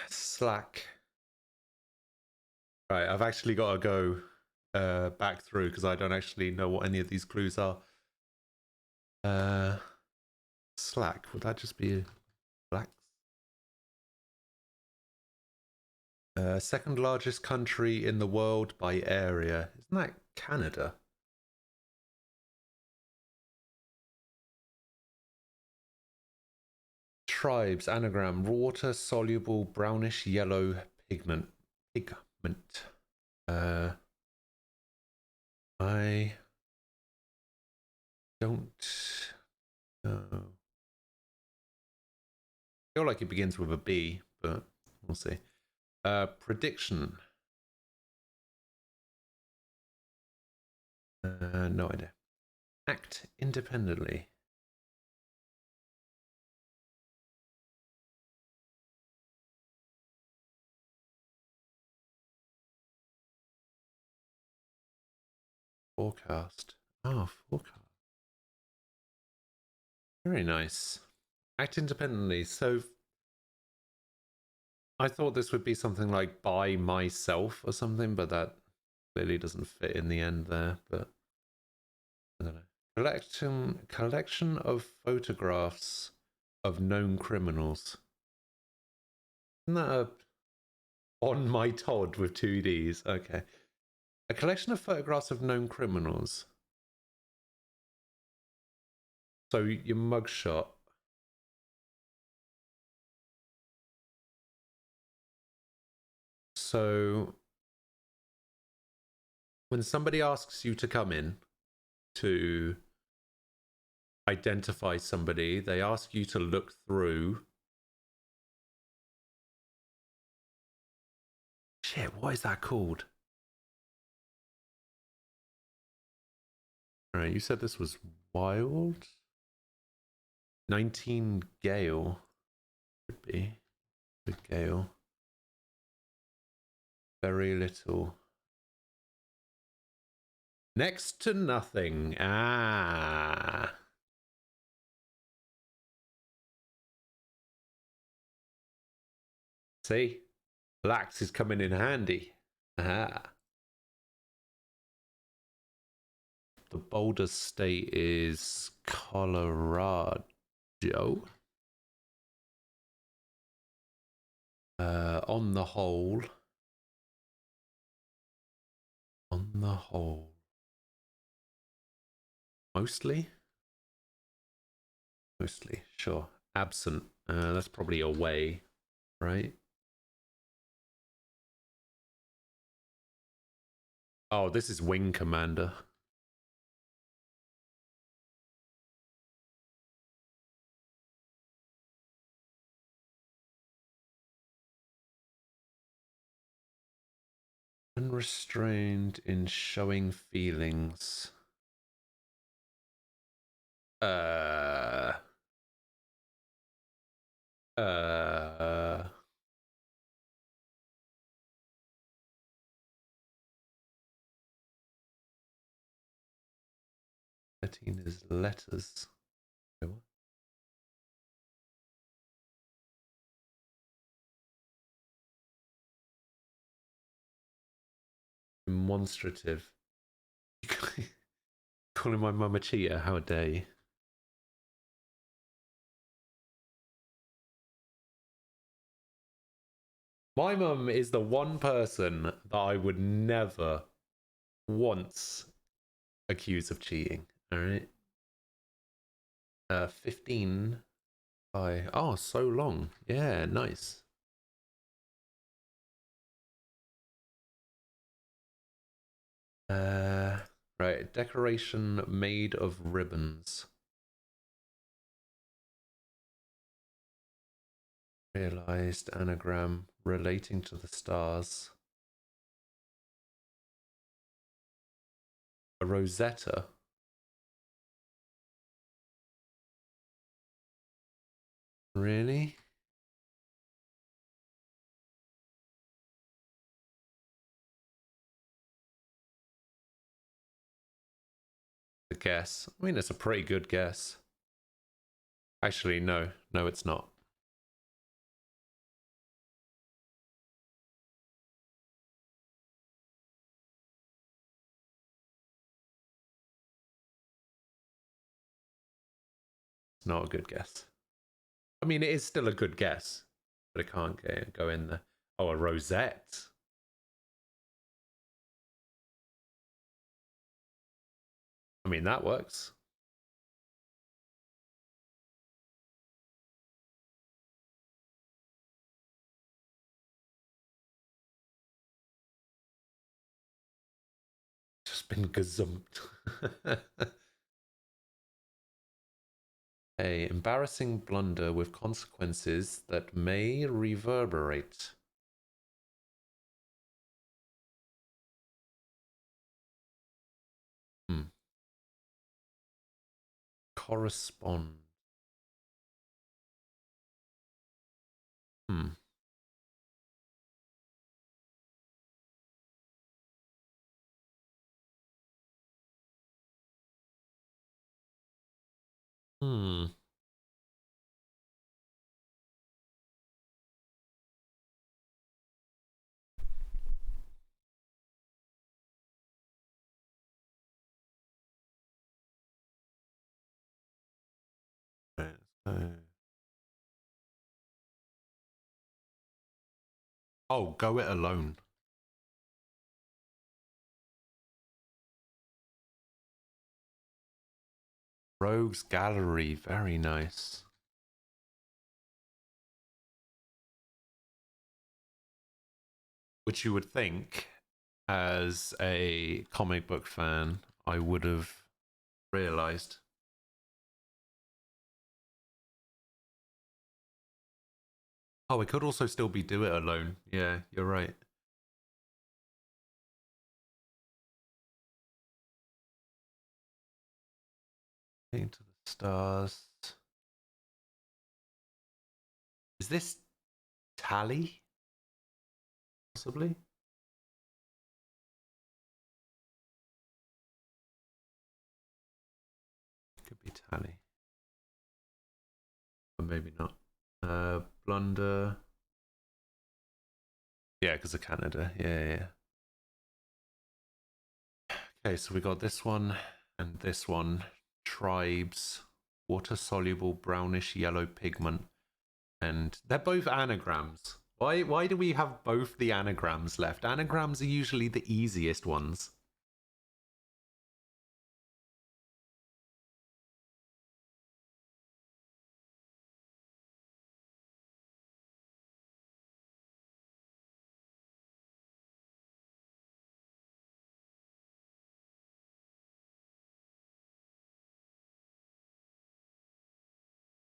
Speaker 1: Slack. Right, I've actually got to go back through because I don't actually know what any of these clues are. Slack, would that just be black? Second largest country in the world by area. Isn't that Canada? Tribes, anagram, water soluble brownish yellow pigment. I don't know. I feel like it begins with a B, but we'll see. Prediction. No idea. Act independently. Forecast. Oh, forecast. Very nice. Act independently. So I thought this would be something like by myself or something, but that clearly doesn't fit in the end there. But I don't know. Collection of photographs of known criminals. Isn't that a on my Todd with 2Ds? Okay. A collection of photographs of known criminals. So your mugshot. So when somebody asks you to come in to identify somebody, they ask you to look through. Shit, what is that called? All right, you said this was wild. 19 Gale. Could be. Good Gale. Very little. Next to nothing. Ah. See? Lax is coming in handy. Ah. The boldest state is Colorado. On the whole. On the whole. Mostly? Mostly, sure. Absent. That's probably away, right? Oh, this is Wing Commander. Unrestrained in showing feelings. 13 is letters. Wait, what? demonstrative. Calling my mum a cheater? How dare you? My mum is the one person that I would never once accuse of cheating. All right. 15 by so long. Yeah, nice. Right, decoration made of ribbons. Realized anagram relating to the stars. A Rosetta. Really? A guess. I mean, it's a pretty good guess. Actually, no. No, it's not. It's not a good guess. I mean, it is still a good guess, but it can't go in there. Oh, a rosette. I mean, that works. Just been gazumped. A embarrassing blunder with consequences that may reverberate. Correspond. Hmm. Oh, go it alone. Rogues Gallery, very nice. Which you would think, as a comic book fan, I would have realized. Oh, it could also still be Do It Alone. Yeah, you're right. Into the stars. Is this Tally? Possibly? Could be Tally. Or maybe not. Blunder. Yeah, because of Canada. Yeah. Okay, so we got this one and this one. Tribes. Water-soluble brownish yellow pigment. And they're both anagrams. Why do we have both the anagrams left? Anagrams are usually the easiest ones.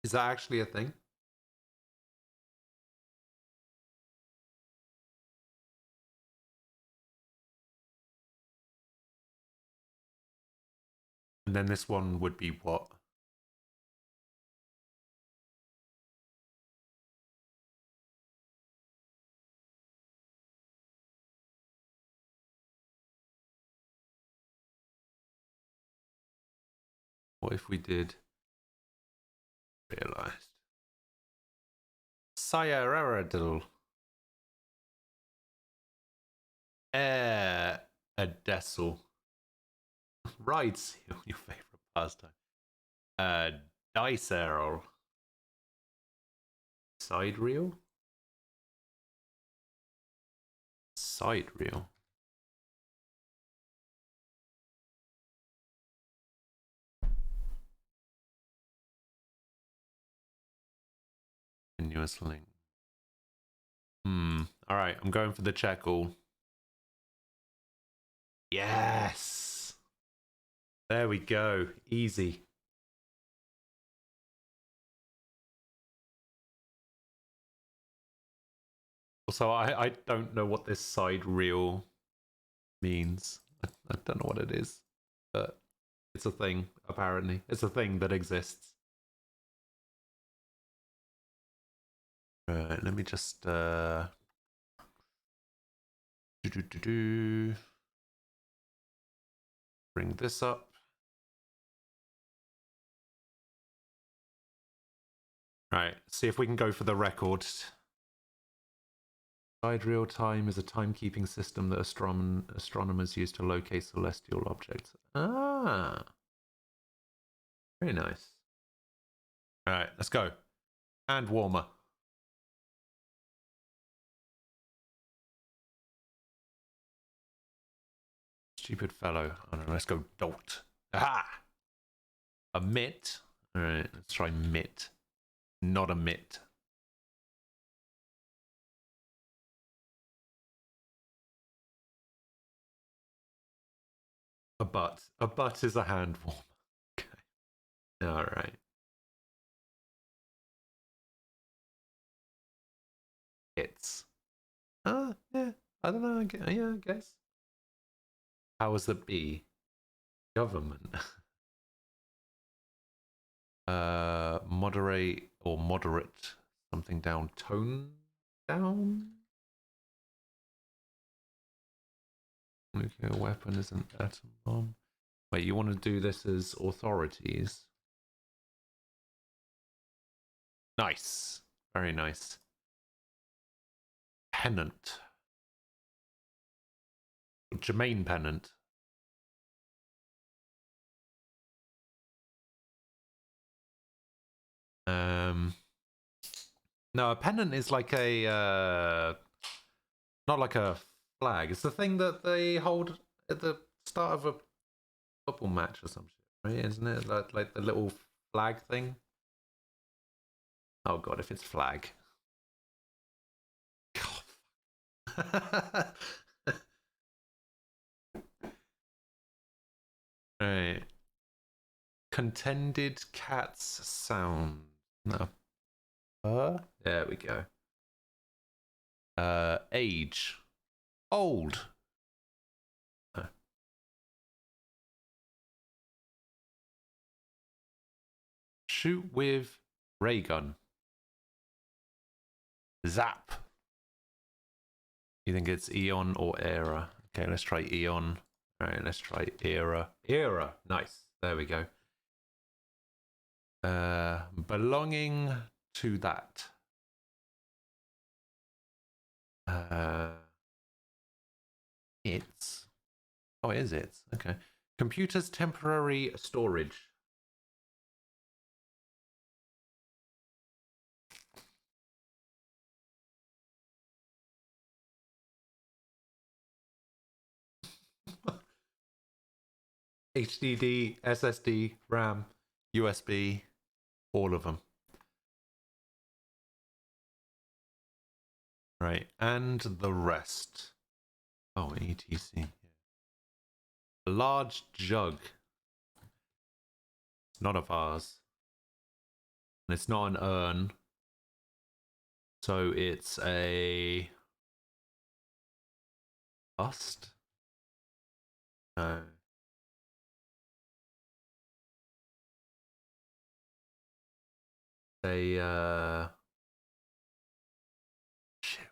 Speaker 1: Is that actually a thing? And then this one would be what? What if we did realized? Sayaradil. A Dessel. Ride seal, your favorite pastime. Dice arrow. Side reel? Side reel. Continuous link. Alright, I'm going for the check all. Yes! There we go. Easy. Also, I don't know what this side reel means. I don't know what it is. But it's a thing, apparently. It's a thing that exists. Right, let me just bring this up. Right, see if we can go for the record. Sidereal time is a timekeeping system that astronomers use to locate celestial objects. Ah, very nice. All right, let's go. Hand warmer. Stupid fellow. Oh no, let's go dolt. Aha! A mitt. All right, let's try mitt. Not a mitt. A butt. A butt is a hand warmer. Okay. All right. It's. Yeah. I don't know. Yeah, I guess. Powers that be. Government. Moderate or moderate something down. Tone down. Nuclear weapon is an atom bomb. Wait, you want to do this as authorities? Nice. Very nice. Pennant. Jermaine Pennant. No, a pennant is like a not like a flag. It's the thing that they hold at the start of a football match or some shit, right? Isn't it like the little flag thing? Oh god, if it's flag. God. Right. Contended cat's sound. No. There we go. Age. Old. Shoot with ray gun. Zap. You think it's Eon or Era? Okay, let's try Eon. Alright, let's try Era. Era. Nice. There we go. Belonging to that. It's. Oh, it is it. Okay. Computer's temporary storage. HDD, SSD, RAM, USB, all of them. Right, and the rest. Oh, ETC. A large jug. It's not a vase. And it's not an urn. So it's a bust? No. A shit.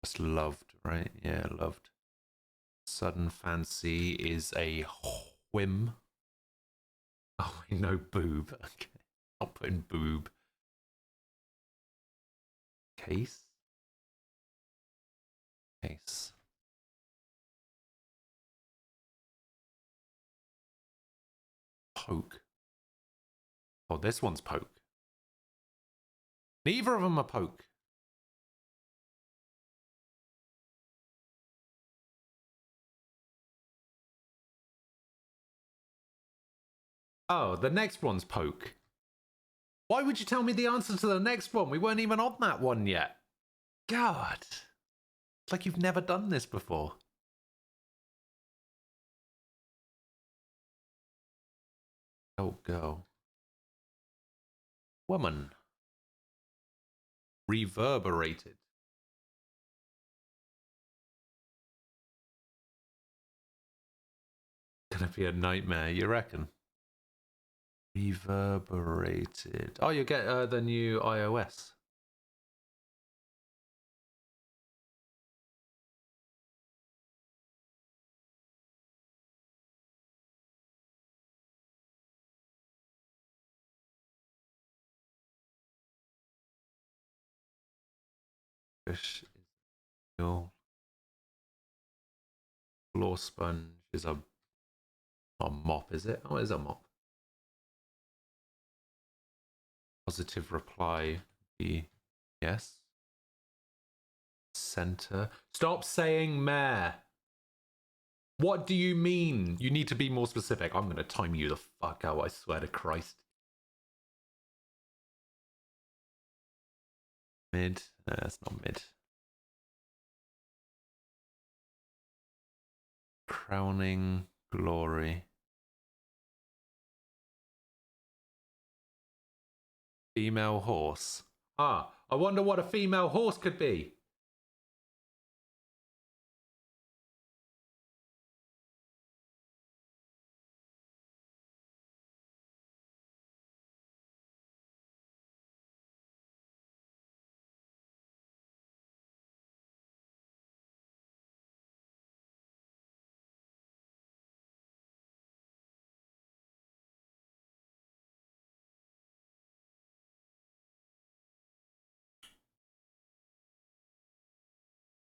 Speaker 1: Just loved, right? Yeah, loved. Sudden fancy is a whim. Oh, no boob. Okay. I'll put in boob. Case? Case. Poke. Oh, this one's poke. Neither of them are poke. Oh, the next one's poke. Why would you tell me the answer to the next one? We weren't even on that one yet. God. It's like you've never done this before. Oh, girl. Woman. Reverberated. Gonna be a nightmare, you reckon? Reverberated. Oh, you get the new iOS. Fish is your floor sponge is a mop, is it? Oh, it is a mop. Positive reply be yes. Center. Stop saying meh. What do you mean? You need to be more specific. I'm going to time you the fuck out, I swear to Christ. Mid. No, that's not mid. Crowning glory. Female horse. Ah, I wonder what a female horse could be.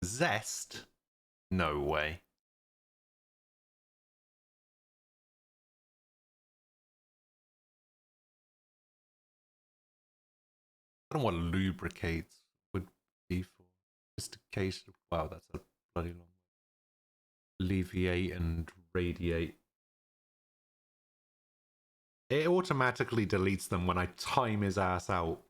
Speaker 1: Zest? No way. I don't know what lubricates would be for. Sophistication. Wow, that's a bloody long word. Alleviate and radiate. It automatically deletes them when I time his ass out.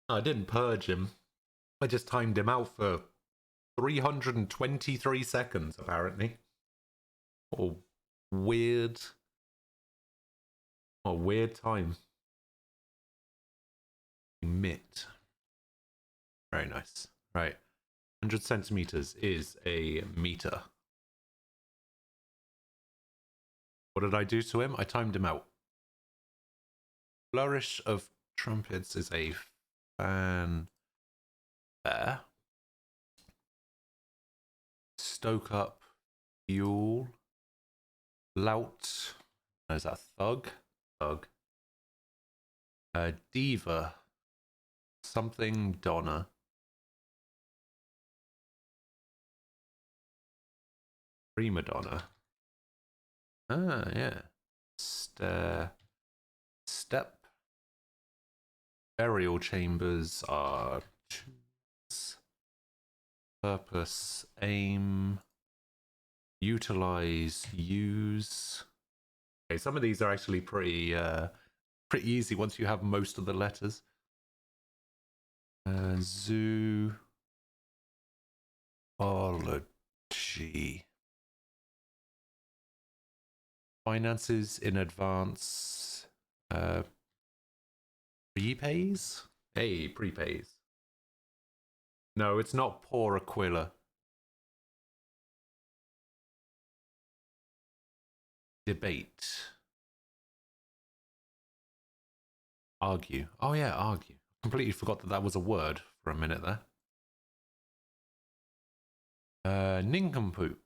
Speaker 1: I didn't purge him. I just timed him out for 323 seconds, apparently. Or weird. Or weird time. Emit. Very nice. Right. 100 centimeters is a meter. What did I do to him? I timed him out. Flourish of trumpets is a fan. There. Stoke up fuel. Lout. Is that thug? Thug. Diva. Something Donna. Prima donna. Ah, yeah. Step. Burial chambers are choose. Purpose, aim, utilize, use. Okay, some of these are actually pretty easy once you have most of the letters. Zoology. Finances in advance. Prepays? Hey, prepays. No, it's not poor Aquila. Debate. Argue. Oh yeah, argue. Completely forgot that that was a word for a minute there. Nincompoop.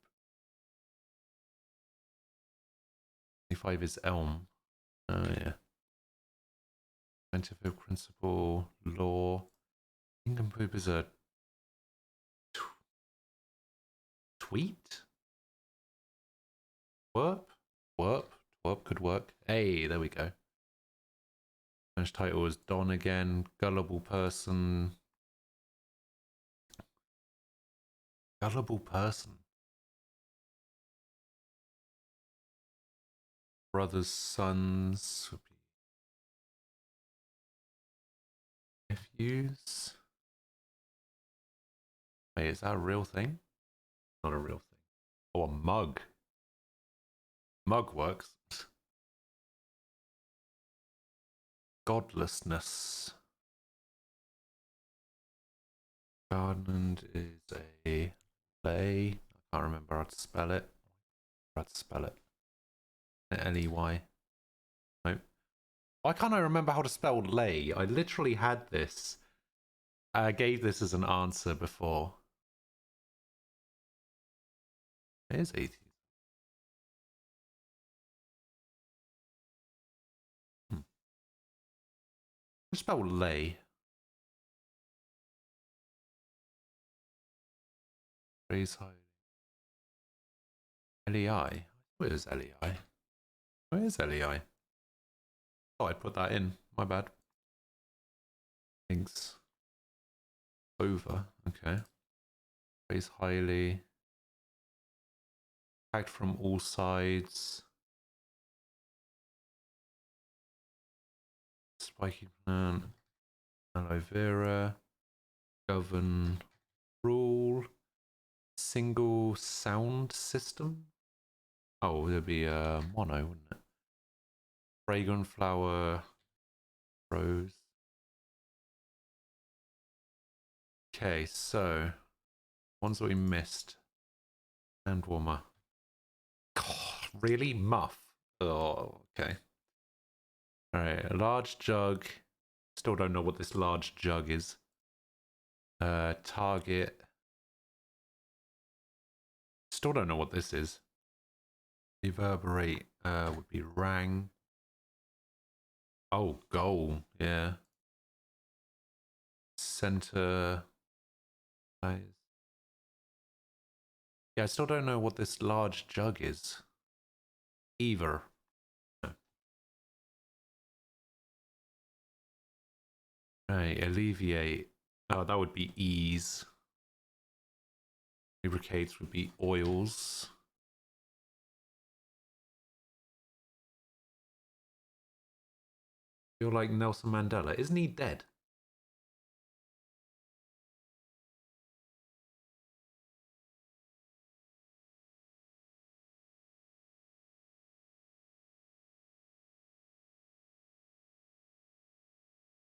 Speaker 1: 25 is elm. Oh, yeah. Scientific principle, law. Nincompoop is a tweet? Twerp? Twerp could work. Hey, there we go. Spanish title is Don again. Gullible person. Gullible person. Brothers, sons. Would be nephews. Hey, is that a real thing? Not a real thing. Oh, a mug. Mug works. Godlessness. Garland is a lay. I can't remember how to spell it. How to spell it. L-E-Y. Nope. Why can't I remember how to spell lay? I literally had this. I gave this as an answer before. It is 80. Spell lay. Raise high. L-E-I. Where is L-E-I? Where is L-E-I? Oh, I put that in. My bad. Thanks. Over. Okay. Raise highly. Attacked from all sides. Spiky plant. Aloe vera. Govern. Rule. Single sound system. Oh, there'd be mono, wouldn't it? Fragrant flower. Rose. Okay, so ones that we missed. Hand warmer. God, really? Muff. Oh, okay. Alright, a large jug. Still don't know what this large jug is. Target. Still don't know what this is. Reverberate would be rang. Oh, goal. Yeah. Center. Size. Yeah, I still don't know what this large jug is. Either. Right, alleviate. Oh, that would be ease. Lubricates would be oils. Feel like Nelson Mandela. Isn't he dead?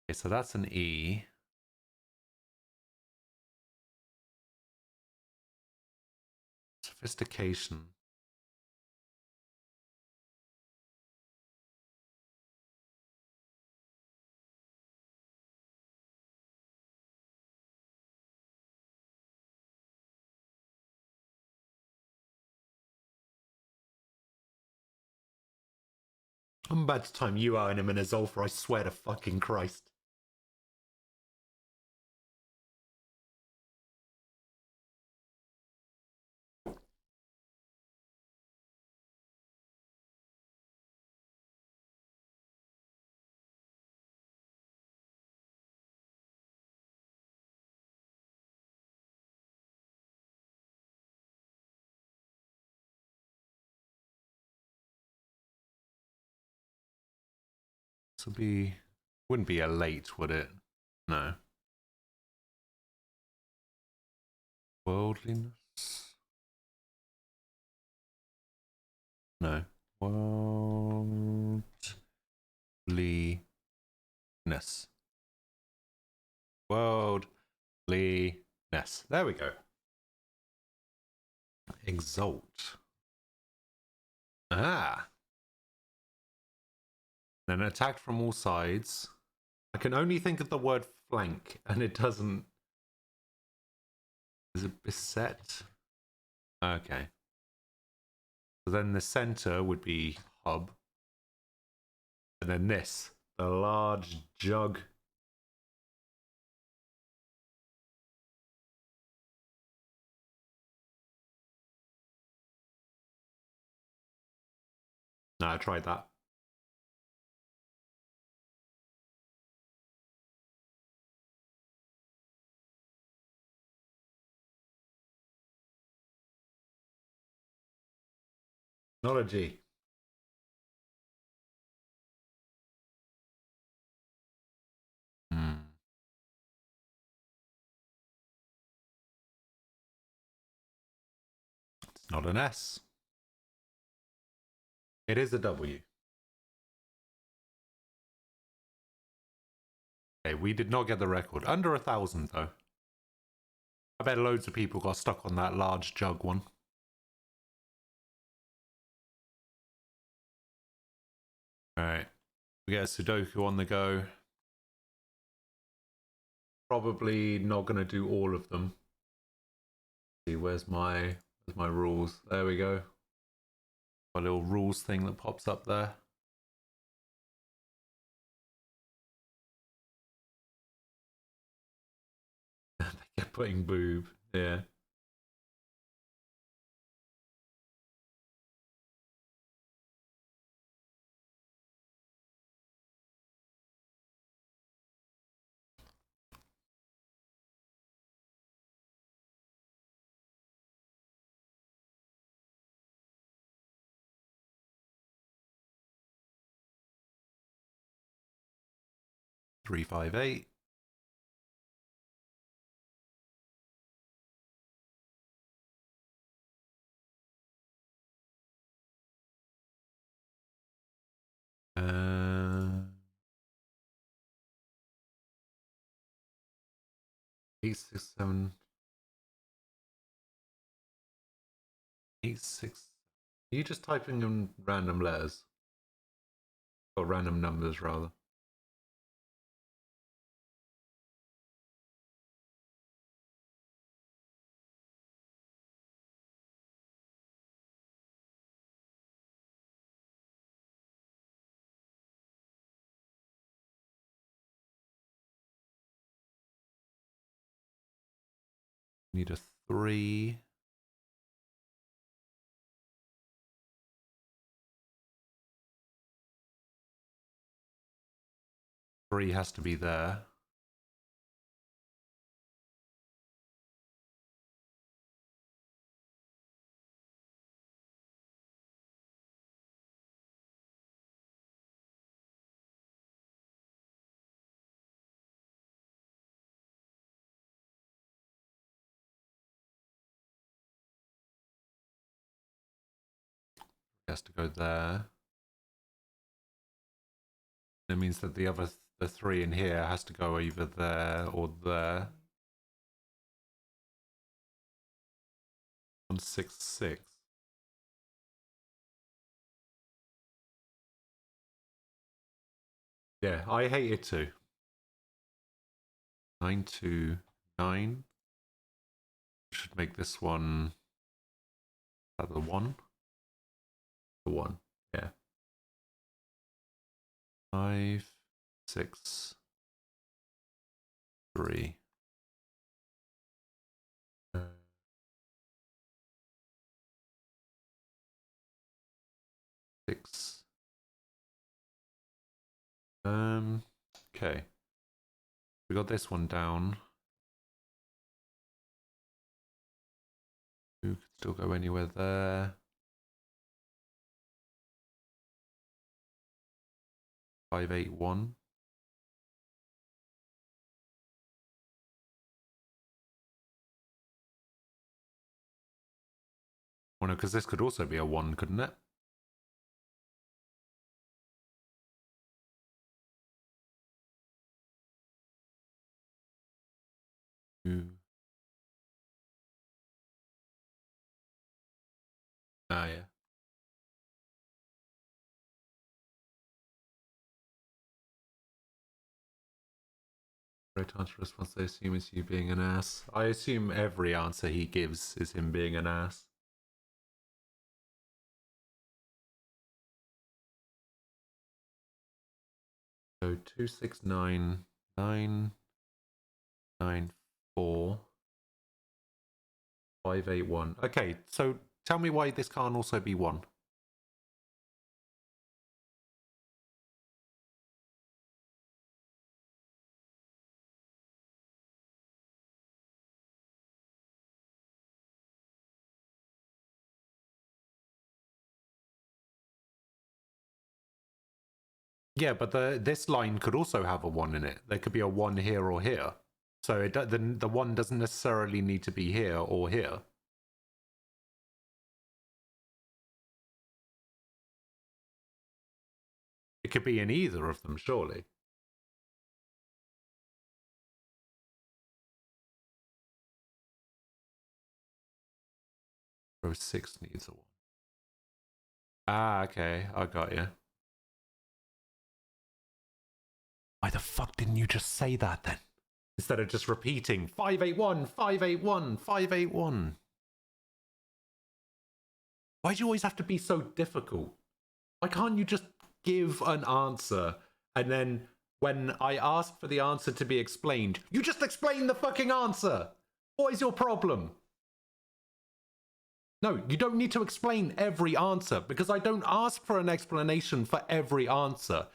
Speaker 1: Okay, so that's an E. Sophistication. I'm about to time you out in a minute, Zolfer, I swear to fucking Christ. This would be... Wouldn't be a late, would it? No. Worldliness? No. Worldliness. Worldliness. There we go. Exalt. Ah. Then attacked from all sides. I can only think of the word flank, and it doesn't. Is it beset? Okay. So then the center would be hub. And then this, the large jug. No, I tried that. Technology. It's not an S. It is a W. Okay, we did not get the record. Under 1,000 though. I bet loads of people got stuck on that large jug one. Alright. We get a Sudoku on the go. Probably not going to do all of them. Let's see, where's my rules? There we go. A little rules thing that pops up there. They kept putting boob. Yeah. Three, 5, 8. Eight, 6, 7. 8, 6. Are you just typing in random letters? Or random numbers, rather? Need a 3. Three has to be there. Has to go there. That means that the 3 in here has to go either there or there. 1, 6, 6. Yeah, I hate it too. 9, 2, 9. Should make this one. Is that the 1? The 1, yeah. 5, 6, 3. 6. Okay. We got this one down. You could still go anywhere there. 5, 8, 1. Well, no, because this could also be a 1, couldn't it? Ah, yeah. Correct answer response they assume is you being an ass. I assume every answer he gives is him being an ass. So 269,994,581. Okay, so tell me why this can't also be 1. Yeah, but this line could also have a 1 in it. There could be a 1 here or here. So the 1 doesn't necessarily need to be here or here. It could be in either of them, surely. Row 6 needs a 1. Ah, okay. I got you. Why the fuck didn't you just say that then? Instead of just repeating 581, 581, 581. Why do you always have to be so difficult? Why can't you just give an answer and then when I ask for the answer to be explained, you just explain the fucking answer? What is your problem? No, you don't need to explain every answer because I don't ask for an explanation for every answer.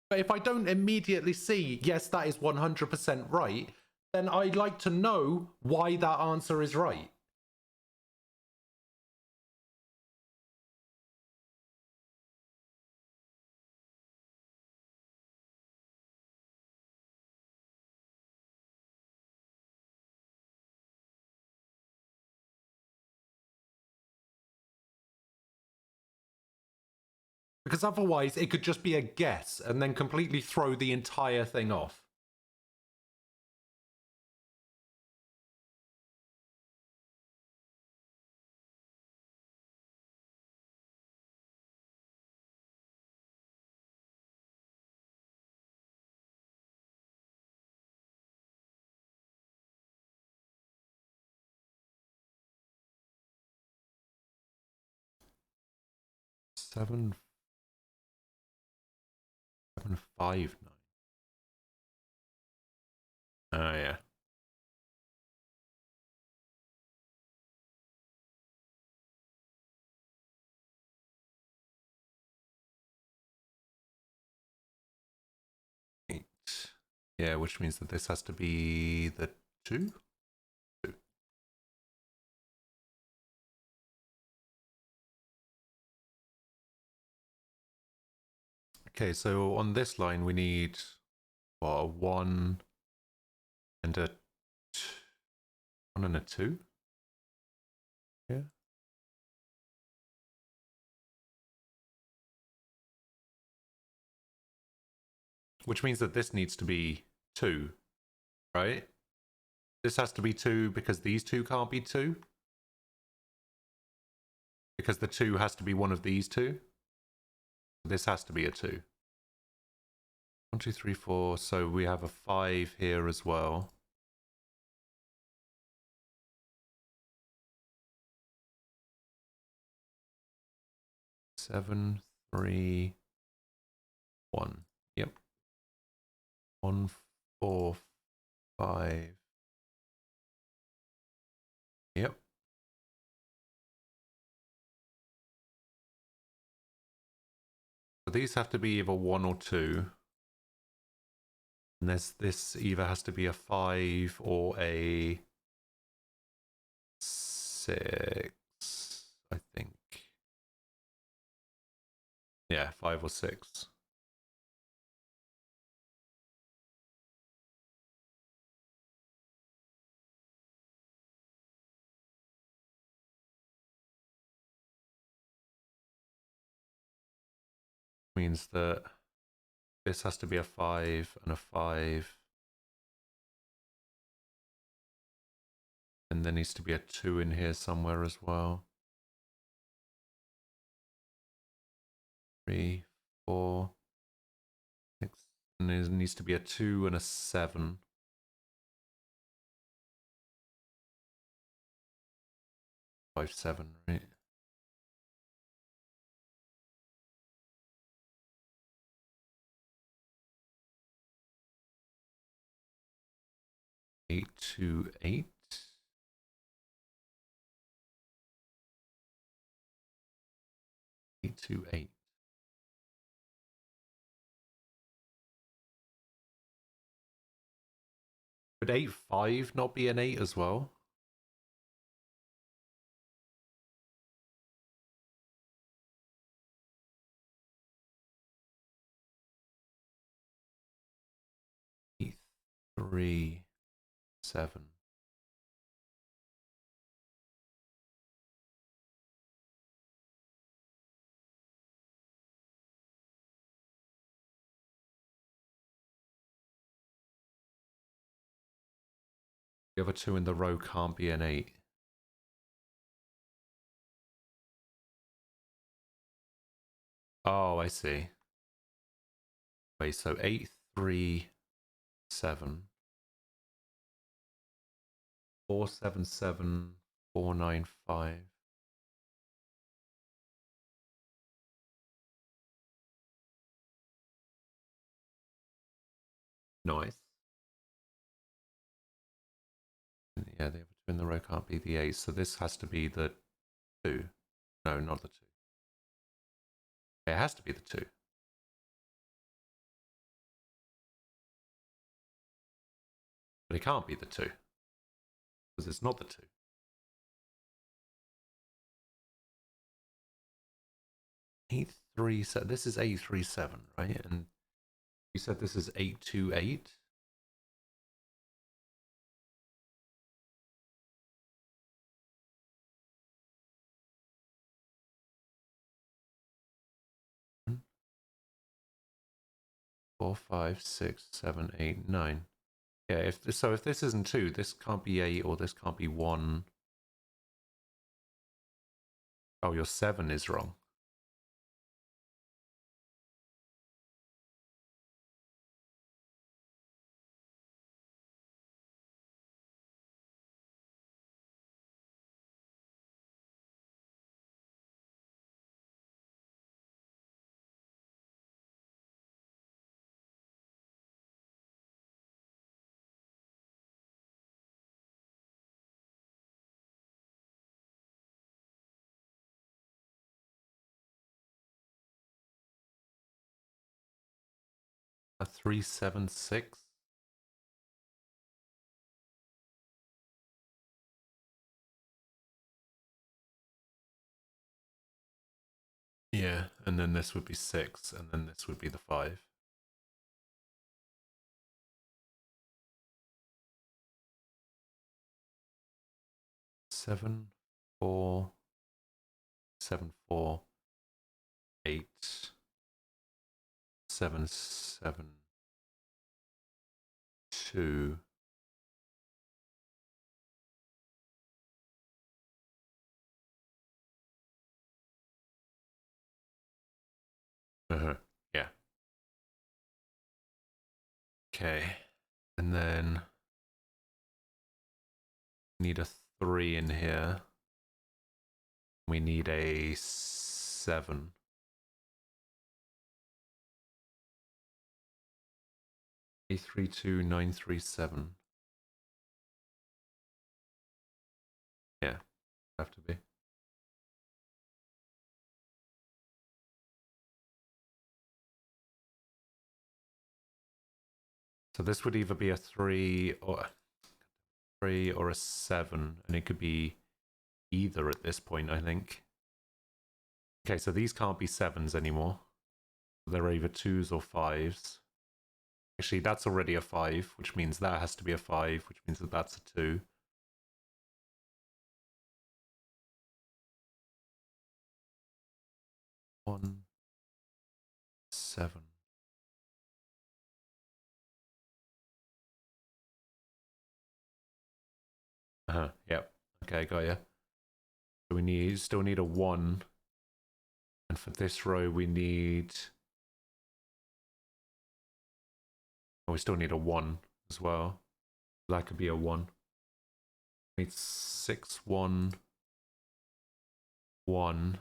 Speaker 1: But if I don't immediately see, yes, that is 100% right, then I'd like to know why that answer is right. Because otherwise it could just be a guess and then completely throw the entire thing off. Seven 759. Oh yeah. Eight. Yeah, which means that this has to be the 2? 2. Okay, so on this line we need what, a 1 and a 1 and a 2? Yeah. Which means that this needs to be 2, right? This has to be 2 because these two can't be 2? Because the 2 has to be one of these two? This has to be a 2. 1, 2, 3, 4. So we have a 5 here as well. Seven, 3, 1. Yep. 1, 4, 5. Yep. So these have to be either 1 or 2. And this either has to be a 5 or a 6, I think. Yeah, 5 or 6. Means that this has to be a 5 and a 5. And there needs to be a 2 in here somewhere as well. 3, 4, 6. And there needs to be a 2 and a 7. 5, 7, right? Eight to 8. Eight to 8. Would 8, 5 not be an 8 as well? Eight, 3, 7. The other two in the row can't be an 8. Oh, I see. Wait, so 8, 3, 7. 4, 7, 7, 4, 9, 5. Nice. Yeah, the other two in the row can't be the 8, so this has to be the 2. No, not the 2. It has to be the 2. But it can't be the 2. Because it's not the 2. Eight, 3, 7. This is 8, 3, 7, right? And you said this is 8, 2, 8. Four, 5, 6, 7, 8, 9. Yeah, if this isn't 2, this can't be 8 or this can't be 1. Oh, your 7 is wrong. A 3, 7, 6. Yeah, and then this would be 6, and then this would be the 5. Seven, 4, 7, 4, 8, 7, 7, 2. Yeah. Okay. And then need a 3 in here. We need a 7. A32937. Yeah, have to be. So this would either be a 3 or a 7, and it could be either at this point, I think. Okay, so these can't be 7s anymore. They're either 2s or 5s. Actually, that's already a 5, which means that has to be a 5, which means that that's a 2. One, 7. Yep. Okay, got ya. So we still need a 1. And for this row, we need... Oh, we still need a 1 as well. That could be a 1. We need 6, 1, 1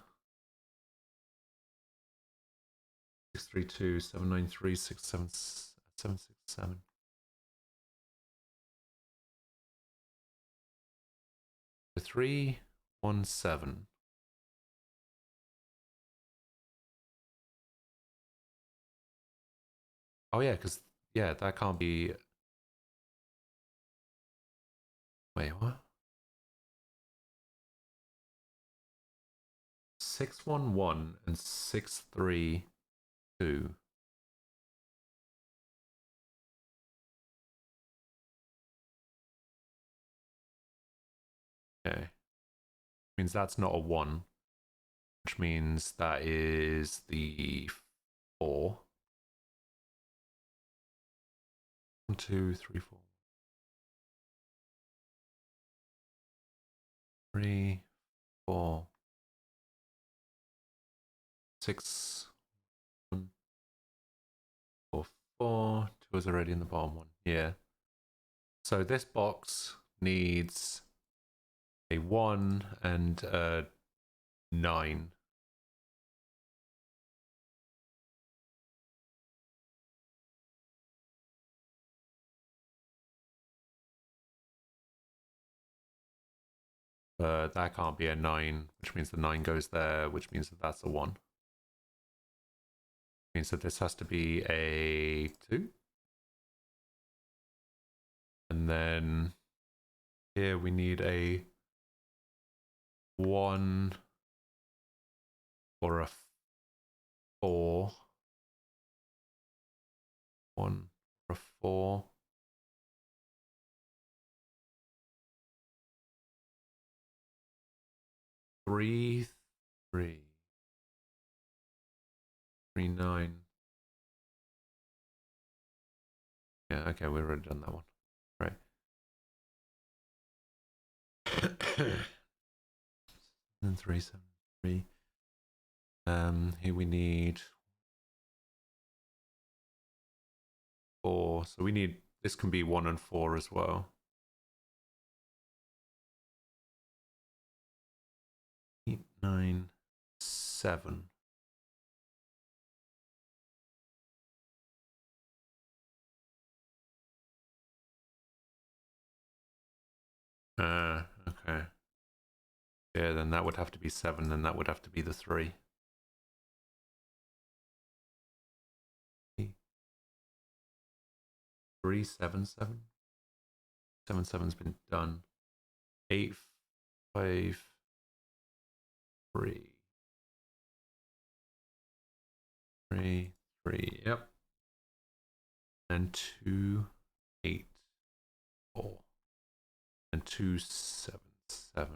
Speaker 1: 632 793 767. The 317. Oh yeah, because yeah, that can't be. Wait, what? 611 and 632. Okay. Means that's not a 1, which means that is the 4. 1, 2, 3, 4. 3, 4, 6, 1, 4, 4. 2 is already in the bottom one. Yeah. So this box needs a 1 and a 9. That can't be a 9, which means the 9 goes there, which means that that's a 1. Means that this has to be a 2. And then here we need a 1 or a 4. 1 or a 4. Three, 3, 3, 9. Yeah, okay, we've already done that one. Right. And 3, 7, 3. Here we need 4. So we need, this can be 1 and 4 as well. 8, 9, 7. Okay. Yeah, then that would have to be 7, and that would have to be the 3. 3, 7, 7. 7, 7's been done. 8, 5, 3. 3, 3. Yep. And 2, 8, 4. And 2, 7, 7.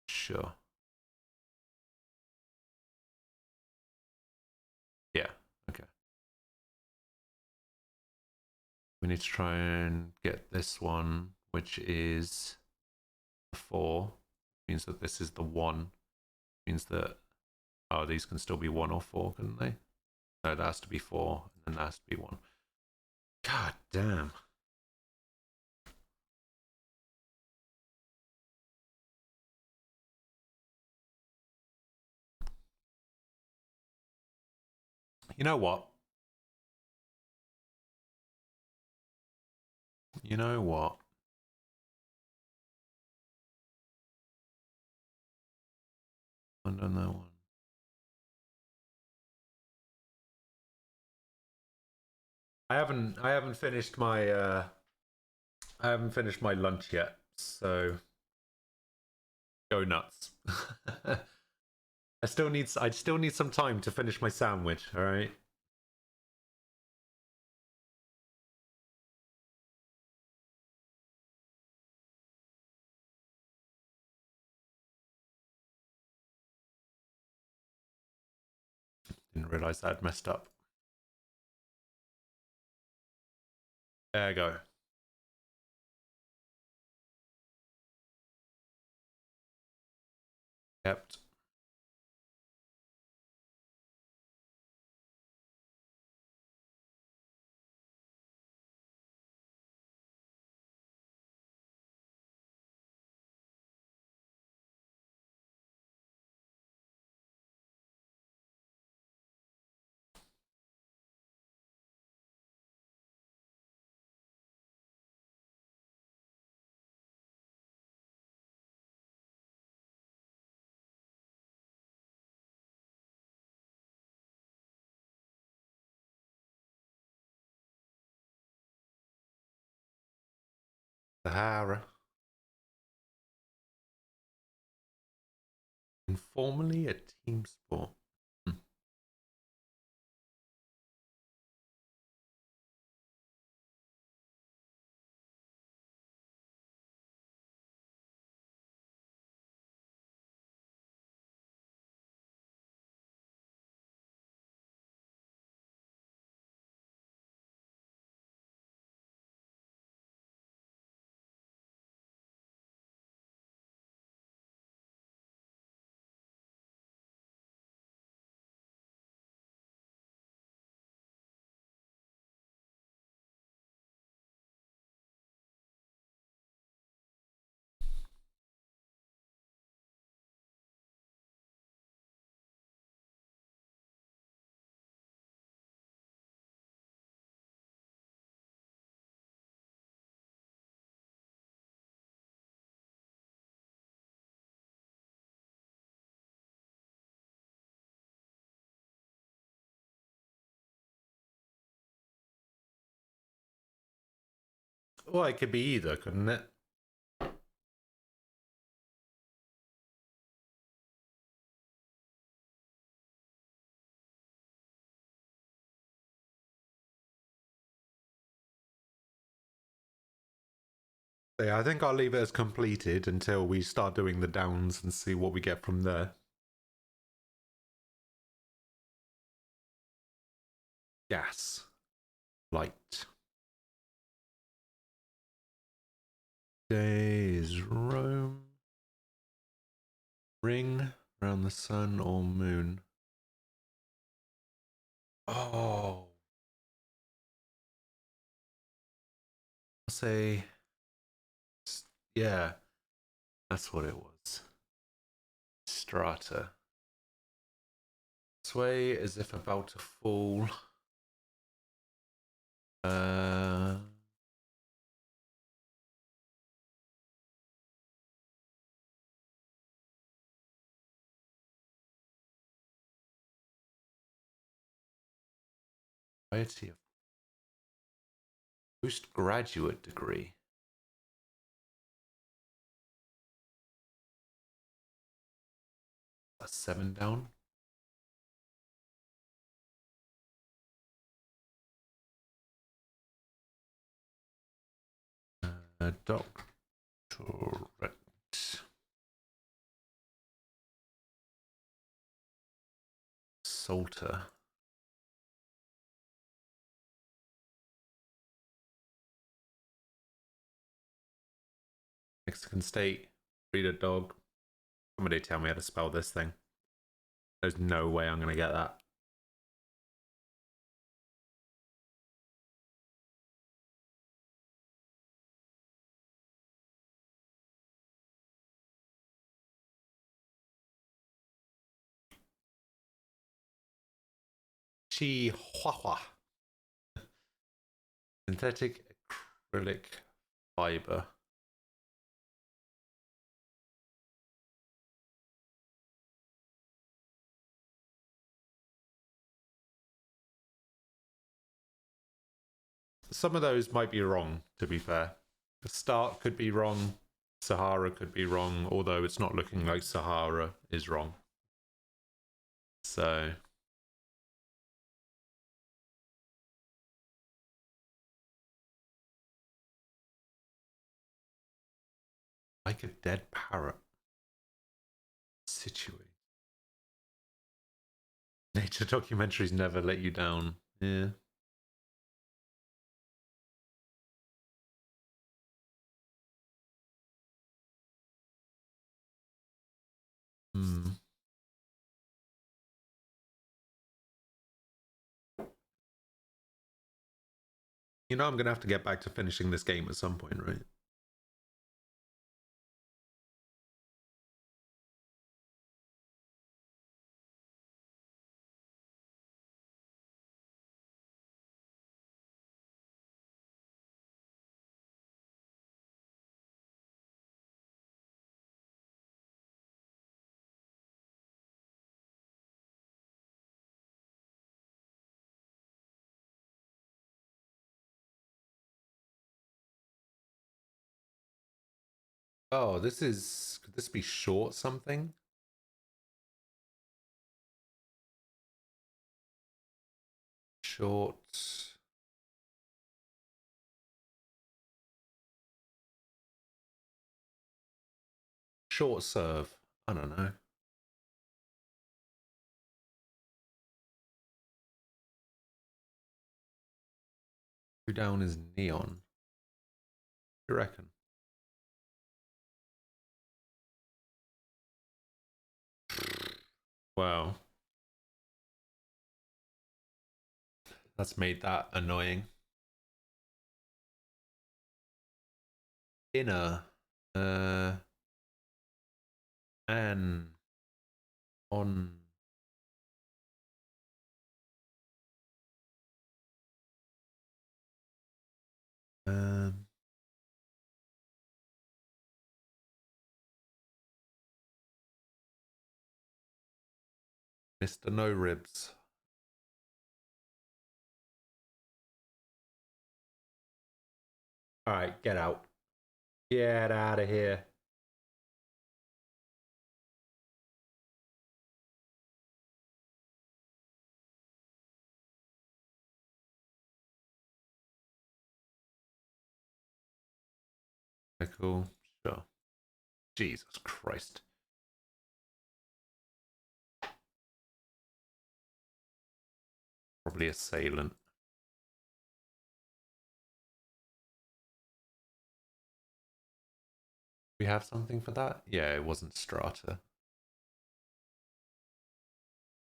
Speaker 1: Sure. Yeah, okay. We need to try and get this one, which is 4. Means that this is the 1. Means that, oh, these can still be 1 or 4, couldn't they? No, that has to be 4, and then that has to be 1. God damn. You know what? You know what? I've done that one. I haven't finished my I haven't finished my lunch yet, so go nuts. I still need some time to finish my sandwich, all right? Didn't realize I'd messed up. There I go. Kept. Sahara. Informally a team sport. Well, it could be either, couldn't it? So yeah, I think I'll leave it as completed until we start doing the downs and see what we get from there. Gas. Light. Day is Rome. Ring around the sun or moon. Oh. I'll say. Yeah. That's what it was. Strata. Sway as if about to fall. Variety of postgraduate degree. A 7 down. Doctorate. Salter. Mexican state. Breed a dog. Somebody tell me how to spell this thing. There's no way I'm going to get that. Chihuahua. Synthetic acrylic fiber. Some of those might be wrong, to be fair. The start could be wrong. Sahara could be wrong, although it's not looking like Sahara is wrong. So... like a dead parrot. Situate. Nature documentaries never let you down. Yeah. You know I'm going to have to get back to finishing this game at some point, right? Oh, this is... Could this be short something? Short... Short serve. I don't know. Who down is Neon? What do you reckon? Wow. That's made that annoying. Inner. And on um Mr. No Ribs. All right, get out. Get out of here. Cool. Sure. Jesus Christ. Probably Assailant. We have something for that? Yeah, it wasn't Strata.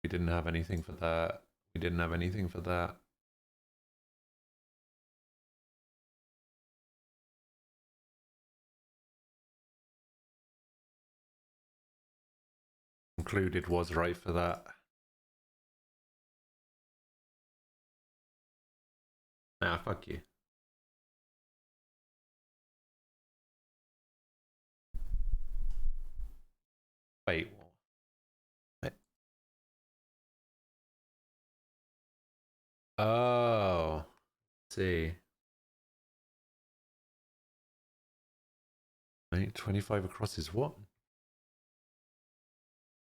Speaker 1: We didn't have anything for that. We didn't have anything for that. Included was right for that. Nah, fuck you. Wait, what? Oh, let's see. 25 across is what?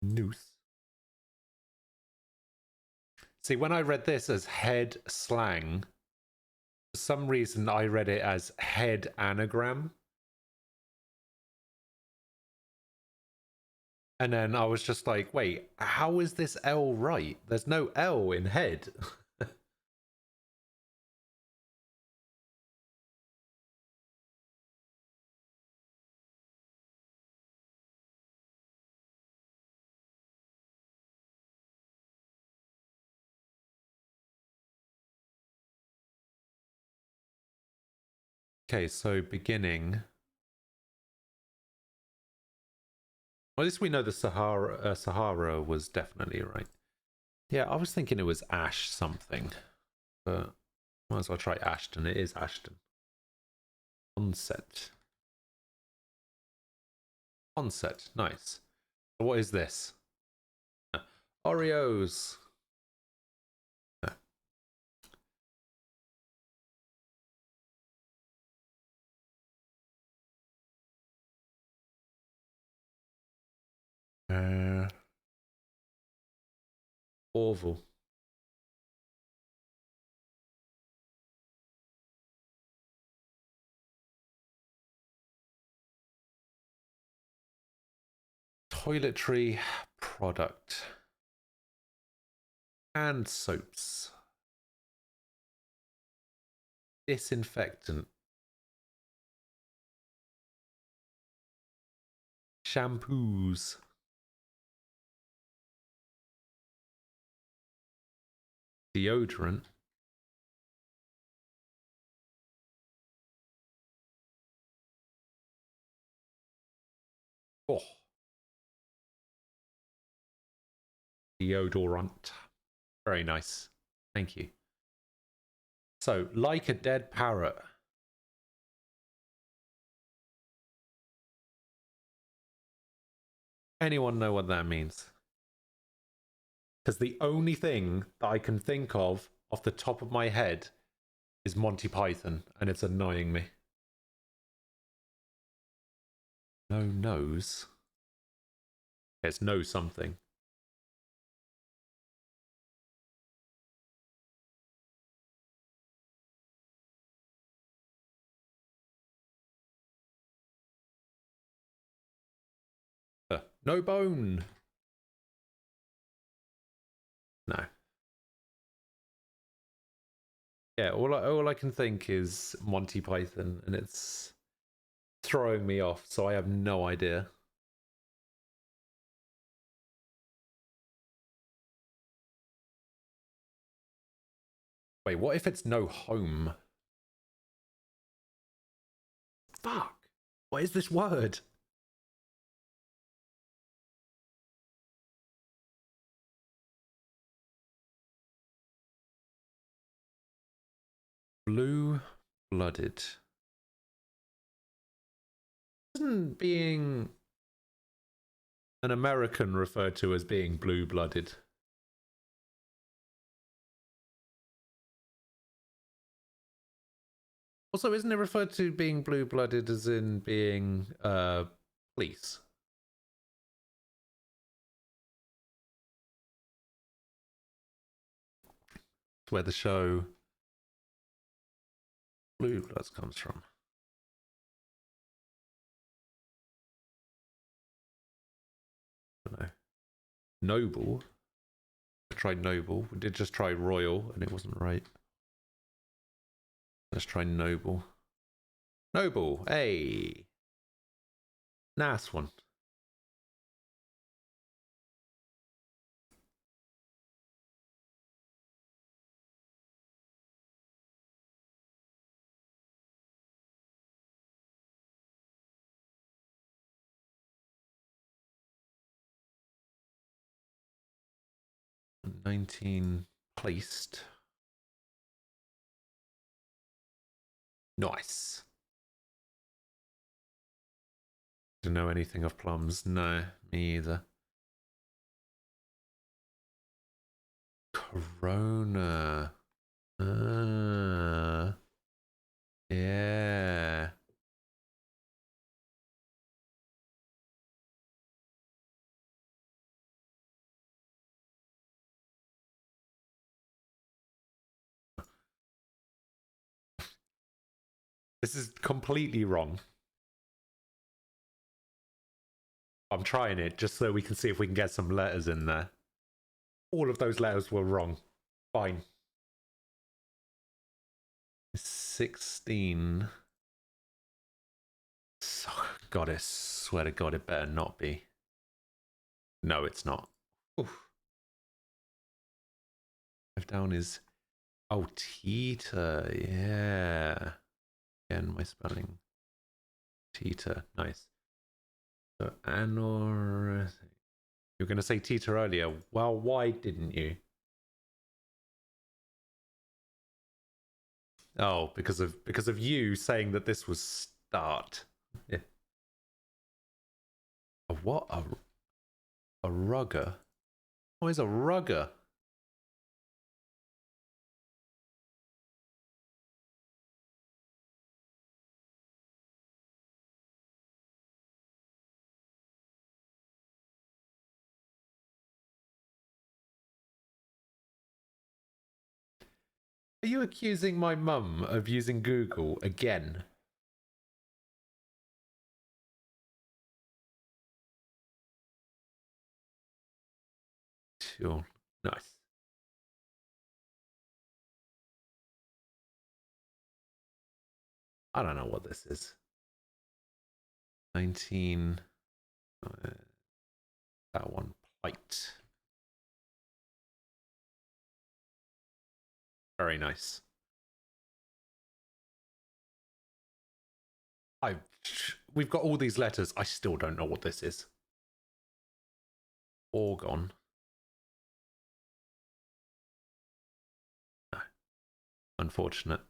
Speaker 1: Noose. See, when I read this as head slang, for some reason I read it as head anagram. And then I was just like, wait, how is this L right? There's no L in head. Okay, so beginning. Well, at least we know the Sahara was definitely right. Yeah, I was thinking it was Ash something, but might as well try Ashton. It is Ashton. Onset. Onset, nice. So what is this? Oreos. Orville. Toiletry product. Hand soaps. Disinfectant. Shampoos. Deodorant. Oh. Deodorant. Very nice. Thank you. So, like a dead parrot. Anyone know what that means? Because the only thing that I can think of off the top of my head is Monty Python, and it's annoying me. No nose. It's no something. No bone. No. Yeah, all I can think is Monty Python, and it's throwing me off, so I have no idea. Wait, what if it's no home? Fuck. What is this word? Blue-blooded. Isn't being an American referred to as being blue-blooded? Also, isn't it referred to being blue-blooded as in being police? It's where the show Blue Bloods comes from. I don't know. Noble. I tried noble. We did just try royal, and it wasn't right. Let's try noble. Noble. Hey. Nice one. $19 placed. Nice. Don't know anything of plums. No, me either. Corona. Yeah. This is completely wrong. I'm trying it just so we can see if we can get some letters in there. All of those letters were wrong. Fine. 16. Goddess, swear to God, it better not be. No, it's not. Oof. 5 down is... Oh, Tita, yeah. Again, my spelling. Tita, nice. So, Anor... You were going to say Tita earlier. Well, why didn't you? Oh, because of you saying that this was start. Yeah. A what? A rugger? What is a rugger? Are you accusing my mum of using Google again? Sure. Nice. I don't know what this is. 19. That one. Plate. Very nice. We've got all these letters. I still don't know what this is. Orgon. No. Unfortunate.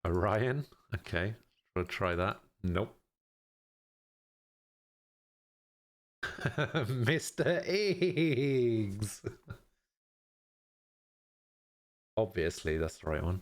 Speaker 1: Orion. Okay. We'll try that. Nope. Mr. Eggs. Obviously, that's the right one.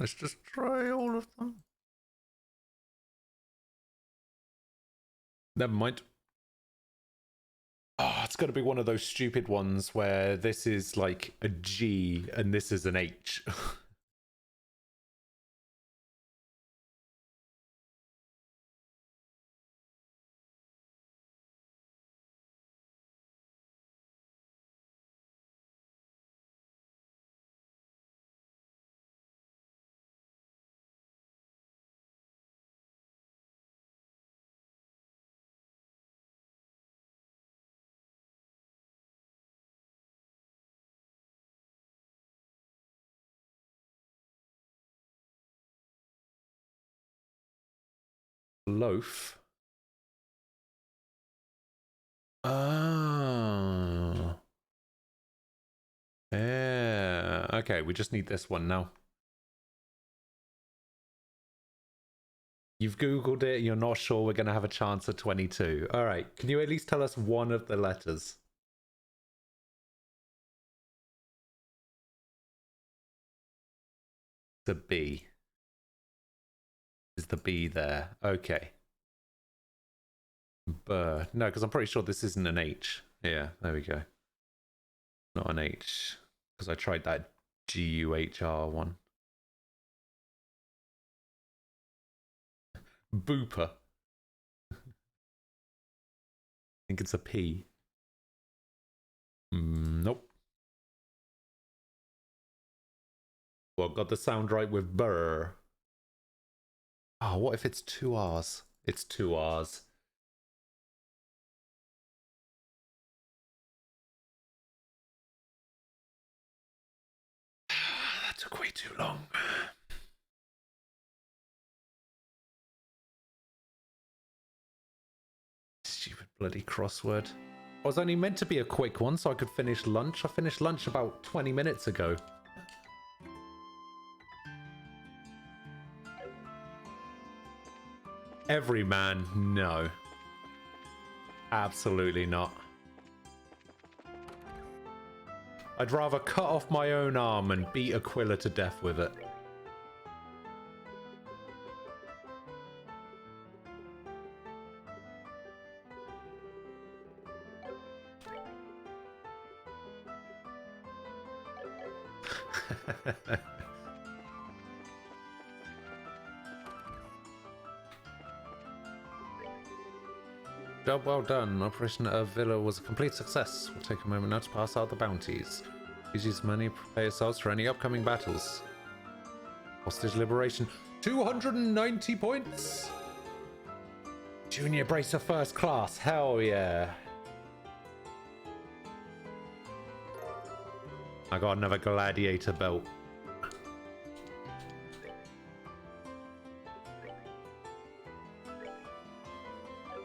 Speaker 1: Let's just try all of them. Never mind. Oh, it's got to be one of those stupid ones where this is like a G and this is an H. Loaf. Oh. Yeah. Okay, we just need this one now. You've Googled it, you're not sure we're going to have a chance at 22. All right, can you at least tell us one of the letters? The B. Is the B there? Okay. No, because I'm pretty sure this isn't an H. Yeah, there we go. Not an H. Because I tried that G-U-H-R one. Booper. I think it's a P. Nope. Well, got the sound right with burr. Oh, what if it's 2 R's? It's 2 R's. That took way too long. Stupid bloody crossword. I was only meant to be a quick one so I could finish lunch. I finished lunch about 20 minutes ago. Every man, no. Absolutely not. I'd rather cut off my own arm and beat Aquila to death with it. Job well done. Operation Villa was a complete success. We'll take a moment now to pass out the bounties. Use this money, prepare yourselves for any upcoming battles. Hostage liberation. 290 points! Junior Bracer First Class. Hell yeah. I got another gladiator belt.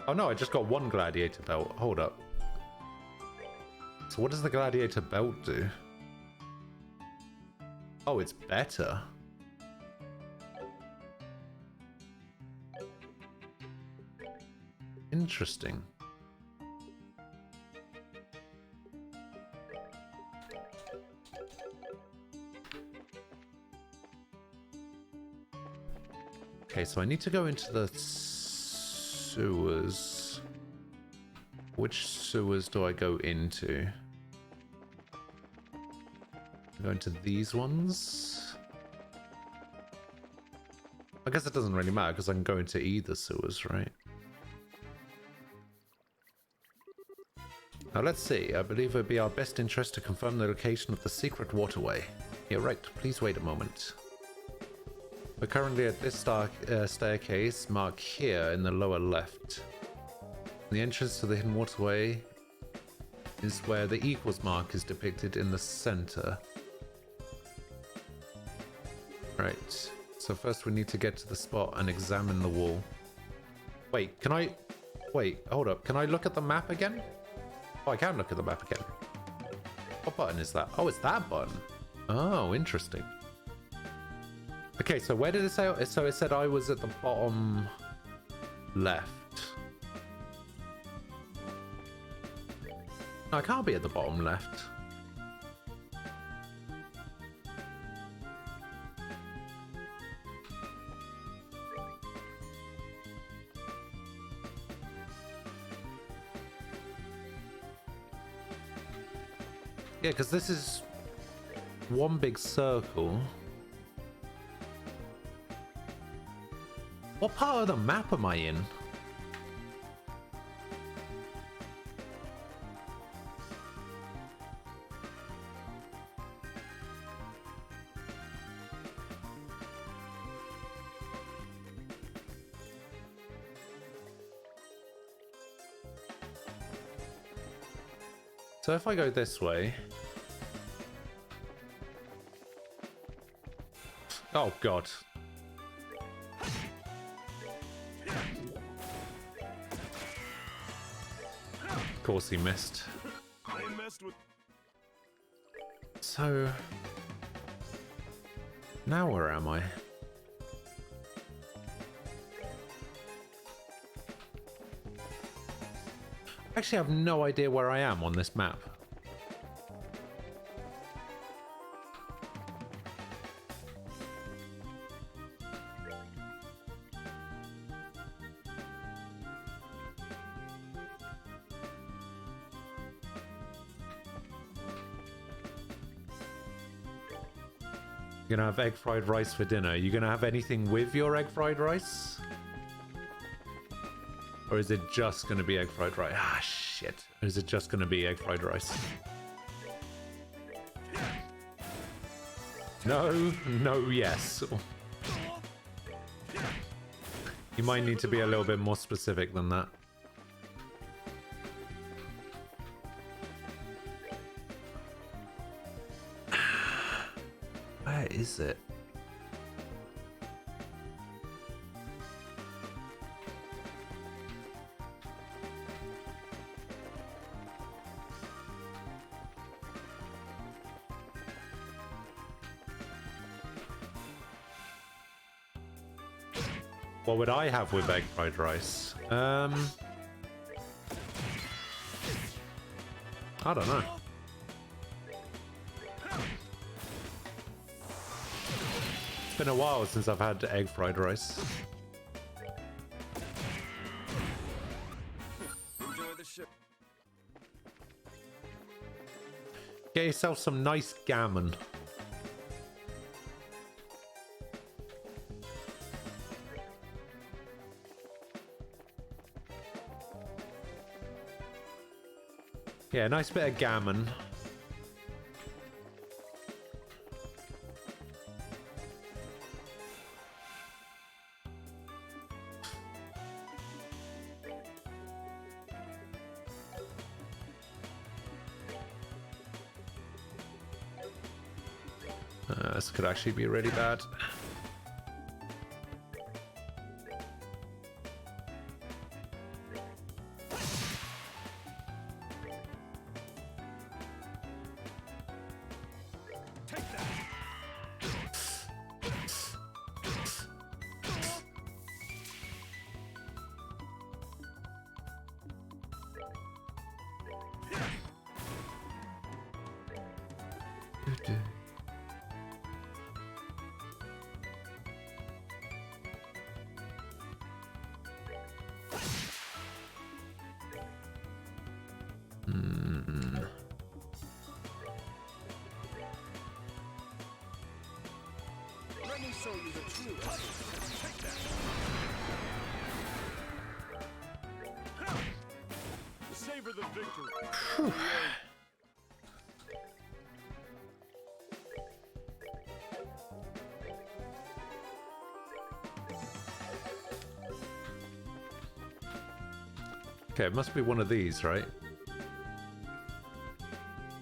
Speaker 1: Oh no, I just got one gladiator belt. Hold up. So what does the gladiator belt do? Oh, it's better. Interesting. Okay, so I need to go into the sewers. Which sewers do I go into? I go into these ones. I guess it doesn't really matter because I can go into either sewers, right? Now let's see. I believe it would be our best interest to confirm the location of the secret waterway. You're right. Please wait a moment. We're currently at this staircase marked here in the lower left. The entrance to the hidden waterway is where the equals mark is depicted in the center. Right, so first we need to get to the spot and examine the wall. Wait, can I... Wait, hold up. Can I look at the map again? Oh, I can look at the map again. What button is that? Oh, it's that button. Oh, interesting. Okay, so where did it say? So it said I was at the bottom left. No, I can't be at the bottom left. Yeah, because this is one big circle. What part of the map am I in? So if I go this way... Oh god. Of course he missed.
Speaker 2: They messed with.
Speaker 1: So... Now where am I? I actually have no idea where I am on this map. You're gonna have egg fried rice for dinner. You gonna have anything with your egg fried rice? Or is it just gonna be egg fried rice? Ah, shit. Or is it just gonna be egg fried rice? No, no, yes. You might need to be a little bit more specific than that. Where is it? What would I have with egg fried rice? I don't know. It's been a while since I've had egg fried rice.
Speaker 2: Enjoy the ship.
Speaker 1: Get yourself some nice gammon. Yeah, nice bit of gammon. This could actually be really bad.
Speaker 2: Let me show you the true hustle. Take that. Savor the victory.
Speaker 1: Okay, it must be one of these, right?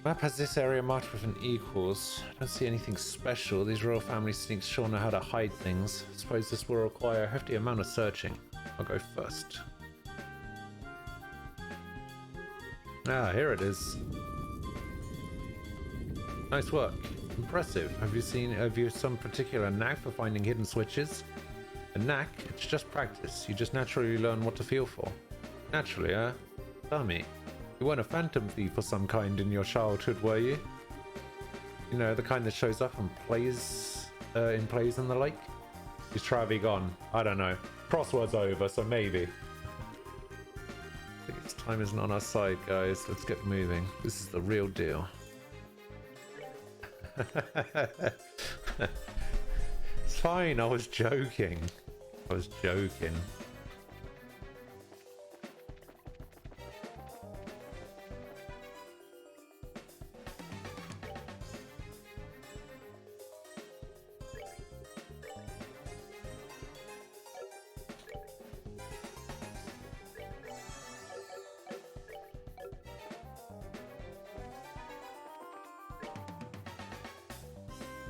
Speaker 1: Map has this area marked with an equals. I don't see anything special. These royal family sneaks sure know how to hide things. I suppose this will require a hefty amount of searching. I'll go first. Ah, here it is. Nice work. Impressive. Have you some particular knack for finding hidden switches? A knack? It's just practice. You just naturally learn what to feel for. Naturally, Tell me, you weren't a phantom thief of some kind in your childhood, were you? You know, the kind that shows up and plays in plays and the like? Is Travi gone? I don't know. Crossword's over, so maybe. I think it's time isn't on our side, guys. Let's get moving. This is the real deal. It's fine, I was joking. I was joking.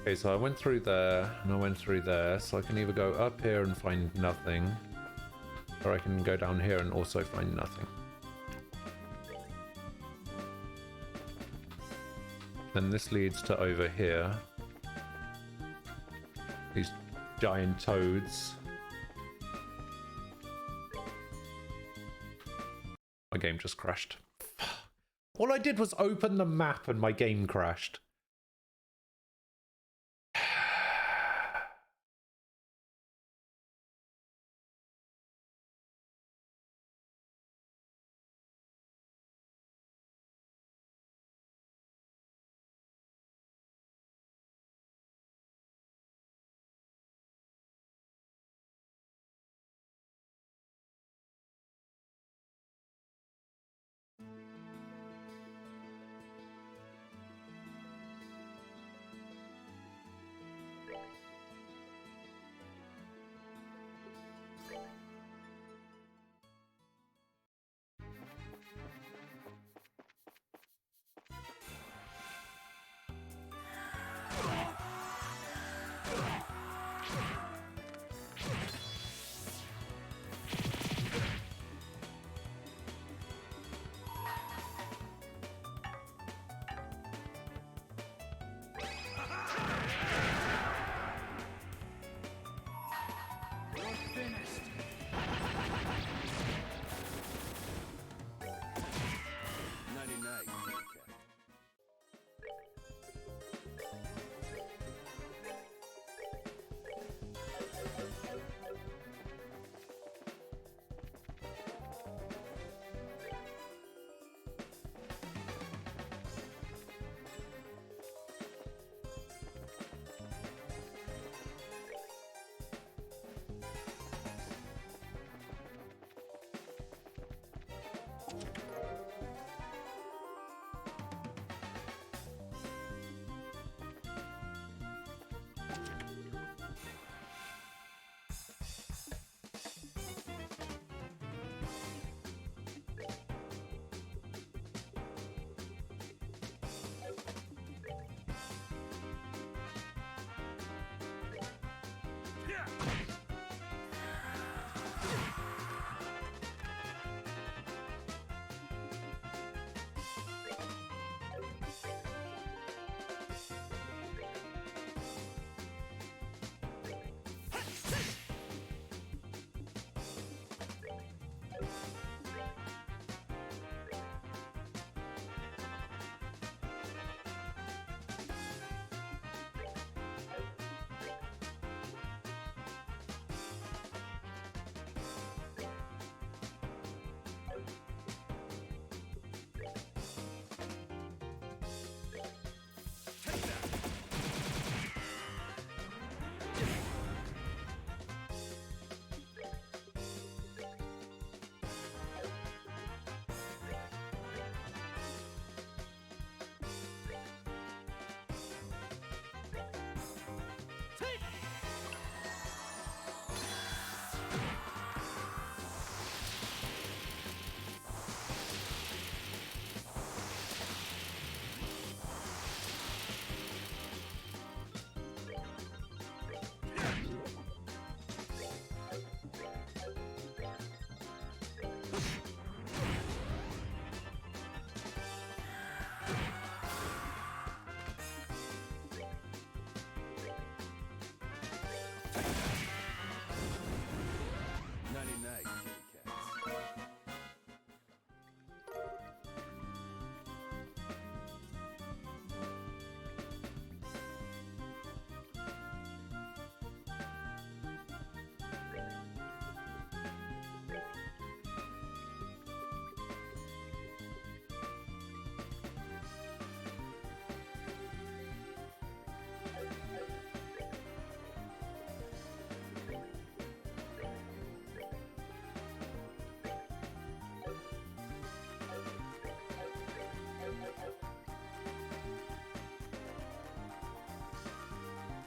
Speaker 1: Okay, so I went through there, and I went through there, so I can either go up here and find nothing, or I can go down here and also find nothing. Then this leads to over here. These giant toads. My game just crashed. All I did was open the map and my game crashed.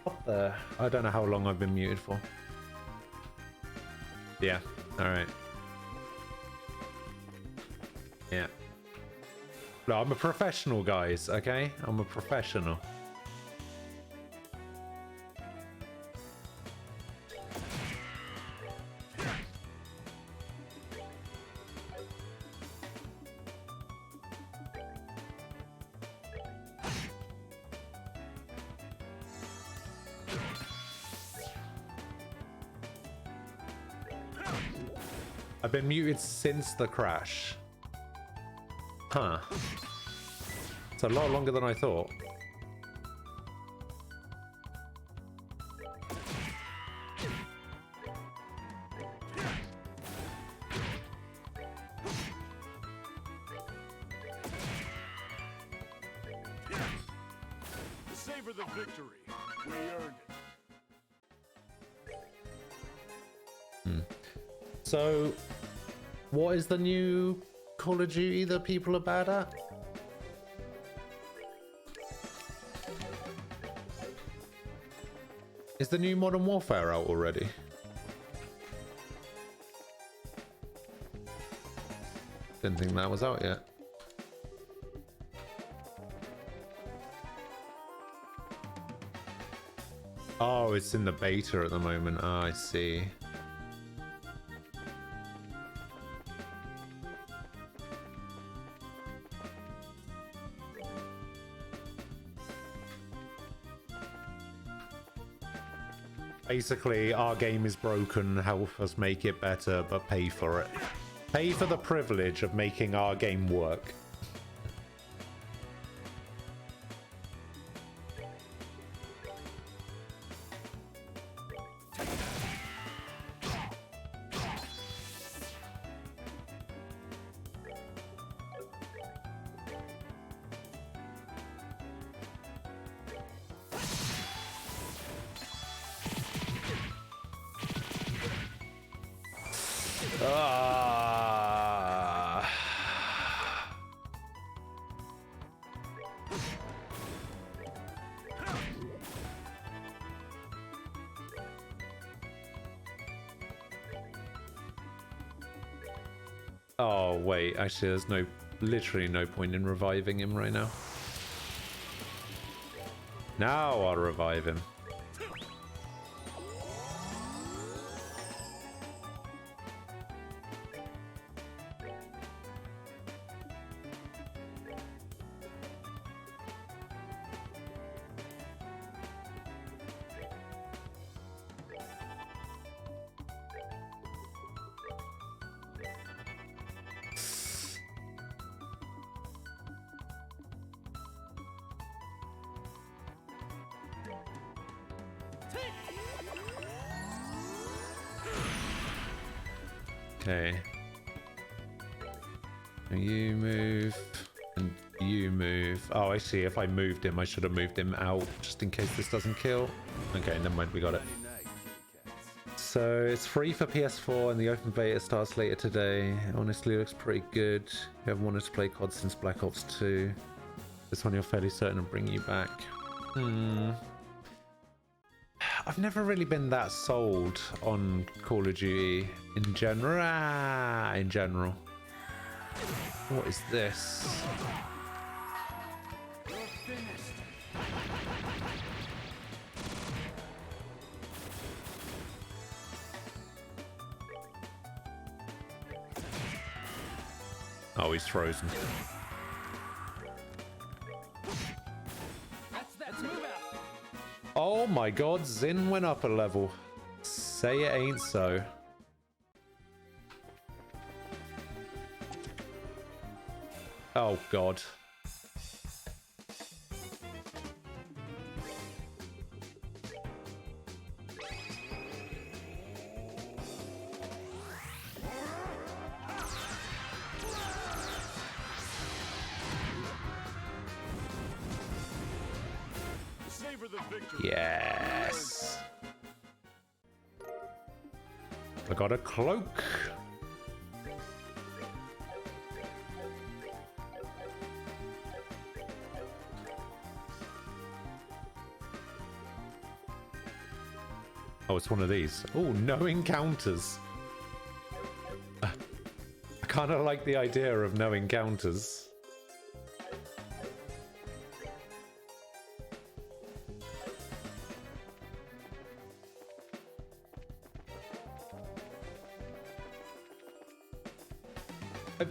Speaker 1: What the? I don't know how long I've been muted for. Yeah, alright. Yeah. No, I'm a professional, guys, okay? I'm a professional. I've been muted since the crash. Huh. It's a lot longer than I thought.
Speaker 2: Savor the victory. We earned it.
Speaker 1: So, what is the new Call of Duty that people are bad at? Is the new Modern Warfare out already? Didn't think that was out yet. Oh, it's in the beta at the moment. Oh, I see. Basically, our game is broken, help us make it better, but pay for it. Pay for the privilege of making our game work. Oh, wait. Actually, there's literally no point in reviving him right now. Now I'll revive him. Okay. You move, and you move. Oh, I see. If I moved him, I should have moved him out, just in case this doesn't kill. Okay, never mind. We got it. So it's free for PS4, and the open beta starts later today. It honestly looks pretty good. You haven't wanted to play COD since Black Ops 2. This one you're fairly certain to bring you back. I've never really been that sold on Call of Duty in general. In general. What is this? Oh, he's frozen. Oh my god, Zin went up a level. Say it ain't so. Oh god. Yes. I got a cloak. Oh, it's one of these. Oh, no encounters. I kind of like the idea of no encounters.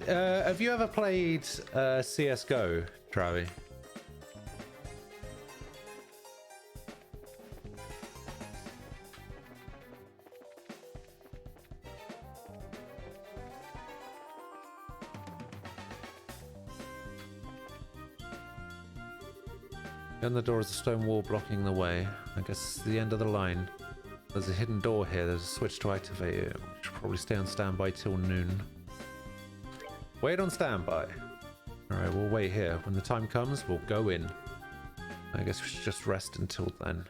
Speaker 1: Have you ever played CSGO, Travi? And the door is a stone wall blocking the way. I guess the end of the line. There's a hidden door here. There's a switch to activate it. We should probably stay on standby till noon. Wait on standby. Alright, we'll wait here. When the time comes, we'll go in. I guess we should just rest until then.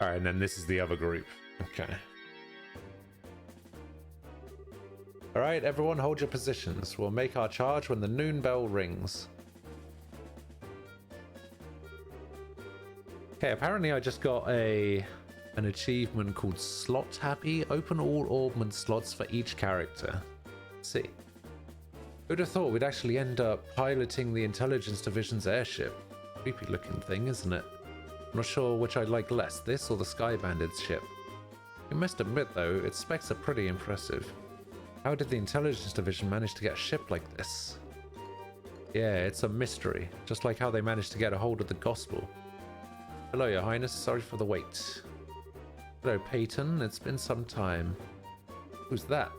Speaker 1: Alright, and then this is the other group. Okay. Alright, everyone hold your positions. We'll make our charge when the noon bell rings. Okay, apparently I just got an achievement called Slot Happy. Open all augment slots for each character. Let's see. Who'd have thought we'd actually end up piloting the Intelligence Division's airship? Creepy looking thing, isn't it? I'm not sure which I'd like less, this or the Sky Bandit's ship. You must admit though, its specs are pretty impressive. How did the Intelligence Division manage to get a ship like this? Yeah, it's a mystery, just like how they managed to get a hold of the Gospel. Hello, Your Highness. Sorry for the wait. Hello, Peyton. It's been some time. Who's that?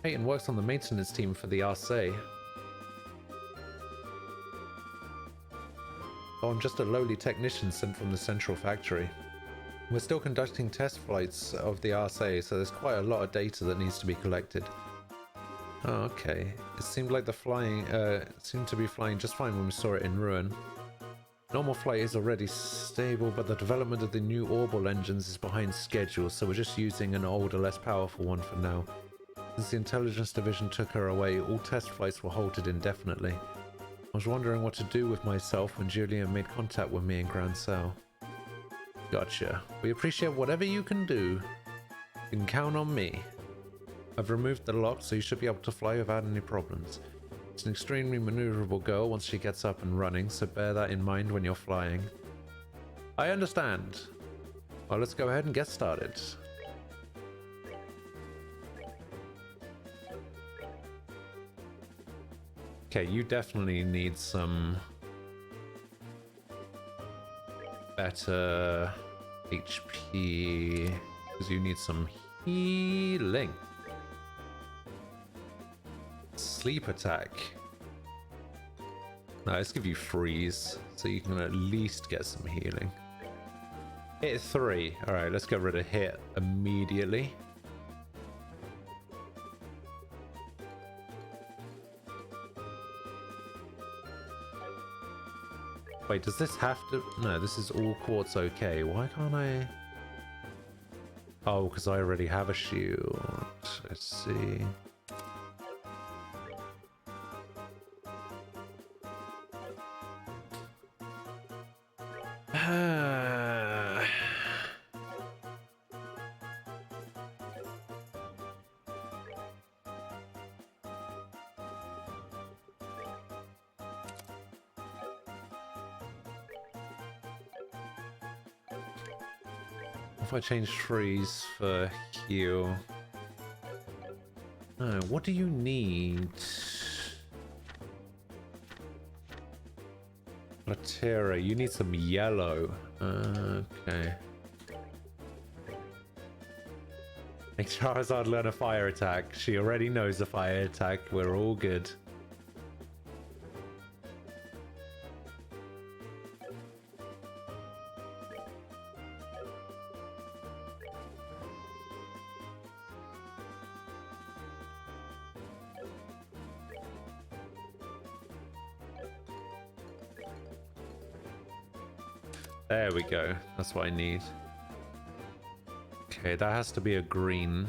Speaker 1: Peyton works on the maintenance team for the RSA. Oh, I'm just a lowly technician sent from the central factory. We're still conducting test flights of the RSA, so there's quite a lot of data that needs to be collected. Oh, okay. It seemed like the flying, seemed to be flying just fine when we saw it in ruin. Normal flight is already stable, but the development of the new orbital engines is behind schedule, so we're just using an older, less powerful one for now. Since the Intelligence Division took her away, all test flights were halted indefinitely. I was wondering what to do with myself when Julian made contact with me in Grand Cell. Gotcha. We appreciate whatever you can do. You can count on me. I've removed the lock, so you should be able to fly without any problems. She's an extremely maneuverable girl once she gets up and running, so bear that in mind when you're flying. I understand. Well, let's go ahead and get started. Okay, you definitely need some better HP, because you need some healing. Sleep attack. No, let's give you freeze, so you can at least get some healing. Hit 3. Alright, let's get rid of hit immediately. Wait, does this have to... No, this is all quartz okay. Why can't I... Oh, because I already have a shield. Let's see... If I change freeze for heal. Oh, what do you need? Latera, you need some yellow. Okay. Make Charizard learn a fire attack. She already knows a fire attack. We're all good. There we go. That's what I need. Okay, that has to be a green.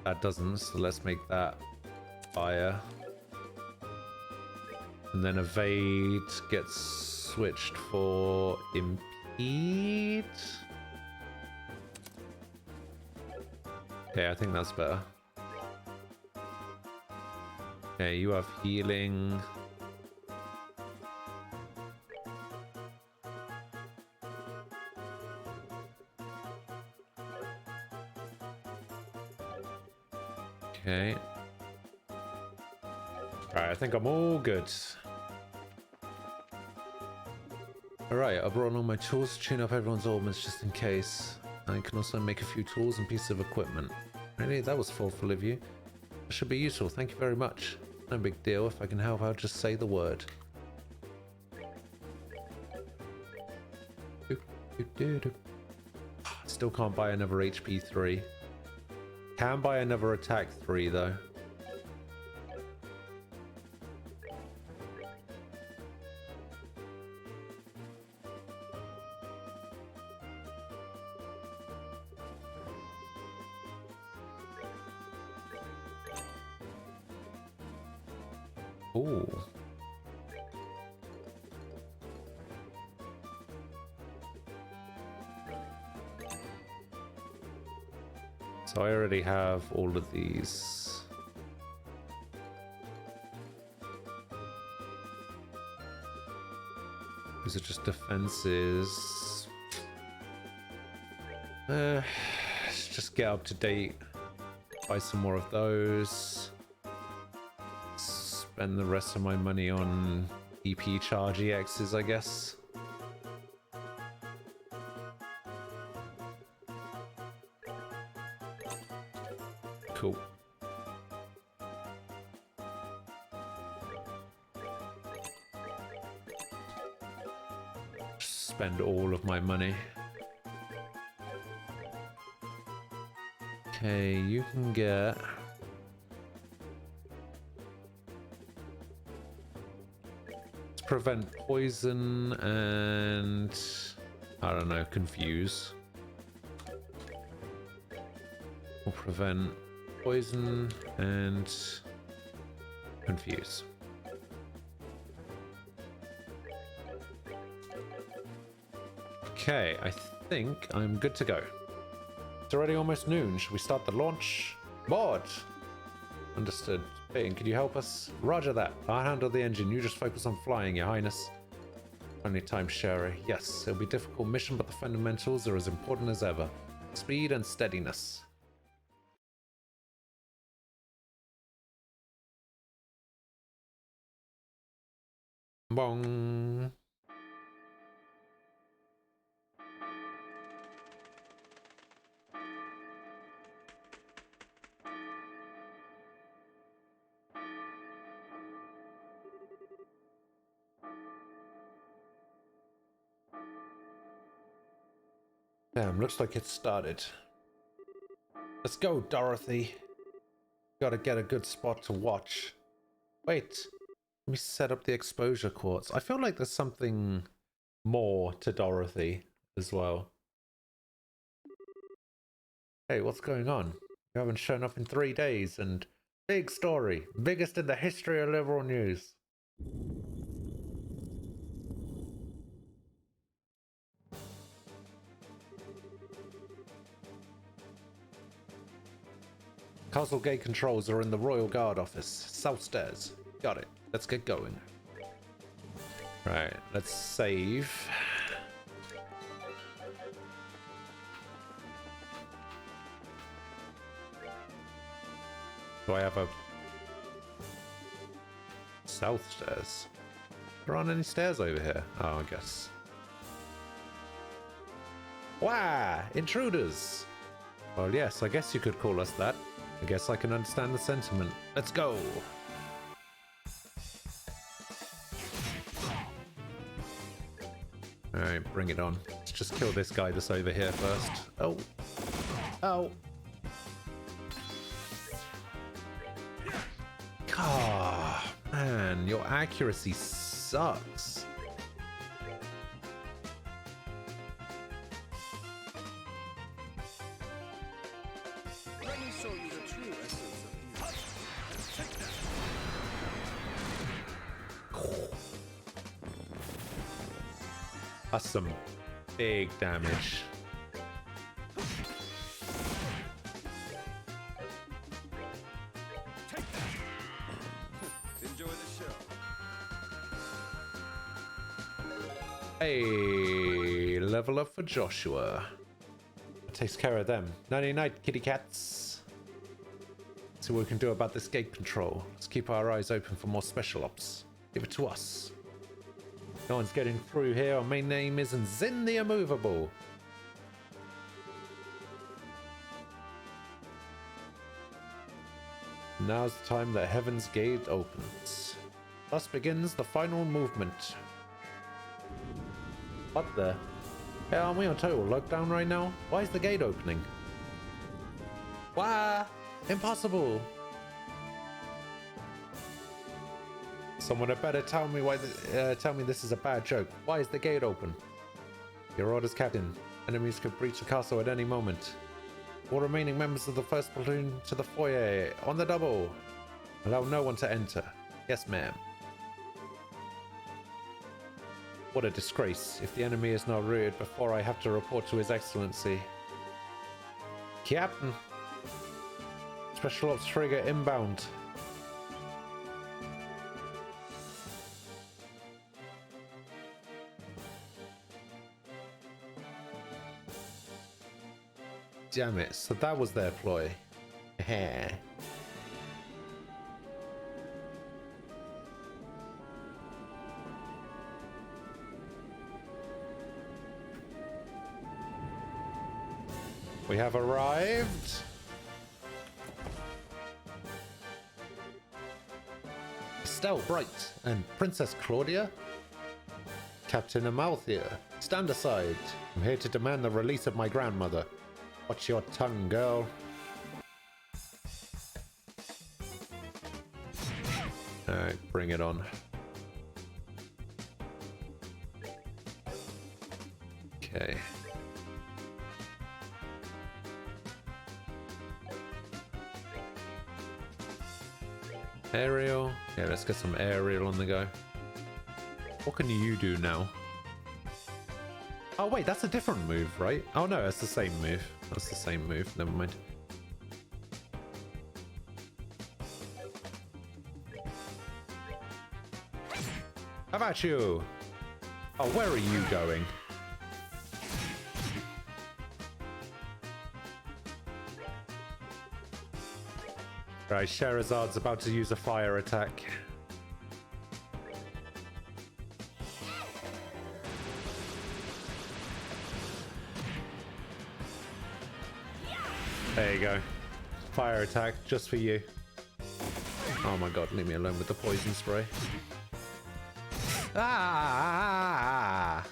Speaker 1: That doesn't, so let's make that fire. And then evade gets switched for eat. Okay, I think that's better. Okay, you have healing. Okay. Alright, I think I'm all good. Alright, I brought along my tools to tune up everyone's augments just in case. I can also make a few tools and pieces of equipment. Really? That was thoughtful of you. That should be useful, thank you very much. No big deal, if I can help out, just say the word. Still can't buy another HP 3. Can buy another attack 3 though. Ooh. So I already have all of these. These are just defenses. Let's just get up to date. Buy some more of those. Spend the rest of my money on EP charge EXs, I guess. Cool. Spend all of my money. Okay, you can get... prevent poison and... I don't know, confuse. Or prevent poison and confuse. Okay, I think I'm good to go. It's already almost noon. Should we start the launch? Board! Understood. Peyton, could you help us? Roger that. I'll handle the engine. You just focus on flying, Your Highness. Only time, Sherry. Yes, it'll be a difficult mission, but the fundamentals are as important as ever. Speed and steadiness. Bong. Damn, looks like it started. Let's go, Dorothy. Gotta get a good spot to watch. Wait. Let me set up the exposure quartz. I feel like there's something more to Dorothy as well. Hey, what's going on? You haven't shown up in 3 days, and big story. Biggest in the history of liberal news. Castle gate controls are in the Royal Guard office. South stairs. Got it. Let's get going. Right, let's save. Do I have a... South stairs? There aren't any stairs over here. Oh, I guess. Wow! Intruders! Well, yes, I guess you could call us that. I guess I can understand the sentiment. Let's go! Alright, bring it on. Let's just kill this guy that's over here first. Oh! Oh! Ah, man, your accuracy sucks.
Speaker 2: Let me show you the true essence of evil.
Speaker 1: That's some big damage.
Speaker 4: Enjoy the show.
Speaker 1: Hey, level up for Joshua. Takes care of them. Nighty night, kitty cats. See what we can do about this gate control. Let's keep our eyes open for more special ops. Give it to us. No one's getting through here. Our main name isn't Zin the Immovable. Now's the time that Heaven's Gate opens. Thus begins the final movement. What the? Hey, aren't we on total lockdown right now? Why is the gate opening? Why? Impossible! Someone had better tell me why. Tell me this is a bad joke. Why is the gate open? Your orders, Captain. Enemies could breach the castle at any moment. All remaining members of the first platoon to the foyer on the double. Allow no one to enter. Yes, ma'am. What a disgrace if the enemy is not routed before I have to report to His Excellency. Captain. Special Ops trigger inbound. Damn it, so that was their ploy. Heh. We have arrived. Estelle Bright and Princess Claudia. Captain Amalthea, stand aside. I'm here to demand the release of my grandmother. Watch your tongue, girl. Alright, bring it on. Okay. Aerial. Yeah, let's get some aerial on the go. What can you do now? Oh wait, that's a different move, right? Oh no, it's the same move. That's the same move. Never mind. How about you? Oh, where are you going? Right, Sherazad's about to use a fire attack. There you go. Fire attack just for you. Oh my god, leave me alone with the poison spray. Ah!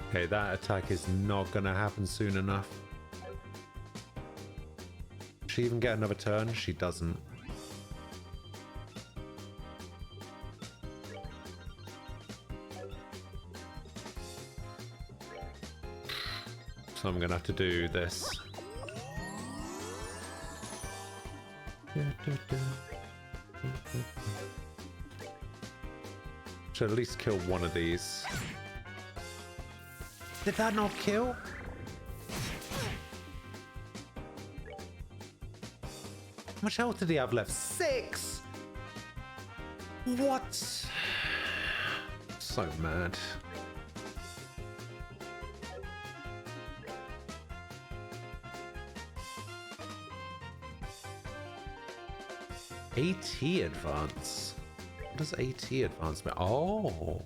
Speaker 1: Okay, that attack is not gonna happen soon enough. Does she even get another turn? She doesn't. So I'm gonna have to do this. Should at least kill one of these. Did that not kill? How much health did he have left? 6! What? So mad. AT advance. What does AT advance mean? Oh.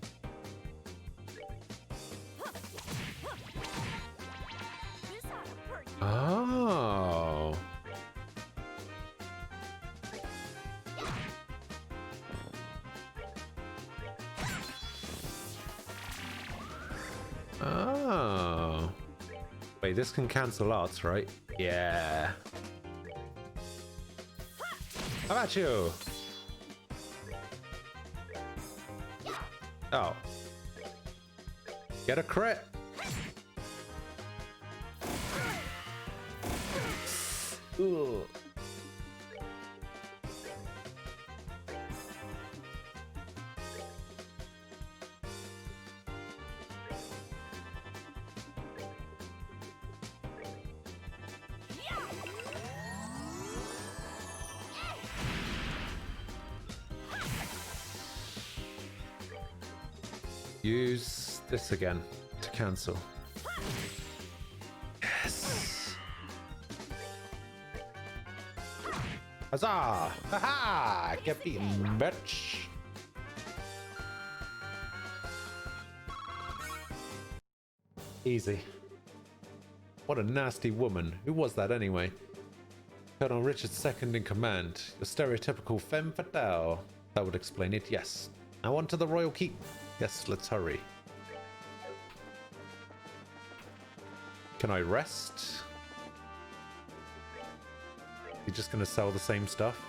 Speaker 1: Oh. Oh. Wait, this can cancel arts, right? Yeah. How about you? Oh. Get a crit. Ooh. Use this again to cancel. Yes. Huzzah! Haha! Get beaten, bitch. Easy. What a nasty woman. Who was that anyway? Colonel Richard's second in command. Your stereotypical femme fatale. That would explain it, yes. Now on to the royal keep. Yes, let's hurry. Can I rest? You're just going to sell the same stuff?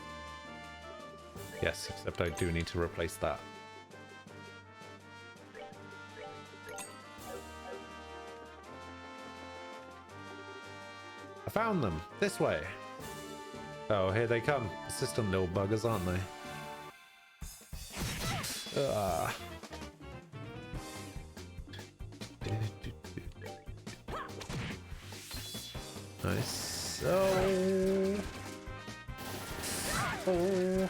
Speaker 1: Yes, except I do need to replace that. I found them! This way! Oh, here they come. Persistent little buggers, aren't they? Nice. Oh. Oh.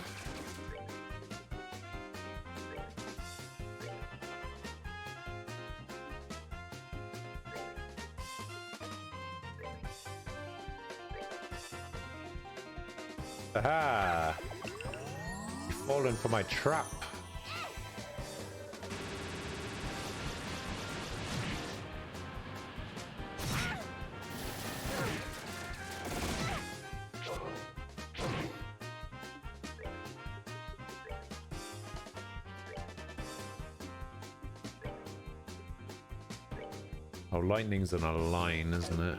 Speaker 1: Aha! You've fallen for my trap. Oh, lightning's in a line, isn't it?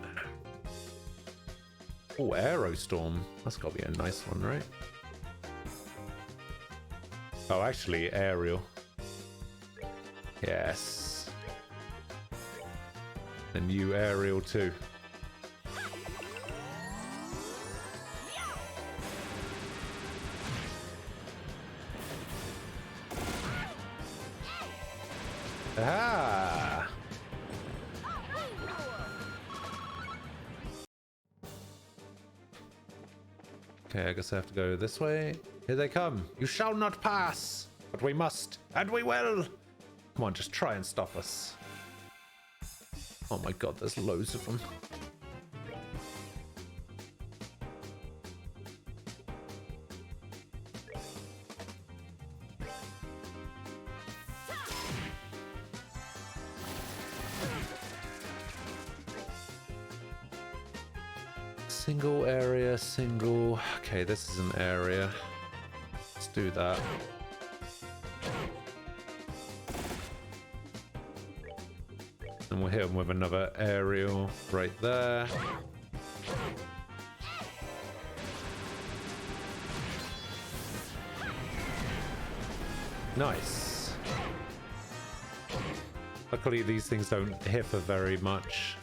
Speaker 1: Oh, Aerostorm. That's got to be a nice one, right? Oh, actually, Aerial. Yes. And you Aerial too. Aha! Okay, I guess I have to go this way. Here they come. You shall not pass. But we must, and we will. Come on, just try and stop us. Oh my god, there's loads of them. Single area, single. Okay, this is an area. Let's do that. And we'll hit him with another aerial right there. Nice. Luckily, these things don't hit for very much.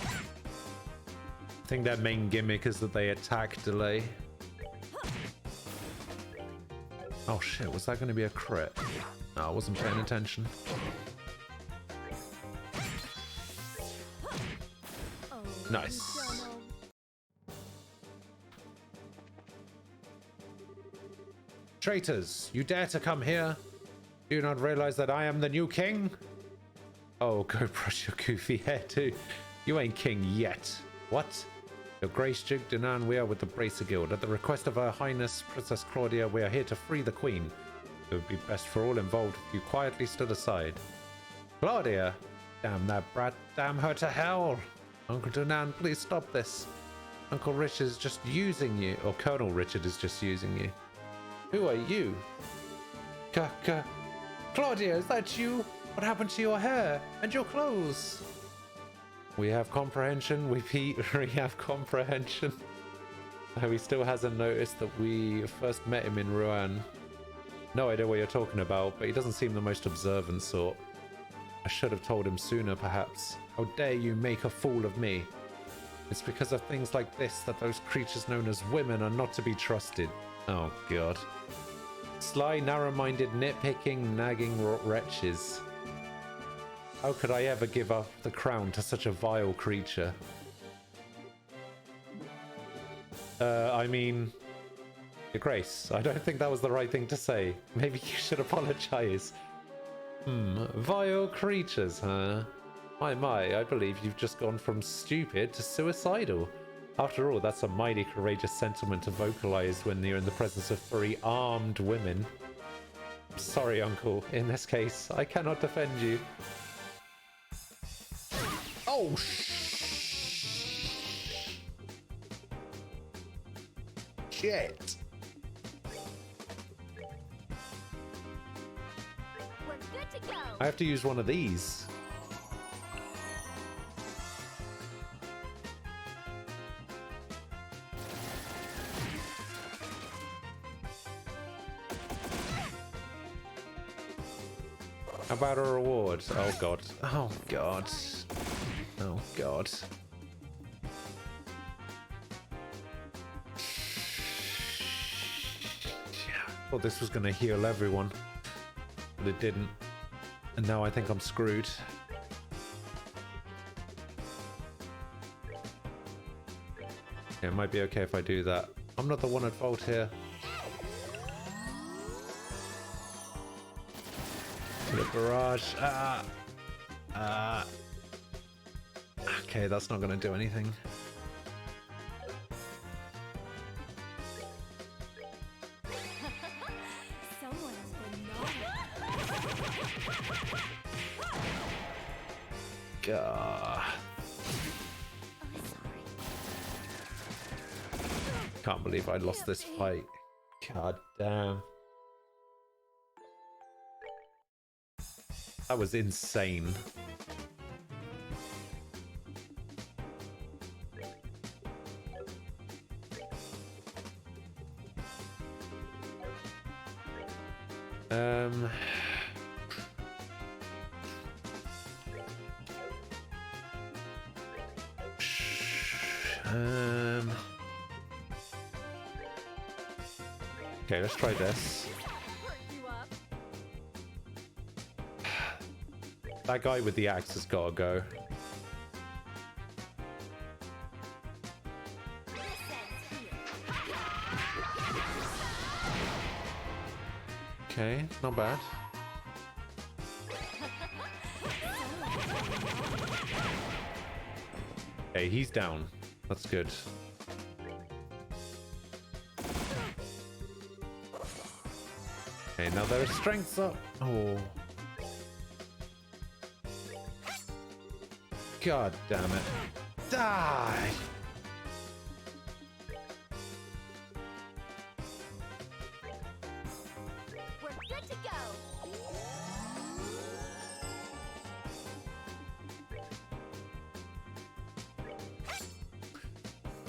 Speaker 1: I think their main gimmick is that they attack delay. Oh shit, was that going to be a crit? No, I wasn't paying attention. Nice. Traitors, you dare to come here? Do you not realize that I am the new king? Oh, go brush your goofy hair too. You ain't king yet. What? Your Grace Duke Dunan, we are with the Bracer Guild. At the request of Her Highness Princess Claudia, we are here to free the Queen. It would be best for all involved if you quietly stood aside. Claudia! Damn that brat. Damn her to hell! Uncle Dunan, please stop this. Uncle Richard is just using you. Or Colonel Richard is just using you. Who are you? Claudia, is that you? What happened to your hair? And your clothes? We have comprehension. We have comprehension. He still hasn't noticed that we first met him in Rouen. No idea what you're talking about, but he doesn't seem the most observant sort. I should have told him sooner, perhaps. How dare you make a fool of me? It's because of things like this that those creatures known as women are not to be trusted. Oh, God. Sly, narrow-minded, nitpicking, nagging wretches. How could I ever give up the crown to such a vile creature? I mean... Your Grace, I don't think that was the right thing to say. Maybe you should apologize. Vile creatures, huh? My, I believe you've just gone from stupid to suicidal. After all, that's a mighty courageous sentiment to vocalize when you're in the presence of 3 armed women. Sorry, Uncle. In this case, I cannot defend you. Oh, shit.
Speaker 3: We're good to go.
Speaker 1: I have to use one of these. How about a reward? Oh god. Oh god. Oh god. Thought this was gonna heal everyone, but it didn't. And now I think I'm screwed. Yeah, it might be okay if I do that. I'm not the one at fault here. The barrage. Okay, that's not gonna do anything.
Speaker 3: Someone has been naughty.
Speaker 1: Gah.
Speaker 3: I'm sorry.
Speaker 1: Can't believe I lost this fight. God damn. That was insane. Um, okay, let's try this.
Speaker 3: Hurt you up.
Speaker 1: That guy with the axe has got to go. Okay, not bad. Okay, he's down. That's good. Okay, now their strength's up. Oh. God damn it. Die!
Speaker 3: We're good to go.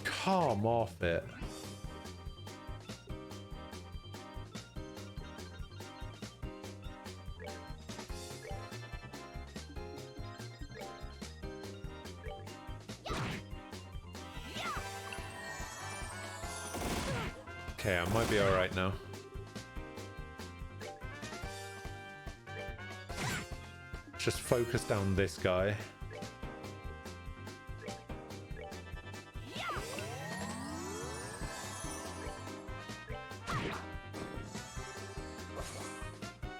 Speaker 1: Come off it. Okay, I might be alright now. Just focus down this guy.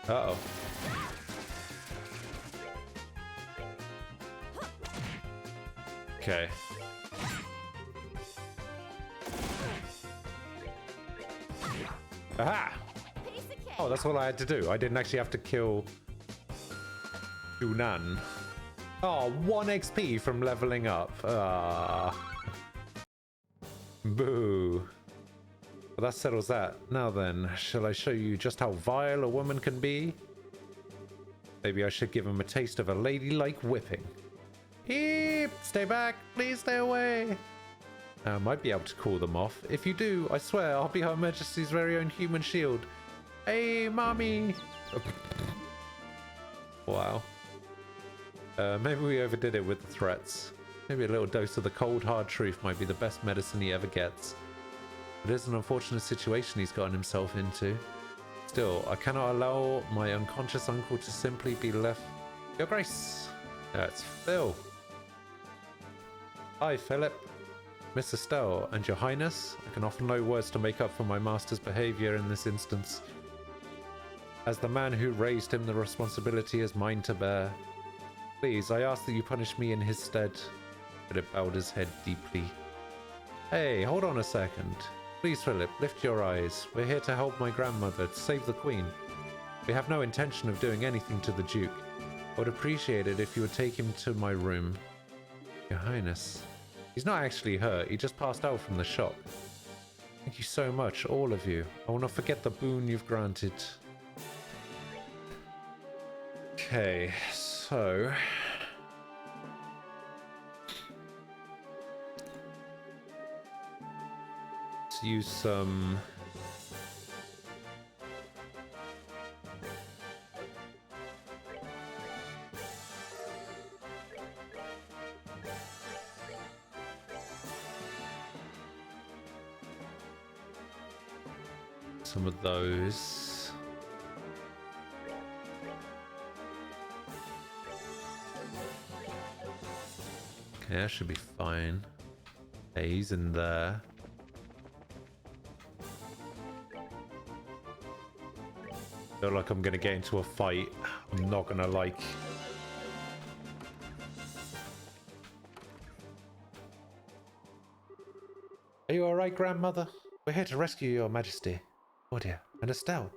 Speaker 1: Uh-oh. Okay. Aha!
Speaker 3: Piece of cake.
Speaker 1: Oh, that's all I had to do. I didn't actually have to kill Yunnan. Oh, 1 XP from leveling up. Boo. Well, that settles that. Now then, shall I show you just how vile a woman can be? Maybe I should give him a taste of a ladylike whipping. Eep! Stay back! Please stay away! I might be able to call them off. If you do, I swear I'll be Her Majesty's very own human shield. Hey, mommy! Wow. Maybe we overdid it with the threats. Maybe a little dose of the cold, hard truth might be the best medicine he ever gets. It is an unfortunate situation he's gotten himself into. Still, I cannot allow my unconscious uncle to simply be left. Your Grace! That's Phil. Hi, Philip. Miss Estelle, and Your Highness, I can offer no words to make up for my master's behavior in this instance. As the man who raised him, the responsibility is mine to bear. Please, I ask that you punish me in his stead. Philip bowed his head deeply. Hey, hold on a second. Please, Philip, lift your eyes. We're here to help my grandmother, to save the Queen. We have no intention of doing anything to the Duke. I would appreciate it if you would take him to my room. Your Highness. He's not actually hurt, he just passed out from the shock. Thank you so much, all of you. I will not forget the boon you've granted. Okay, so... let's use some... some of those. Okay, that should be fine. Okay, he's in there. Feel like I'm gonna get into a fight. I'm not gonna like. Are you alright, grandmother? We're here to rescue your majesty. Oh dear, and Estelle.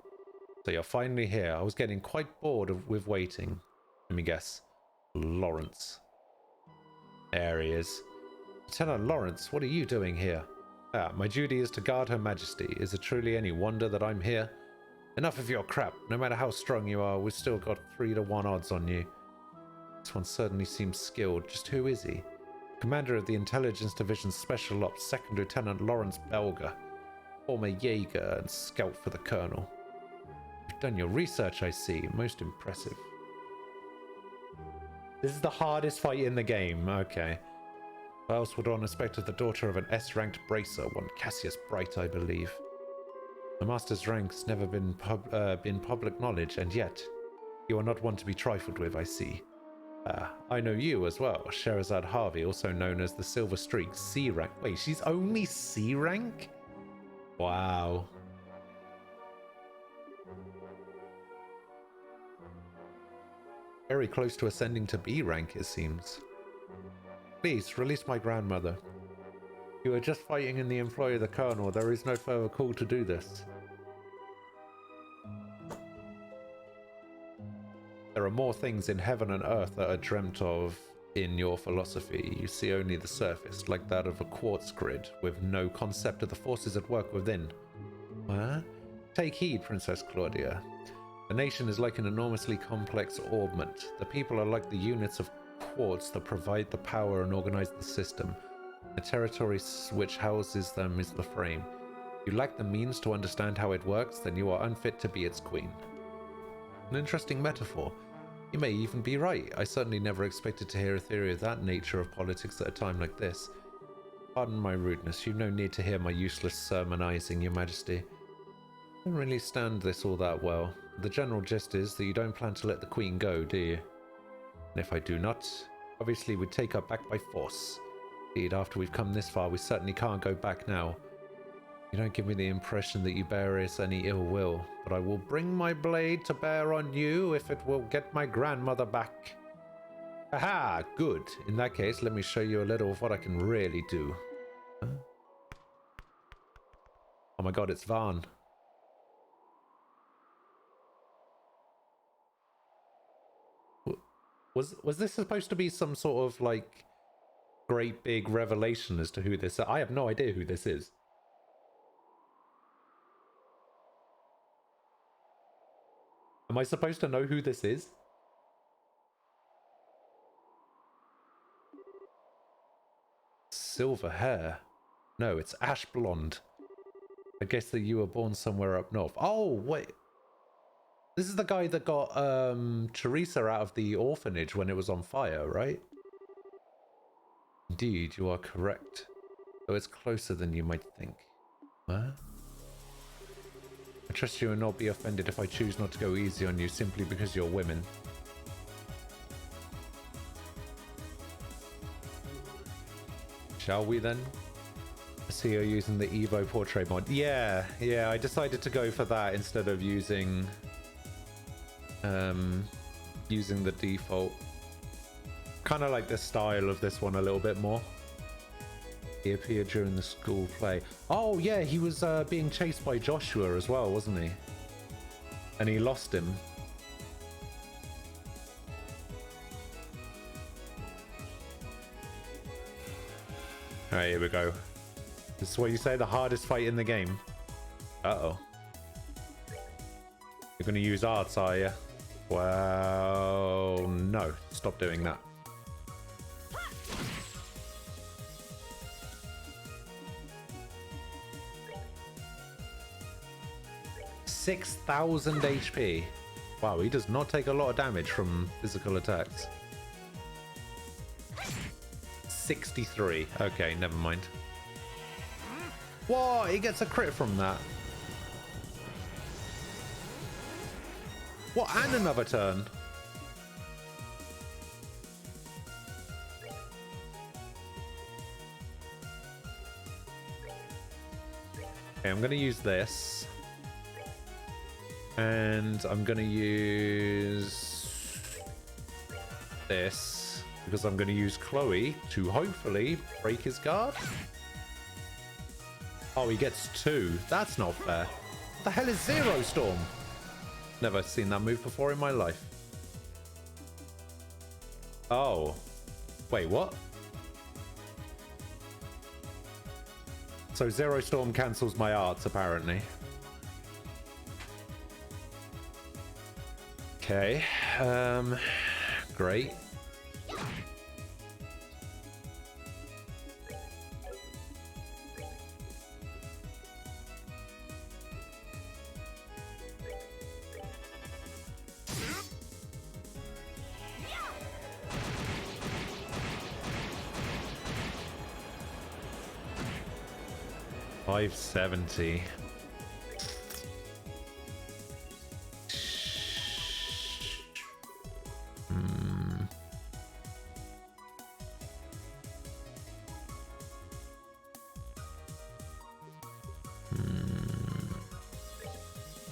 Speaker 1: So you're finally here. I was getting quite bored with waiting. Let me guess. Lawrence. There he is. Lieutenant Lawrence, what are you doing here? Ah, my duty is to guard Her Majesty. Is it truly any wonder that I'm here? Enough of your crap. No matter how strong you are, we've still got 3-to-1 odds on you. This one certainly seems skilled. Just who is he? Commander of the Intelligence Division Special Ops, 2nd Lieutenant Lawrence Belger. Former Jaeger and scout for the Colonel. You've done your research, I see. Most impressive. This is the hardest fight in the game. Okay. What else would one expect of the daughter of an S-ranked bracer? One Cassius Bright, I believe. The master's rank's never been public knowledge, and yet you are not one to be trifled with, I see. I know you as well. Sherazad Harvey, also known as the Silver Streak, C rank. Wait, she's only C rank? Wow. Very close to ascending to B rank, it seems. Please, release my grandmother. You are just fighting in the employ of the Colonel. There is no further call to do this. There are more things in heaven and earth that are dreamt of in your philosophy. You see only the surface, like that of a quartz grid, with no concept of the forces at work within. Huh? Take heed, Princess Claudia. The nation is like an enormously complex orbment. The people are like the units of quartz that provide the power and organize the system. The territory which houses them is the frame. If you lack the means to understand how it works, then you are unfit to be its queen. An interesting metaphor. You may even be right. I certainly never expected to hear a theory of that nature of politics at a time like this. Pardon my rudeness. You've no need to hear my useless sermonizing, Your Majesty. I don't really stand this all that well. The general gist is that you don't plan to let the Queen go, do you? And if I do not, obviously we'd take her back by force. Indeed, after we've come this far, we certainly can't go back now. You don't give me the impression that you bear us any ill will, but I will bring my blade to bear on you if it will get my grandmother back. Aha! Good. In that case, let me show you a little of what I can really do. Huh? Oh my god, it's Vaughn. Was this supposed to be some sort of, like, great big revelation as to who this is? I have no idea who this is. Am I supposed to know who this is? Silver hair. No, it's ash blonde. I guess that you were born somewhere up north. Oh, wait. This is the guy that got Teresa out of the orphanage when it was on fire, right? Indeed, you are correct. Though it's closer than you might think. What? I trust you will not be offended if I choose not to go easy on you simply because you're women. Shall we then? I see you're using the Evo portrait mod. Yeah, I decided to go for that instead of using using the default. Kind of like the style of this one a little bit more. He appeared during the school play. Oh yeah, he was being chased by Joshua as well, wasn't he? And he lost him. Alright, here we go. This is what you say, the hardest fight in the game. Uh-oh. You're gonna use arts, are you? Well, no. Stop doing that. $6,000 HP. Wow, he does not take a lot of damage from physical attacks. 63. Okay, never mind. Whoa, he gets a crit from that. What, and another turn? Okay, I'm gonna use this. And I'm gonna use this because I'm gonna use Chloe to hopefully break his guard. Oh, he gets 2. That's not fair. What the hell is Zero Storm? Never seen that move before in my life. Oh. Wait, what? So Zero Storm cancels my arts, apparently. Okay. Great. $570.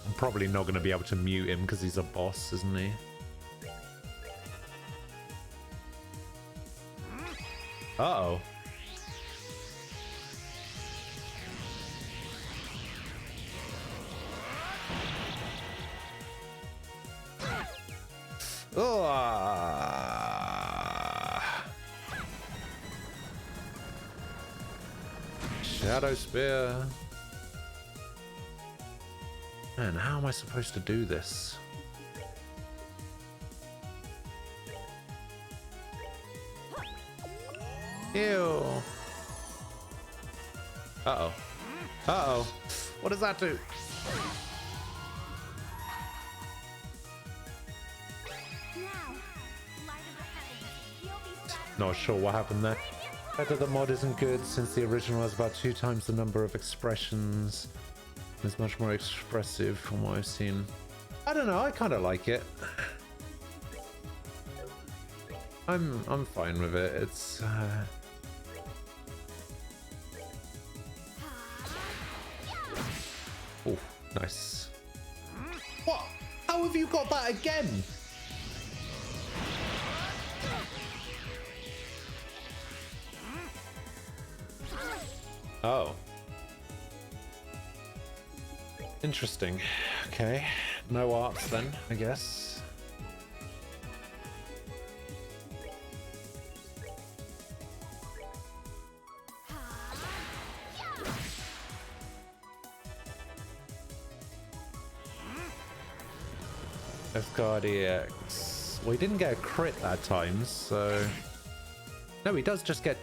Speaker 1: I'm probably not going to be able to mute him because he's a boss, isn't he? Uh-oh. Shadow Spear. Man, how am I supposed to do this? Ew. Uh-oh. Uh-oh. What does that do? Not sure what happened there. Better the mod isn't good since the original has about 2 times the number of expressions. It's much more expressive from what I've seen. I don't know, I kind of like it. I'm fine with it. It's oh, nice. What? How have you got that again? Oh. Interesting. Okay. No arts then, I guess. F-Guard EX. Well, he didn't get a crit that time, so... No, he does just get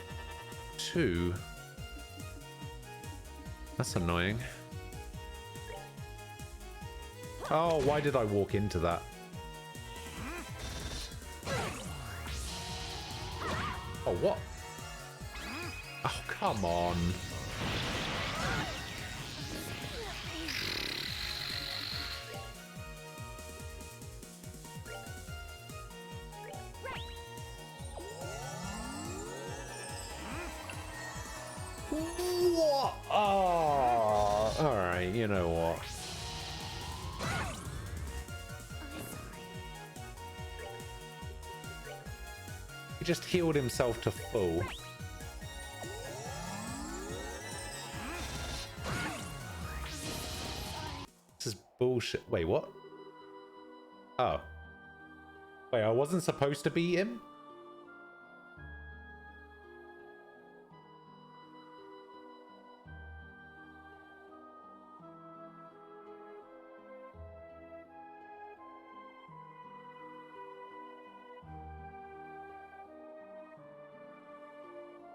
Speaker 1: 2. That's annoying. Oh, why did I walk into that? Oh, what? Oh, come on. What? Oh, all right. You know what? He just healed himself to full. This is bullshit. Wait, what? Oh. Wait, I wasn't supposed to beat him?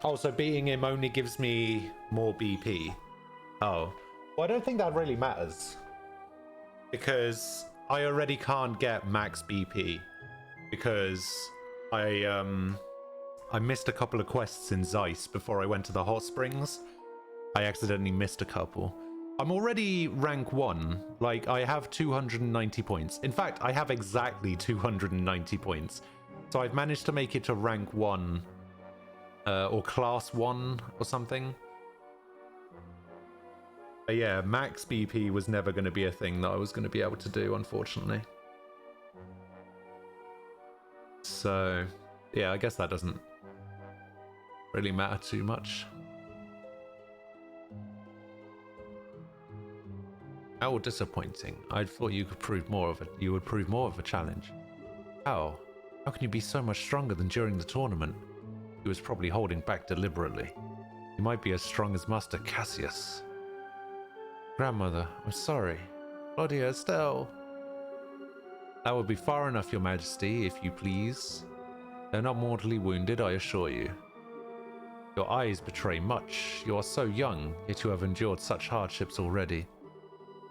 Speaker 1: Oh, so beating him only gives me more BP. Oh. Well, I don't think that really matters. Because I already can't get max BP. Because I missed a couple of quests in Zeiss before I went to the hot springs. I accidentally missed a couple. I'm already rank 1. Like, I have 290 points. In fact, I have exactly 290 points. So I've managed to make it to rank 1. Or class 1 or something. But yeah, max BP was never going to be a thing that I was going to be able to do, unfortunately. So, yeah, I guess that doesn't really matter too much. How disappointing. I thought you could prove more of it. You would prove more of a challenge. How? How can you be so much stronger than during the tournament? He was probably holding back deliberately. He might be as strong as Master Cassius. Grandmother, I'm sorry. Claudia, Estelle. That would be far enough, Your Majesty, if you please. They're not mortally wounded, I assure you. Your eyes betray much. You are so young, yet you have endured such hardships already.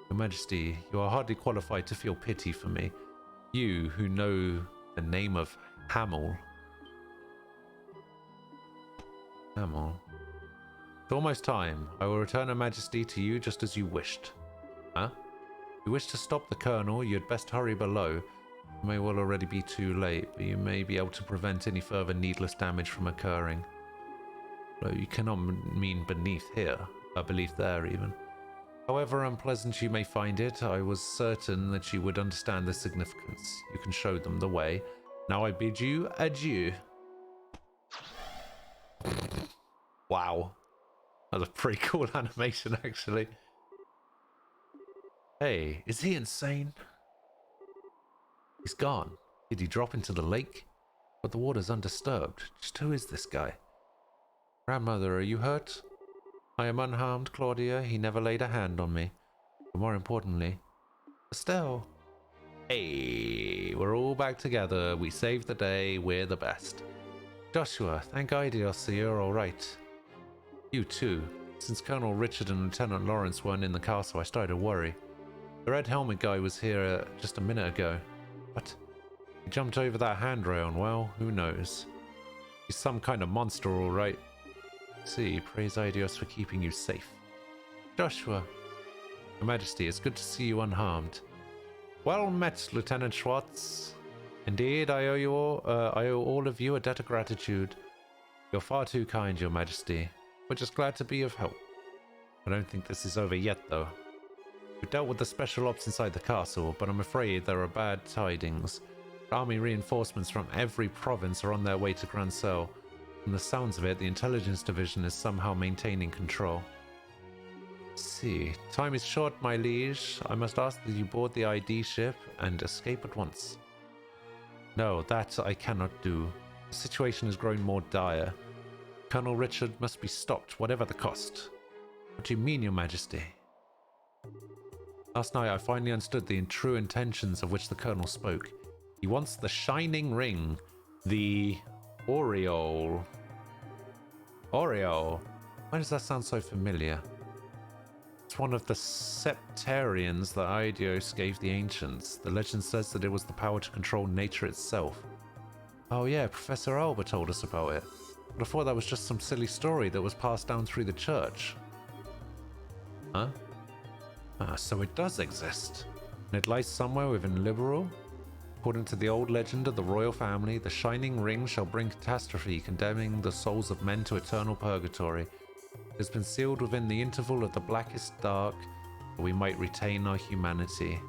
Speaker 1: Your Majesty, you are hardly qualified to feel pity for me. You, who know the name of Hamel. Hamel. It's almost time. I will return Her Majesty to you just as you wished. Huh? If you wish to stop the Colonel, you had best hurry below. It may well already be too late, but you may be able to prevent any further needless damage from occurring. Though you cannot mean beneath here, beneath there even. However unpleasant you may find it, I was certain that you would understand the significance. You can show them the way. Now I bid you adieu. Wow. That was a pretty cool animation, actually. Hey, is he insane? He's gone. Did he drop into the lake? But the water's undisturbed. Just who is this guy? Grandmother, are you hurt? I am unharmed, Claudia. He never laid a hand on me. But more importantly, Estelle. Hey, we're all back together. We saved the day. We're the best. Joshua, thank Dios you're alright. You too. Since Colonel Richard and Lieutenant Lawrence weren't in the castle, I started to worry. The red helmet guy was here just a minute ago. But he jumped over that handrail and, well, who knows? He's some kind of monster, alright. See, praise Dios for keeping you safe. Joshua. Your Majesty, it's good to see you unharmed. Well met, Lieutenant Schwartz. Indeed, I owe all of you a debt of gratitude. You're far too kind, Your Majesty. We're just glad to be of help. I don't think this is over yet, though. We dealt with the special ops inside the castle, but I'm afraid there are bad tidings. Army reinforcements from every province are on their way to Grancel. From the sounds of it, the intelligence division is somehow maintaining control. See, time is short, my liege. I must ask that you board the ID ship and escape at once. No, that I cannot do. The situation has grown more dire. Colonel Richard must be stopped, whatever the cost. What do you mean, Your Majesty? Last night I finally understood the true intentions of which the Colonel spoke. He wants the Shining Ring. The Aureole. Aureole? Why does that sound so familiar? It's one of the septarians that Aidios gave the ancients. The legend says that it was the power to control nature itself. Oh yeah, Professor Alba told us about it. But I thought that was just some silly story that was passed down through the church. Huh? Ah, so it does exist. And it lies somewhere within Liberal? According to the old legend of the royal family, the Shining Ring shall bring catastrophe, condemning the souls of men to eternal purgatory. It has been sealed within the interval of the blackest dark, that we might retain our humanity.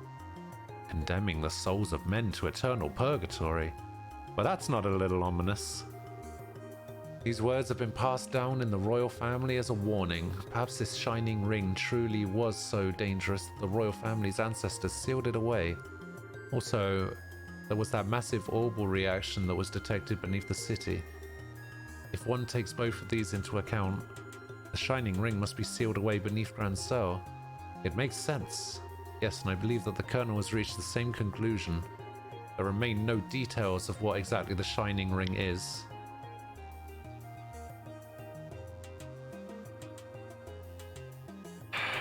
Speaker 1: Condemning the souls of men to eternal purgatory? Well, that's not a little ominous. These words have been passed down in the royal family as a warning. Perhaps this shining ring truly was so dangerous that the royal family's ancestors sealed it away. Also, there was that massive orbal reaction that was detected beneath the city. If one takes both of these into account, the shining ring must be sealed away beneath Grand Cell. It makes sense. Yes, and I believe that the Colonel has reached the same conclusion. There remain no details of what exactly the shining ring is.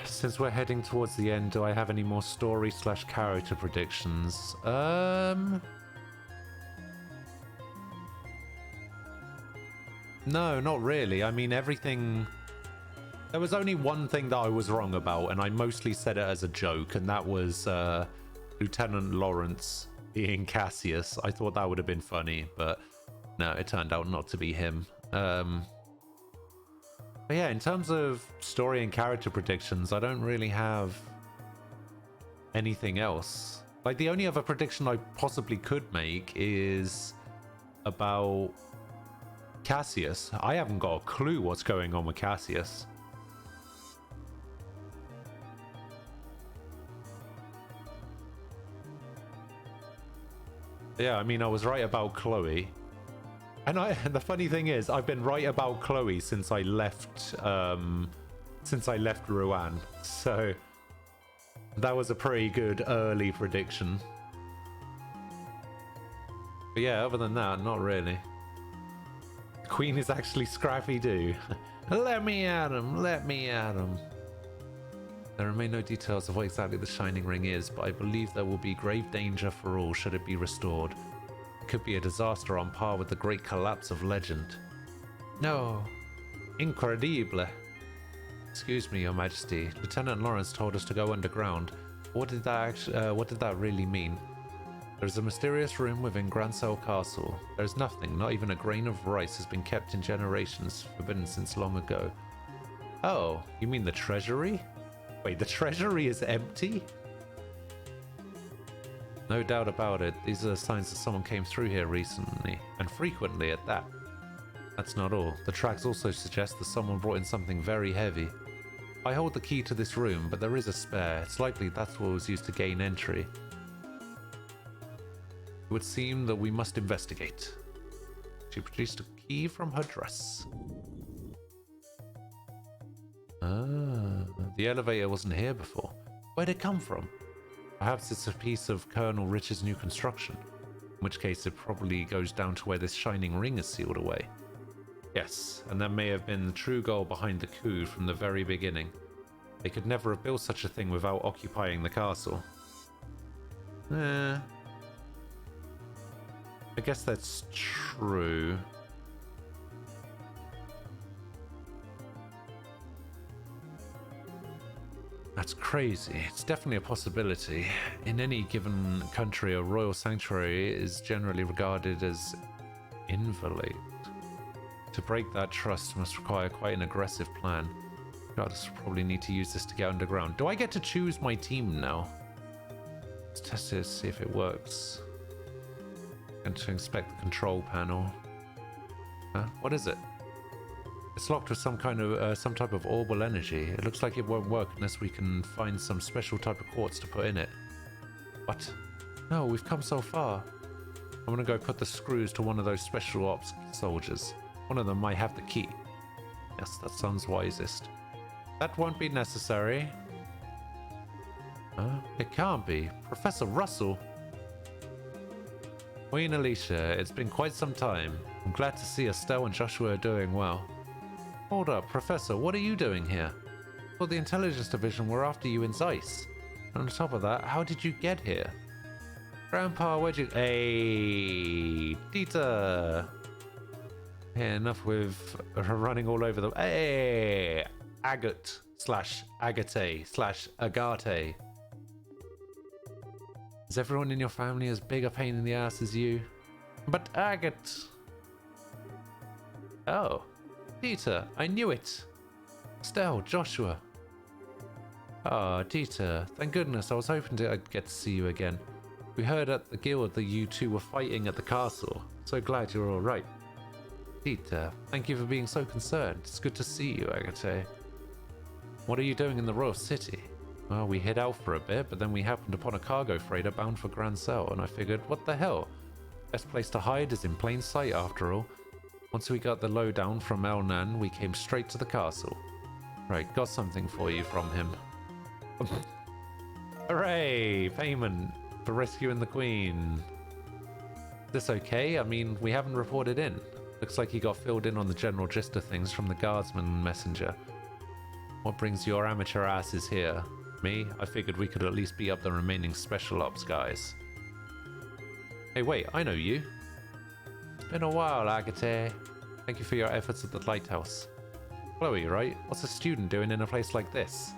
Speaker 1: Since we're heading towards the end, do I have any more story/character predictions? No, not really. I mean, everything... There was only one thing that I was wrong about, and I mostly said it as a joke, and that was Lieutenant Lawrence being Cassius. I thought that would have been funny, but no, it turned out not to be him. But yeah, in terms of story and character predictions, I don't really have anything else. Like, the only other prediction I possibly could make is about Cassius. I haven't got a clue what's going on with Cassius. Yeah, I mean, I was right about Chloe. And the funny thing is, I've been right about Chloe since I left Rouen. So that was a pretty good early prediction. But yeah, other than that, not really. Queen is actually Scrappy Doo. Let me at him, let me at him. There remain no details of what exactly the Shining Ring is, but I believe there will be grave danger for all should it be restored. It could be a disaster on par with the great collapse of legend. No. Incredible. Excuse me, Your Majesty. Lieutenant Lawrence told us to go underground. What did that really mean? There is a mysterious room within Grand Cell Castle. There is nothing, not even a grain of rice has been kept in generations, forbidden since long ago. Oh, you mean the treasury? Wait, the treasury is empty? No doubt about it, these are the signs that someone came through here recently, and frequently at that. That's not all. The tracks also suggest that someone brought in something very heavy. I hold the key to this room, but there is a spare. It's likely that's what was used to gain entry. It would seem that we must investigate. She produced a key from her dress. Ah, the elevator wasn't here before. Where'd it come from? Perhaps it's a piece of Colonel Rich's new construction, in which case it probably goes down to where this shining ring is sealed away. Yes, and that may have been the true goal behind the coup from the very beginning. They could never have built such a thing without occupying the castle. I guess that's true. That's crazy. It's definitely a possibility. In any given country, a royal sanctuary is generally regarded as inviolate. To break that trust must require quite an aggressive plan. Regardless, we'll probably need to use this to get underground. Do I get to choose my team now? Let's test it, see if it works. And to inspect the control panel. Huh? What is it? It's locked with some kind of some type of orbal energy. It looks like it won't work unless we can find some special type of quartz to put in it. What? No, we've come so far. I'm gonna go put the screws to one of those special ops soldiers. One of them might have the key. Yes, that sounds wisest. That won't be necessary. It can't be. Professor Russell. Queen Alicia, it's been quite some time. I'm glad to see Estelle and Joshua are doing well. Hold up, Professor, what are you doing here? Well, the Intelligence Division were after you in Zeiss. And on top of that, how did you get here? Grandpa, where'd you... Hey, Dieter! Hey, enough with running all over the... Hey! Agate / Agate / Agate. Is everyone in your family as big a pain in the ass as you? But Agate... Oh. Dieter, I knew it. Estelle, Joshua. Ah, Dieter, thank goodness. I was hoping I'd get to see you again. We heard at the guild that you two were fighting at the castle. So glad you're all right. Tita, thank you for being so concerned. It's good to see you, Agate. What are you doing in the Royal City? Well, we hid out for a bit, but then we happened upon a cargo freighter bound for Grand Cell, and I figured, what the hell? Best place to hide is in plain sight, after all. Once we got the lowdown from Elnan, we came straight to the castle. Right, got something for you from him. Hooray! Payment for rescuing the Queen. Is this okay? I mean, we haven't reported in. Looks like you got filled in on the general gist of things from the guardsman messenger. What brings your amateur asses here? Me? I figured we could at least beat up the remaining special ops guys. Hey, wait, I know you. It's been a while, Agate. Thank you for your efforts at the lighthouse. Chloe, right? What's a student doing in a place like this?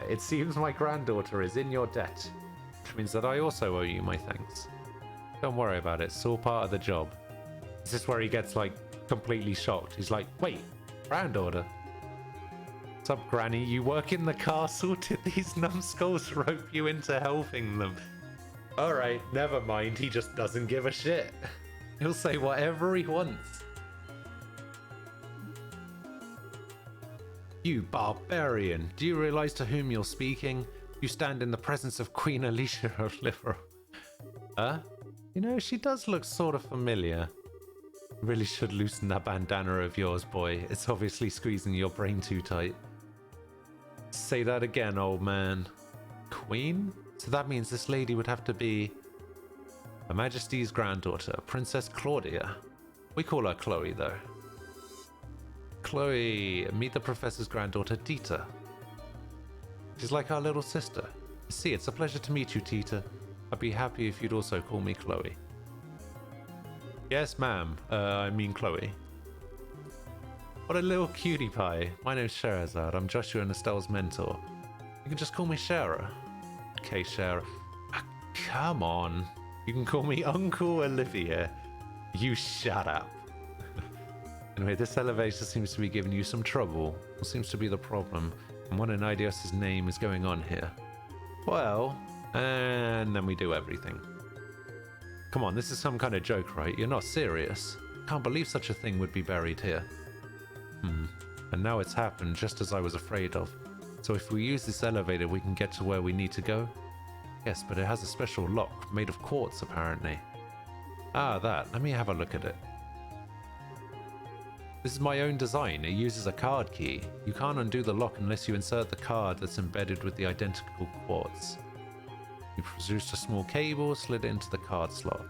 Speaker 1: It seems my granddaughter is in your debt, which means that I also owe you my thanks. Don't worry about it, it's all part of the job. This is where he gets, like, completely shocked. He's like, wait, granddaughter? What's up, Granny? You work in the castle? Did these numbskulls rope you into helping them? Alright, never mind. He just doesn't give a shit. He'll say whatever he wants. You barbarian. Do you realize to whom you're speaking? You stand in the presence of Queen Alicia of Liverpool. Huh? You know, she does look sort of familiar. Really should loosen that bandana of yours, boy. It's obviously squeezing your brain too tight. Say that again, old man. Queen? So that means this lady would have to be Her Majesty's granddaughter, Princess Claudia. We call her Chloe, though. Chloe, meet the professor's granddaughter, Tita. She's like our little sister. See, it's a pleasure to meet you, Tita. I'd be happy if you'd also call me Chloe. Yes, ma'am. I mean Chloe. What a little cutie pie. My name's Sherazad. I'm Joshua and Estelle's mentor. You can just call me Shara. Okay, Shara. Come on. You can call me Uncle Olivier. You shut up. Anyway, this elevator seems to be giving you some trouble. What seems to be the problem? And what in Idios' name is going on here? Well, and then we do everything. Come on, this is some kind of joke, right? You're not serious. Can't believe such a thing would be buried here. And now it's happened just as I was afraid of. So if we use this elevator, we can get to where we need to go? Yes, but it has a special lock, made of quartz, apparently. Ah, that. Let me have a look at it. This is my own design. It uses a card key. You can't undo the lock unless you insert the card that's embedded with the identical quartz. You produced a small cable, slid it into the card slot.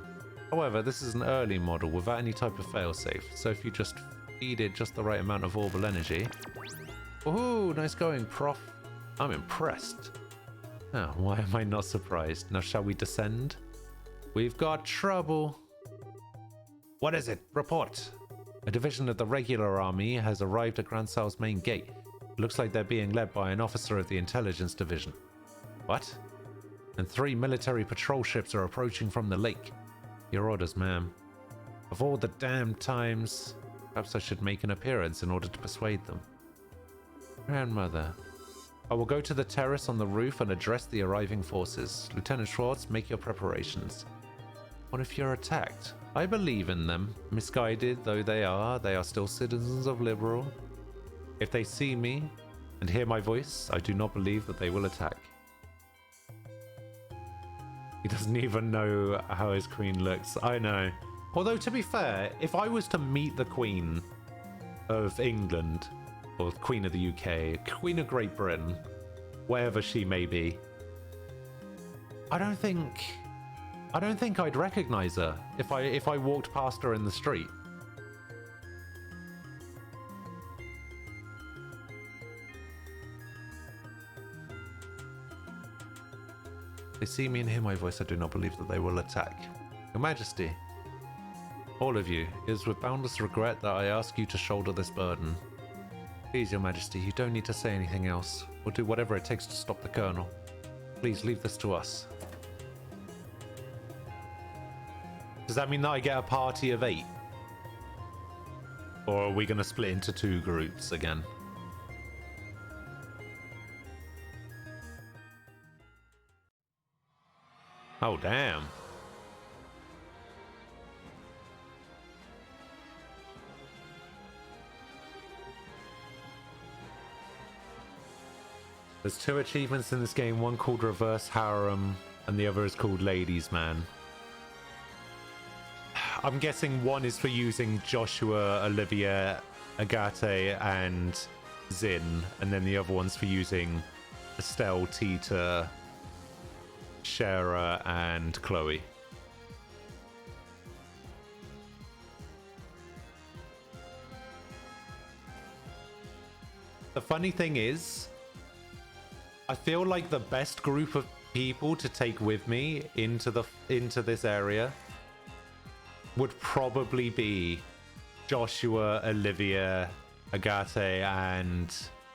Speaker 1: However, this is an early model without any type of failsafe, so if you just feed it just the right amount of orbal energy... Woohoo! Nice going, Prof. I'm impressed. Oh, why am I not surprised? Now shall we descend? We've got trouble. What is it? Report. A division of the regular army has arrived at Grand Sal's main gate. It looks like they're being led by an officer of the intelligence division. What? And 3 military patrol ships are approaching from the lake. Your orders, ma'am. Of all the damn times, perhaps I should make an appearance in order to persuade them. Grandmother. I will go to the terrace on the roof and address the arriving forces. Lieutenant Schwartz, make your preparations. What if you're attacked? I believe in them. Misguided though they are still citizens of Liberal. If they see me and hear my voice, I do not believe that they will attack. He doesn't even know how his queen looks. I know. Although, to be fair, if I was to meet the Queen of England, or Queen of the UK, Queen of Great Britain, wherever she may be, I don't think I'd recognize her if I walked past her in the street. They see me and hear my voice, I do not believe that they will attack. Your Majesty, all of you, it is with boundless regret that I ask you to shoulder this burden. Please, Your Majesty, you don't need to say anything else. We'll do whatever it takes to stop the Colonel. Please leave this to us. Does that mean that I get a party of 8? Or are we going to split into 2 groups again? Oh, damn. There's 2 achievements in this game, one called Reverse Harem, and the other is called Ladies Man. I'm guessing one is for using Joshua, Olivia, Agate, and Zin, and then the other one's for using Estelle, Tita, Shara, and Chloe. The funny thing is, I feel like the best group of people to take with me into this area would probably be Joshua, Olivia, Agate, and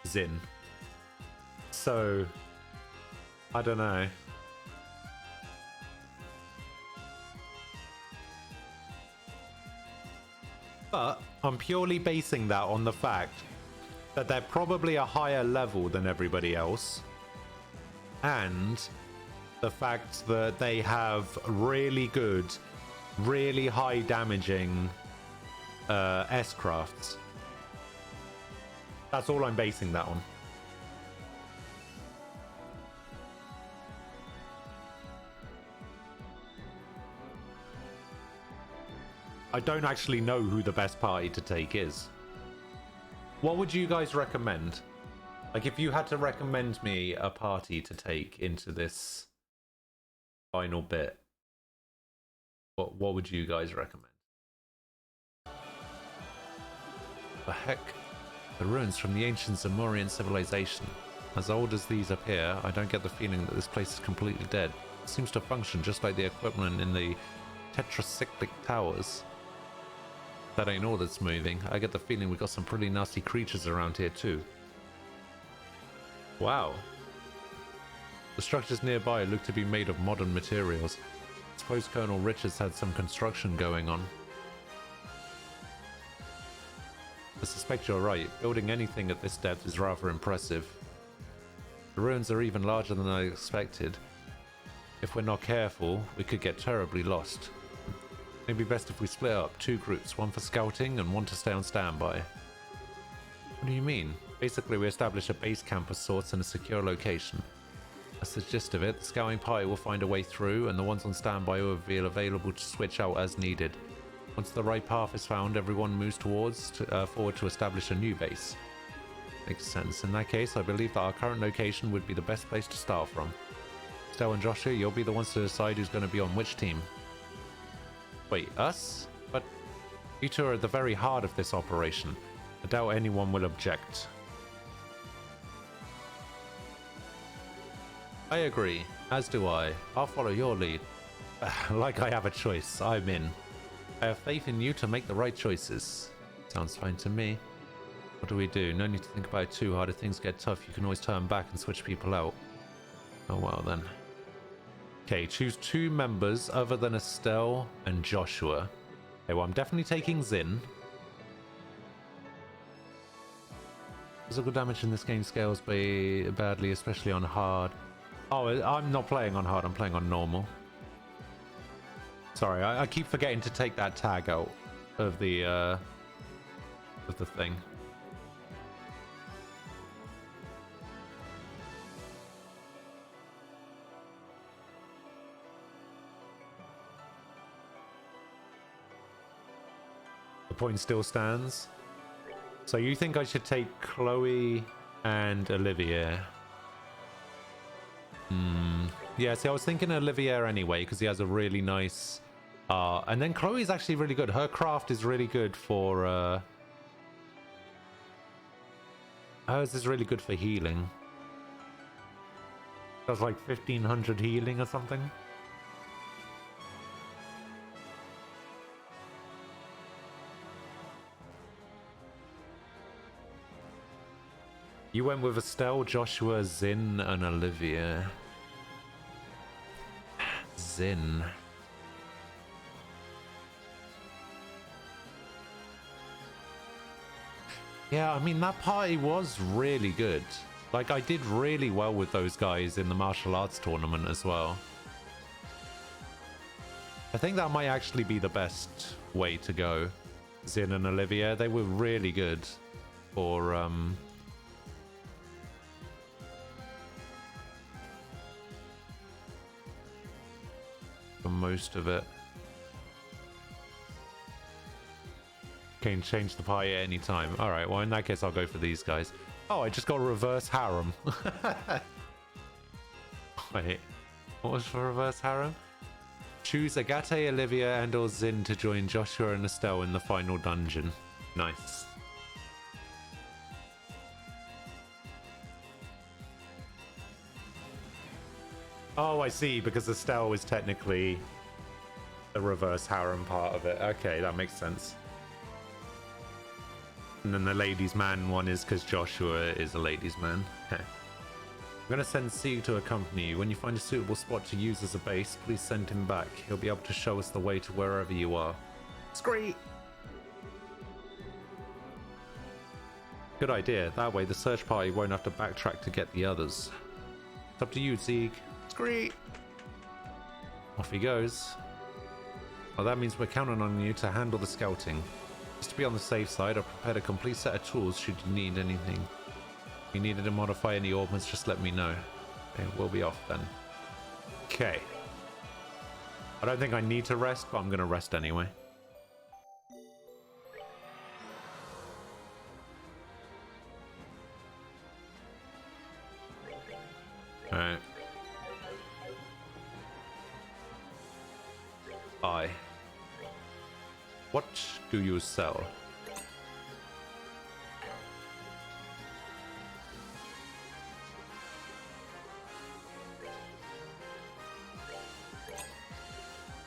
Speaker 1: Zin. So, I don't know. But I'm purely basing that on the fact that they're probably a higher level than everybody else, and the fact that they have really good, really high damaging S-crafts. That's all I'm basing that on. I don't actually know who the best party to take is. What would you guys recommend? Like, if you had to recommend me a party to take into this final bit, what would you guys recommend? The heck? The ruins from the ancient Zamorian civilization. As old as these appear, I don't get the feeling that this place is completely dead. It seems to function just like the equivalent in the tetracyclic towers. That ain't all that's moving. I get the feeling we got some pretty nasty creatures around here too. Wow. The structures nearby look to be made of modern materials. I suppose Colonel Richards had some construction going on. I suspect you're right. Building anything at this depth is rather impressive. The ruins are even larger than I expected. If we're not careful, we could get terribly lost. Maybe best if we split up 2 groups, one for scouting and one to stay on standby. What do you mean? Basically, we establish a base camp of sorts in a secure location. That's the gist of it. The scouting party will find a way through, and the ones on standby will be available to switch out as needed. Once the right path is found, everyone moves forward to establish a new base. Makes sense. In that case, I believe that our current location would be the best place to start from. Estelle and Joshua, you'll be the ones to decide who's going to be on which team. Wait, us? But you two are at the very heart of this operation. I doubt anyone will object. I agree, as do I. I'll follow your lead. Like I have a choice, I'm in. I have faith in you to make the right choices. Sounds fine to me. What do we do? No need to think about it too hard. If things get tough, you can always turn back and switch people out. Oh well then. Okay, choose 2 members other than Estelle and Joshua. Okay, well I'm definitely taking Zin. Physical damage in this game scales badly, especially on hard. Oh, I'm not playing on hard, I'm playing on normal. Sorry, I keep forgetting to take that tag out of the thing. The point still stands. So you think I should take Chloe and Olivia? Yeah, see, I was thinking Olivia anyway, because he has a really nice... and then Chloe's actually really good. Her craft is really good for... hers is really good for healing. Does like 1500 healing or something. You went with Estelle, Joshua, Zin, and Olivia. Zin. Yeah, I mean, that party was really good. Like, I did really well with those guys in the martial arts tournament as well. I think that might actually be the best way to go. Zin and Olivia, they were really good for most of it. Can change the party at any time. Alright, well in that case I'll go for these guys. Oh, I just got a reverse harem. Wait, what was for reverse harem? Choose Agate, Olivia, and or Zin to join Joshua and Estelle in the final dungeon. Nice. Oh, I see, because Estelle is technically the reverse harem part of it. Okay, that makes sense. And then the ladies' man one is because Joshua is a ladies' man. Okay. I'm going to send Sieg to accompany you. When you find a suitable spot to use as a base, please send him back. He'll be able to show us the way to wherever you are. Scree! Good idea. That way the search party won't have to backtrack to get the others. It's up to you, Sieg. Scree! Off he goes. Well, that means we're counting on you to handle the scouting. Just to be on the safe side, I've prepared a complete set of tools should you need anything. If you needed to modify any augments, just let me know. Okay, we'll be off then. Okay. I don't think I need to rest, but I'm going to rest anyway. Alright. What do you sell?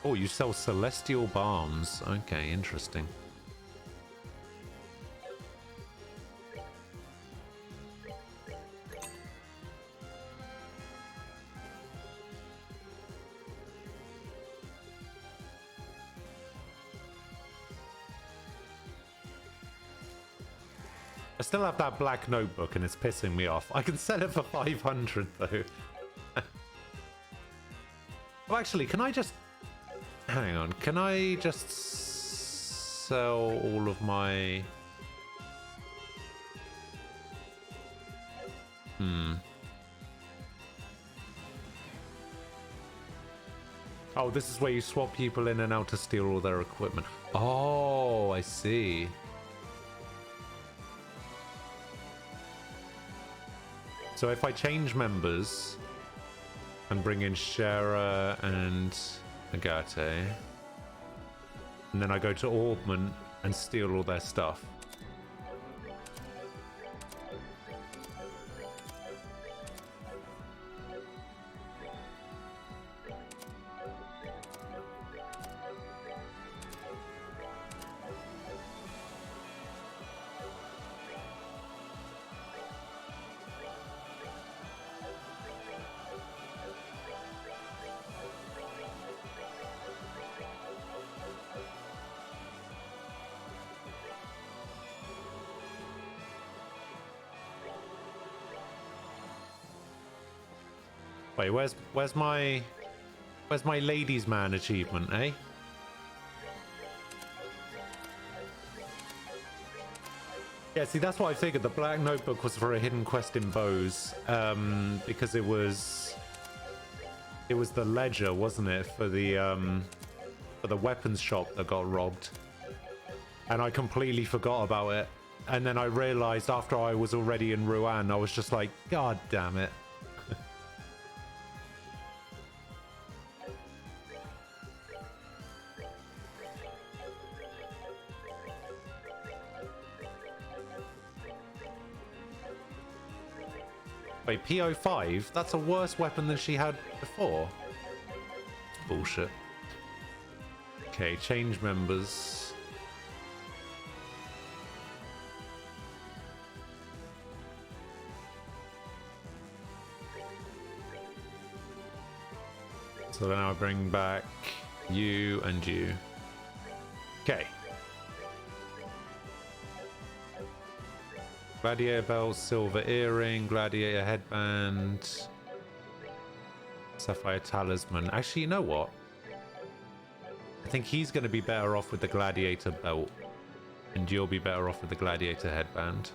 Speaker 1: Oh, you sell celestial balms. Okay, interesting. I still have that black notebook and it's pissing me off. I can sell it for 500 though. Oh, actually, can I just... Hang on, can I just sell all of my... Oh, this is where you swap people in and out to steal all their equipment. Oh, I see. So if I change members and bring in Shara and Agate, and then I go to Augment and steal all their stuff. Wait, where's my ladies man achievement, eh? Yeah, see, that's what I figured. The black notebook was for a hidden quest in Bose, because it was the ledger, wasn't it, for the weapons shop that got robbed, and I completely forgot about it. And then I realized after I was already in Rouen, I was just like, God damn it. Wait, PO5? That's a worse weapon than she had before. Bullshit. Okay, change members. So then I'll bring back you and you. Okay. Gladiator belt, silver earring, gladiator headband, sapphire talisman. Actually, you know what? I think he's going to be better off with the gladiator belt, and you'll be better off with the gladiator headband.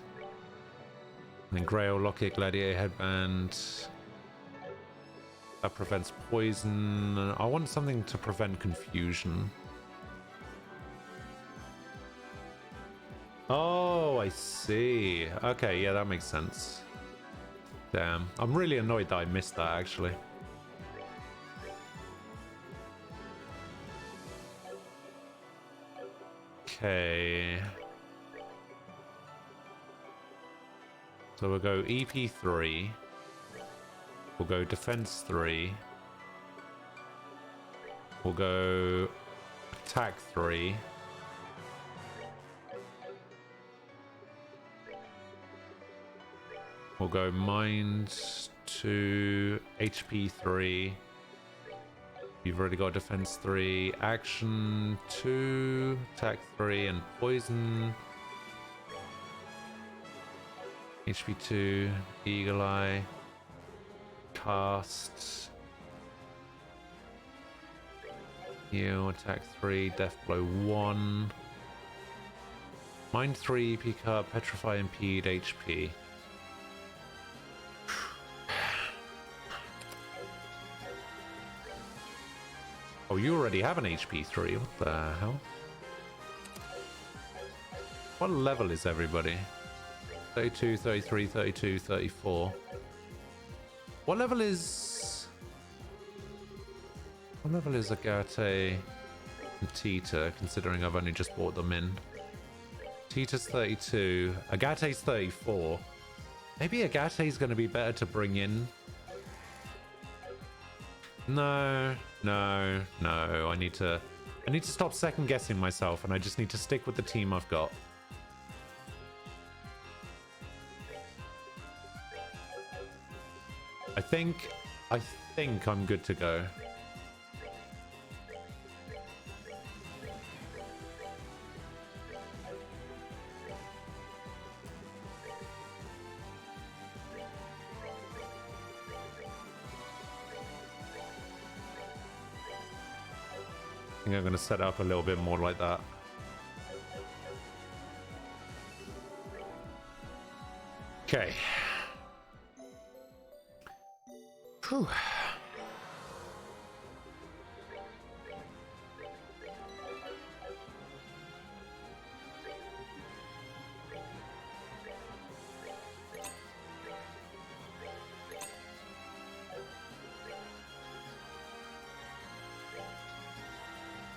Speaker 1: And then Grail locket, gladiator headband. That prevents poison. I want something to prevent confusion. Oh, I see. Okay, yeah, that makes sense. Damn. I'm really annoyed that I missed that, actually. Okay. So we'll go EP3. We'll go Defense 3. We'll go Attack 3. We'll go Mind 2, HP 3. You've already got Defense 3, Action 2, Attack 3, and Poison. HP 2, Eagle Eye, Cast. Heal, Attack 3, Death Blow 1. Mind 3, EP Cut, Petrify, Impede, HP. Oh, you already have an HP 3. What the hell? What level is everybody? 32, 33, 32, 34. What level is... What level is Agate and Tita, considering I've only just bought them in? Tita's 32. Agate's 34. Maybe Agate's going to be better to bring in. No, no, no. I need to stop second guessing myself, and I just need to stick with the team I've got. I think I'm good to go. I think I'm going to set up a little bit more like that. Okay. Whew.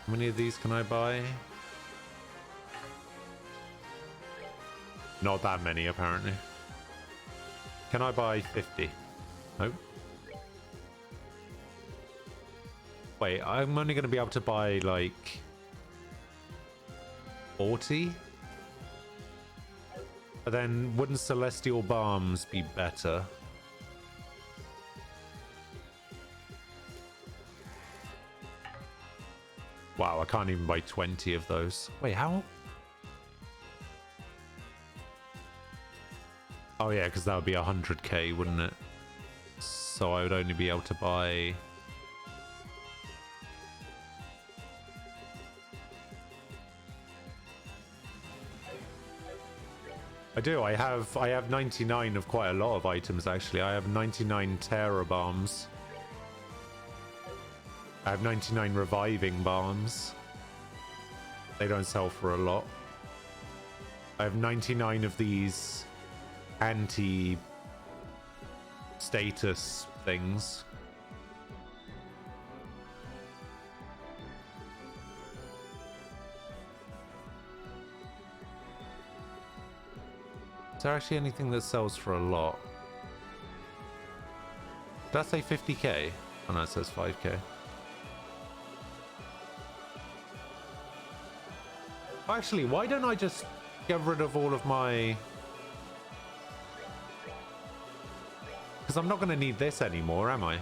Speaker 1: How many of these can I buy? Not that many, apparently. Can I buy 50? Nope. Wait, I'm only going to be able to buy, like... 40? But then, wouldn't Celestial Balms be better? Wow, I can't even buy 20 of those. Wait, how? Oh yeah, because that would be 100k, wouldn't it? So I would only be able to buy... I do, I have 99 of quite a lot of items actually. I have 99 Terra Bombs. I have 99 Reviving Bombs. They don't sell for a lot. I have 99 of these anti-status things. Is there actually anything that sells for a lot? Did I say 50k? Oh no, it says 5k. Actually, why don't I just get rid of all of my... Because I'm not going to need this anymore, am I?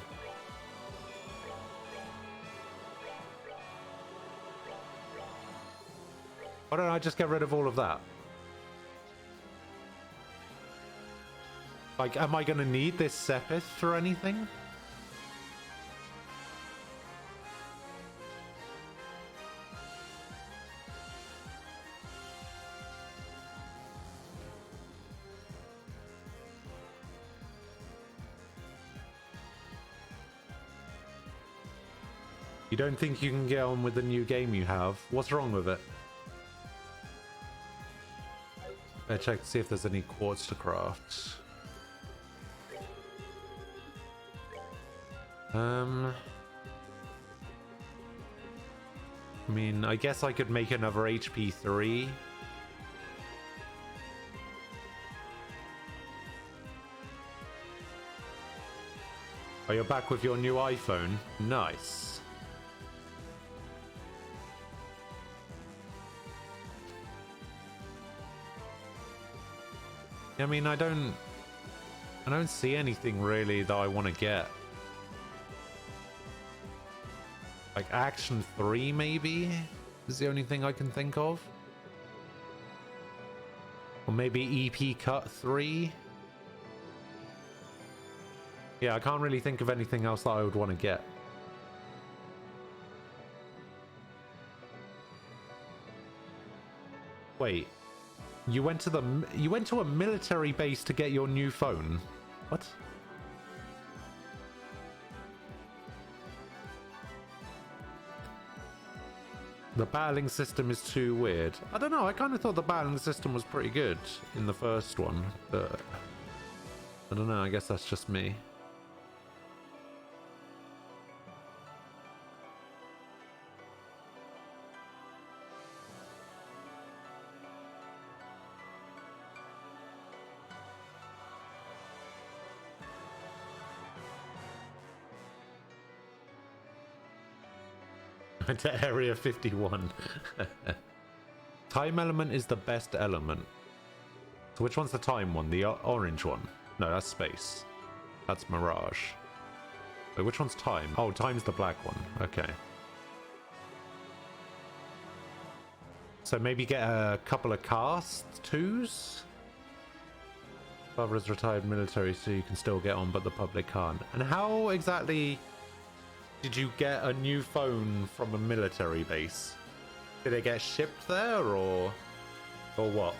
Speaker 1: Why don't I just get rid of all of that? Like, am I going to need this Sepith for anything? You don't think you can get on with the new game you have? What's wrong with it? Better check to see if there's any quartz to craft. I mean, I guess I could make another HP 3. Oh, you're back with your new iPhone? Nice. I mean, I don't see anything really that I want to get. Like Action 3 maybe is the only thing I can think of. Or maybe EP Cut 3. Yeah, I can't really think of anything else that I would want to get. Wait. You went to a military base to get your new phone? What? The battling system is too weird. I don't know, I kind of thought the battling system was pretty good in the first one, but I don't know, I guess that's just me. To Area 51. Time element is the best element. So which one's the time one? The orange one? No, that's space. That's mirage. Wait, which one's time? Oh, time's the black one. Okay. So maybe get a couple of cast twos? Father is retired military, so you can still get on, but the public can't. And how exactly did you get a new phone from a military base? Did it get shipped there, or what?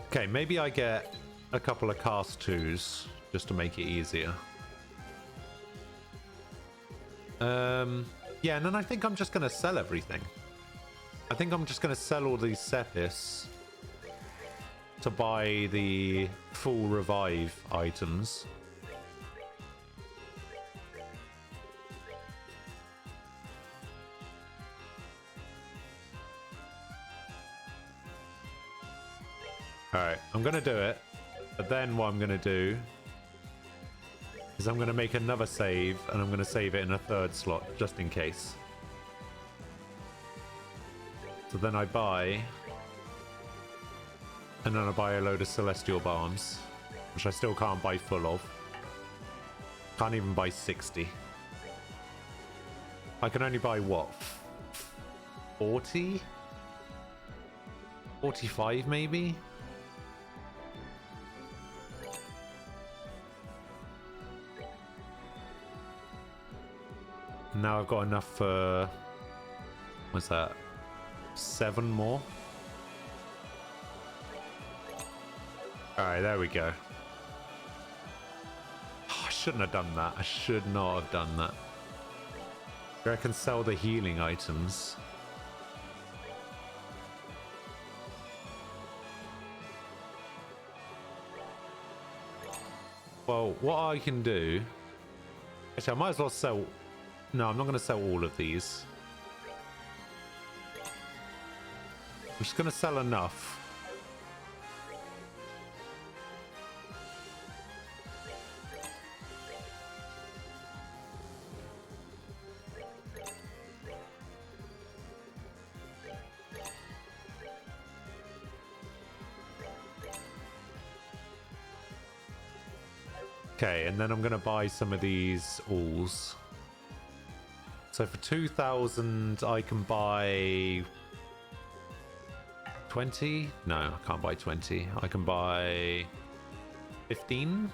Speaker 1: Okay, maybe I get a couple of cast twos just to make it easier. Yeah, and then I think I'm just going to sell everything. I think I'm just going to sell all these Sepis to buy the full revive items. Alright, I'm going to do it. But then what I'm going to do is I'm going to make another save, and I'm going to save it in a third slot, just in case. So then I buy... and then I buy a load of Celestial Bombs, which I still can't buy full of. Can't even buy 60. I can only buy, what, 40? 45 maybe? Now I've got enough for... what's that? 7 more? Alright, there we go. Oh, I shouldn't have done that. I should not have done that. I can sell the healing items. Well, what I can do... actually, I might as well sell... no, I'm not going to sell all of these. I'm just going to sell enough. Okay, and then I'm going to buy some of these alls. So for 2,000, I can buy 20? No, I can't buy 20. I can buy 15?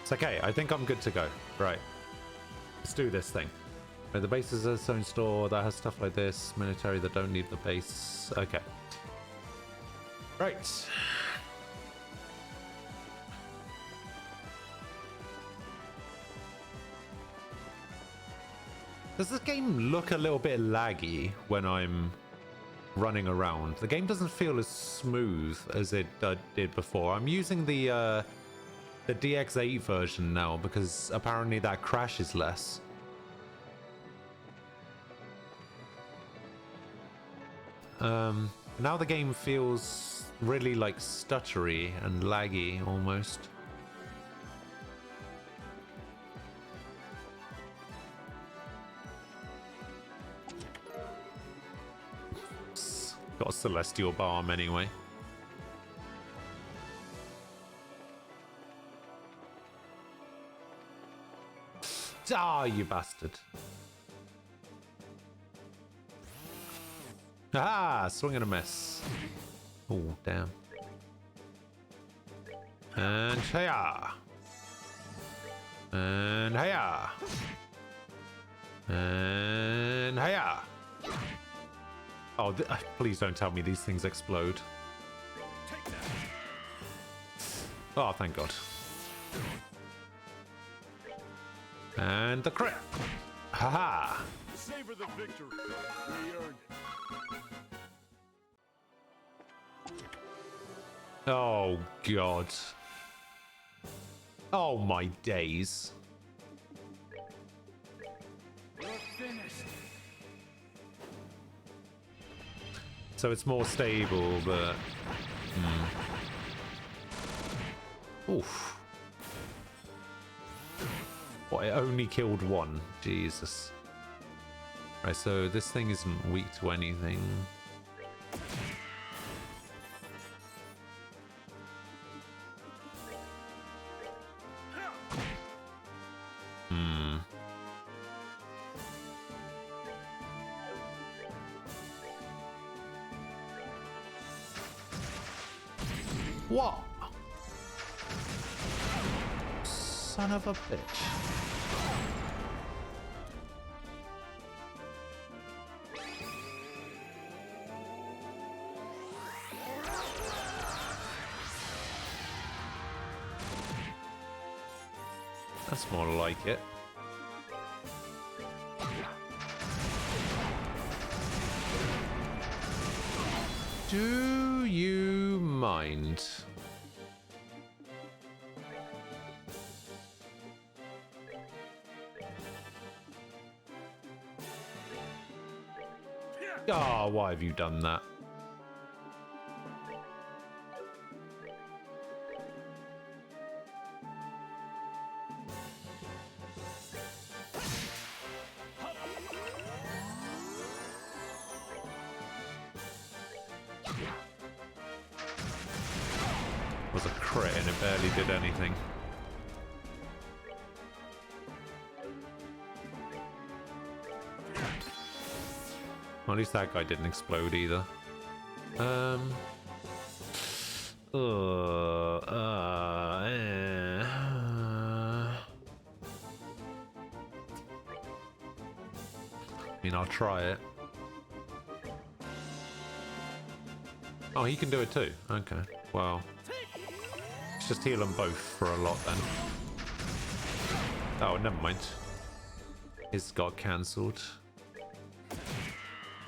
Speaker 1: It's okay. I think I'm good to go. Right. Let's do this thing. Right, the base is its own store that has stuff like this. Military that don't need the base. Okay. Right. Does this game look a little bit laggy when I'm running around? The game doesn't feel as smooth as it did before. I'm using the DX8 version now because apparently that crashes less. Now the game feels really like stuttery and laggy almost. Got a celestial balm anyway. Ah, you bastard. Ah, swing and a miss. Oh, damn. And hiya. And hiya. And hiya. Oh, please don't tell me these things explode. Oh, thank God. And the crit. Haha.
Speaker 2: Savor the victory. We earned it.
Speaker 1: Oh, God. Oh, my days.
Speaker 2: We're finished.
Speaker 1: So it's more stable, but... Oof. What, it only killed one? Jesus. Right, so this thing isn't weak to anything. What? Son of a bitch. That's more like it. Do you mind? Ah, why have you done that? Was a crit and it barely did anything. Well, at least that guy didn't explode either. I mean, I'll try it. Oh, he can do it too. Okay. Well, let's just heal them both for a lot then. Oh, never mind. His got cancelled.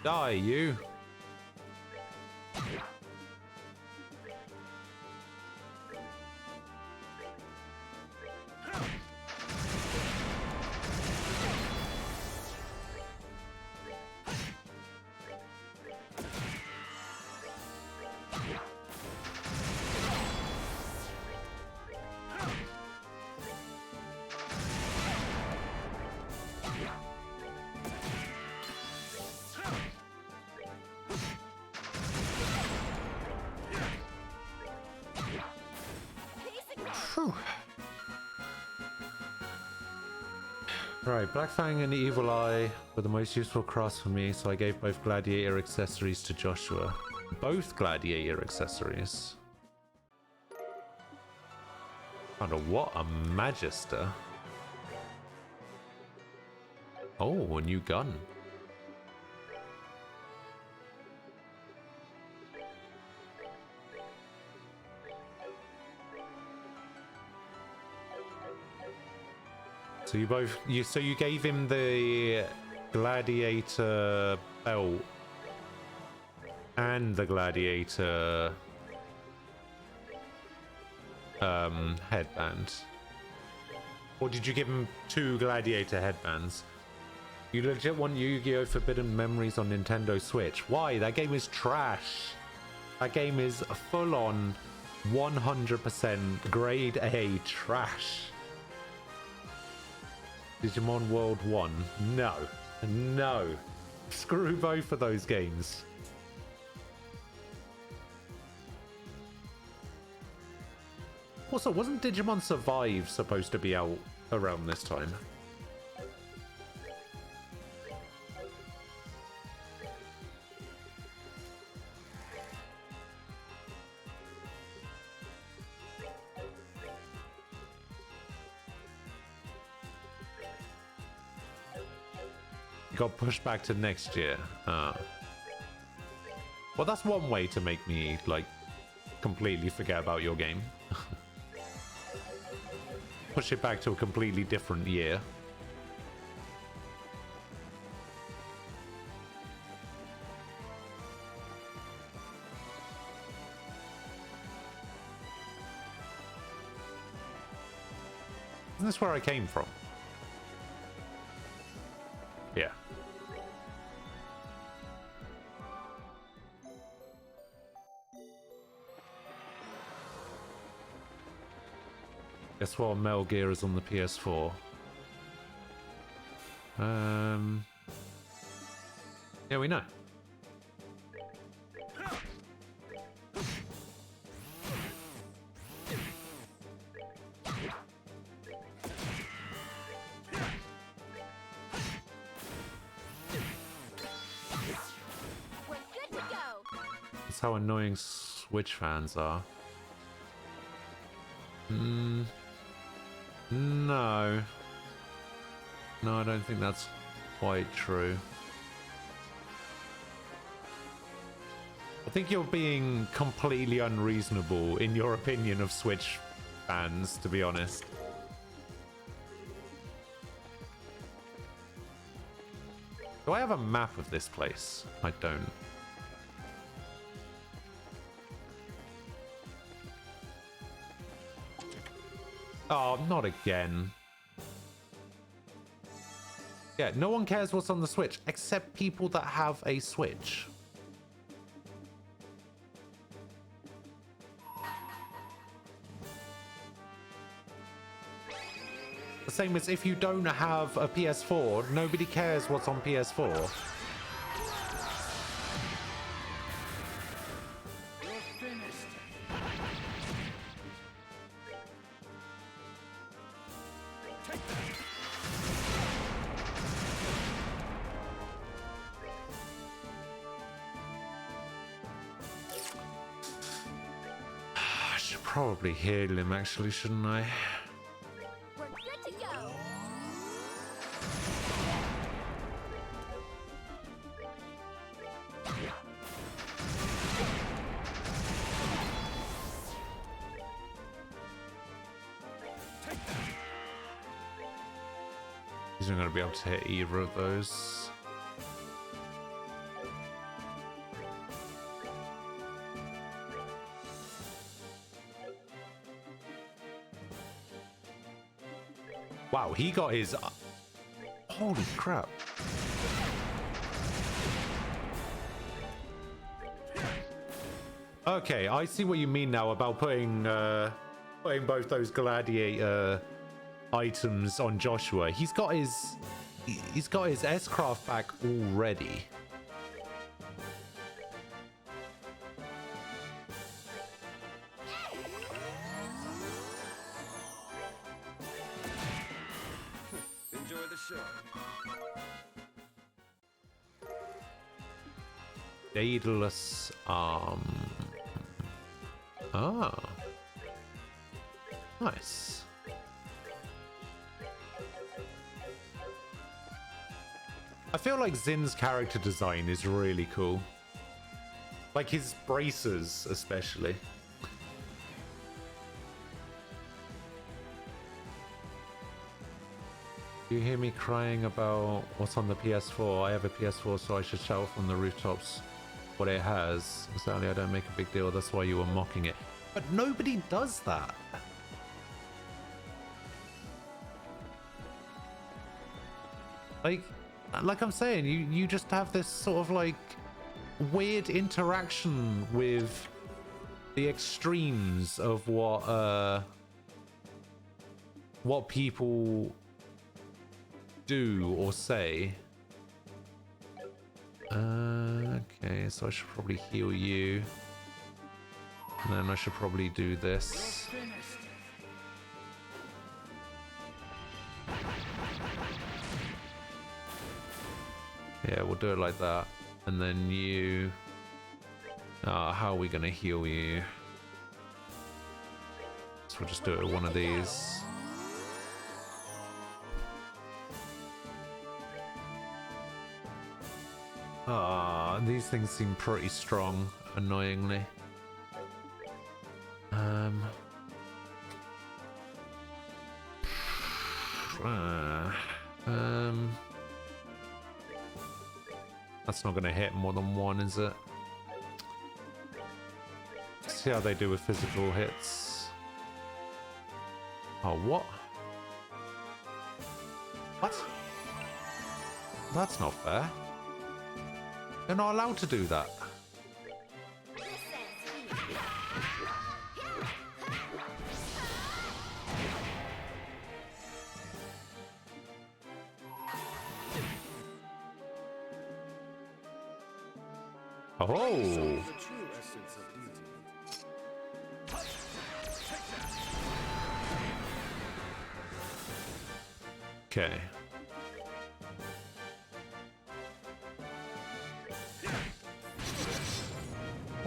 Speaker 1: Die, you! Right, Black Fang and Evil Eye were the most useful cross for me, so I gave both Gladiator accessories to Joshua. Both Gladiator accessories? God, what a Magister. Oh, a new gun. So you gave him the gladiator belt and the gladiator headband. Or did you give him 2 gladiator headbands? You legit want Yu-Gi-Oh! Forbidden Memories on Nintendo Switch. Why? That game is trash. That game is full-on 100% grade A trash. Digimon World 1. No. No. Screw both of those games. Also, wasn't Digimon Survive supposed to be out around this time? Got pushed back to next year. Well, that's one way to make me, like, completely forget about your game. Push it back to a completely different year. Isn't this where I came from? Yeah. Guess what? Metal Gear is on the PS4. Yeah, we know.
Speaker 3: We're good to go.
Speaker 1: That's how annoying Switch fans are. No. No, I don't think that's quite true. I think you're being completely unreasonable in your opinion of Switch fans, to be honest. Do I have a map of this place? I don't. Oh, not again. Yeah, no one cares what's on the Switch, except people that have a Switch. The same as if you don't have a PS4, nobody cares what's on PS4. I should probably heal him, actually, shouldn't I?
Speaker 3: We're good to go.
Speaker 1: He's not going to be able to hit either of those. Wow, he got his... Holy crap. Okay, I see what you mean now about putting both those gladiator items on Joshua. He's got his S-Craft back already.
Speaker 2: Enjoy the show.
Speaker 1: Daedalus arm. Ah. Nice. I feel like Zin's character design is really cool. Like his braces, especially. You hear me crying about what's on the PS4? I have a PS4, so I should shout from the rooftops what it has. Sadly, I don't make a big deal. That's why you were mocking it. But nobody does that. Like I'm saying, you just have this sort of like weird interaction with the extremes of what people do or say. Okay, so I should probably heal you. And then I should probably do this. Yeah, we'll do it like that. And then you... how are we going to heal you? So we'll just do it with one of these. These things seem pretty strong, annoyingly. That's not going to hit more than one, is it? See how they do with physical hits. Oh, what? What? That's not fair. They're not allowed to do that. Oh!
Speaker 2: The true essence of beauty.
Speaker 1: Okay.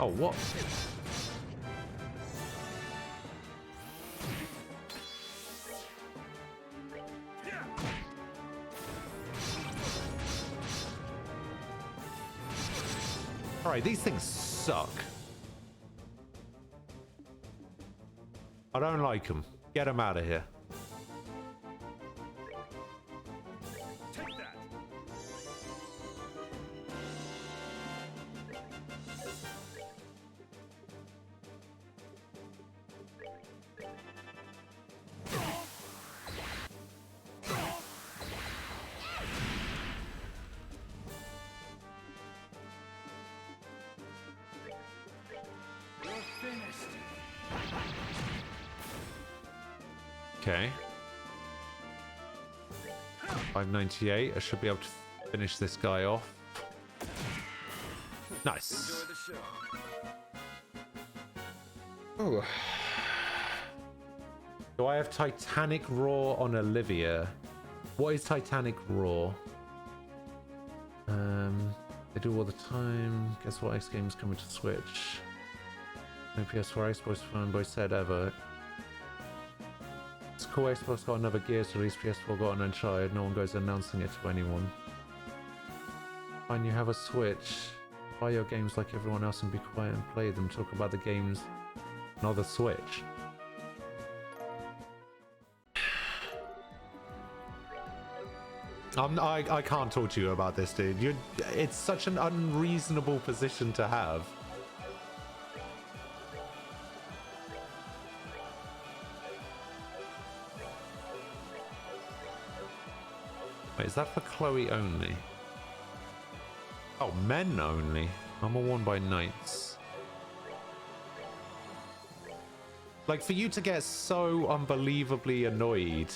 Speaker 1: Oh, what? Alright, these things suck. I don't like them. Get them out of here.
Speaker 2: Take that.
Speaker 1: Okay. 598. I should be able to finish this guy off. Nice.
Speaker 2: Enjoy the show.
Speaker 1: Oh. Do I have Titanic Roar on Olivia? What is Titanic Roar? They do all the time. Guess what? X Games coming to Switch. No PS4 Xbox fanboy said ever. It's cool. Xbox got another Gears release. PS4 got an Uncharted. No one goes announcing it to anyone. Fine, you have a Switch. Buy your games like everyone else and be quiet and play them. Talk about the games, not the Switch. I can't talk to you about this, dude. It's such an unreasonable position to have. Wait, is that for Chloe only? Oh, men only. Number one by knights. Like, for you to get so unbelievably annoyed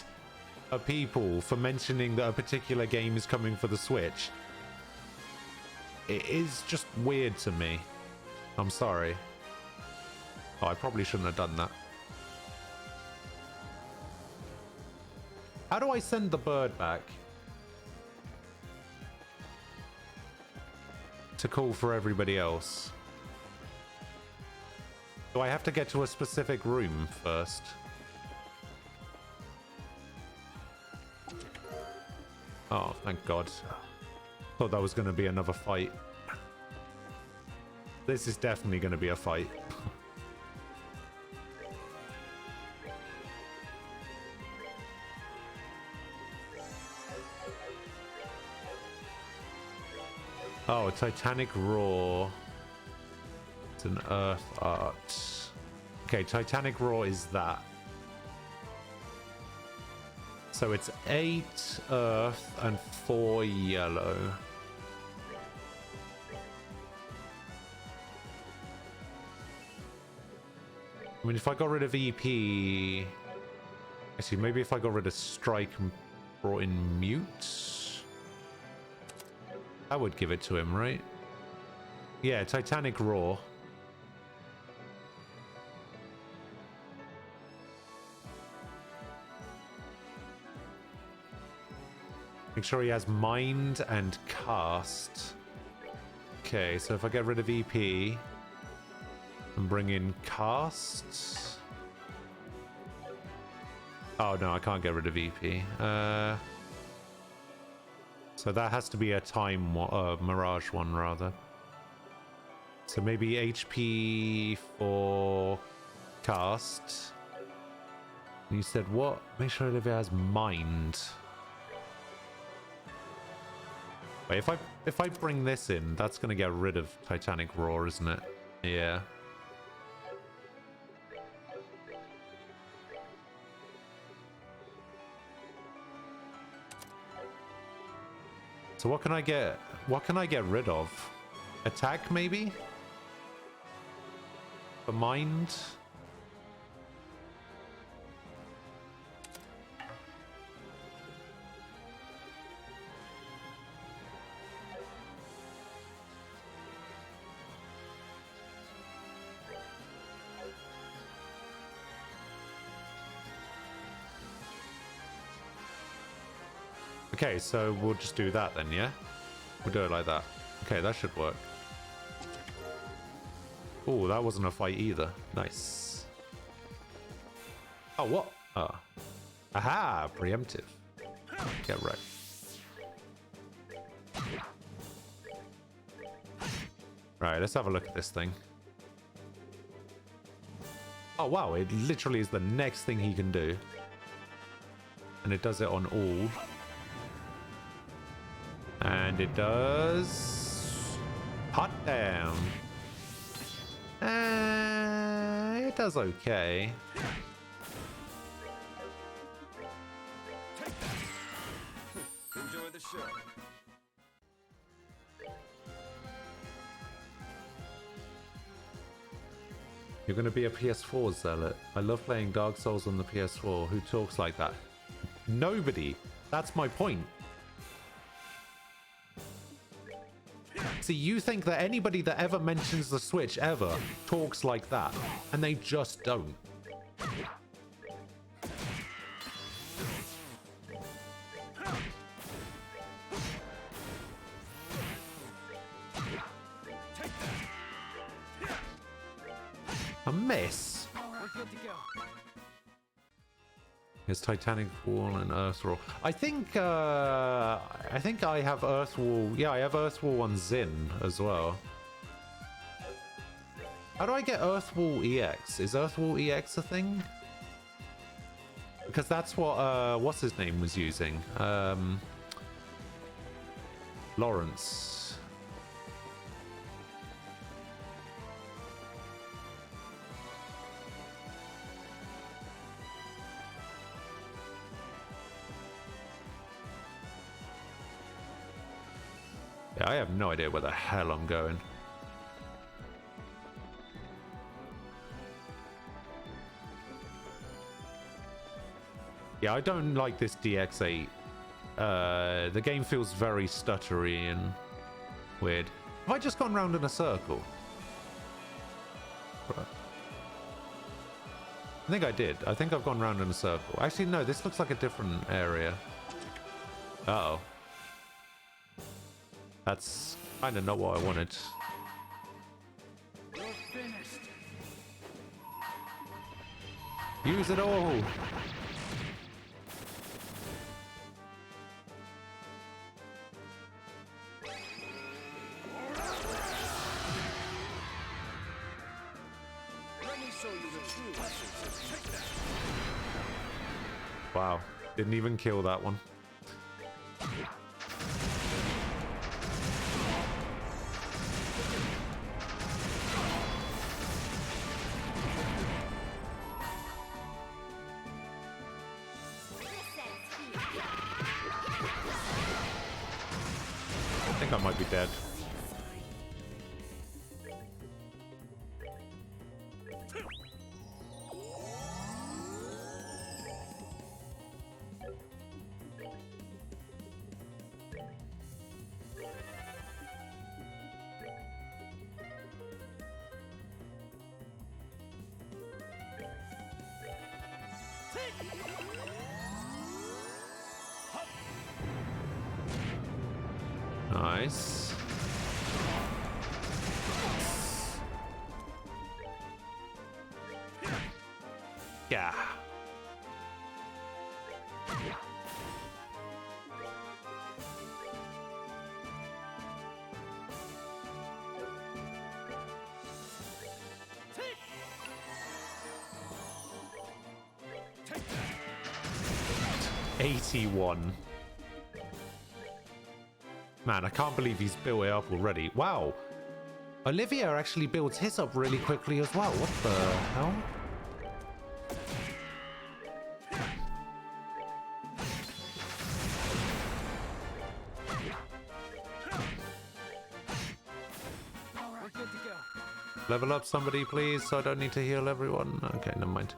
Speaker 1: at people for mentioning that a particular game is coming for the Switch, it is just weird to me. I'm sorry. Oh, I probably shouldn't have done that. How do I send the bird back? To call for everybody else. Do I have to get to a specific room first? Oh, thank God. Thought that was going to be another fight. This is definitely going to be a fight. Oh, Titanic Roar. It's an Earth art. Okay, Titanic Roar is that. So it's 8 Earth and 4 yellow. I mean, if I got rid of EP... Actually, maybe if I got rid of Strike and brought in Mute... That would give it to him, right? Yeah, Titanic Roar. Make sure he has Mind and Cast. Okay, so if I get rid of EP and bring in Cast... Oh, no, I can't get rid of EP. So that has to be a Mirage one, rather. So maybe HP for Cast. And you said what? Make sure it has Mind. Wait, if I bring this in, that's going to get rid of Titanic Roar, isn't it? Yeah. So what can I get? What can I get rid of? Attack, maybe? For Mind? Okay, so we'll just do that then, yeah? We'll do it like that. Okay, that should work. Oh, that wasn't a fight either. Nice. Oh, what? Oh. Aha! Preemptive. Get right. Right, let's have a look at this thing. Oh, wow. It literally is the next thing he can do. And it does it on all. And it does... Hot damn. It does okay.
Speaker 2: Enjoy the show.
Speaker 1: You're going to be a PS4 zealot. I love playing Dark Souls on the PS4. Who talks like that? Nobody. That's my point. See, you think that anybody that ever mentions the Switch ever talks like that, and they just don't. A miss.
Speaker 2: We're good to go.
Speaker 1: It's Titanic Wall and Earth Wall. I think I have Earth Wall. Yeah, I have Earth Wall on Zin as well. How do I get Earth Wall EX? Is Earth Wall EX a thing? Because that's what what's his name was using. Lawrence. Yeah, I have no idea where the hell I'm going. Yeah, I don't like this DX8. The game feels very stuttery and weird. Have I just gone round in a circle? Right. I think I did. I think I've gone round in a circle. Actually, no, this looks like a different area. Uh-oh. That's kind of not what I wanted.
Speaker 2: We're finished.
Speaker 1: Use it all!
Speaker 2: show you the true essence of take that.
Speaker 1: Wow. Didn't even kill that one. I think I might be dead. Nice. Yeah.
Speaker 2: Take that.
Speaker 1: 81. Man, I can't believe he's built it up already. Wow. Olivia actually builds his up really quickly as well. What the hell?
Speaker 2: We're good to go.
Speaker 1: Level up somebody, please, so I don't need to heal everyone. Okay, never mind.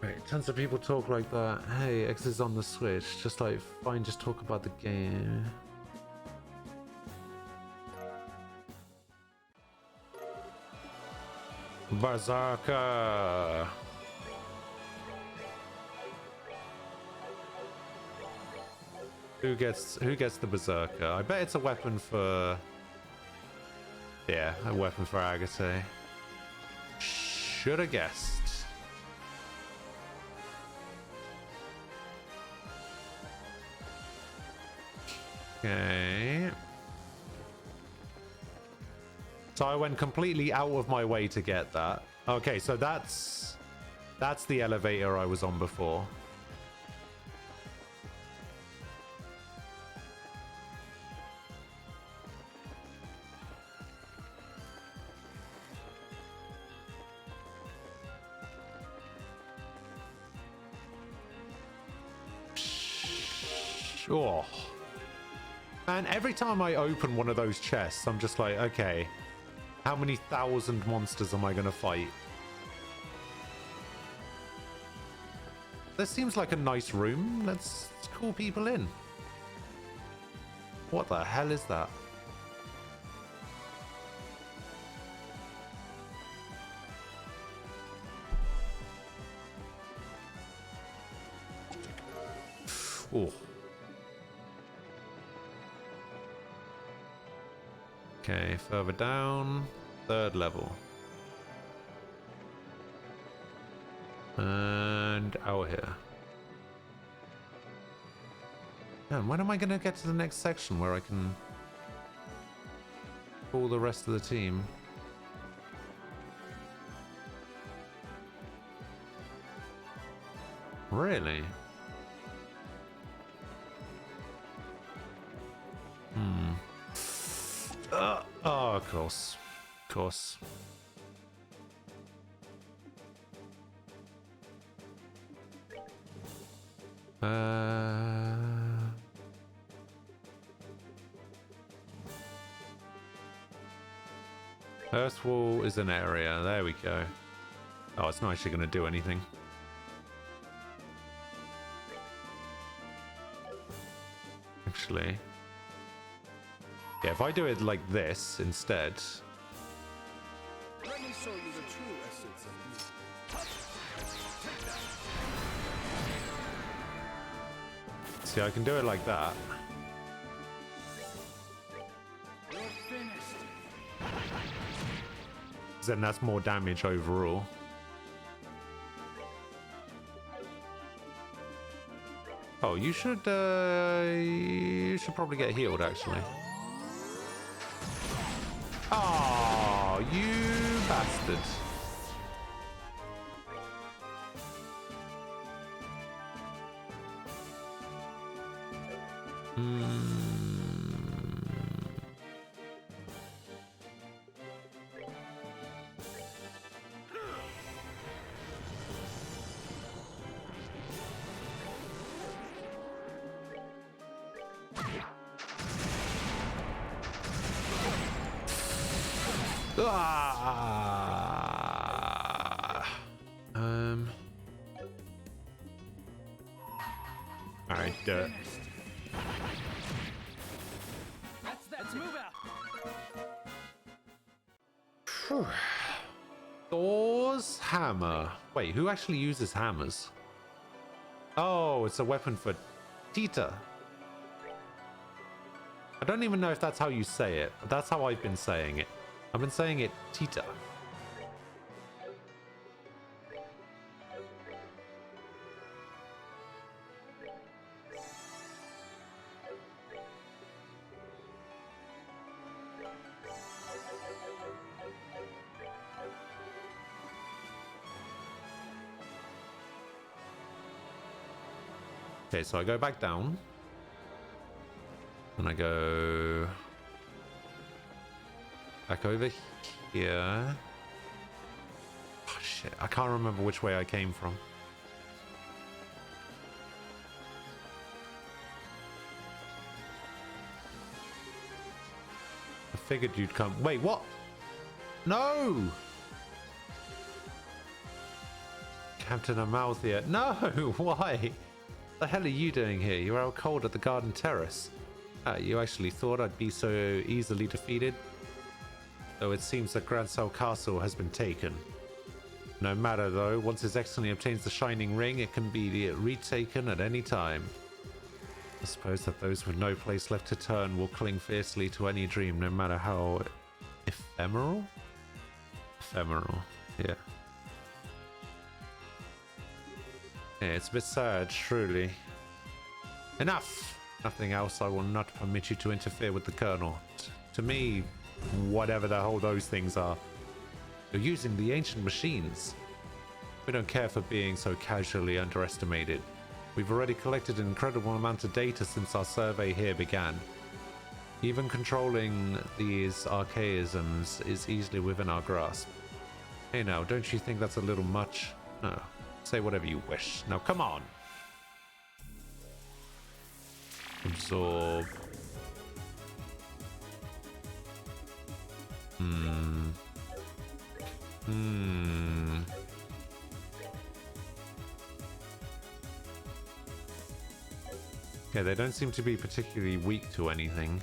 Speaker 1: Right, tons of people talk like that. Hey, X is on the Switch. Just like, fine, just talk about the game. Berserker! Who gets the Berserker? I bet it's a weapon for... Yeah, a weapon for Agate. Should have guessed. Okay. So I went completely out of my way to get that. Okay, so that's the elevator I was on before. Oh. And every time I open one of those chests, I'm just like, okay, how many thousand monsters am I going to fight? This seems like a nice room. Let's call people in. What the hell is that? Oh. Okay, further down, 3rd level. And out here. Man, when am I going to get to the next section where I can call the rest of the team? Really? Oh, of course. Of course. Earth wall is an area. There we go. Oh, it's not actually going to do anything. Actually. Yeah, if I do it like this instead.
Speaker 2: Let me show you the true essence of me. Take that.
Speaker 1: See, I can do it like that.
Speaker 2: You're finished.
Speaker 1: Then that's more damage overall. Oh, you should probably get healed, actually. Oh, you bastard. All right, dirt.
Speaker 2: Let's move out.
Speaker 1: Thor's hammer. Wait, who actually uses hammers? Oh, it's a weapon for Tita. I don't even know if that's how you say it, but that's how I've been saying it. I've been saying it Tita. Okay, so I go back down. And I go back over here. Oh shit, I can't remember which way I came from. I figured you'd come. Wait, what? No! Captain Amalthea. No, why? What the hell are you doing here? You're out cold at the Garden Terrace. You actually thought I'd be so easily defeated? Though it seems that Grancel Castle has been taken. No matter though, once His Excellency obtains the Shining Ring, it can be retaken at any time. I suppose that those with no place left to turn will cling fiercely to any dream, no matter how ephemeral? Ephemeral, yeah. Yeah, it's a bit sad, truly. Enough! Nothing else. I will not permit you to interfere with the Colonel. To me, whatever the hell those things are. You're using the ancient machines. We don't care for being so casually underestimated. We've already collected an incredible amount of data since our survey here began. Even controlling these archaisms is easily within our grasp. Hey now, don't you think that's a little much? No. Say whatever you wish. Now come on! Absorb. Yeah, they don't seem to be particularly weak to anything.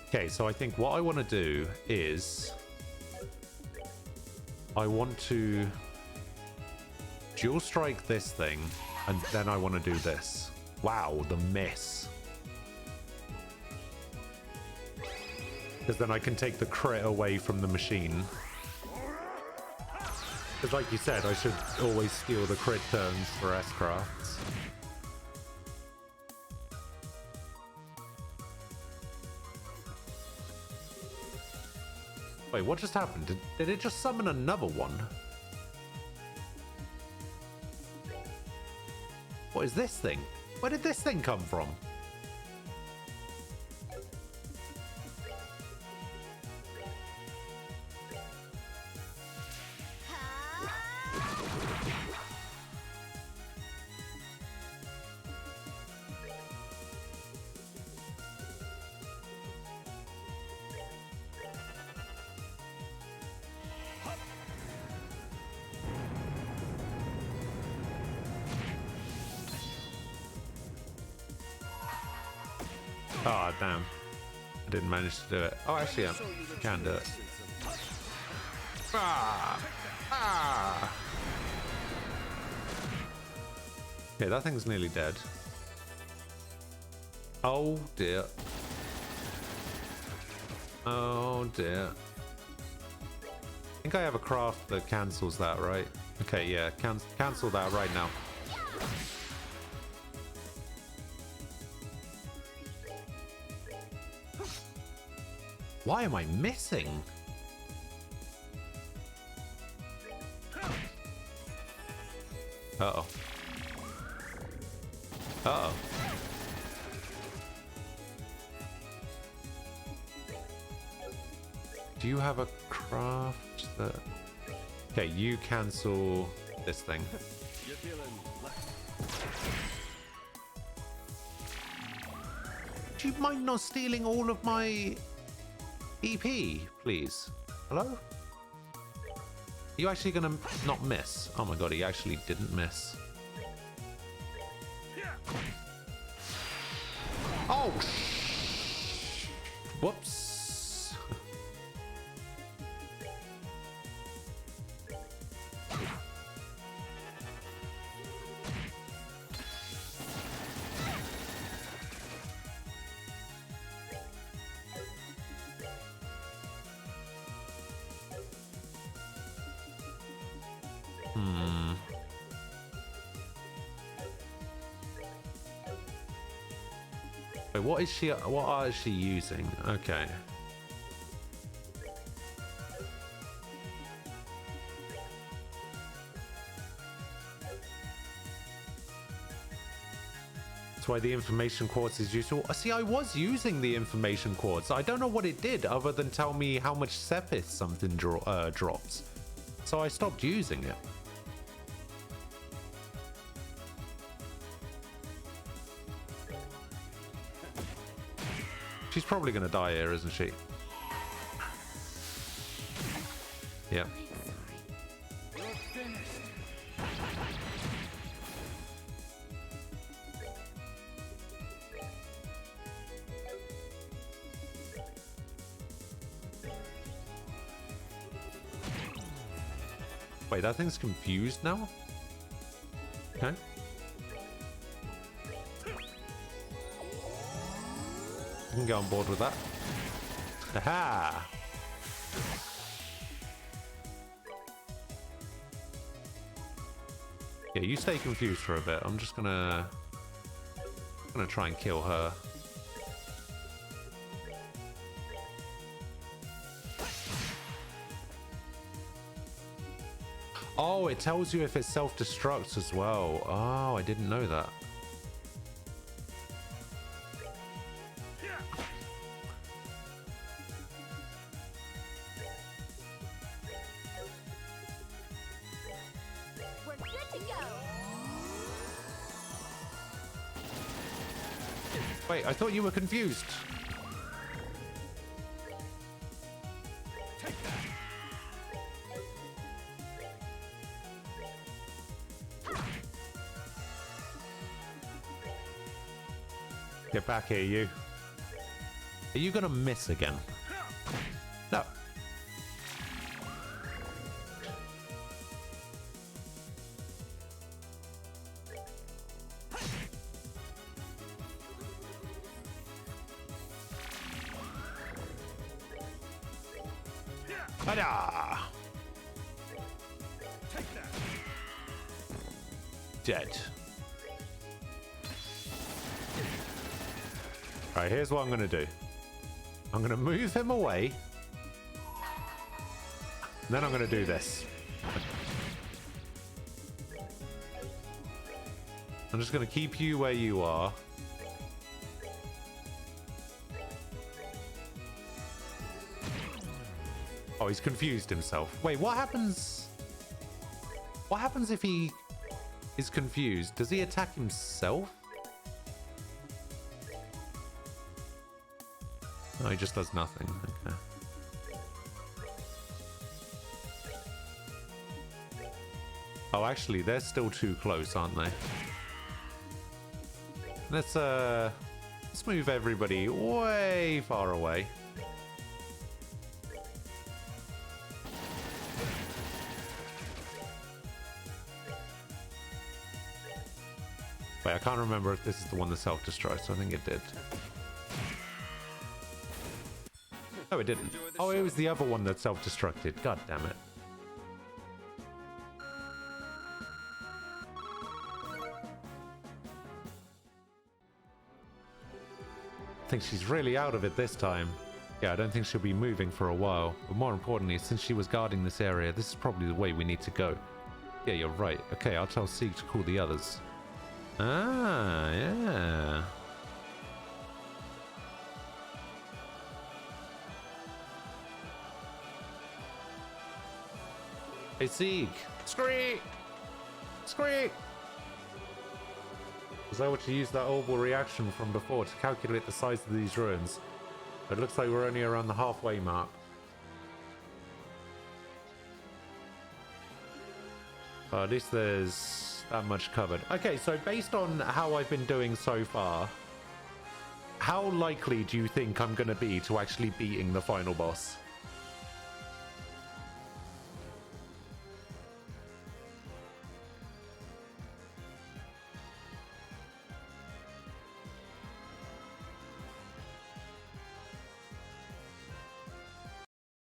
Speaker 1: Okay, so I think what I want to do is I want to dual strike this thing, and then I want to do this. Wow, the miss. Because then I can take the crit away from the machine. Because like you said, I should always steal the crit turns for S-Crafts. Wait, what just happened? Did it just summon another one? What is this thing? Where did this thing come from? Oh, damn. I didn't manage to do it. Oh, actually, I can do it. Ah! Ah! Okay, that thing's nearly dead. Oh, dear. Oh, dear. I think I have a craft that cancels that, right? Okay, yeah. Cancel that right now. Why am I missing? Uh-oh. Uh-oh. Do you have a craft that... Okay, you cancel this thing.
Speaker 2: You're feeling
Speaker 1: Do you mind not stealing all of my EP, please? Hello? Are you actually gonna not miss? Oh my god, he actually didn't miss. Oh! Whoops. Wait, what is she? What art is she using? Okay. That's why the information quartz is useful. See, I was using the information quartz. I don't know what it did other than tell me how much Sepith something drops. So I stopped using it. She's probably going to die here, isn't she? Yeah. Wait, that thing's confused now? Okay. I can get on board with that. Aha! Yeah, you stay confused for a bit. I'm just gonna try and kill her. Oh, it tells you if it self-destructs as well. Oh, I didn't know that.
Speaker 3: We're good to go.
Speaker 1: Wait, I thought you were confused. Get back here, you. Are you gonna miss again? No. Ta-da!
Speaker 2: take that.
Speaker 1: Dead. Alright, here's what I'm gonna do. I'm gonna move him away. And then I'm gonna do this. I'm just gonna keep you where you are. Oh, he's confused himself. Wait, what happens? What happens if he is confused? Does he attack himself? No, he just does nothing. Okay. Oh, actually, they're still too close, aren't they? Let's move everybody way far away. Wait, I can't remember if this is the one that self-destructs. I think it did. No, it didn't. Oh, it was the other one that self-destructed. God damn it. I think she's really out of it this time. Yeah, I don't think she'll be moving for a while. But more importantly, since she was guarding this area, this is probably the way we need to go. Yeah, you're right. Okay, I'll tell Sieg to call the others. Ah, yeah. Hey, Sieg! Screek! Screek! Was able to use that orbital reaction from before to calculate the size of these ruins. It looks like we're only around the halfway mark. At least there's that much covered. Okay, so based on how I've been doing so far, how likely do you think I'm going to be to actually beating the final boss?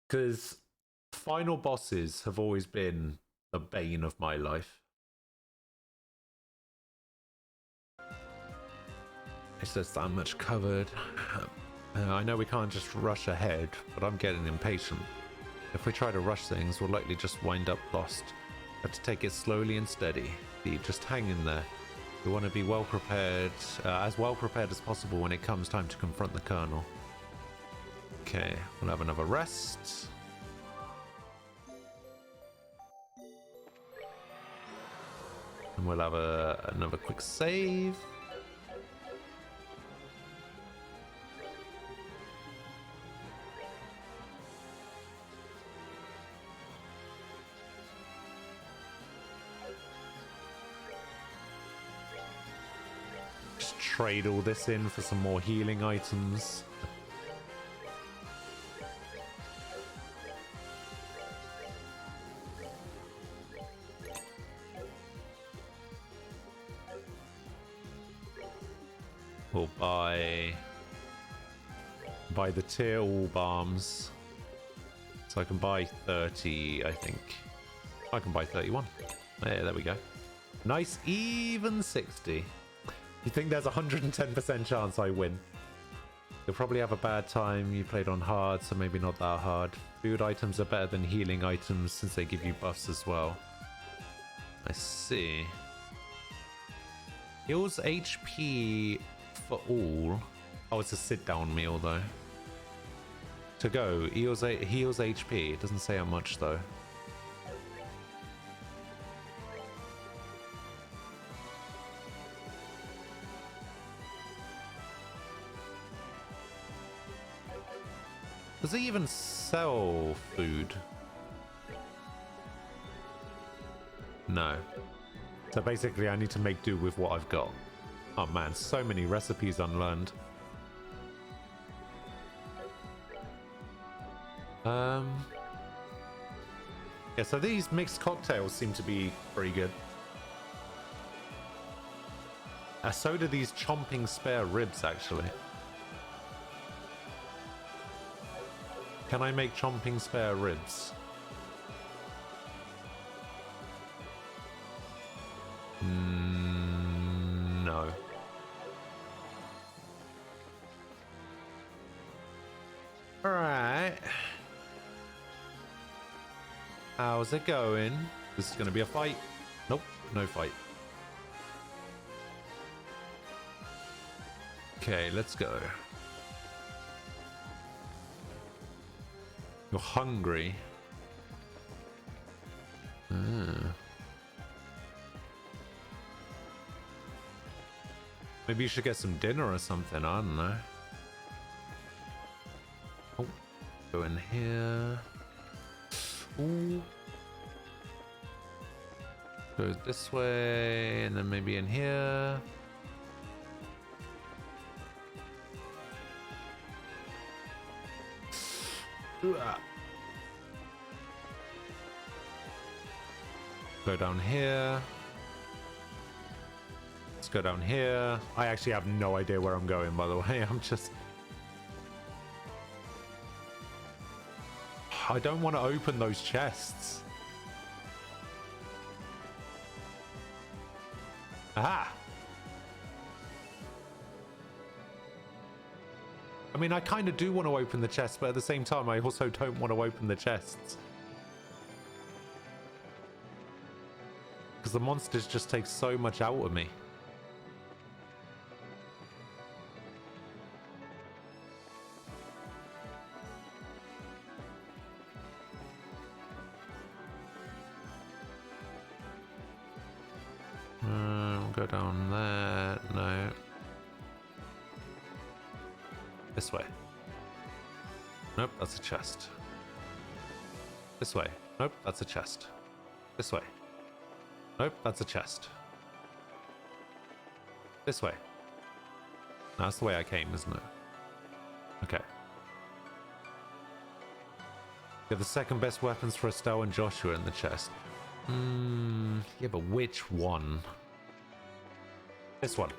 Speaker 1: Because final bosses have always been the bane of my life. It's just that much covered. I know we can't just rush ahead, but I'm getting impatient. If we try to rush things, we'll likely just wind up lost. Have to take it slowly and steady. Just hang in there. We want to be well prepared, as well prepared as possible when it comes time to confront the Colonel. Okay, we'll have another rest. And we'll have another quick save. Just trade all this in for some more healing items. We'll buy the tier all bombs. So I can buy 30, I think. I can buy 31. Yeah, there we go. Nice even 60. You think there's a 110% chance I win? You'll probably have a bad time. You played on hard, so maybe not that hard. Food items are better than healing items since they give you buffs as well. I see. Heals HP for all. Oh, it's a sit-down meal though. To go, heals HP. It doesn't say how much though. Does it even sell food? No. So basically I need to make do with what I've got. Oh man, so many recipes unlearned. Yeah, so these mixed cocktails seem to be pretty good. So do these chomping spare ribs, actually. Can I make chomping spare ribs? No. Alright. How's it going? This is going to be a fight. Nope, no fight. Okay, let's go. You're hungry. Maybe you should get some dinner or something, I don't know. Oh, go in here. Ooh. Go this way, and then maybe in here. Go down here. Let's go down here. I actually have no idea where I'm going, by the way. I'm just... I don't want to open those chests. Aha! I mean, I kind of do want to open the chests, but at the same time, I also don't want to open the chests. Because the monsters just take so much out of me. We'll go down there. No. This way. Nope, that's a chest. This way. Nope, that's a chest. This way. Nope, that's a chest. This way. No, that's the way I came, isn't it? Okay. You're the second best weapons for Estelle and Joshua in the chest. Yeah, but which one? This one.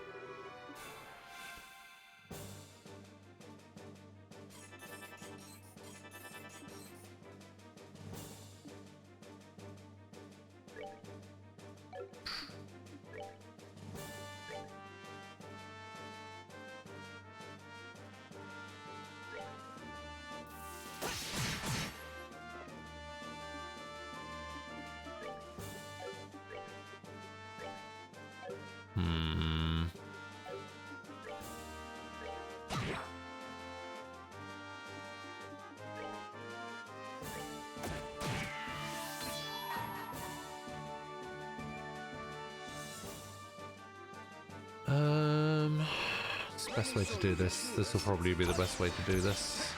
Speaker 1: It's the best way to do this. This will probably be the best way to do this.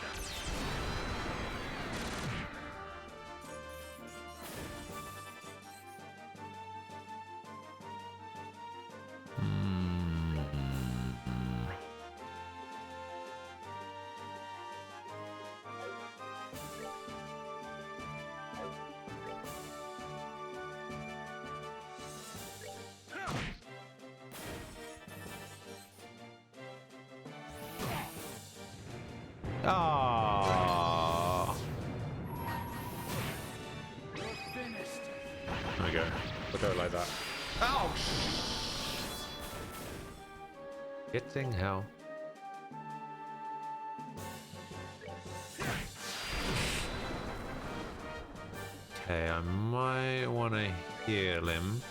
Speaker 1: Ah. There we go. We'll go like that. Ouch! Getting hell. Okay, I might want to heal him.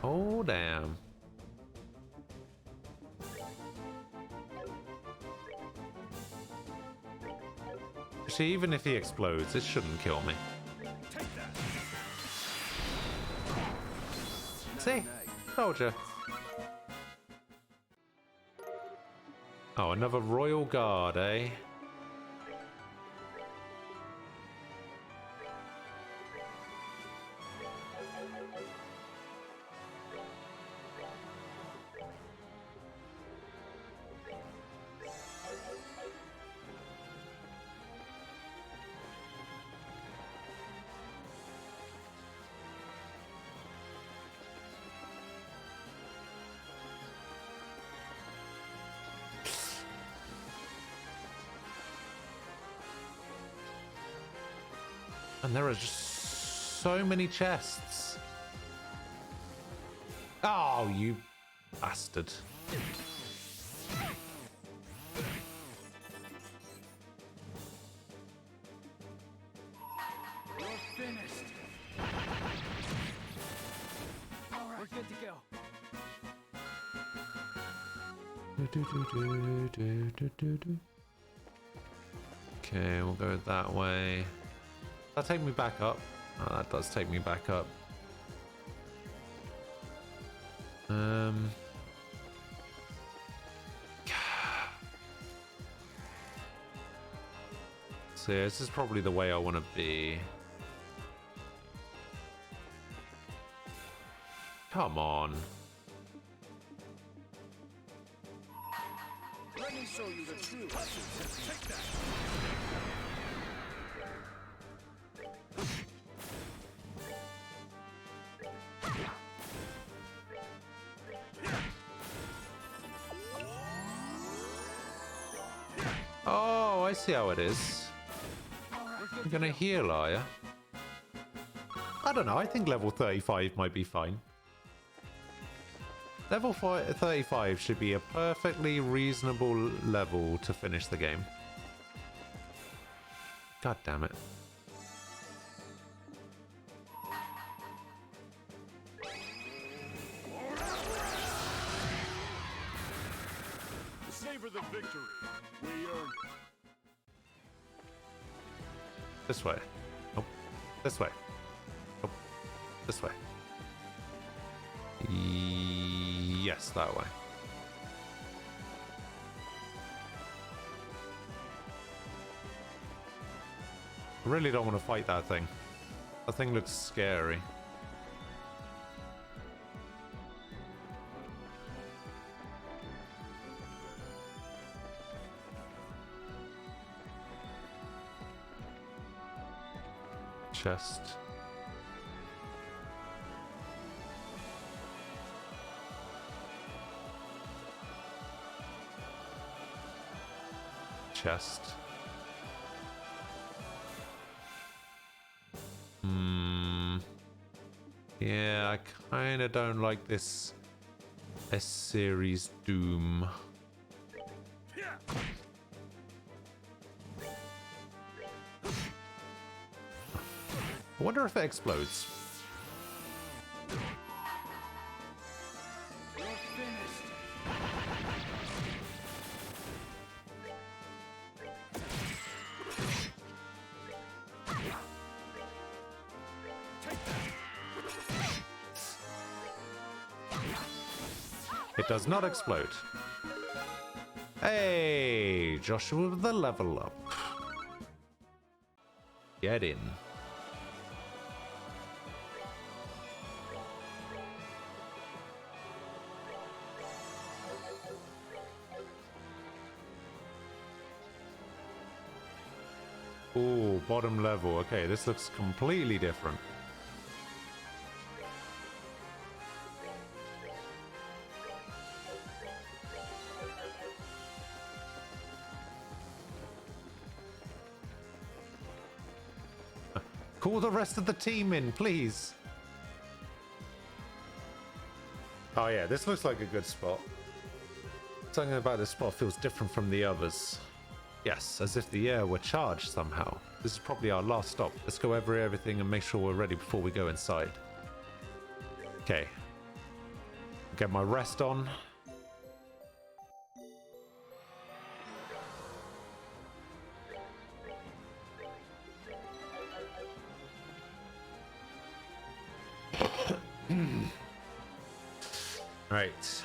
Speaker 1: Oh, damn. Actually, even if he explodes, it shouldn't kill me. See? Told you. Oh, another Royal Guard, eh? And there are just so many chests. Oh, you bastard.
Speaker 7: We're finished. All right, we're good to go.
Speaker 1: Okay, we'll go that way. That'll take me back up. Oh, that does take me back up. So yeah, this is probably the way I want to be. Come on.
Speaker 2: Let me show you the truth. Take that.
Speaker 1: I see how it is. You're gonna heal, are you? I don't know, I think level 35 might be fine. Level 35 should be a perfectly reasonable level to finish the game. God damn it.
Speaker 2: Savor the victory. We earned it.
Speaker 1: This way. Nope. This way. Nope. This way. Yes, that way. I really don't want to fight that thing. That thing looks scary. Chest. Chest. Yeah, I kind of don't like this S-series Doom. I wonder if it explodes.
Speaker 7: You're finished.
Speaker 1: It does not explode. Hey, Joshua with the level up. Get in. Ooh, bottom level. Okay, this looks completely different. Call the rest of the team in, please. Oh yeah, this looks like a good spot. Something about this spot feels different from the others. Yes, as if the air were charged somehow. This is probably our last stop. Let's go over everything and make sure we're ready before we go inside. Okay. Get my rest on. Right.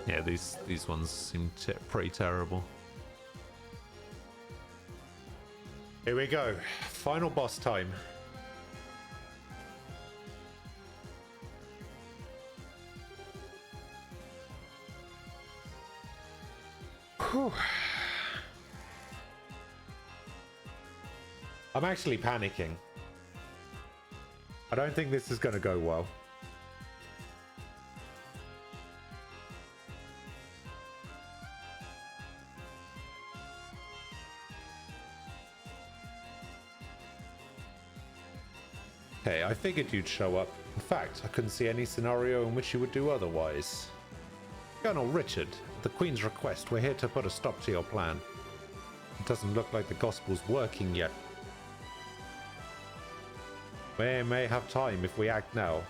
Speaker 1: Yeah, these ones seem pretty terrible. Here we go. Final boss time. Whew. I'm actually panicking. I don't think this is going to go well. Okay, I figured you'd show up. In fact, I couldn't see any scenario in which you would do otherwise. Colonel Richard, at the Queen's request, we're here to put a stop to your plan. It doesn't look like the gospel's working yet. We may have time if we act now.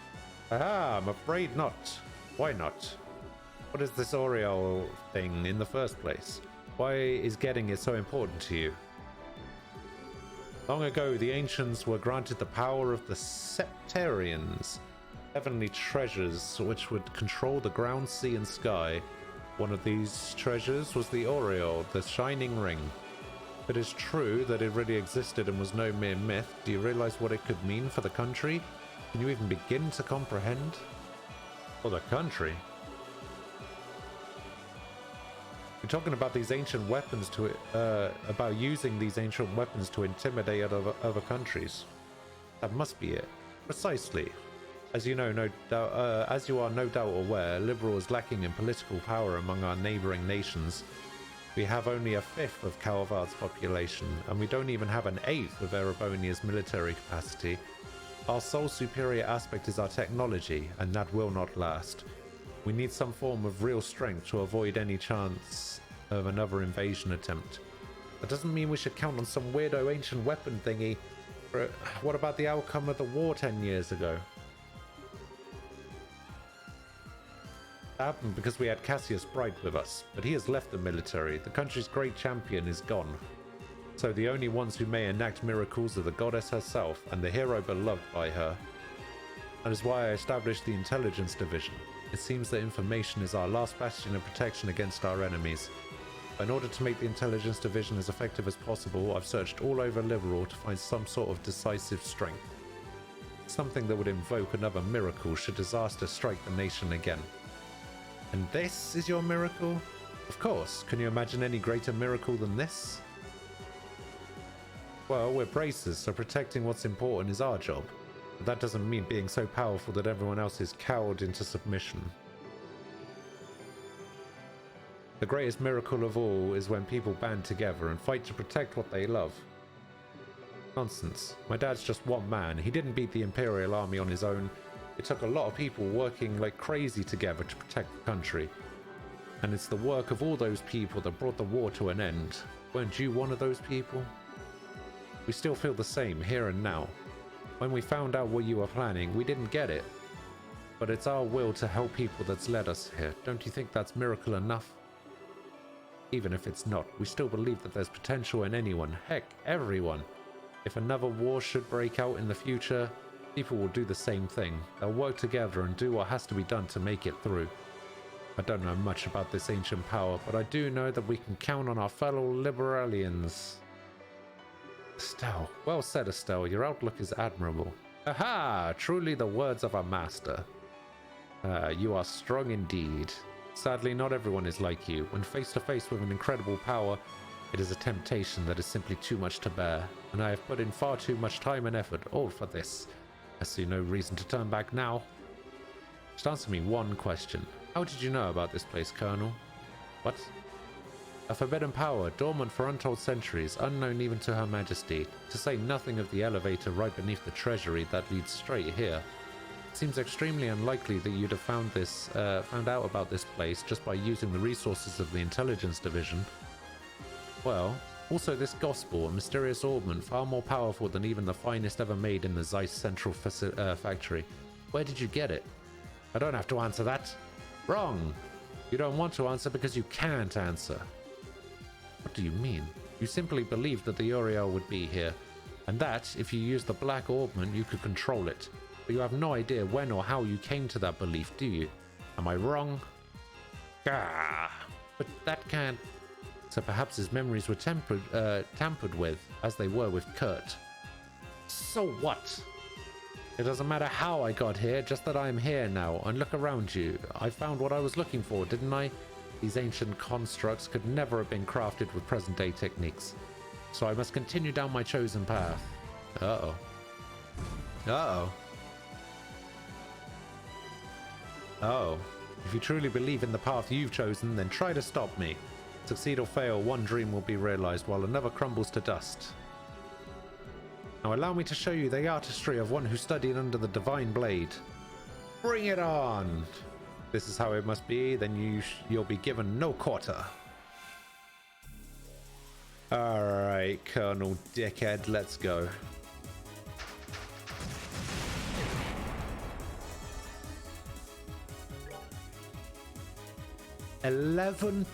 Speaker 1: Aha, I'm afraid not. Why not? What is this Oriole thing in the first place? Why is getting it so important to you? Long ago, the ancients were granted the power of the Septarians, heavenly treasures which would control the ground, sea, and sky. One of these treasures was the Oriole, the shining ring. If it is true that it really existed and was no mere myth, do you realize what it could mean for the country? Can you even begin to comprehend? For the country? You're talking about these ancient weapons about using these ancient weapons to intimidate other countries. That must be it. Precisely. As you know, as you are no doubt aware, Liberl is lacking in political power among our neighboring nations. We have only a fifth of Calvard's population, and we don't even have an eighth of Erebonia's military capacity. Our sole superior aspect is our technology, and that will not last. We need some form of real strength to avoid any chance of another invasion attempt. That doesn't mean we should count on some weirdo ancient weapon thingy. What about the outcome of the war 10 years ago? That happened because we had Cassius Bright with us, but he has left the military. The country's great champion is gone. So the only ones who may enact miracles are the goddess herself and the hero beloved by her. That is why I established the Intelligence Division. It seems that information is our last bastion of protection against our enemies. In order to make the Intelligence Division as effective as possible, I've searched all over Liberl to find some sort of decisive strength. Something that would invoke another miracle should disaster strike the nation again. And this is your miracle? Of course. Can you imagine any greater miracle than this? Well, we're bracers, so protecting what's important is our job. But that doesn't mean being so powerful that everyone else is cowed into submission. The greatest miracle of all is when people band together and fight to protect what they love. Nonsense. My dad's just one man. He didn't beat the Imperial Army on his own. It took a lot of people working like crazy together to protect the country. And it's the work of all those people that brought the war to an end. Weren't you one of those people? We still feel the same here and now. When we found out what you were planning, we didn't get it. But it's our will to help people that's led us here. Don't you think that's miracle enough? Even if it's not, we still believe that there's potential in anyone, heck, everyone. If another war should break out in the future, people will do the same thing. They'll work together and do what has to be done to make it through. I don't know much about this ancient power, but I do know that we can count on our fellow Liberalians. Estelle. Well said, Estelle. Your outlook is admirable. Aha! Truly the words of a master. You are strong indeed. Sadly, not everyone is like you. When face to face with an incredible power, it is a temptation that is simply too much to bear, and I have put in far too much time and effort, all for this. I see no reason to turn back now. Just answer me one question. How did you know about this place, Colonel? What? A forbidden power, dormant for untold centuries, unknown even to Her Majesty, to say nothing of the elevator right beneath the treasury that leads straight here. It seems extremely unlikely that you'd have found out about this place just by using the resources of the Intelligence Division. Well, also this gospel, a mysterious ornament far more powerful than even the finest ever made in the Zeiss Central factory. Where did you get it? I don't have to answer that. Wrong! You don't want to answer because you can't answer. What do you mean? You simply believed that the Uriel would be here, and that, if you used the black ornament, you could control it. But you have no idea when or how you came to that belief, do you? Am I wrong? Ah, but that can't... So perhaps his memories were tampered with, as they were with Kurt. So what? It doesn't matter how I got here, just that I'm here now, and look around you. I found what I was looking for, didn't I? These ancient constructs could never have been crafted with present-day techniques. So I must continue down my chosen path. Uh-oh. Uh-oh. Oh. If you truly believe in the path you've chosen, then try to stop me. Succeed or fail, one dream will be realized while another crumbles to dust. Now allow me to show you the artistry of one who studied under the Divine Blade. Bring it on! This is how it must be, then you'll be given no quarter. Alright, Colonel Dickhead, let's go. $11,000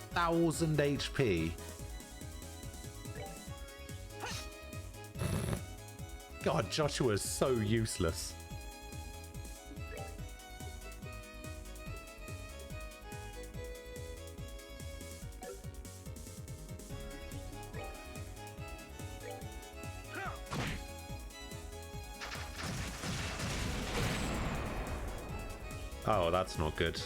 Speaker 1: HP. God, Joshua is so useless. Oh, that's not good.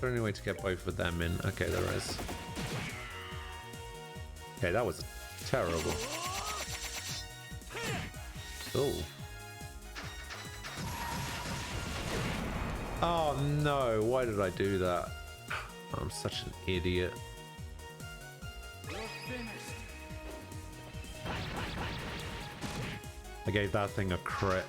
Speaker 1: there any way to get both of them in? Okay, there is. Okay, that was terrible. Oh. Oh no, why did I do that? I'm such an idiot.
Speaker 7: You're finished.
Speaker 1: I gave that thing a crit.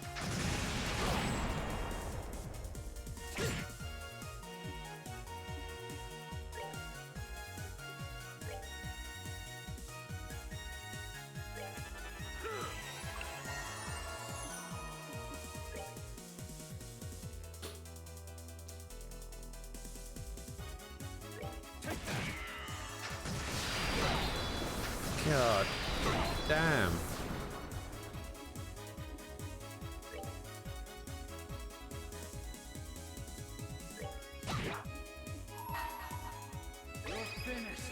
Speaker 1: God damn.
Speaker 7: You're finished.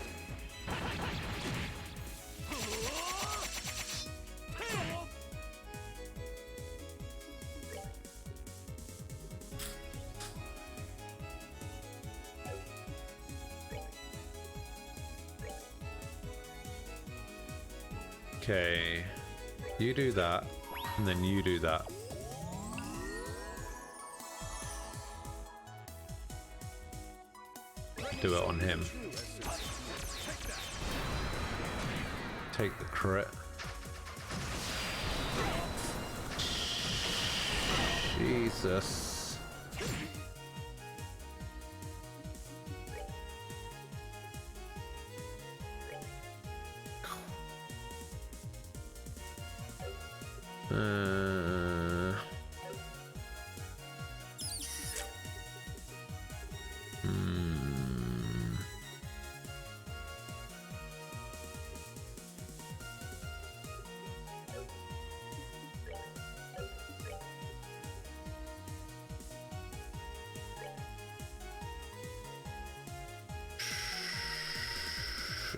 Speaker 1: Okay. You do that, and then you do that. Do it on him. Take the crit. Jesus.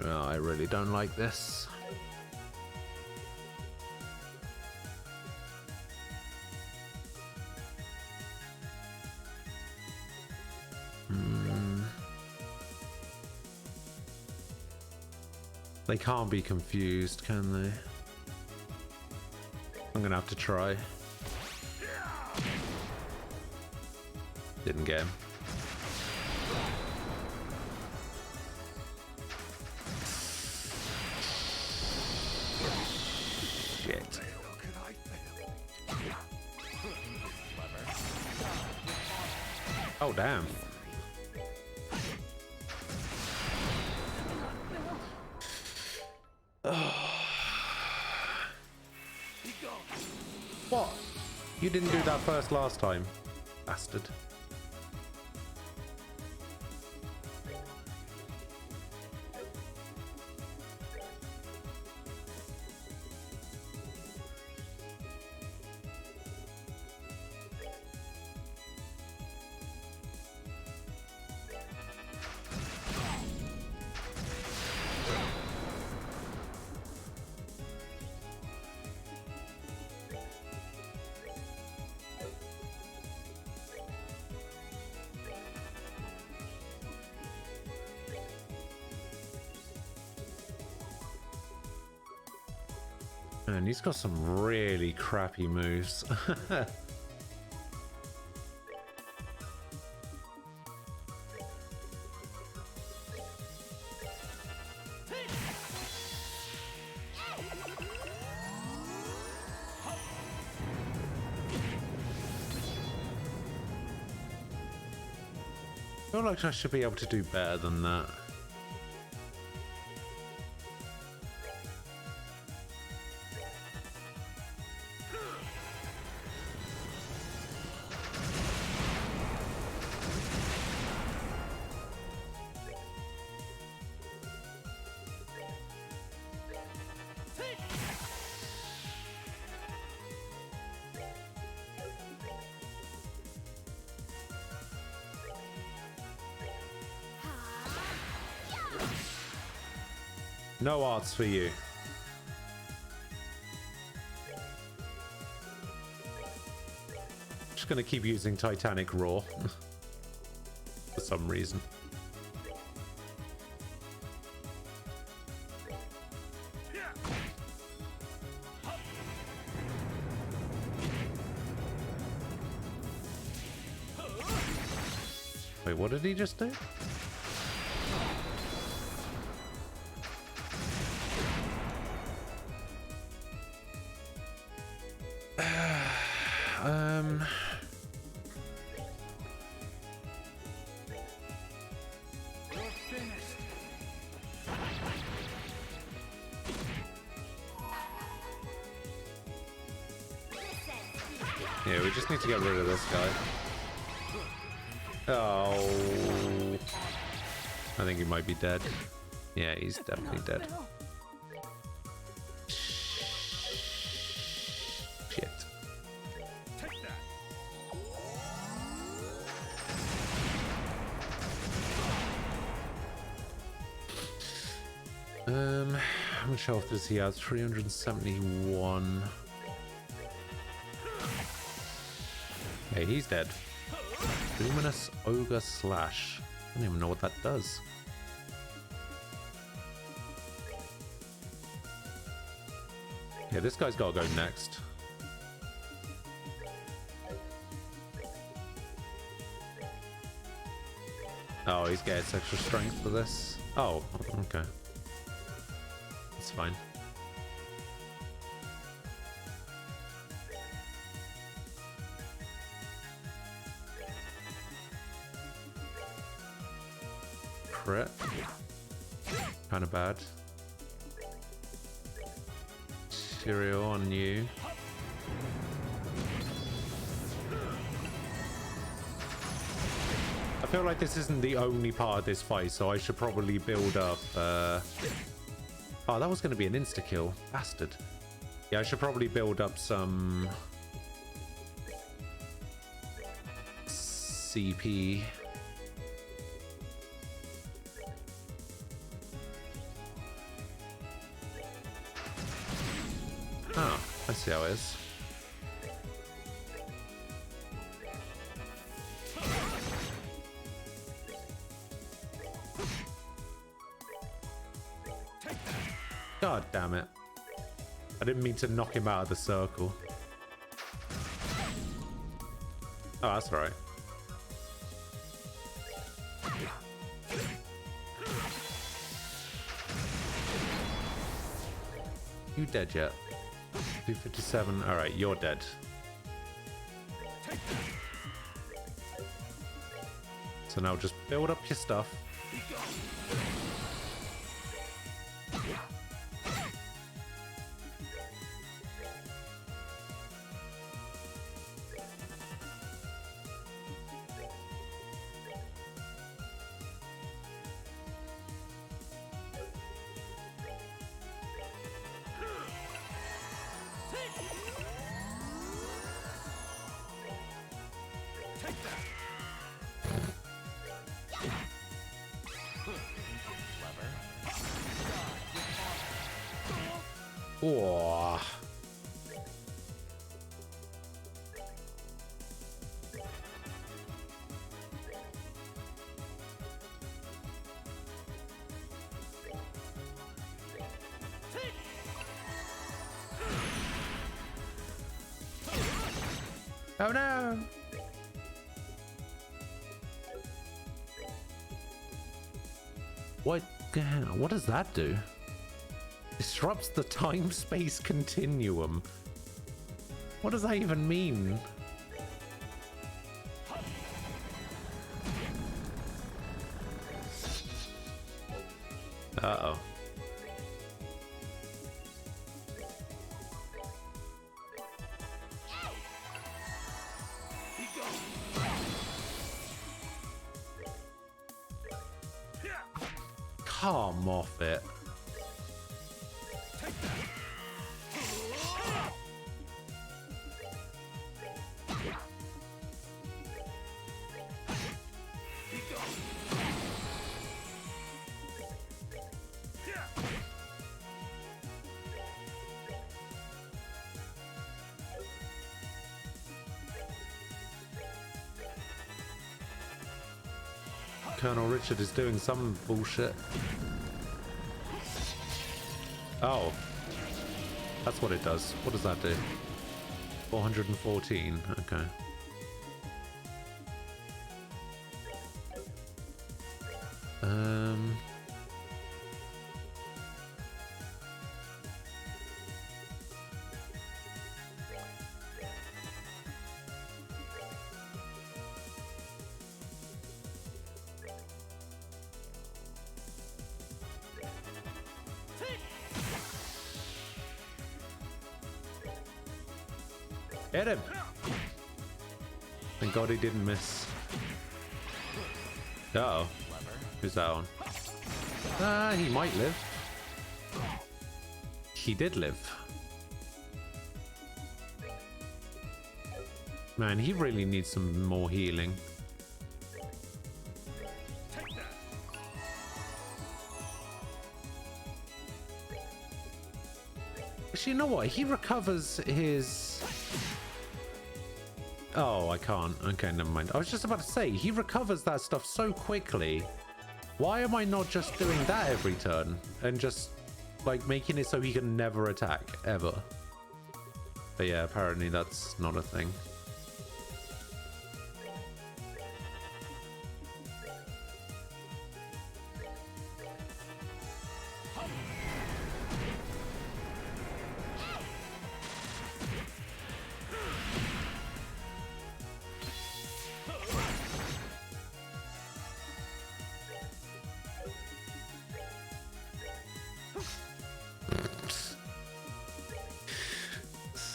Speaker 1: Oh, I really don't like this. They can't be confused, can they? I'm gonna have to try. Didn't get him. Shit. Oh, damn. What? You didn't do that first last time, bastard. Man, he's got some really crappy moves. I feel like I should be able to do better than that. No arts for you. Just gonna keep using Titanic Raw for some reason. Wait, what did he just do?
Speaker 7: You're finished.
Speaker 1: Yeah, we just need to get rid of this guy. Oh. I think he might be dead. Yeah, he's definitely dead. Shit.
Speaker 2: Take that.
Speaker 1: How much health does he have? 371. Hey, he's dead. Luminous Ogre Slash. I don't even know what that does. Yeah, this guy's got to go next. Oh, he's getting extra strength for this. Oh, okay. That's fine. Crit. Kind of bad. Cereal on you. I feel like this isn't the only part of this fight, so I should probably build up... Oh, that was going to be an insta-kill. Bastard. Yeah, I should probably build up some... CP. Oh, I see how it is. God damn it. I didn't mean to knock him out of the circle. Oh, that's all right. You dead yet? 257. All right, you're dead. So now just build up your stuff. Whoa. Oh no! What does that do? Disrupts the time-space continuum. What does that even mean? Uh-oh. Come off it. Colonel Richard is doing some bullshit. Oh. That's what it does. What does that do? 414. Okay. Hit him! Thank God he didn't miss. Uh-oh. Who's that on? He might live. He did live. Man, he really needs some more healing. Actually, you know what? He recovers his... Oh, I can't. Okay, never mind. I was just about to say, he recovers that stuff so quickly. Why am I not just doing that every turn? And just, like, making it so he can never attack, ever. But yeah, apparently that's not a thing.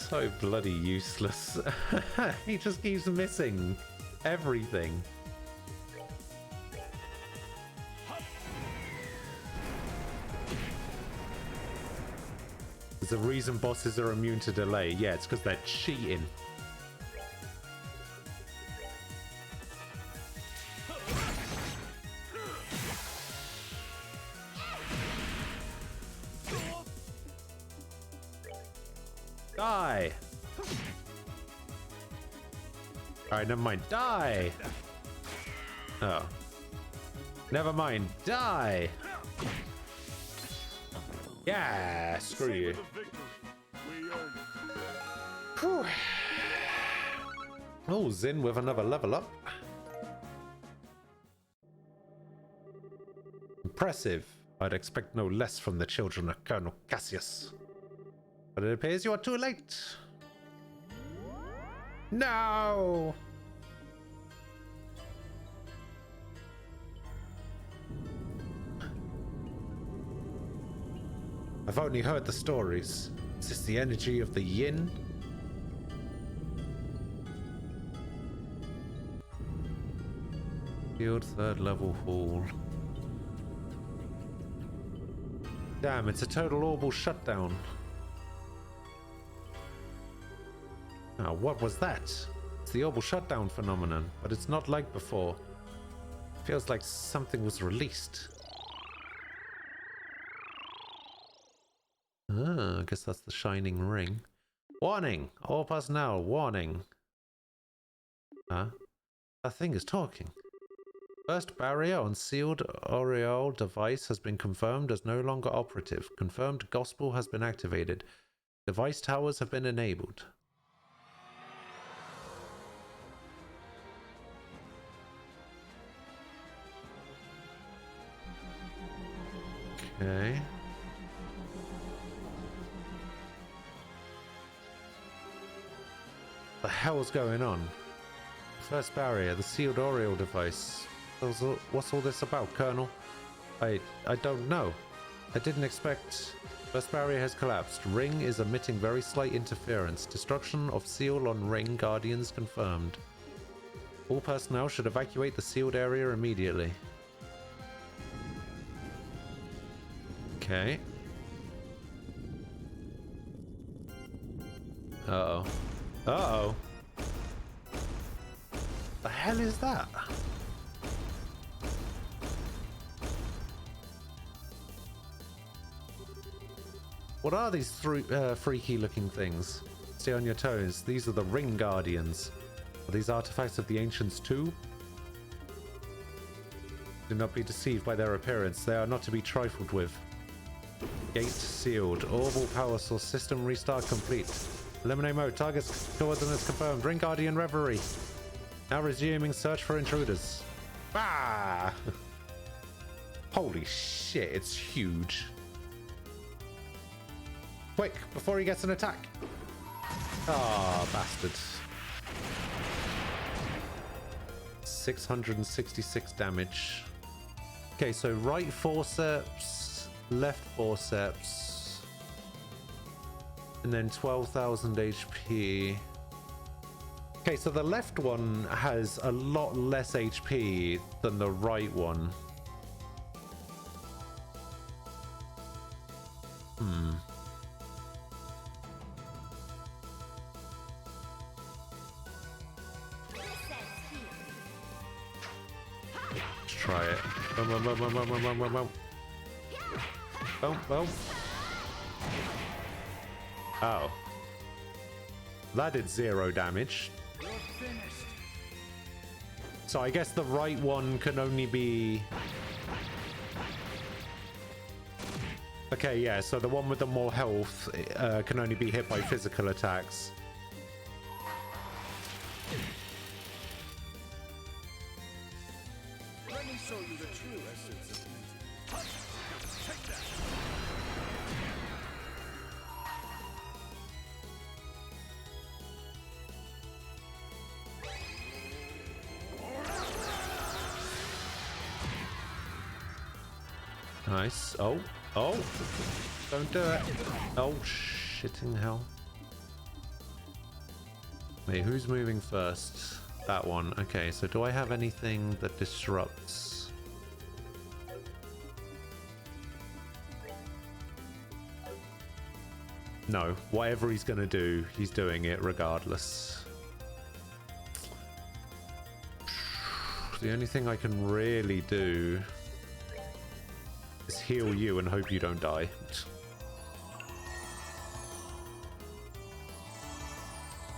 Speaker 1: So bloody useless. He just keeps missing everything. There's a reason bosses are immune to delay. Yeah, it's because they're cheating. Die! Alright, never mind. Die! Oh. Never mind. Die! Yeah! Screw you. Whew. Oh, Zin with another level up. Impressive. I'd expect no less from the children of Colonel Cassius. But it appears you are too late. No! I've only heard the stories. Is this the energy of the yin? Field 3rd level hall. Damn, it's a total orbital shutdown. Now, what was that? It's the orbital shutdown phenomenon, but it's not like before. Feels like something was released. Ah, I guess that's the shining ring. Warning! All personnel, warning! Huh? That thing is talking. First barrier on sealed aureole device has been confirmed as no longer operative. Confirmed gospel has been activated. Device towers have been enabled. Okay. The hell's going on? First barrier, the sealed aureole device. What's all this about, Colonel? I don't know. I didn't expect... First barrier has collapsed. Ring is emitting very slight interference. Destruction of seal on ring. Guardians confirmed. All personnel should evacuate the sealed area immediately. Okay. Uh-oh. Uh-oh. The hell is that? What are these freaky looking things? Stay on your toes. These are the Ring Guardians. Are these artifacts of the ancients too? Do not be deceived by their appearance. They are not to be trifled with. Gate sealed. Orbital power source system restart complete. Eliminate mode. Target's coordinates confirmed. Ring Guardian Reverie. Now resuming search for intruders. Ah! Holy shit, it's huge. Quick, before he gets an attack. Ah, bastard. 666 damage. Okay, so right forceps, left forceps, and then 12,000 HP. Okay, so the left one has a lot less HP than the right one. Let's try it. Boom, boom, boom, boom, boom, boom, boom, boom, boom. Boom, boom. Oh. That did 0 damage.
Speaker 7: You're finished.
Speaker 1: So I guess the right one can only be... Okay, yeah, so the one with the more health can only be hit by physical attacks.
Speaker 2: Let me show you the true essence of mint. Take that.
Speaker 1: Nice. Oh, oh. Don't do it. Oh, shitting hell. Wait, who's moving first? That one. Okay, so do I have anything that disrupts? No. Whatever he's gonna do, he's doing it regardless. The only thing I can really do is heal you and hope you don't die.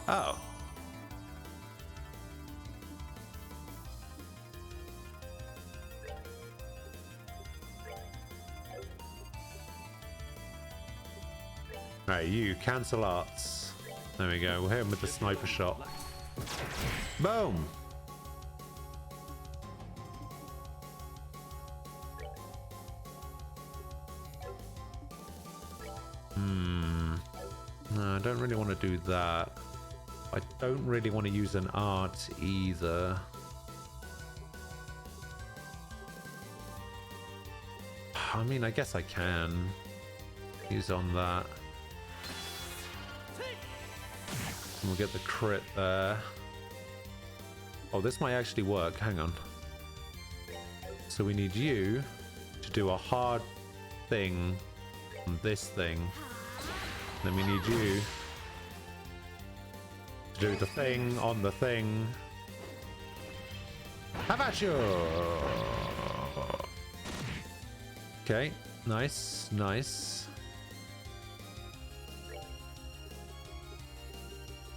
Speaker 1: Oh. Right, you cancel arts. There we go. We'll hit him with the sniper shot. Boom. No, I don't really want to do that. I don't really want to use an art either. I mean, I guess I can use on that. And we'll get the crit there. Oh, this might actually work. Hang on. So we need you to do a hard thing on this thing. Then we need you to do the thing on the thing. How about you? Okay, nice, nice.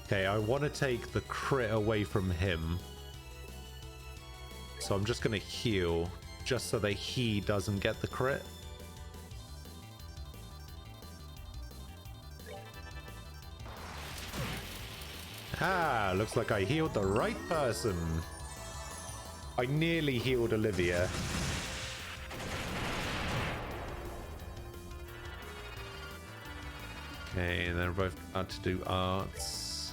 Speaker 1: Okay, I want to take the crit away from him. So I'm just going to heal, just so that he doesn't get the crit. Ah, looks like I healed the right person. I nearly healed Olivia. Okay, and they're both about to do arts.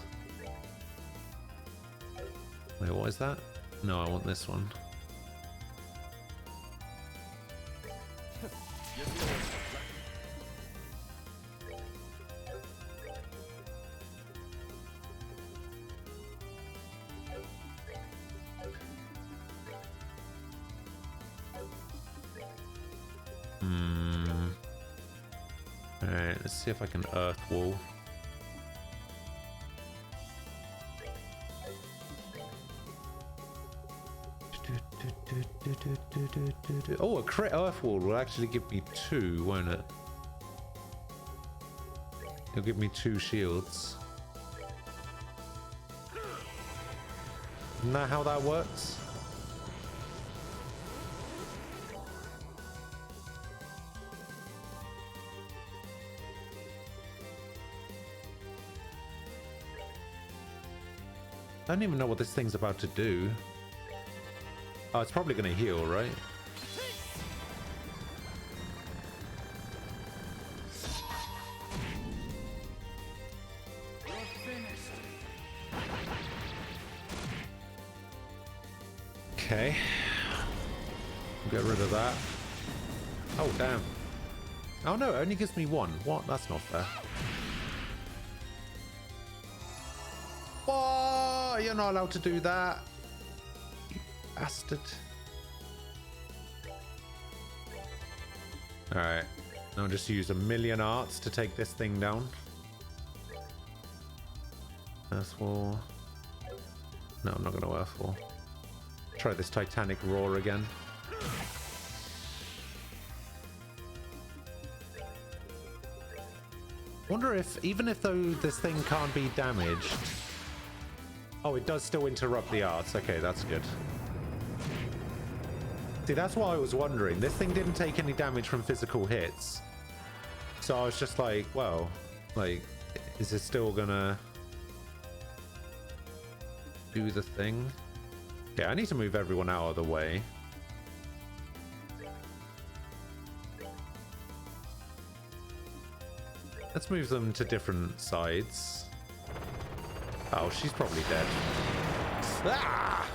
Speaker 1: Wait, what is that? No, I want this one. Alright, let's see if I can earth wall. Oh, a crit earth wall will actually give me 2, won't it? It'll give me 2 shields. Isn't that how that works? I don't even know what this thing's about to do. Oh, it's probably going to heal, right? Okay. Get rid of that. Oh, damn. Oh, no, it only gives me one. What? That's not fair. Oh, you're not allowed to do that. You bastard. Alright. I'll just use 1,000,000 arts to take this thing down. Earthfall. No, I'm not going to Earthfall. Try this Titanic Roar again. Wonder if, even if though this thing can't be damaged... Oh, it does still interrupt the arts. Okay, that's good. See, that's what I was wondering. This thing didn't take any damage from physical hits. So I was just like, well, like, is it still gonna do the thing? Okay, I need to move everyone out of the way. Let's move them to different sides. Oh, she's probably dead. Ah!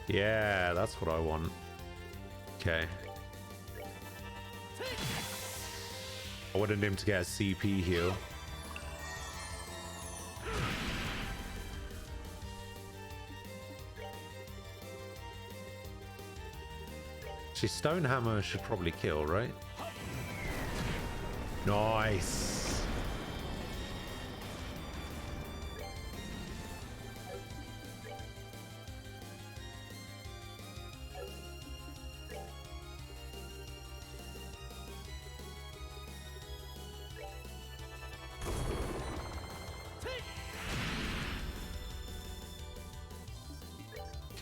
Speaker 1: Yeah, that's what I want. Okay. I wanted him to get a CP heal. Actually, Stonehammer should probably kill, right? Nice.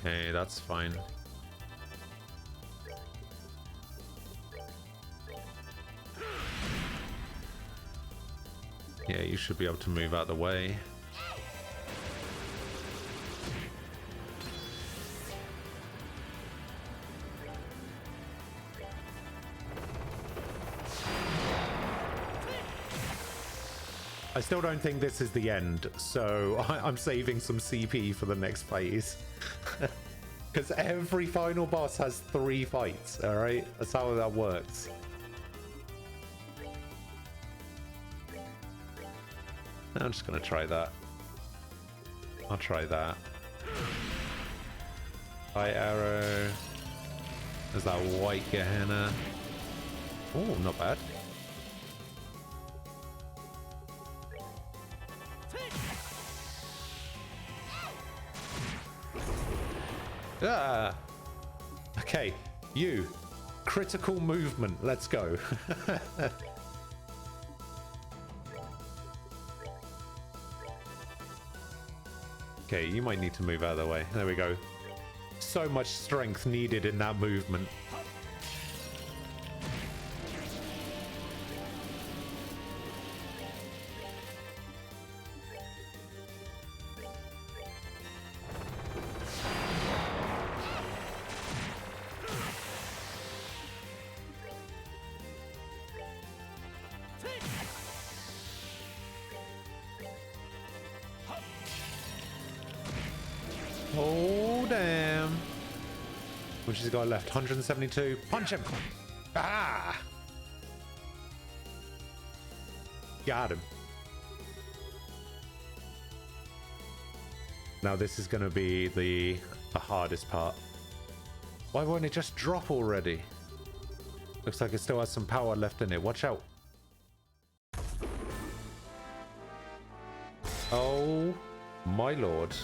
Speaker 1: Okay, that's fine. Yeah, you should be able to move out of the way. I still don't think this is the end, so I'm saving some CP for the next phase. Because every final boss has 3 fights, alright? That's how that works. I'm just gonna try that. I'll try that. Light arrow. There's that white Gehenna. Oh, not bad. Ah. Okay, you. Critical movement. Let's go. Okay, you might need to move out of the way. There we go. So much strength needed in that movement. Oh, damn. Which has he got left? 172. Punch him. Ah! Got him. Now this is going to be the hardest part. Why won't it just drop already? Looks like it still has some power left in it. Watch out. Oh my lord.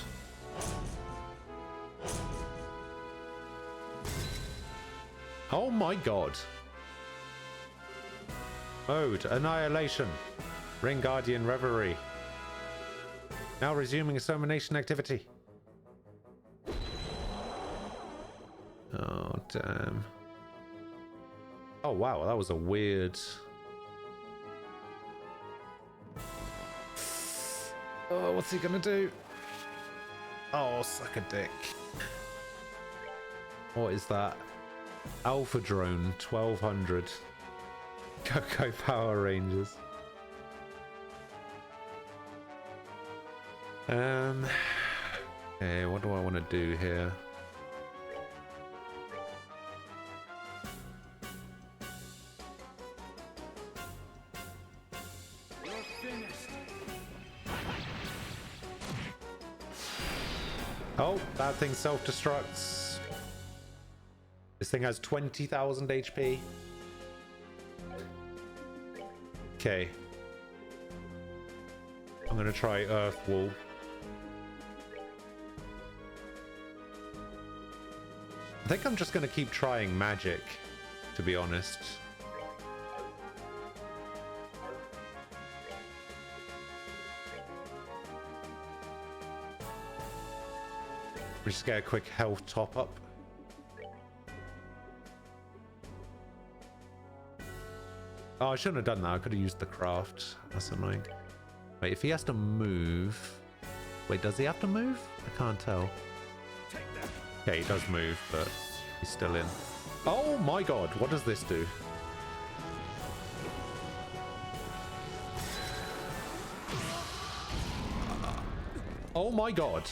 Speaker 1: Oh my god. Mode Annihilation. Ring Guardian Reverie. Now resuming extermination activity. Oh damn. Oh, wow. That was a weird... Oh, what's he gonna do? Oh, suck a dick. What is that? Alpha Drone 1200. Coco Power Rangers. Okay, what do I want to do here?
Speaker 7: You're finished.
Speaker 1: Oh, that thing self-destructs. This thing has 20,000 HP. Okay. I'm gonna try Earth Wall. I think I'm just gonna keep trying magic, to be honest. We just get a quick health top up. Oh, I shouldn't have done that. I could have used the craft. That's annoying. Wait, if he has to move... Wait, does he have to move? I can't tell. Okay, he does move, but he's still in. Oh my god, what does this do? Oh my god.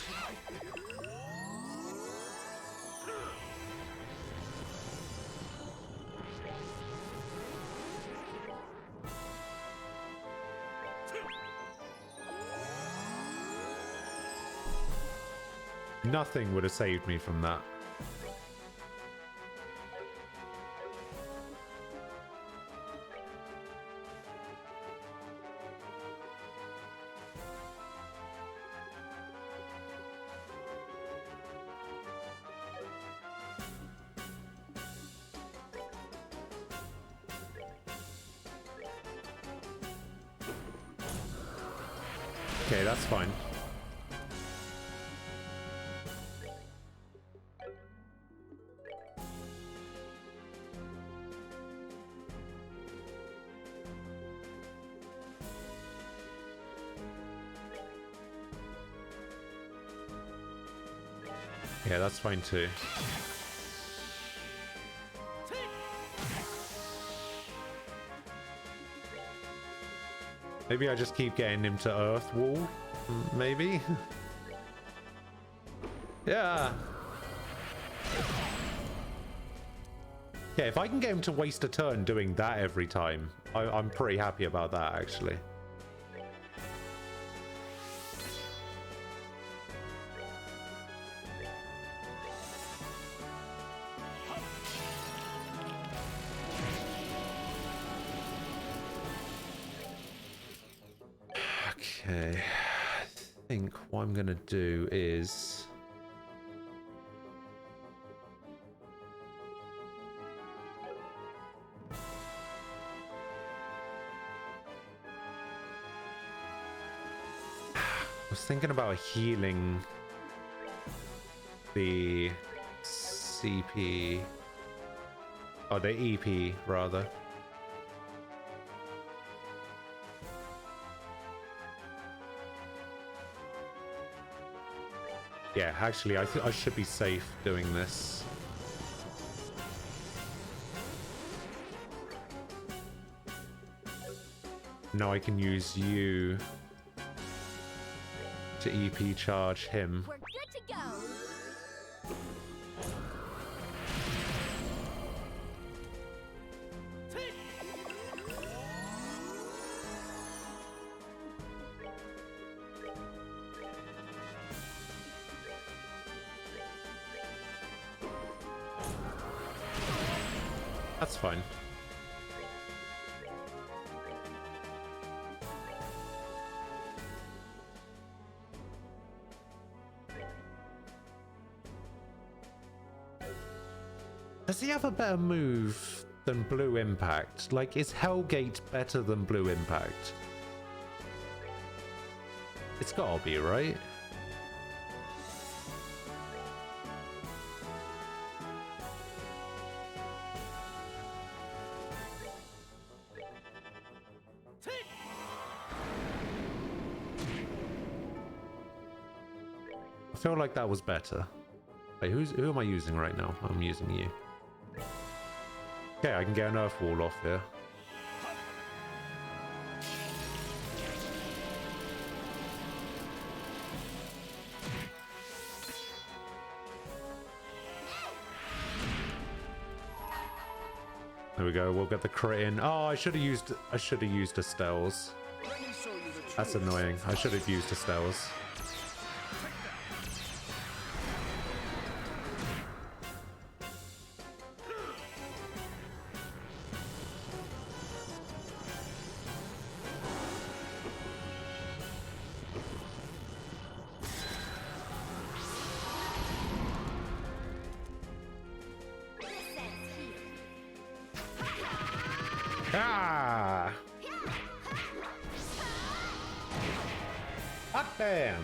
Speaker 1: Nothing would have saved me from that. Okay, that's fine. Yeah, that's fine too. Maybe I just keep getting him to Earth Wall. Maybe? Yeah. Yeah, if I can get him to waste a turn doing that every time, I'm pretty happy about that, actually. Okay, I think what I'm gonna do is I was thinking about healing the CP or the EP rather. Yeah, actually, I think I should be safe doing this. Now I can use you to EP charge him.
Speaker 3: We're good to go.
Speaker 1: That's fine. Does he have a better move than Blue Impact? Like, is Hellgate better than Blue Impact? It's gotta be, right? I feel like that was better. Wait, who am I using right now? I'm using you. Okay, I can get an earth wall off here. There we go. We'll get the crit in. Oh, I should have used Estelle's.
Speaker 2: Let me show you the truth.
Speaker 1: That's annoying. I should have used Estelle's. Ah! Hot damn!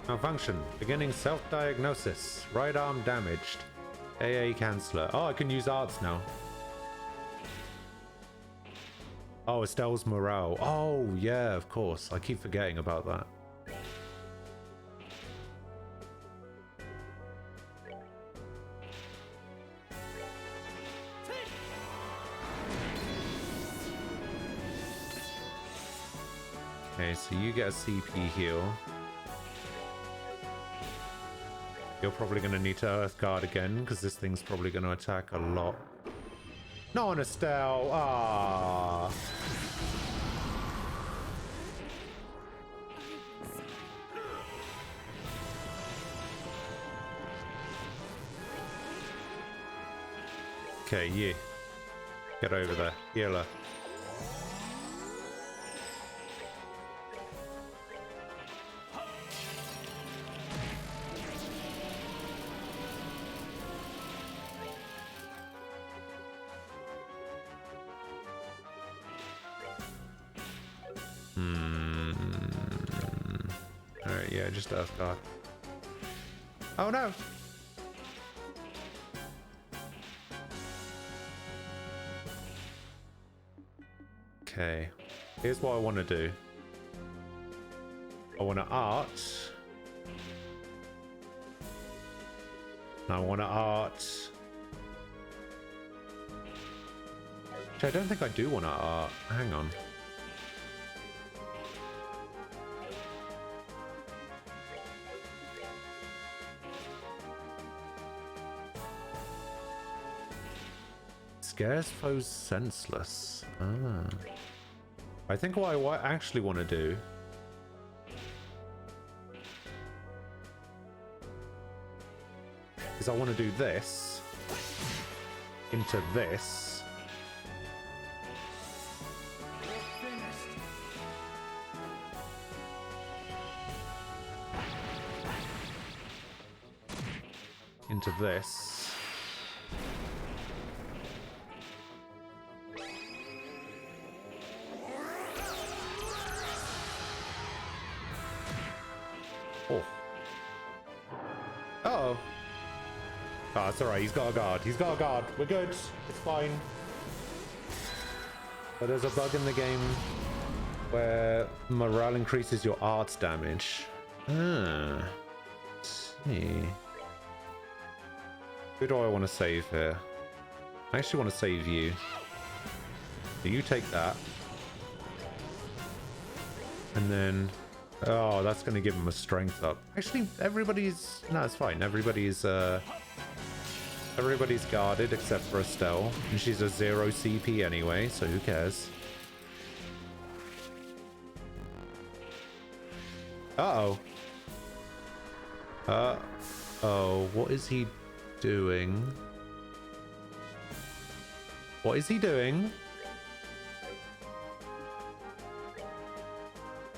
Speaker 1: Malfunction. Beginning self-diagnosis. Right arm damaged. AA canceller. Oh, I can use arts now. Oh, Estelle's morale. Oh, yeah, of course. I keep forgetting about that. Okay, so you get a CP heal. You're probably going to need to Earth Guard again, because this thing's probably going to attack a lot. Not on Estelle! Ah. Okay, you. Get over there. Healer. Alright, yeah, just Earth Guard. Oh no! Okay, here's what I want to do. I want to art. And I want to art. Actually, I don't think I do want to art. Hang on. Scares foes senseless. Ah. I think what I actually want to do is I want to do this into this.
Speaker 7: You're finished.
Speaker 1: Into this. Oh. Uh-oh. Oh, it's alright. He's got a guard. He's got a guard. We're good. It's fine. But there's a bug in the game where morale increases your arts damage. Ah. See. Who do I want to save here? I actually want to save you. So you take that. And then... Oh, that's going to give him a strength up. Actually, everybody's... No, it's fine. Everybody's guarded except for Estelle. And she's a 0 CP anyway, so who cares? Uh-oh. Uh-oh. What is he doing? What is he doing?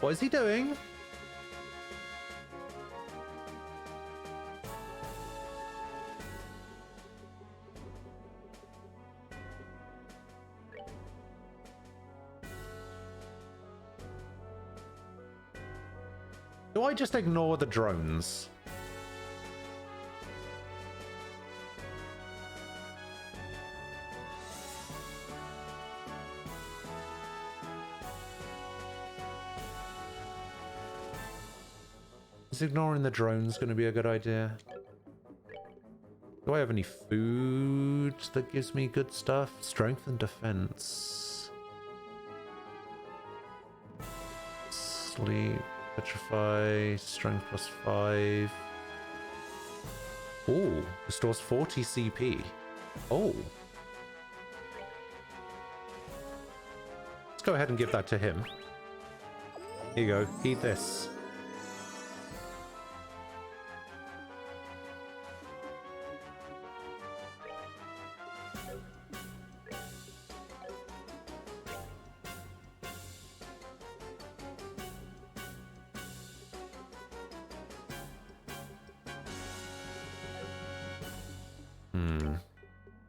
Speaker 1: What is he doing? Do I just ignore the drones? Is ignoring the drones going to be a good idea? Do I have any food that gives me good stuff? Strength and defense. Sleep, petrify, strength +5. Oh, restores 40 CP. Oh. Let's go ahead and give that to him. Here you go, eat this.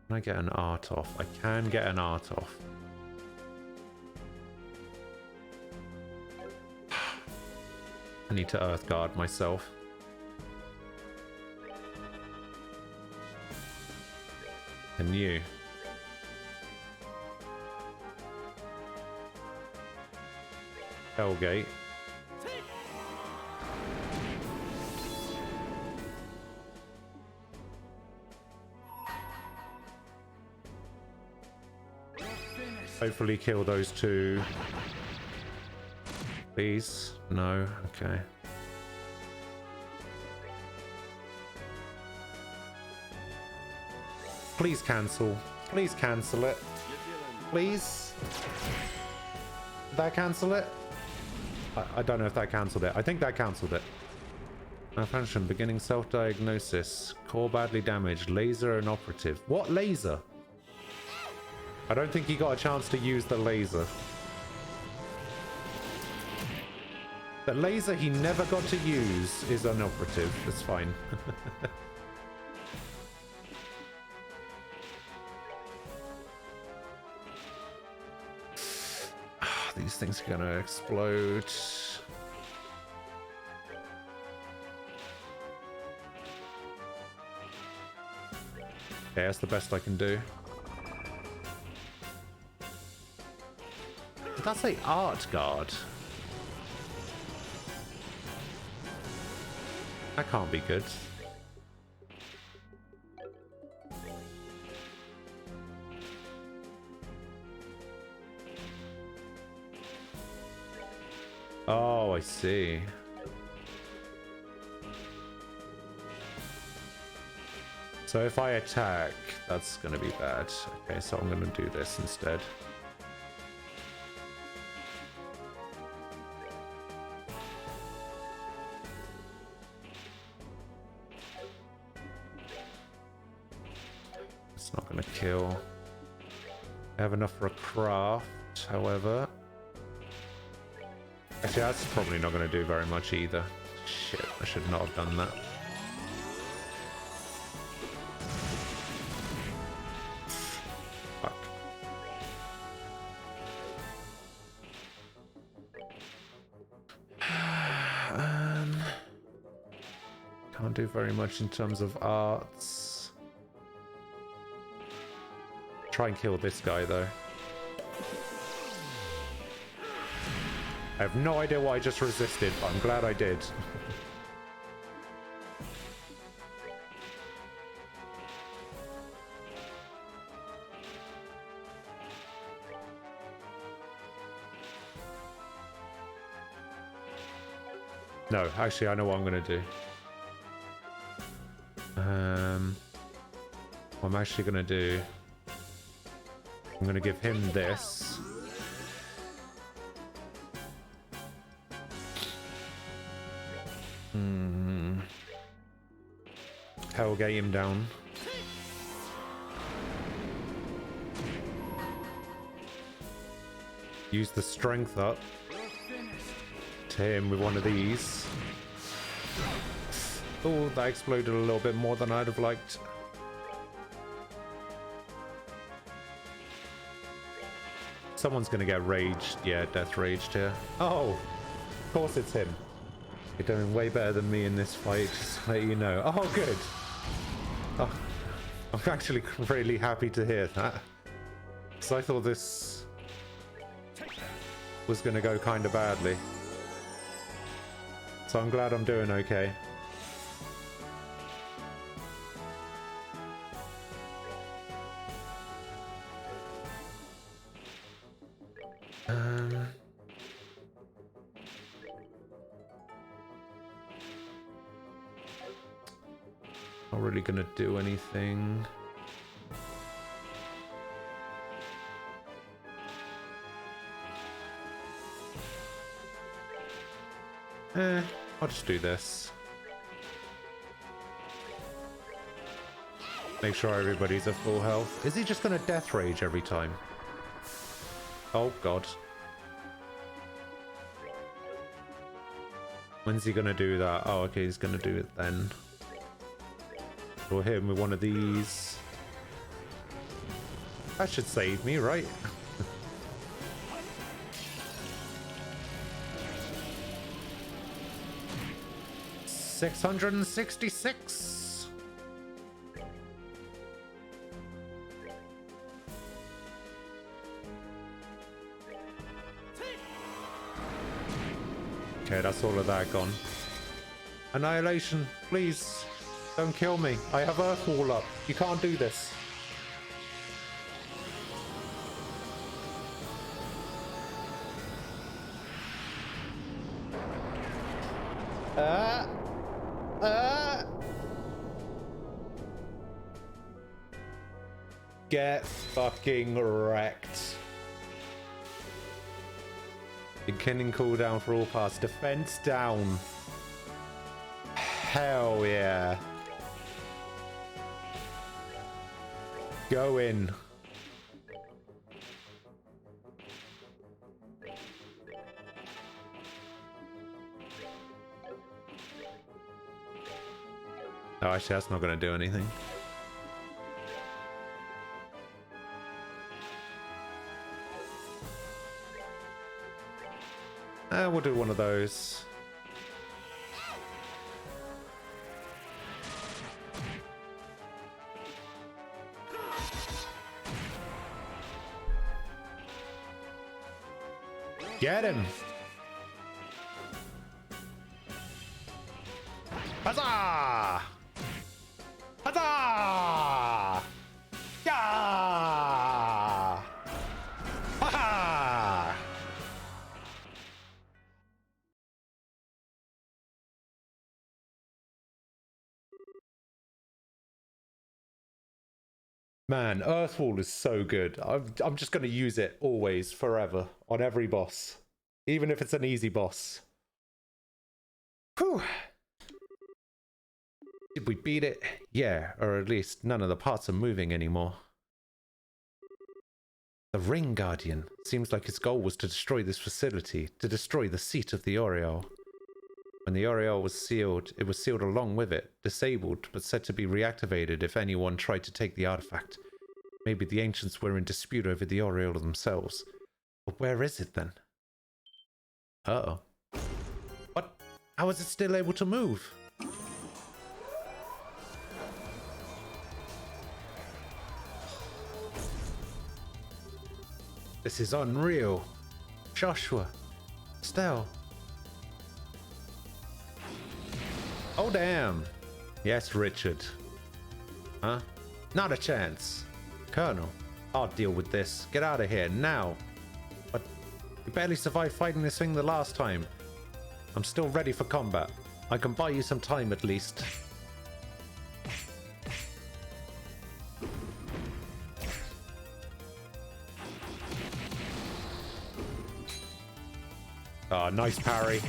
Speaker 1: Can I get an art off? I can get an art off. I need to earth guard myself. And you. Hellgate. Hopefully kill those two. Please? No? Okay. Please cancel. Please cancel it. Please? Did that cancel it? I don't know if that cancelled it. I think that cancelled it. Malfunction. Beginning self-diagnosis. Core badly damaged. Laser inoperative. What laser? I don't think he got a chance to use the laser. The laser he never got to use is inoperative. That's fine. These things are gonna explode. Okay, that's the best I can do. Did that say art guard? That can't be good. Oh, I see. So if I attack, that's going to be bad. Okay, so I'm going to do this instead. It's not going to kill. I have enough for a craft, however. Actually, that's probably not going to do very much either. Shit, I should not have done that. Fuck. Can't do very much in terms of arts. Try and kill this guy, though. I have no idea why I just resisted, but I'm glad I did. No, actually, I know what I'm going to do. What I'm actually going to do... I'm going to give him this. Hellgate him down. Use the strength up to hit him with one of these. Oh, that exploded a little bit more than I'd have liked. Someone's gonna get raged. Yeah, death raged here. Oh, of course it's him. You're doing way better than me in this fight, just to let you know. Oh, good. Oh, I'm actually really happy to hear that. Because I thought this was going to go kind of badly. So I'm glad I'm doing okay. Not really gonna do anything. I'll just do this. Make sure everybody's at full health. Is he just gonna death rage every time? Oh god. When's he gonna do that? Oh, okay, he's gonna do it then. We'll hit him with one of these. That should save me, right? $666. Okay, that's all of that gone. Annihilation, please. Don't kill me. I have Earth Wall up. You can't do this. Get fucking wrecked. Beginning cooldown for all parts. Defense down. Hell yeah. Go in. Oh, actually, that's not going to do anything. We'll do one of those. Get him! Huzzah! Huzzah! Yeah! Ha! Man, Earthwall is so good. I'm just going to use it always, forever, on every boss. Even if it's an easy boss. Whew. Did we beat it? Yeah, or at least none of the parts are moving anymore. The Ring Guardian. Seems like its goal was to destroy this facility, to destroy the seat of the Aureole. When the Aureole was sealed, it was sealed along with it, disabled, but said to be reactivated if anyone tried to take the artifact. Maybe the ancients were in dispute over the Aureole themselves. But where is it then? Uh-oh. What? How is it still able to move? This is unreal. Joshua. Estelle. Oh, damn. Yes, Richard. Huh? Not a chance. Colonel, I'll deal with this. Get out of here, now. But you barely survived fighting this thing the last time. I'm still ready for combat. I can buy you some time at least. Ah, nice parry.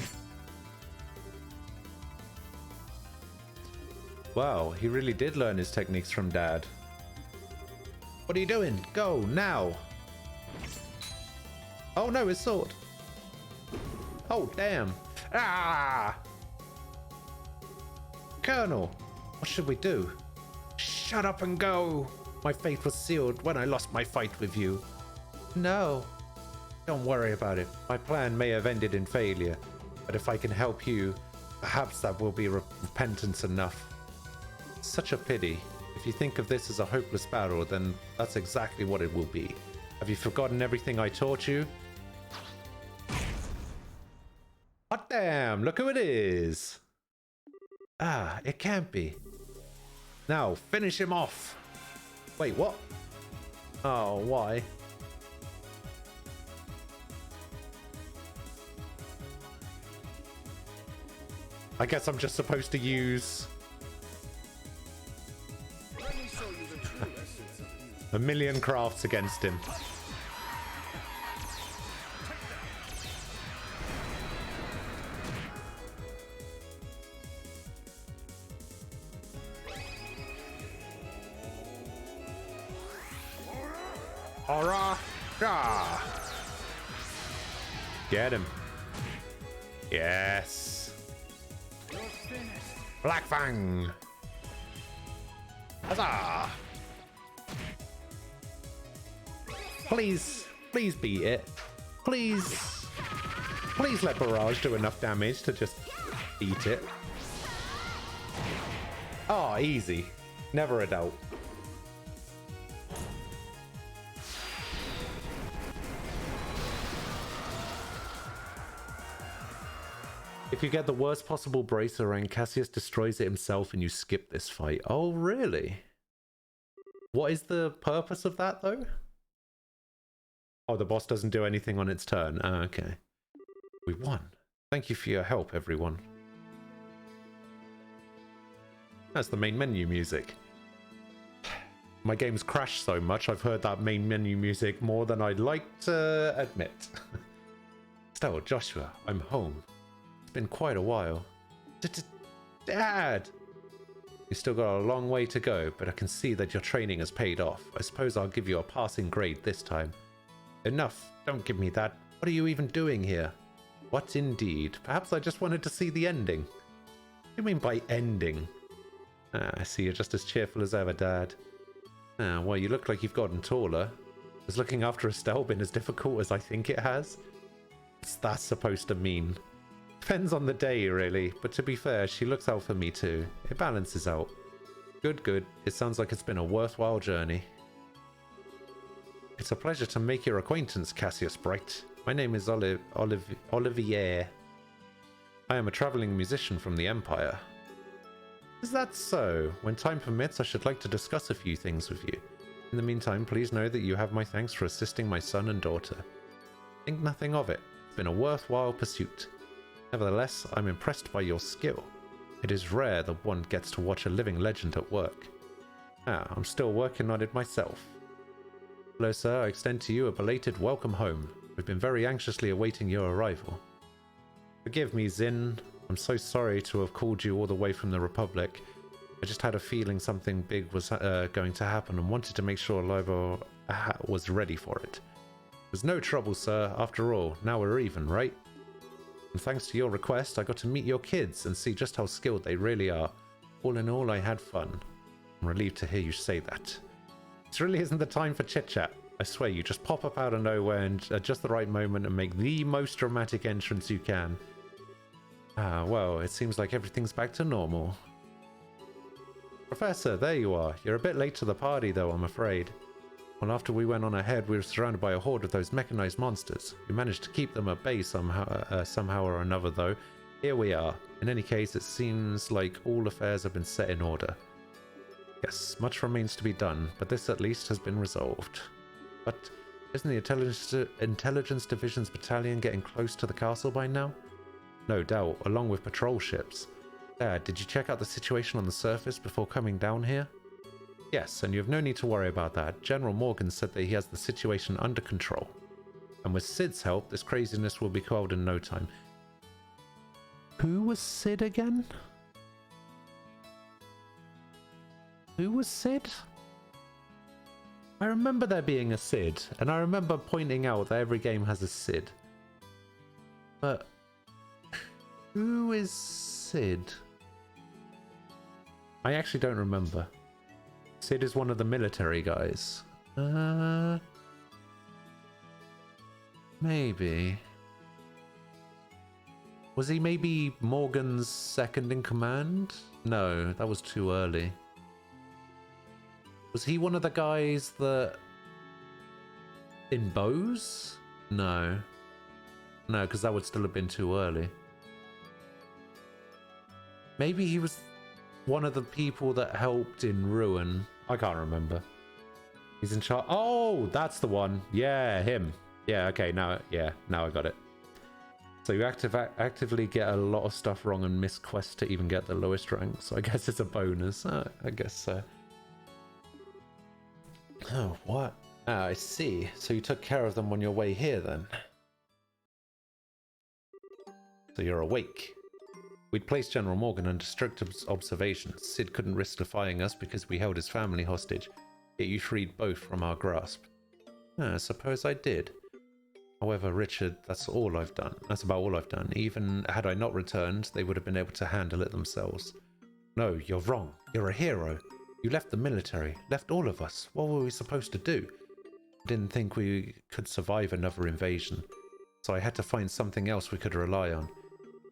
Speaker 1: Wow, he really did learn his techniques from Dad. What are you doing? Go, now! Oh no, his sword! Oh, damn! Ah! Colonel, what should we do? Shut up and go! My fate was sealed when I lost my fight with you. No. Don't worry about it. My plan may have ended in failure, but if I can help you, perhaps that will be repentance enough. Such a pity. If you think of this as a hopeless battle, then that's exactly what it will be. Have you forgotten everything I taught you? What the Bam! Look who it is. Ah, it can't be. Now, finish him off. Wait, what? Oh, why? I guess I'm just supposed to use a million crafts against him. Aura! Ah! Get him. Yes.
Speaker 7: You're finished.
Speaker 1: Black Fang. Huzzah! Please, please beat it. Please. Please let Barrage do enough damage to just beat it. Oh, easy. Never a doubt. If you get the worst possible bracer rank, Cassius destroys it himself and you skip this fight. Oh, really? What is the purpose of that, though? Oh, the boss doesn't do anything on its turn. Ah, okay. We won. Thank you for your help, everyone. That's the main menu music. My game's crashed so much, I've heard that main menu music more than I'd like to admit. Still, Joshua, I'm home. It's been quite a while. Dad! You still got a long way to go, but I can see that your training has paid off. I suppose I'll give you a passing grade this time. Enough. Don't give me that. What are you even doing here? What indeed? Perhaps I just wanted to see the ending. What do you mean by ending? Ah, I see you're just as cheerful as ever, Dad. Ah, well, you look like you've gotten taller. Has looking after Estelle been as difficult as I think it has? What's that supposed to mean? Depends on the day, really, but to be fair, she looks out for me too. It balances out. Good, good. It sounds like it's been a worthwhile journey. It's a pleasure to make your acquaintance, Cassius Bright. My name is Olivier. I am a traveling musician from the Empire. Is that so? When time permits, I should like to discuss a few things with you. In the meantime, please know that you have my thanks for assisting my son and daughter. Think nothing of it. It's been a worthwhile pursuit. Nevertheless, I'm impressed by your skill. It is rare that one gets to watch a living legend at work. Ah, I'm still working on it myself. Hello, sir. I extend to you a belated welcome home. We've been very anxiously awaiting your arrival. Forgive me, Zin. I'm so sorry to have called you all the way from the Republic. I just had a feeling something big was going to happen and wanted to make sure Libo was ready for it. It was no trouble, sir. After all, now we're even, right? And thanks to your request, I got to meet your kids and see just how skilled they really are. All in all, I had fun. I'm relieved to hear you say that. This really isn't the time for chit-chat. I swear, you just pop up out of nowhere and at just the right moment and make the most dramatic entrance you can. Ah, well, it seems like everything's back to normal. Professor, there you are. You're a bit late to the party, though, I'm afraid. Well, after we went on ahead, we were surrounded by a horde of those mechanized monsters. We managed to keep them at bay somehow or another, though. Here we are. In any case, it seems like all affairs have been set in order. Yes, much remains to be done, but this at least has been resolved. But isn't the Intelligence Division's battalion getting close to the castle by now? No doubt, along with patrol ships. Dad, did you check out the situation on the surface before coming down here? Yes, and you have no need to worry about that. General Morgan said that he has the situation under control. And with Cid's help, this craziness will be quelled in no time. Who was Cid again? Who was Cid? I remember there being a Cid, and I remember pointing out that every game has a Cid. But who is Cid? I actually don't remember. Cid is one of the military guys. Maybe. Was he maybe Morgan's second in command? No, that was too early. Was he one of the guys that... in bows? No. No, because that would still have been too early. Maybe he was one of the people that helped in Ruin. I can't remember. He's in charge. Oh, that's the one. Yeah, him. Yeah, okay, now I got it. So you actively get a lot of stuff wrong and miss quests to even get the lowest rank. So I guess it's a bonus. I guess so. Oh, what? Ah, I see. So you took care of them on your way here then? So you're awake. We'd placed General Morgan under strict observation. Sid couldn't risk defying us because we held his family hostage. Yet you freed both from our grasp. I suppose I did. However, Richard, that's all I've done. That's about all I've done. Even had I not returned, they would have been able to handle it themselves. No, you're wrong. You're a hero. You left the military, left all of us. What were we supposed to do? I didn't think we could survive another invasion, so I had to find something else we could rely on.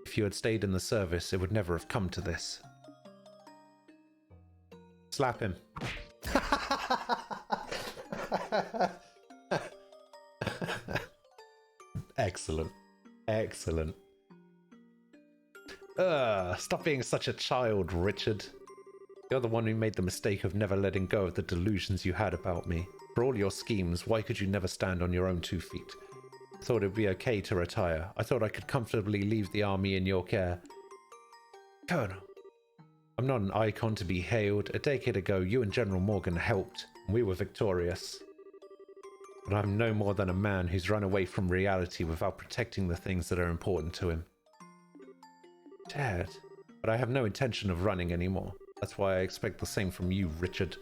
Speaker 1: If you had stayed in the service, it would never have come to this. Slap him. Excellent. Excellent. Stop being such a child, Richard. You're the one who made the mistake of never letting go of the delusions you had about me. For all your schemes, why could you never stand on your own 2 feet? I thought it'd be okay to retire. I thought I could comfortably leave the army in your care. Colonel, I'm not an icon to be hailed. A decade ago, you and General Morgan helped, and we were victorious. But I'm no more than a man who's run away from reality without protecting the things that are important to him. Dad, but I have no intention of running anymore. That's why I expect the same from you, Richard.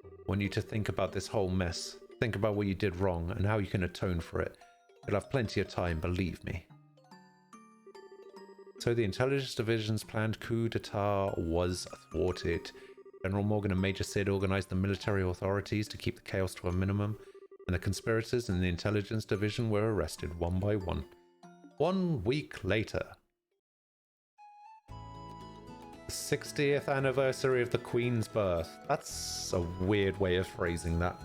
Speaker 1: I want you to think about this whole mess. Think about what you did wrong and how you can atone for it. You'll have plenty of time, believe me. So the Intelligence Division's planned coup d'etat was thwarted. General Morgan and Major Sid organized the military authorities to keep the chaos to a minimum, and the conspirators in the Intelligence Division were arrested one by one. 1 week later. The 60th anniversary of the Queen's birth. That's a weird way of phrasing that.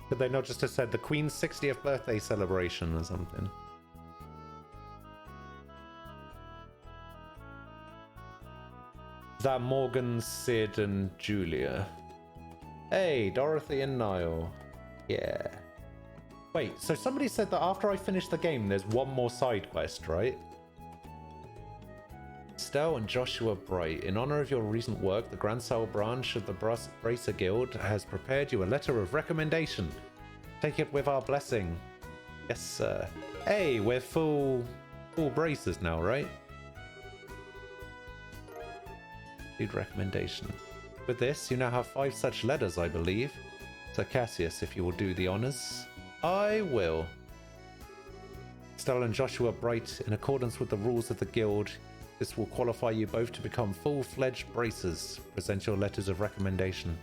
Speaker 1: Could they not just have said the Queen's 60th birthday celebration or something? Is that Morgan, Sid, and Julia? Hey, Dorothy and Niall. Yeah. Wait, so somebody said that after I finish the game, there's one more side quest, right? Estelle and Joshua Bright, in honor of your recent work, the Grand Cell branch of the Bracer Guild has prepared you a letter of recommendation. Take it with our blessing. Yes, sir. Hey, we're full bracers now, right? Lead recommendation. With this, you now have 5 such letters, I believe. Sir Cassius, if you will do the honors. I will. Estelle and Joshua Bright, in accordance with the rules of the guild, this will qualify you both to become full-fledged bracers. Present your letters of recommendation.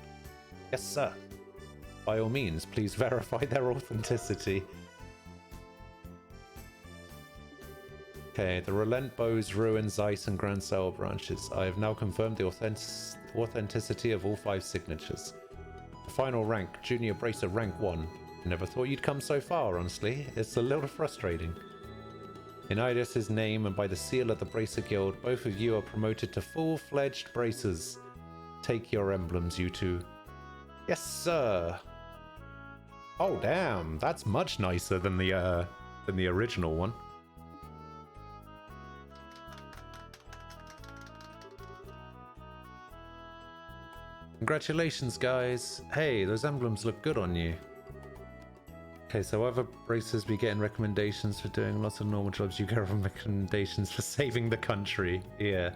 Speaker 1: Yes, sir. By all means, please verify their authenticity. Okay, the Relent Bows, Ruins, Ice, and Grand Cell branches. I have now confirmed the authenticity of all 5 signatures. The final rank, Junior Bracer Rank 1. Never thought you'd come so far, honestly. It's a little frustrating. In Idis's name and by the seal of the Bracer Guild, both of you are promoted to full-fledged bracers. Take your emblems, you two. Yes, sir. Oh, damn. That's much nicer than the original one. Congratulations, guys. Hey, those emblems look good on you. Okay, so other bracers be getting recommendations for doing lots of normal jobs. You get recommendations for saving the country. Yeah,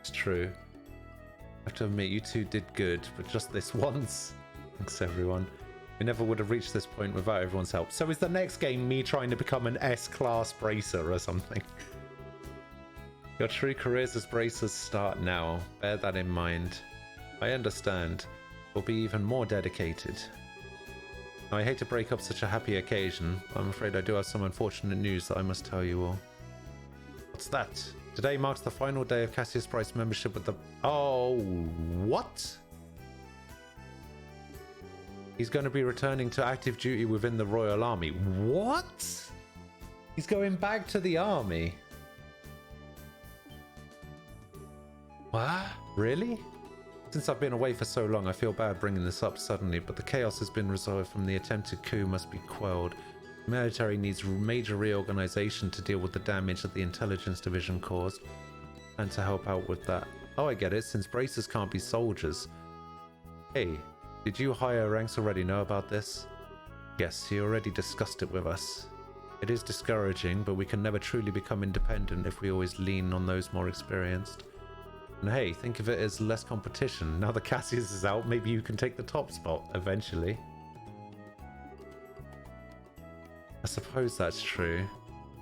Speaker 1: it's true. I have to admit, you two did good, but just this once. Thanks, everyone. We never would have reached this point without everyone's help. So is the next game me trying to become an S-class bracer or something? Your true careers as bracers start now. Bear that in mind. I understand. We'll be even more dedicated. Now, I hate to break up such a happy occasion, but I'm afraid I do have some unfortunate news that I must tell you all. What's that? Today marks the final day of Cassius Price membership with the... Oh, what? He's going to be returning to active duty within the Royal Army. What? He's going back to the army. What? Really? Since I've been away for so long, I feel bad bringing this up suddenly, but the chaos has been resolved from the attempted coup must be quelled. The military needs major reorganization to deal with the damage that the intelligence division caused, and to help out with that. Oh, I get it, since bracers can't be soldiers. Hey, did you higher ranks already know about this? Yes, he already discussed it with us. It is discouraging, but we can never truly become independent if we always lean on those more experienced. And hey, think of it as less competition. Now that Cassius is out, maybe you can take the top spot eventually. I suppose that's true.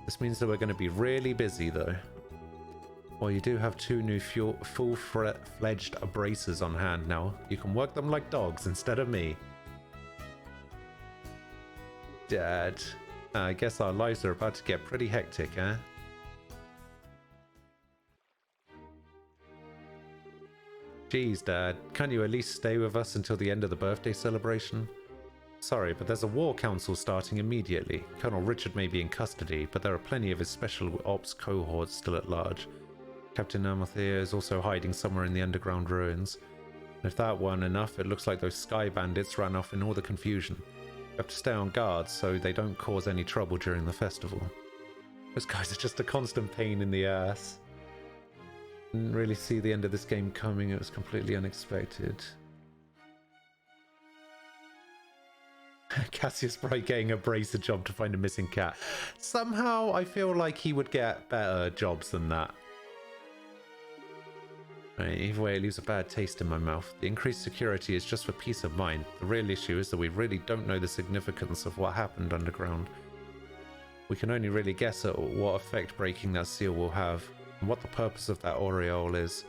Speaker 1: This means that we're going to be really busy though. Well, you do have 2 new full-fledged bracers on hand now. You can work them like dogs instead of me. Dad, I guess our lives are about to get pretty hectic, eh? Jeez, Dad, can't you at least stay with us until the end of the birthday celebration? Sorry, but there's a war council starting immediately. Colonel Richard may be in custody, but there are plenty of his special ops cohorts still at large. Captain Amalthea is also hiding somewhere in the underground ruins. And if that weren't enough, it looks like those sky bandits ran off in all the confusion. You have to stay on guard so they don't cause any trouble during the festival. Those guys are just a constant pain in the ass. Didn't really see the end of this game coming, it was completely unexpected. Cassius Bright getting a bracer job to find a missing cat. Somehow I feel like he would get better jobs than that. Right, either way, it leaves a bad taste in my mouth. The increased security is just for peace of mind. The real issue is that we really don't know the significance of what happened underground. We can only really guess at what effect breaking that seal will have, and what the purpose of that aureole is.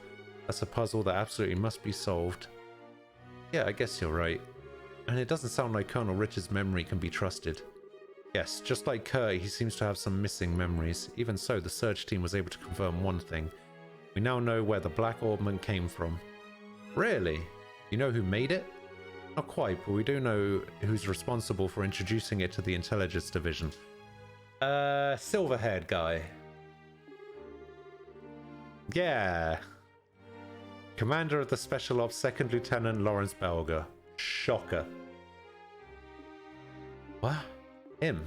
Speaker 1: That's a puzzle that absolutely must be solved. Yeah, I guess you're right. And it doesn't sound like Colonel Richard's memory can be trusted. Yes, just like Kurt, he seems to have some missing memories. Even so, the search team was able to confirm one thing. We now know where the Black Orbment came from. Really? You know who made it? Not quite, but we do know who's responsible for introducing it to the intelligence division. Silver-haired guy. Yeah. Commander of the Special Ops, 2nd Lieutenant Lawrence Belger. Shocker. What? Him?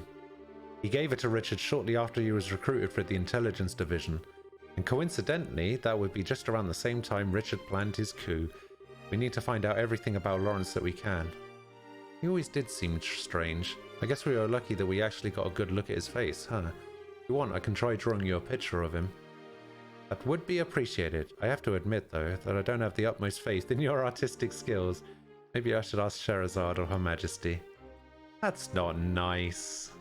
Speaker 1: He gave it to Richard shortly after he was recruited for the intelligence division. And coincidentally, that would be just around the same time Richard planned his coup. We need to find out everything about Lawrence that we can. He always did seem strange. I guess we were lucky that we actually got a good look at his face, huh? If you want, I can try drawing you a picture of him. That would be appreciated. I have to admit, though, that I don't have the utmost faith in your artistic skills. Maybe I should ask Sherazade or Her Majesty. That's not nice.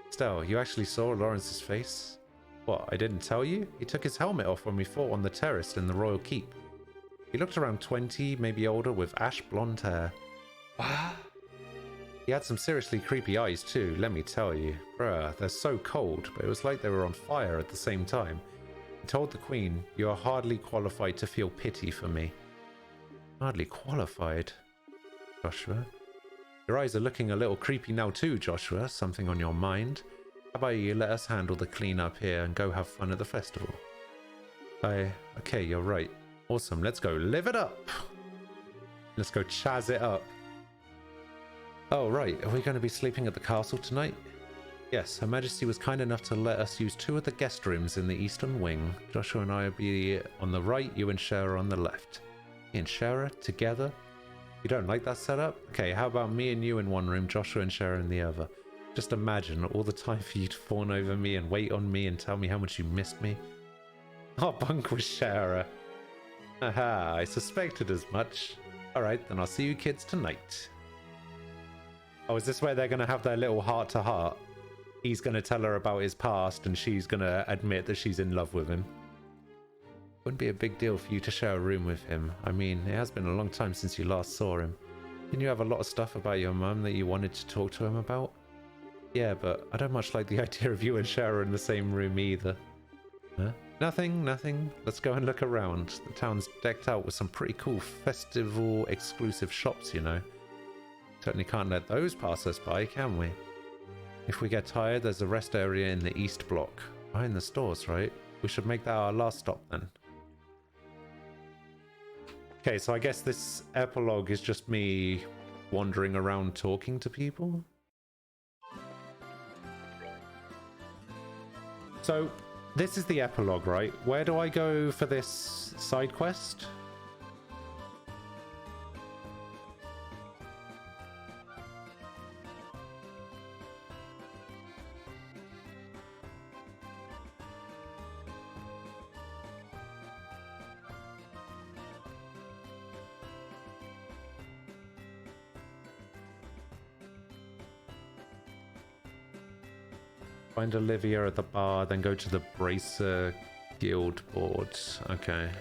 Speaker 1: Stell, you actually saw Lawrence's face? What, I didn't tell you? He took his helmet off when we fought on the terrace in the Royal Keep. He looked around 20, maybe older, with ash blonde hair. What? He had some seriously creepy eyes too, let me tell you. Bruh, they're so cold, but it was like they were on fire at the same time. He told the Queen, "You are hardly qualified to feel pity for me." Hardly qualified? Joshua? Your eyes are looking a little creepy now too, Joshua. Something on your mind? How about you let us handle the cleanup here and go have fun at the festival? Okay, you're right. Awesome, let's go live it up. Let's go chaz it up. Oh, right, are we going to be sleeping at the castle tonight? Yes, Her Majesty was kind enough to let us use 2 of the guest rooms in the eastern wing. Joshua and I will be on the right, you and Shara on the left. Me and Shara together? You don't like that setup? Okay, how about me and you in one room, Joshua and Shara in the other? Just imagine all the time for you to fawn over me and wait on me and tell me how much you missed me. I'll bunk with Shara. Aha, I suspected as much. Alright, then I'll see you kids tonight. Oh, is this where they're going to have their little heart-to-heart? He's going to tell her about his past and she's going to admit that she's in love with him. Wouldn't be a big deal for you to share a room with him. I mean, it has been a long time since you last saw him. Didn't you have a lot of stuff about your mum that you wanted to talk to him about? Yeah, but I don't much like the idea of you and Shara in the same room either. Huh? Nothing, nothing. Let's go and look around. The town's decked out with some pretty cool festival exclusive shops, you know. Certainly can't let those pass us by, can we? If we get tired, there's a rest area in the east block. Behind the stores, right? We should make that our last stop then. Okay, so I guess this epilogue is just me wandering around talking to people. So, this is the epilogue, right? Where do I go for this side quest? Find Olivia at the bar, then go to the Bracer Guild board. Okay.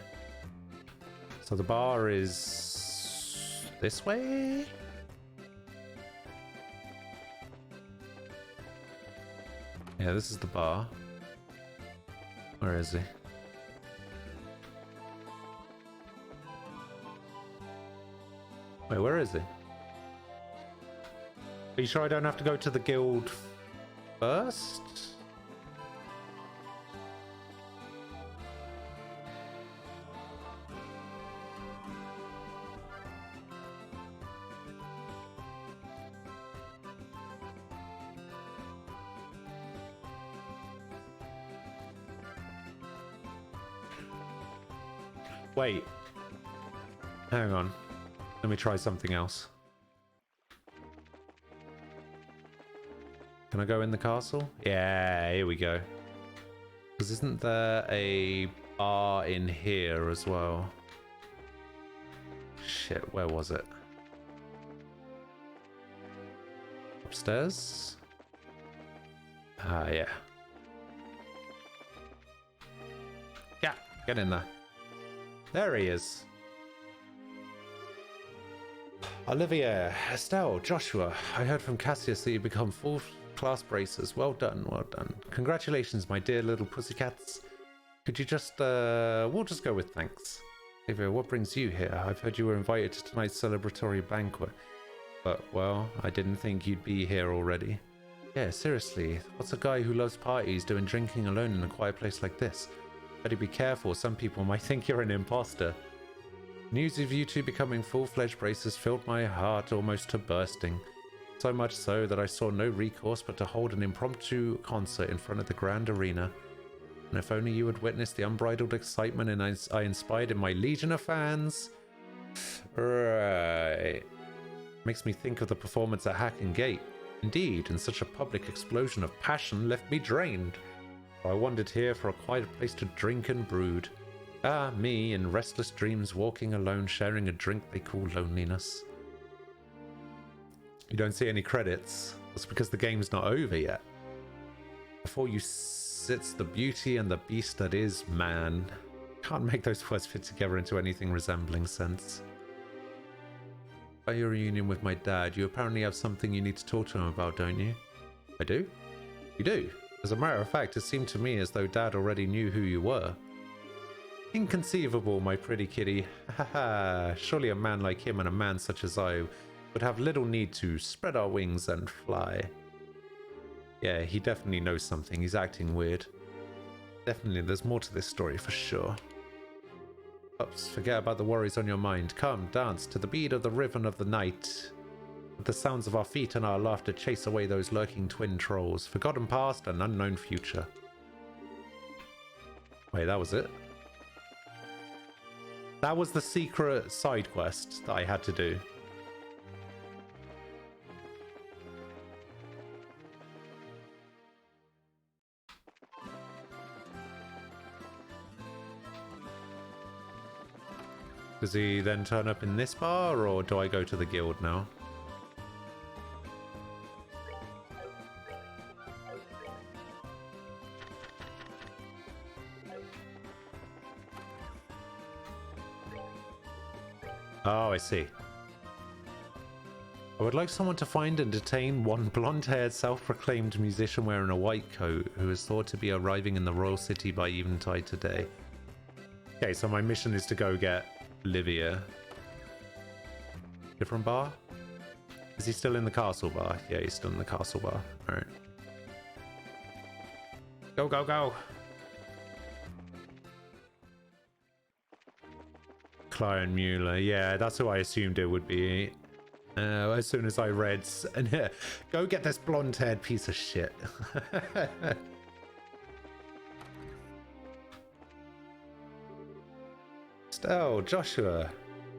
Speaker 1: So the bar is this way? Yeah, this is the bar. Where is he? Wait, where is he? Are you sure I don't have to go to the guild first? Wait. Hang on. Let me try something else. Can I go in the castle? Yeah, here we go. Because isn't there a bar in here as well? Shit, where was it? Upstairs? Ah, yeah. Yeah, get in there. There he is. Olivia, Estelle, Joshua, I heard from Cassius that you become full class bracers. Well done, well done. Congratulations, my dear little pussycats. Could you just, we'll just go with thanks. Olivia, what brings you here? I've heard you were invited to tonight's celebratory banquet. But, well, I didn't think you'd be here already. Yeah, seriously, what's a guy who loves parties doing drinking alone in a quiet place like this? Better be careful, some people might think you're an imposter. News of you two becoming full-fledged bracers filled my heart almost to bursting. So much so that I saw no recourse but to hold an impromptu concert in front of the grand arena. And if only you had witnessed the unbridled excitement I inspired in my legion of fans. Right. Makes me think of the performance at Hacken Gate. Indeed, and such a public explosion of passion left me drained. I wandered here for a quiet place to drink and brood. Ah, me in restless dreams walking alone sharing a drink they call loneliness. You don't see any credits. That's because the game's not over yet. Before you sits the beauty and the beast that is man. Can't make those words fit together into anything resembling sense. By your reunion with my dad, you apparently have something you need to talk to him about, don't you? I do? You do? As a matter of fact, it seemed to me as though Dad already knew who you were. Inconceivable, my pretty kitty. Haha, surely a man like him and a man such as I would have little need to spread our wings and fly. Yeah, he definitely knows something. He's acting weird. Definitely, there's more to this story for sure. Oops, forget about the worries on your mind. Come, dance to the beat of the rhythm of the night. With the sounds of our feet and our laughter chase away those lurking twin trolls. Forgotten past and unknown future. Wait, that was it? That was the secret side quest that I had to do. Does he then turn up in this bar, or do I go to the guild now? Oh, I see. I would like someone to find and detain one blonde-haired, self-proclaimed musician wearing a white coat who is thought to be arriving in the royal city by eventide today. Okay, so my mission is to go get Livia. Different bar? Is he still in the castle bar? Yeah, he's still in the castle bar. Alright. Go, go, go! Klein Mueller. Yeah, that's who I assumed it would be. As soon as I read... Go get this blonde-haired piece of shit. Still, Joshua.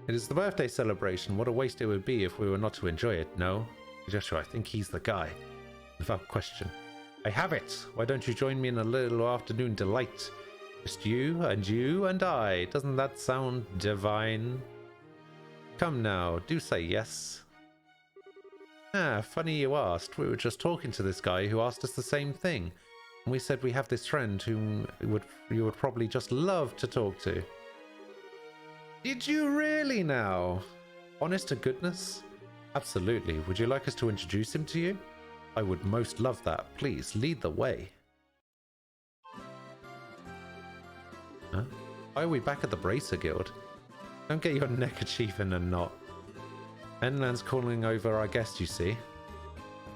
Speaker 1: It is the birthday celebration. What a waste it would be if we were not to enjoy it, no? Joshua, I think he's the guy. Without question. I have it! Why don't you join me in a little afternoon delight? Just you and I. Doesn't that sound divine? Come now, do say yes. Ah, funny you asked. We were just talking to this guy who asked us the same thing. And we said we have this friend whom you would probably just love to talk to. Did you really now? Honest to goodness? Absolutely. Would you like us to introduce him to you? I would most love that. Please, lead the way. Huh? Why are we back at the Bracer Guild? Don't get your neckerchief in a knot. Enland's calling over our guest, you see.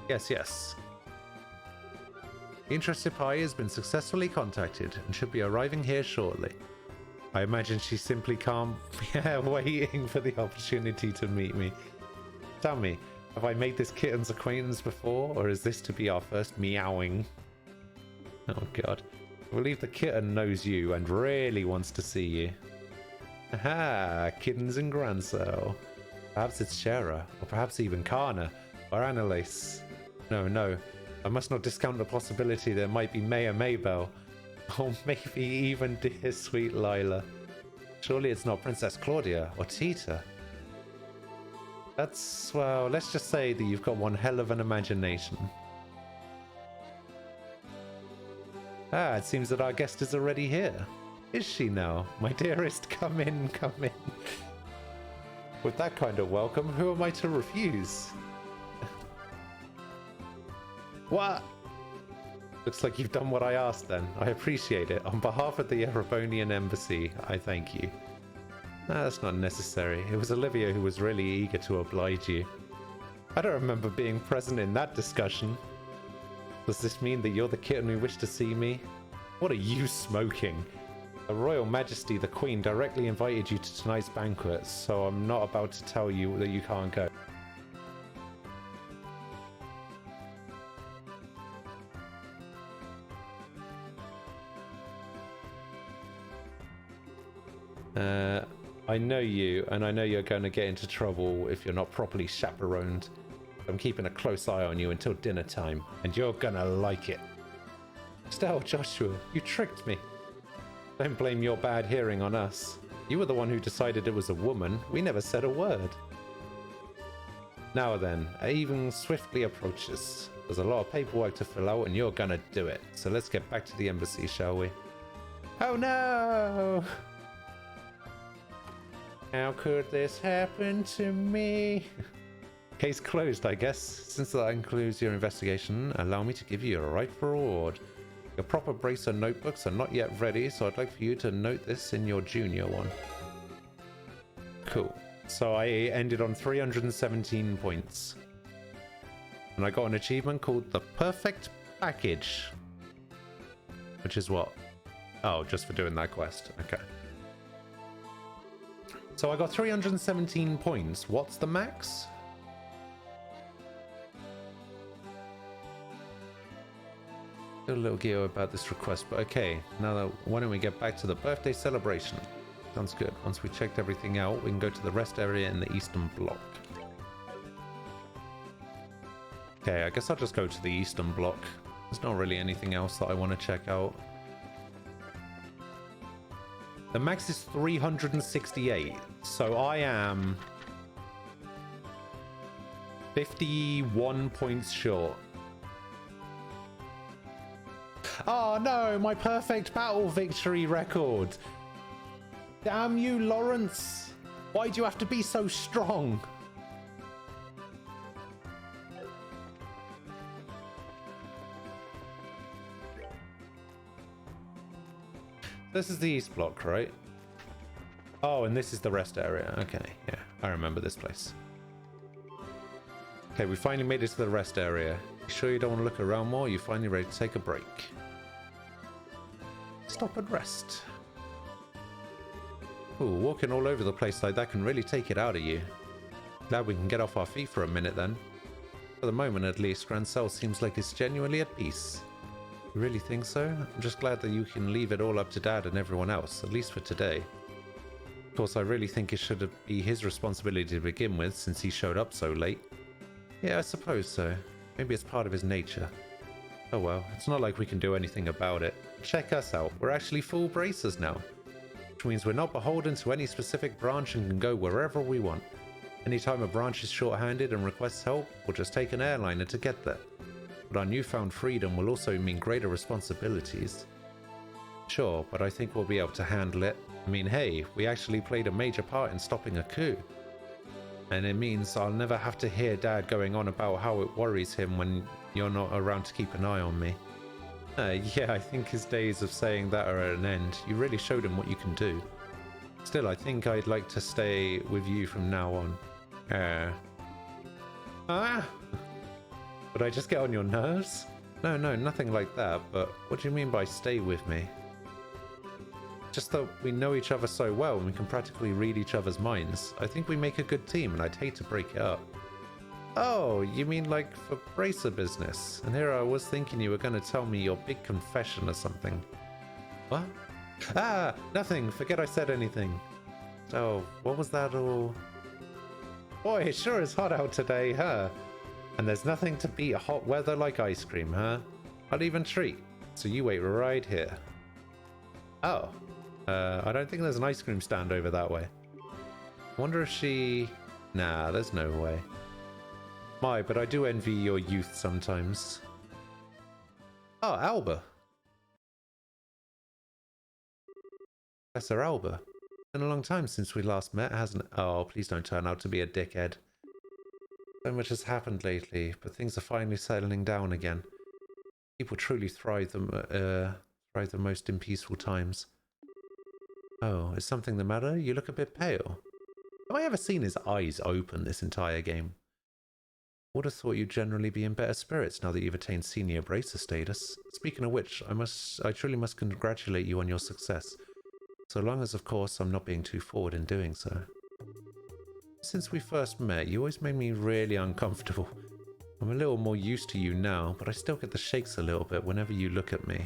Speaker 1: Yes. The interested party has been successfully contacted and should be arriving here shortly. I imagine she simply can't waiting for the opportunity to meet me. Tell me, have I made this kitten's acquaintance before, or is this to be our first meowing? Oh god. I believe the kitten knows you and really wants to see you. Aha, kittens and Grancel. Perhaps it's Shara, or perhaps even Kana, or Annalise. No, I must not discount the possibility there might be Mayor Maybell, or maybe even dear sweet Lila. Surely it's not Princess Claudia, or Tita. Well, let's just say that you've got one hell of an imagination. Ah, it seems that our guest is already here. Is she now? My dearest, come in. With that kind of welcome, who am I to refuse? What? Looks like you've done what I asked then. I appreciate it. On behalf of the Erebonian Embassy, I thank you. That's not necessary. It was Olivia who was really eager to oblige you. I don't remember being present in that discussion. Does this mean that you're the kitten who wished to see me? What are you smoking? Her Royal Majesty the Queen directly invited you to tonight's banquet, so I'm not about to tell you that you can't go. I know you, and I know you're going to get into trouble if you're not properly chaperoned. I'm keeping a close eye on you until dinner time, and you're gonna like it. Still, Joshua, you tricked me. Don't blame your bad hearing on us. You were the one who decided it was a woman. We never said a word. Now then, Avon swiftly approaches. There's a lot of paperwork to fill out, and you're gonna do it. So let's get back to the embassy, shall we? Oh no! How could this happen to me? Case closed, I guess. Since that includes your investigation, allow me to give you a rightful reward. Your proper bracer notebooks are not yet ready, so I'd like for you to note this in your junior one. Cool. So I ended on 317 points. And I got an achievement called the Perfect Package. Which is what? Oh, just for doing that quest. Okay. So I got 317 points. What's the max? Got a little geo about this request, but okay. Now, why don't we get back to the birthday celebration? Sounds good. Once we checked everything out, we can go to the rest area in the Eastern Bloc. Okay, I guess I'll just go to the Eastern Bloc. There's not really anything else that I want to check out. The max is 368, so I am 51 points short. Oh no, my perfect battle victory record. Damn you, Lawrence. Why do you have to be so strong? This is the east block, right? Oh, and this is the rest area. Okay, yeah, I remember this place. Okay, we finally made it to the rest area. You sure you don't want to look around more? You finally ready to take a break? Stop and rest. Ooh, walking all over the place like that can really take it out of you. Glad we can get off our feet for a minute then. For the moment at least, Grancel seems like it's genuinely at peace. You really think so? I'm just glad that you can leave it all up to Dad and everyone else, at least for today. Of course, I really think it should be his responsibility to begin with, since he showed up so late. Yeah, I suppose so. Maybe it's part of his nature. Oh well, it's not like we can do anything about it. Check us out, we're actually full bracers now. Which means we're not beholden to any specific branch and can go wherever we want. Anytime a branch is short-handed and requests help, we'll just take an airliner to get there. But our newfound freedom will also mean greater responsibilities. Sure, but I think we'll be able to handle it. I mean, hey, we actually played a major part in stopping a coup. And it means I'll never have to hear Dad going on about how it worries him when you're not around to keep an eye on me. Yeah, I think his days of saying that are at an end. You really showed him what you can do. Still, I think I'd like to stay with you from now on. Would I just get on your nerves? No, nothing like that, but what do you mean by stay with me? Just that we know each other so well and we can practically read each other's minds. I think we make a good team and I'd hate to break it up. Oh, you mean like for bracer business? And here I was thinking you were going to tell me your big confession or something. What? Ah, nothing. Forget I said anything. Oh, what was that all? Boy, it sure is hot out today, huh? And there's nothing to beat hot weather like ice cream, huh? I'll even treat. So you wait right here. Oh. I don't think there's an ice cream stand over that way. Wonder if she... Nah, there's no way. My, but I do envy your youth sometimes. Oh, Alba. Professor Alba. Been a long time since we last met, hasn't it? Oh, please don't turn out to be a dickhead. So much has happened lately, but things are finally settling down again. People truly thrive the most in peaceful times. Oh, is something the matter? You look a bit pale. Have I ever seen his eyes open this entire game? Would have thought you'd generally be in better spirits now that you've attained senior bracer status. Speaking of which, I truly must congratulate you on your success. So long as, of course, I'm not being too forward in doing so. Since we first met, you always made me really uncomfortable. I'm a little more used to you now, but I still get the shakes a little bit whenever you look at me.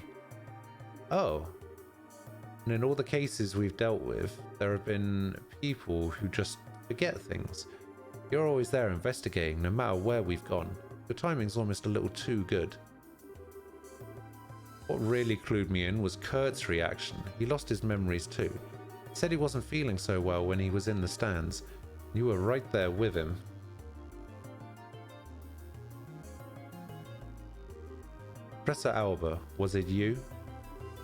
Speaker 1: Oh. And in all the cases we've dealt with, there have been people who just forget things. You're always there investigating, no matter where we've gone. The timing's almost a little too good. What really clued me in was Kurt's reaction. He lost his memories too. He said he wasn't feeling so well when he was in the stands. You were right there with him. Professor Alba, was it you?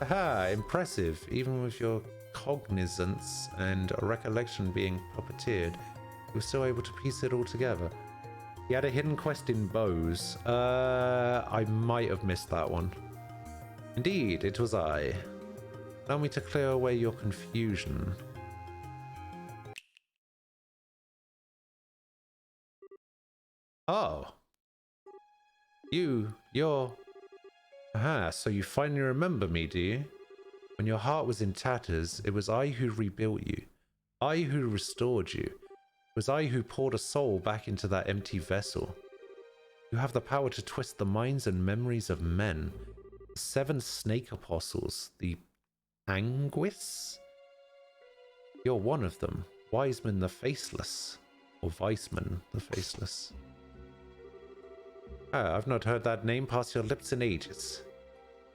Speaker 1: Aha, impressive. Even with your cognizance and a recollection being puppeteered, you were still able to piece it all together. He had a hidden quest in bows. I might have missed that one. Indeed, it was I. Allow me to clear away your confusion. Oh. You're... Aha, so you finally remember me, do you? When your heart was in tatters, it was I who rebuilt you. I who restored you. It was I who poured a soul back into that empty vessel. You have the power to twist the minds and memories of men. The 7 snake apostles, the Anguis? You're one of them. Wiseman the Faceless. Or Weissman the Faceless. Ah, I've not heard that name pass your lips in ages.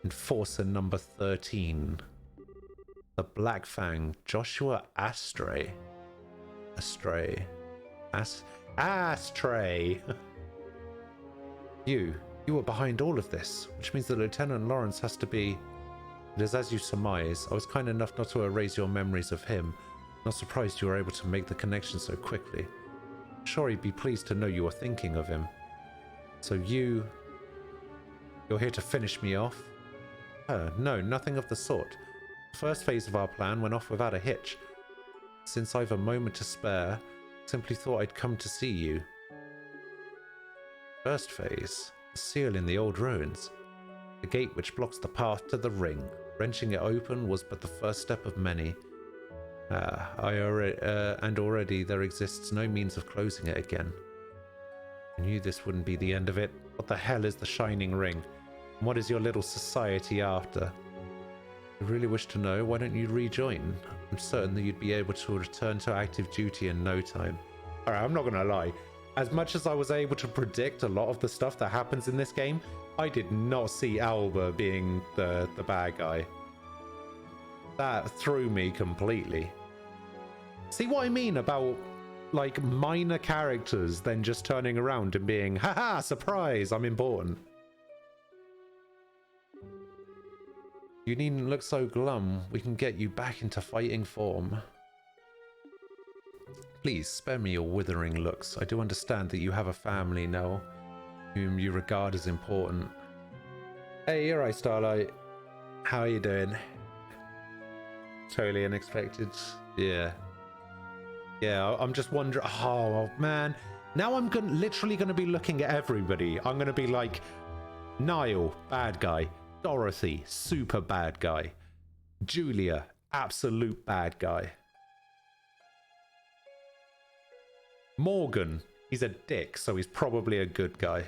Speaker 1: Enforcer number 13. The Black Fang, Joshua Astray. Astray. Astray! You were behind all of this, which means that Lieutenant Lawrence has to be... It is as you surmise. I was kind enough not to erase your memories of him. Not surprised you were able to make the connection so quickly. I'm sure he'd be pleased to know you were thinking of him. So you're here to finish me off? No, nothing of the sort. The first phase of our plan went off without a hitch. Since I've a moment to spare, simply thought I'd come to see you. First phase, the seal in the old ruins. The gate which blocks the path to the ring. Wrenching it open was but the first step of many. And already there exists no means of closing it again. I knew this wouldn't be the end of it. What the hell is the Shining Ring? And what is your little society after? If you really wish to know, why don't you rejoin? I'm certain that you'd be able to return to active duty in no time. Alright, I'm not gonna lie. As much as I was able to predict a lot of the stuff that happens in this game, I did not see Alba being the bad guy. That threw me completely. See what I mean about, like, minor characters then just turning around and being, haha, surprise, I'm important. You needn't look so glum. We can get you back into fighting form. Please, spare me your withering looks. I do understand that you have a family now, whom you regard as important. Hey, you're right, Starlight. How are you doing? Totally unexpected. Yeah. Yeah, I'm just wondering. Oh, man. Now I'm literally going to be looking at everybody. I'm going to be like, Niall, bad guy. Dorothy, super bad guy. Julia, absolute bad guy. Morgan, he's a dick, so he's probably a good guy.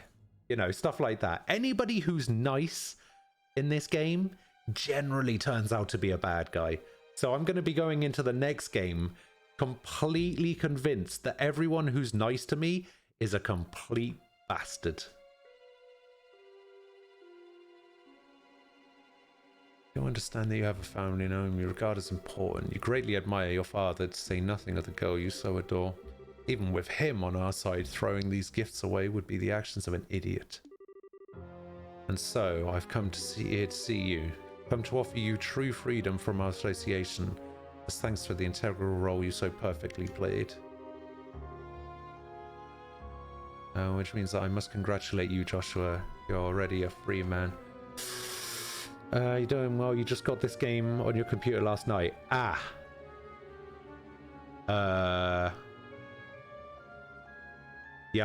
Speaker 1: You know, stuff like that. Anybody who's nice in this game generally turns out to be a bad guy. So I'm going to be going into the next game completely convinced that everyone who's nice to me is a complete bastard. You understand that you have a family now whom you regard as important. You greatly admire your father, to say nothing of the girl you so adore. Even with him on our side, throwing these gifts away would be the actions of an idiot. And so, I've come here to see you. Come to offer you true freedom from our association, as thanks for the integral role you so perfectly played. Which means that I must congratulate you, Joshua. You're already a free man. You're doing well. You just got this game on your computer last night. Yeah,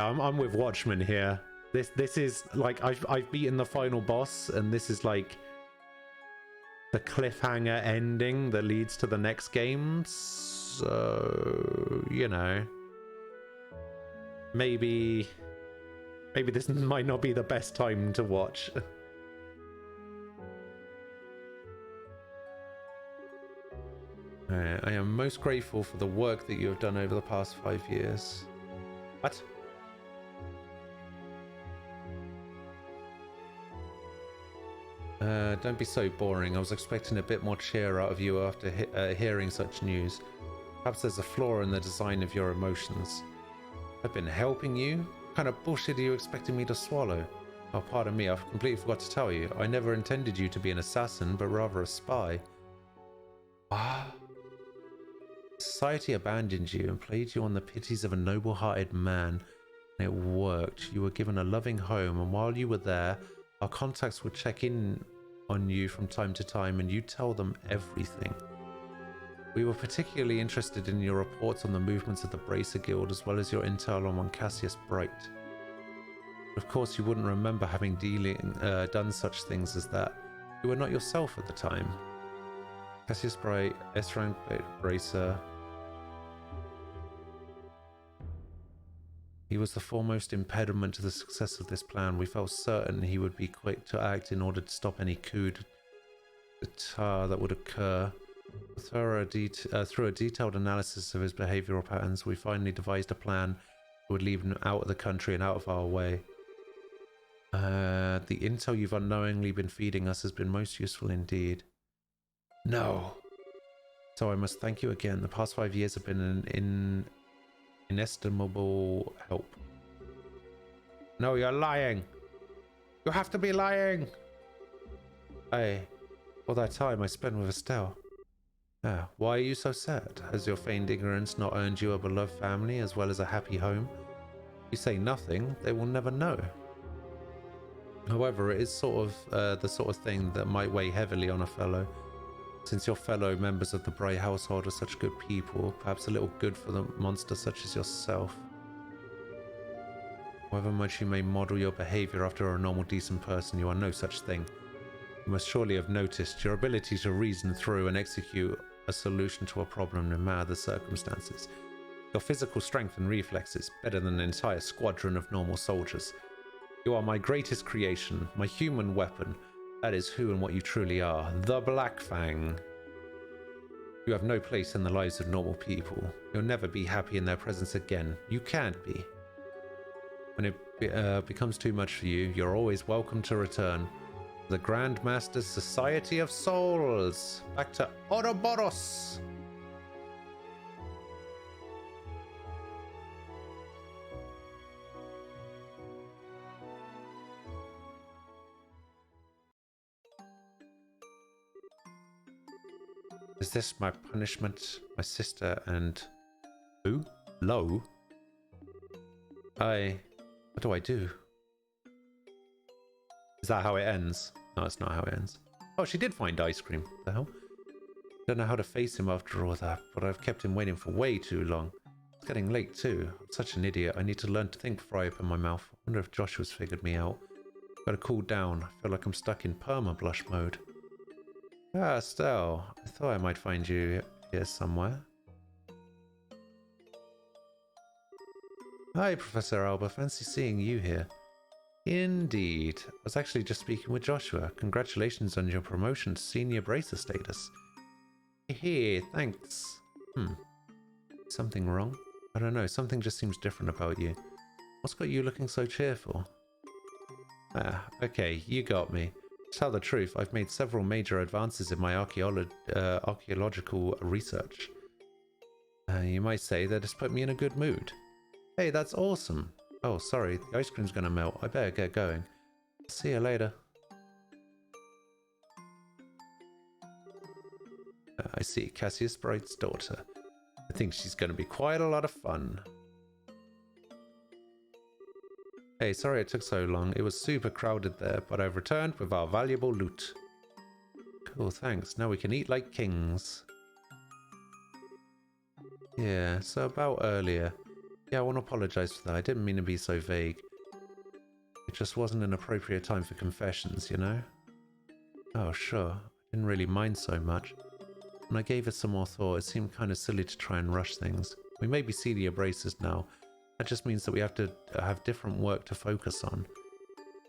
Speaker 1: I'm with Watchmen here. This is like I've beaten the final boss, and this is like the cliffhanger ending that leads to the next game. So, you know, maybe this might not be the best time to watch. I am most grateful for the work that you have done over the past 5 years. What? Don't be so boring. I was expecting a bit more cheer out of you after hearing such news. Perhaps there's a flaw in the design of your emotions. I've been helping you? What kind of bullshit are you expecting me to swallow? Oh, pardon me, I've completely forgot to tell you. I never intended you to be an assassin, but rather a spy. Ah. Society abandoned you and played you on the pities of a noble-hearted man. And it worked. You were given a loving home, and while you were there, our contacts would check in on you from time to time, and you'd tell them everything. We were particularly interested in your reports on the movements of the Bracer Guild, as well as your intel on one Cassius Bright. Of course, you wouldn't remember having done such things as that. You were not yourself at the time. Cassius Bright, S-Rank Bracer. He was the foremost impediment to the success of this plan. We felt certain he would be quick to act in order to stop any coup d'etat that would occur. Through a detailed analysis of his behavioral patterns, we finally devised a plan that would leave him out of the country and out of our way. The intel you've unknowingly been feeding us has been most useful indeed. No. So I must thank you again. The past 5 years have been an inestimable help. No, you're lying. You have to be lying. Hey, all that time I spent with Estelle. Why are you so sad? Has your feigned ignorance not earned you a beloved family as well as a happy home? You say nothing, they will never know. However, it is sort of the sort of thing that might weigh heavily on a fellow. Since your fellow members of the Bright household are such good people, perhaps a little good for the monster such as yourself. However much you may model your behavior after a normal decent person, you are no such thing. You must surely have noticed your ability to reason through and execute a solution to a problem no matter the circumstances. Your physical strength and reflexes, better than an entire squadron of normal soldiers. You are my greatest creation, my human weapon. That is who and what you truly are, the Black Fang. You have no place in the lives of normal people. You'll never be happy in their presence again. You can't be. When it becomes too much for you, you're always welcome to return. The Grandmaster's Society of Souls. Back to Ouroboros. Is this my punishment? My sister and... who? Lo? What do I do? Is that how it ends? No, it's not how it ends. Oh, she did find ice cream. What the hell? Don't know how to face him after all that, but I've kept him waiting for way too long. It's getting late too. I'm such an idiot. I need to learn to think before I open my mouth. I wonder if Joshua's figured me out. Gotta cool down. I feel like I'm stuck in perma-blush mode. Ah, Estelle. I thought I might find you here somewhere. Hi, Professor Alba. Fancy seeing you here. Indeed. I was actually just speaking with Joshua. Congratulations on your promotion to senior bracer status. Hey, thanks. Something wrong? I don't know. Something just seems different about you. What's got you looking so cheerful? Ah, okay. You got me. To tell the truth, I've made several major advances in my archaeological research. You might say that it's put me in a good mood. Hey, that's awesome. Oh, sorry, the ice cream's gonna melt. I better get going. See you later. I see, Cassius Bright's daughter. I think she's gonna be quite a lot of fun. Hey, sorry it took so long. It was super crowded there, but I've returned with our valuable loot. Cool, thanks. Now we can eat like kings. Yeah, so about earlier. Yeah, I want to apologize for that. I didn't mean to be so vague. It just wasn't an appropriate time for confessions, you know? Oh, sure. I didn't really mind so much. When I gave it some more thought, it seemed kind of silly to try and rush things. We may be senior bracers now. That just means that we have to have different work to focus on.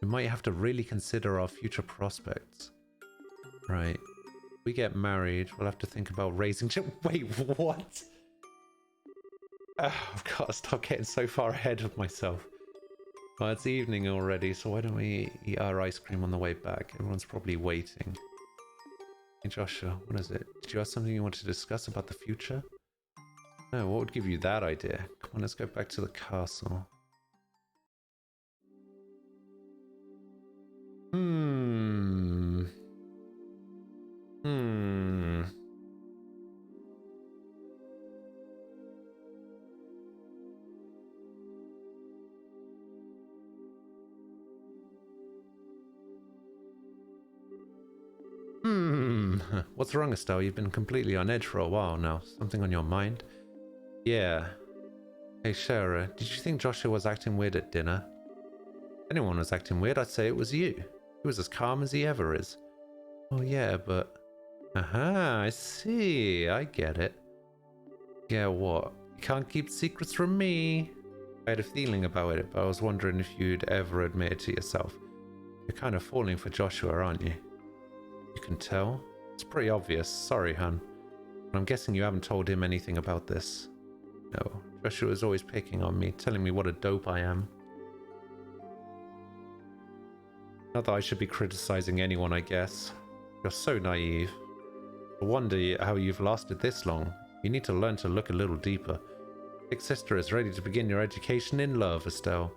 Speaker 1: We might have to really consider our future prospects. Right. We get married, we'll have to think about raising children. Wait, what? I've got to stop getting so far ahead of myself. Well, it's evening already, so why don't we eat our ice cream on the way back? Everyone's probably waiting. Hey Joshua, what is it? Did you have something you want to discuss about the future? No, what would give you that idea? Come on, let's go back to the castle. What's wrong, Estelle? You've been completely on edge for a while now. Something on your mind? Yeah. Hey, Shara, did you think Joshua was acting weird at dinner? If anyone was acting weird, I'd say it was you. He was as calm as he ever is. Oh, yeah, but... Aha, I see. I get it. Yeah, what? You can't keep secrets from me. I had a feeling about it, but I was wondering if you'd ever admit it to yourself. You're kind of falling for Joshua, aren't you? You can tell? It's pretty obvious. Sorry, hun. But I'm guessing you haven't told him anything about this. No. Joshua was always picking on me, telling me what a dope I am. Not that I should be criticizing anyone, I guess. You're so naive. I wonder how you've lasted this long. You need to learn to look a little deeper. Big sister is ready to begin your education in love, Estelle.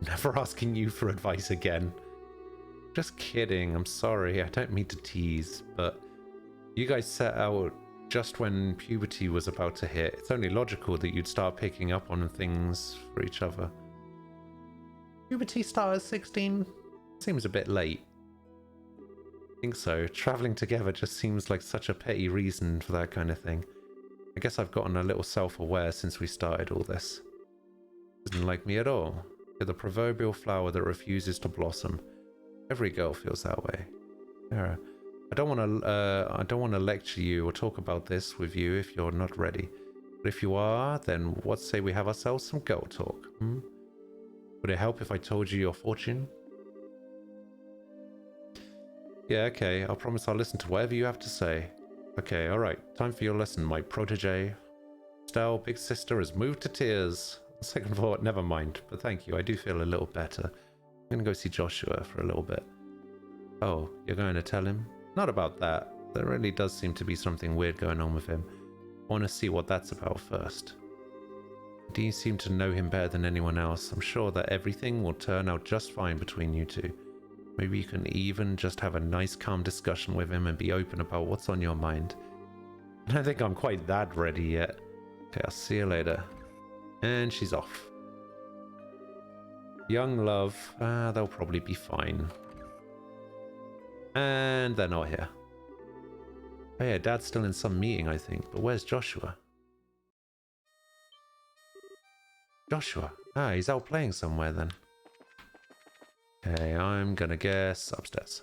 Speaker 1: I'm never asking you for advice again. Just kidding, I'm sorry, I don't mean to tease, but you guys set out just when puberty was about to hit. It's only logical that you'd start picking up on things for each other. Puberty starts at 16? Seems a bit late. think so. Traveling together just seems like such a petty reason for that kind of thing. I guess I've gotten a little self-aware since we started all this. Doesn't like me at all. You're the proverbial flower that refuses to blossom. Every girl feels that way. Yeah. I don't want to lecture you or talk about this with you if you're not ready. But if you are, then what say we have ourselves some girl talk? Would it help if I told you your fortune? Yeah, okay. I'll promise I'll listen to whatever you have to say. Okay, alright. Time for your lesson, my protege. Estelle, big sister, has moved to tears. Second thought, never mind. But thank you, I do feel a little better. I'm gonna go see Joshua for a little bit. Oh, you're going to tell him? Not about that. There really does seem to be something weird going on with him. I want to see what that's about first. Do you seem to know him better than anyone else? I'm sure that everything will turn out just fine between you two. Maybe you can even just have a nice calm discussion with him and be open about what's on your mind. I don't think I'm quite that ready yet. Okay, I'll see you later. And she's off. Young love, they'll probably be fine. And they're not here. Oh yeah, Dad's still in some meeting, I think. But where's Joshua? Joshua? Ah, he's out playing somewhere then. Okay, I'm gonna guess upstairs.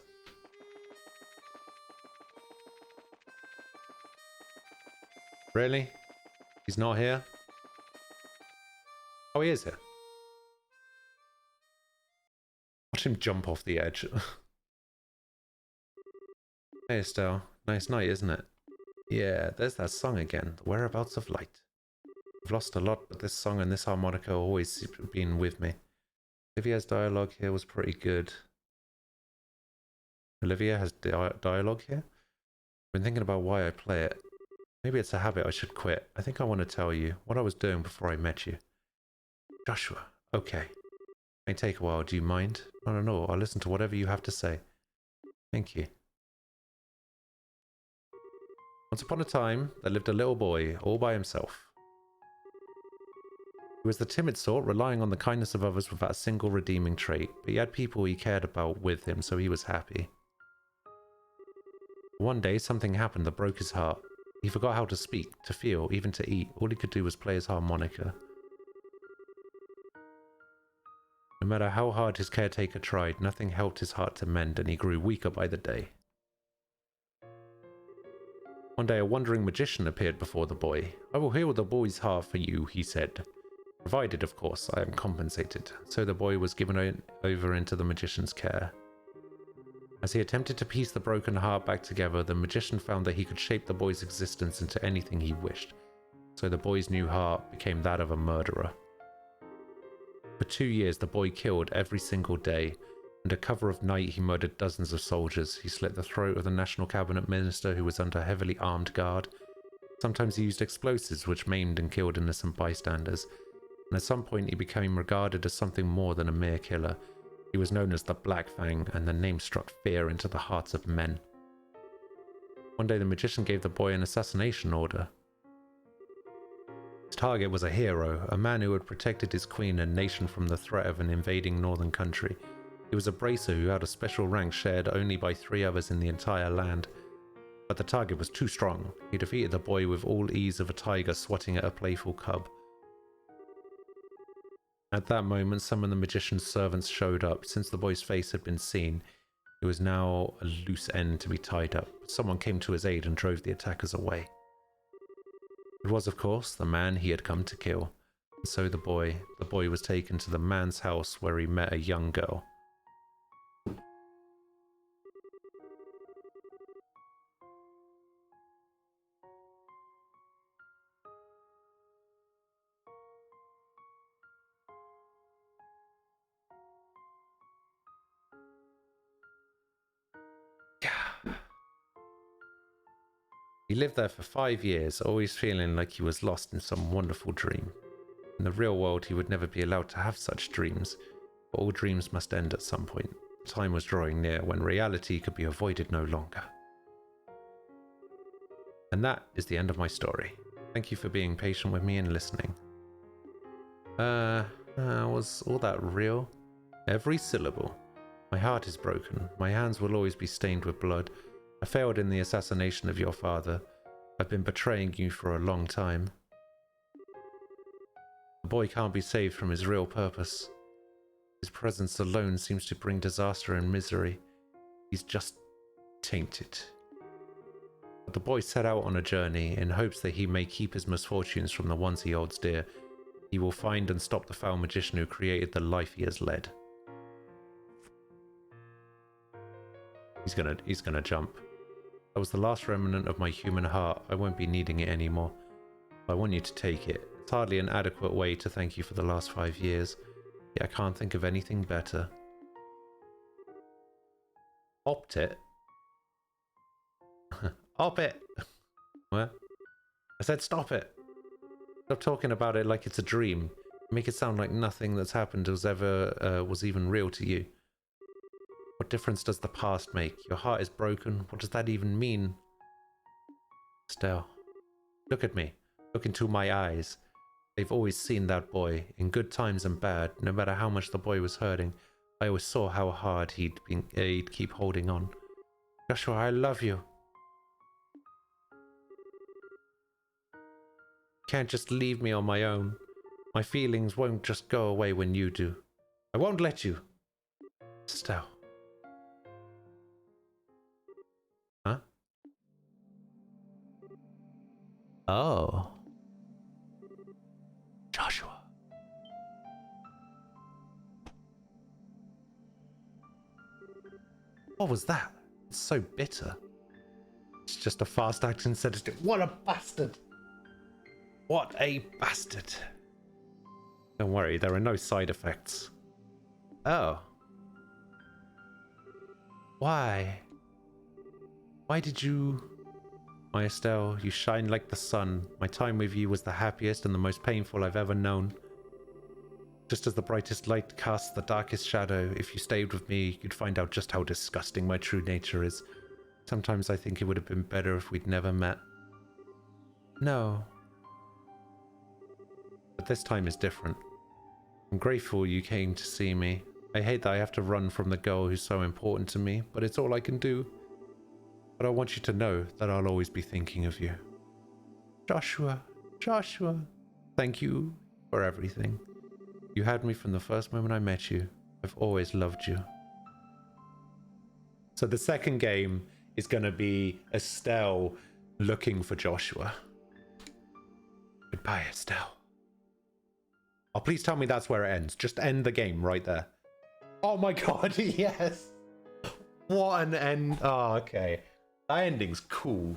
Speaker 1: Really? He's not here? Oh, he is here. Watch him jump off the edge. Hey Estelle, nice night, isn't it? Yeah, there's that song again, The Whereabouts of Light. I've lost a lot, but this song and this harmonica have always been with me. Olivia's dialogue here was pretty good. Olivia has dialogue here? I've been thinking about why I play it. Maybe it's a habit I should quit. I think I want to tell you what I was doing before I met you. Joshua, okay. May take a while, do you mind? No, I'll listen to whatever you have to say. Thank you. Once upon a time, there lived a little boy, all by himself. He was the timid sort, relying on the kindness of others without a single redeeming trait, but he had people he cared about with him, so he was happy. One day, something happened that broke his heart. He forgot how to speak, to feel, even to eat. All he could do was play his harmonica. No matter how hard his caretaker tried, nothing helped his heart to mend, and he grew weaker by the day. One day, a wandering magician appeared before the boy. I will heal the boy's heart for you, he said. Provided, of course, I am compensated. So the boy was given over into the magician's care. As he attempted to piece the broken heart back together, the magician found that he could shape the boy's existence into anything he wished. So the boy's new heart became that of a murderer. For 2 years, the boy killed every single day. Under cover of night, he murdered dozens of soldiers. He slit the throat of the National Cabinet Minister who was under heavily armed guard. Sometimes he used explosives which maimed and killed innocent bystanders. And at some point he became regarded as something more than a mere killer. He was known as the Black Fang, and the name struck fear into the hearts of men. One day the magician gave the boy an assassination order. His target was a hero, a man who had protected his queen and nation from the threat of an invading northern country. He was a bracer who had a special rank shared only by 3 others in the entire land. But the target was too strong. He defeated the boy with all ease of a tiger swatting at a playful cub. At that moment, some of the magician's servants showed up. Since the boy's face had been seen, it was now a loose end to be tied up. Someone came to his aid and drove the attackers away. It was, of course, the man he had come to kill. And so the boy was taken to the man's house where he met a young girl. He lived there for 5 years, always feeling like he was lost in some wonderful dream. In the real world, he would never be allowed to have such dreams, but all dreams must end at some point. Time was drawing near when reality could be avoided no longer. And that is the end of my story. Thank you for being patient with me and listening. Was all that real? Every syllable. My heart is broken. My hands will always be stained with blood. I failed in the assassination of your father. I've been betraying you for a long time. The boy can't be saved from his real purpose. His presence alone seems to bring disaster and misery. He's just tainted. But the boy set out on a journey in hopes that he may keep his misfortunes from the ones he holds dear. He will find and stop the foul magician who created the life he has led. He's gonna jump. That was the last remnant of my human heart. I won't be needing it anymore. I want you to take it. It's hardly an adequate way to thank you for the last 5 years. Yet I can't think of anything better. Opt it? Op it! What? I said stop it! Stop talking about it like it's a dream. Make it sound like nothing that's happened was even real to you. What difference does the past make? Your heart is broken. What does that even mean? Estelle, look at me. Look into my eyes. They've always seen that boy, in good times and bad, no matter how much the boy was hurting. I always saw how hard he'd keep holding on. Joshua, I love you. You can't just leave me on my own. My feelings won't just go away when you do. I won't let you. Estelle. Huh? Oh. Joshua. What was that? It's so bitter. It's just a fast acting sedative. What a bastard! What a bastard! Don't worry, there are no side effects. Oh. Why? Why did you... My Estelle, you shine like the sun. My time with you was the happiest and the most painful I've ever known. Just as the brightest light casts the darkest shadow, if you stayed with me, you'd find out just how disgusting my true nature is. Sometimes I think it would have been better if we'd never met. No. But this time is different. I'm grateful you came to see me. I hate that I have to run from the girl who's so important to me, but it's all I can do. But I want you to know that I'll always be thinking of you. Joshua, Joshua, thank you for everything. You had me from the first moment I met you. I've always loved you. So the second game is going to be Estelle looking for Joshua. Goodbye, Estelle. Oh, please tell me that's where it ends. Just end the game right there. Oh my god, yes! What an end. Oh, okay. That ending's cool.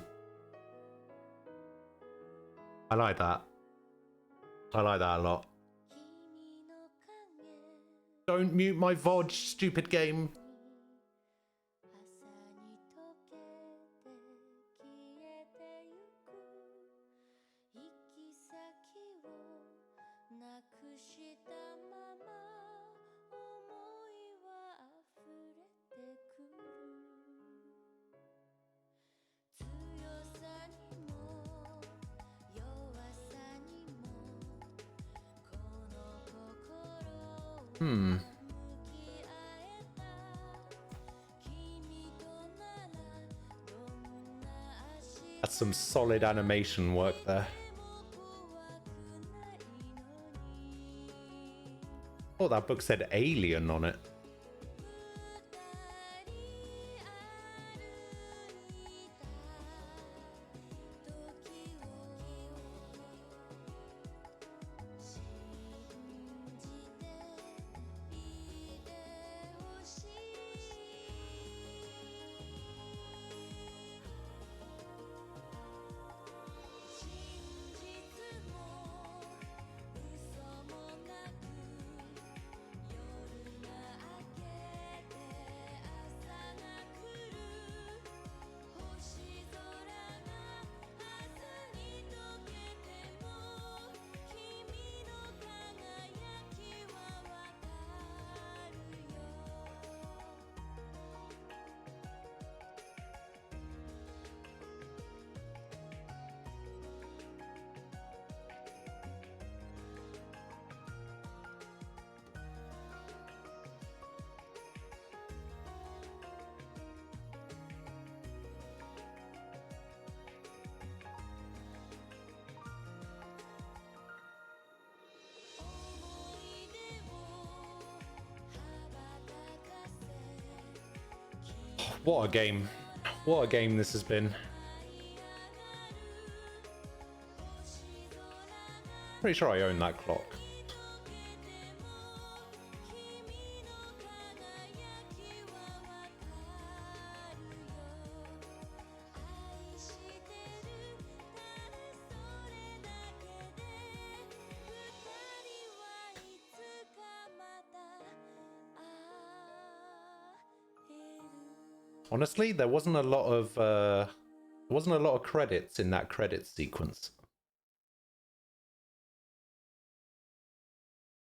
Speaker 1: I like that. I like that a lot. Don't mute my VOD, stupid game. That's some solid animation work there. Oh, that book said alien on it. What a game. What a game this has been. Pretty sure I own that clock. Honestly, there wasn't a lot of credits in that credit sequence.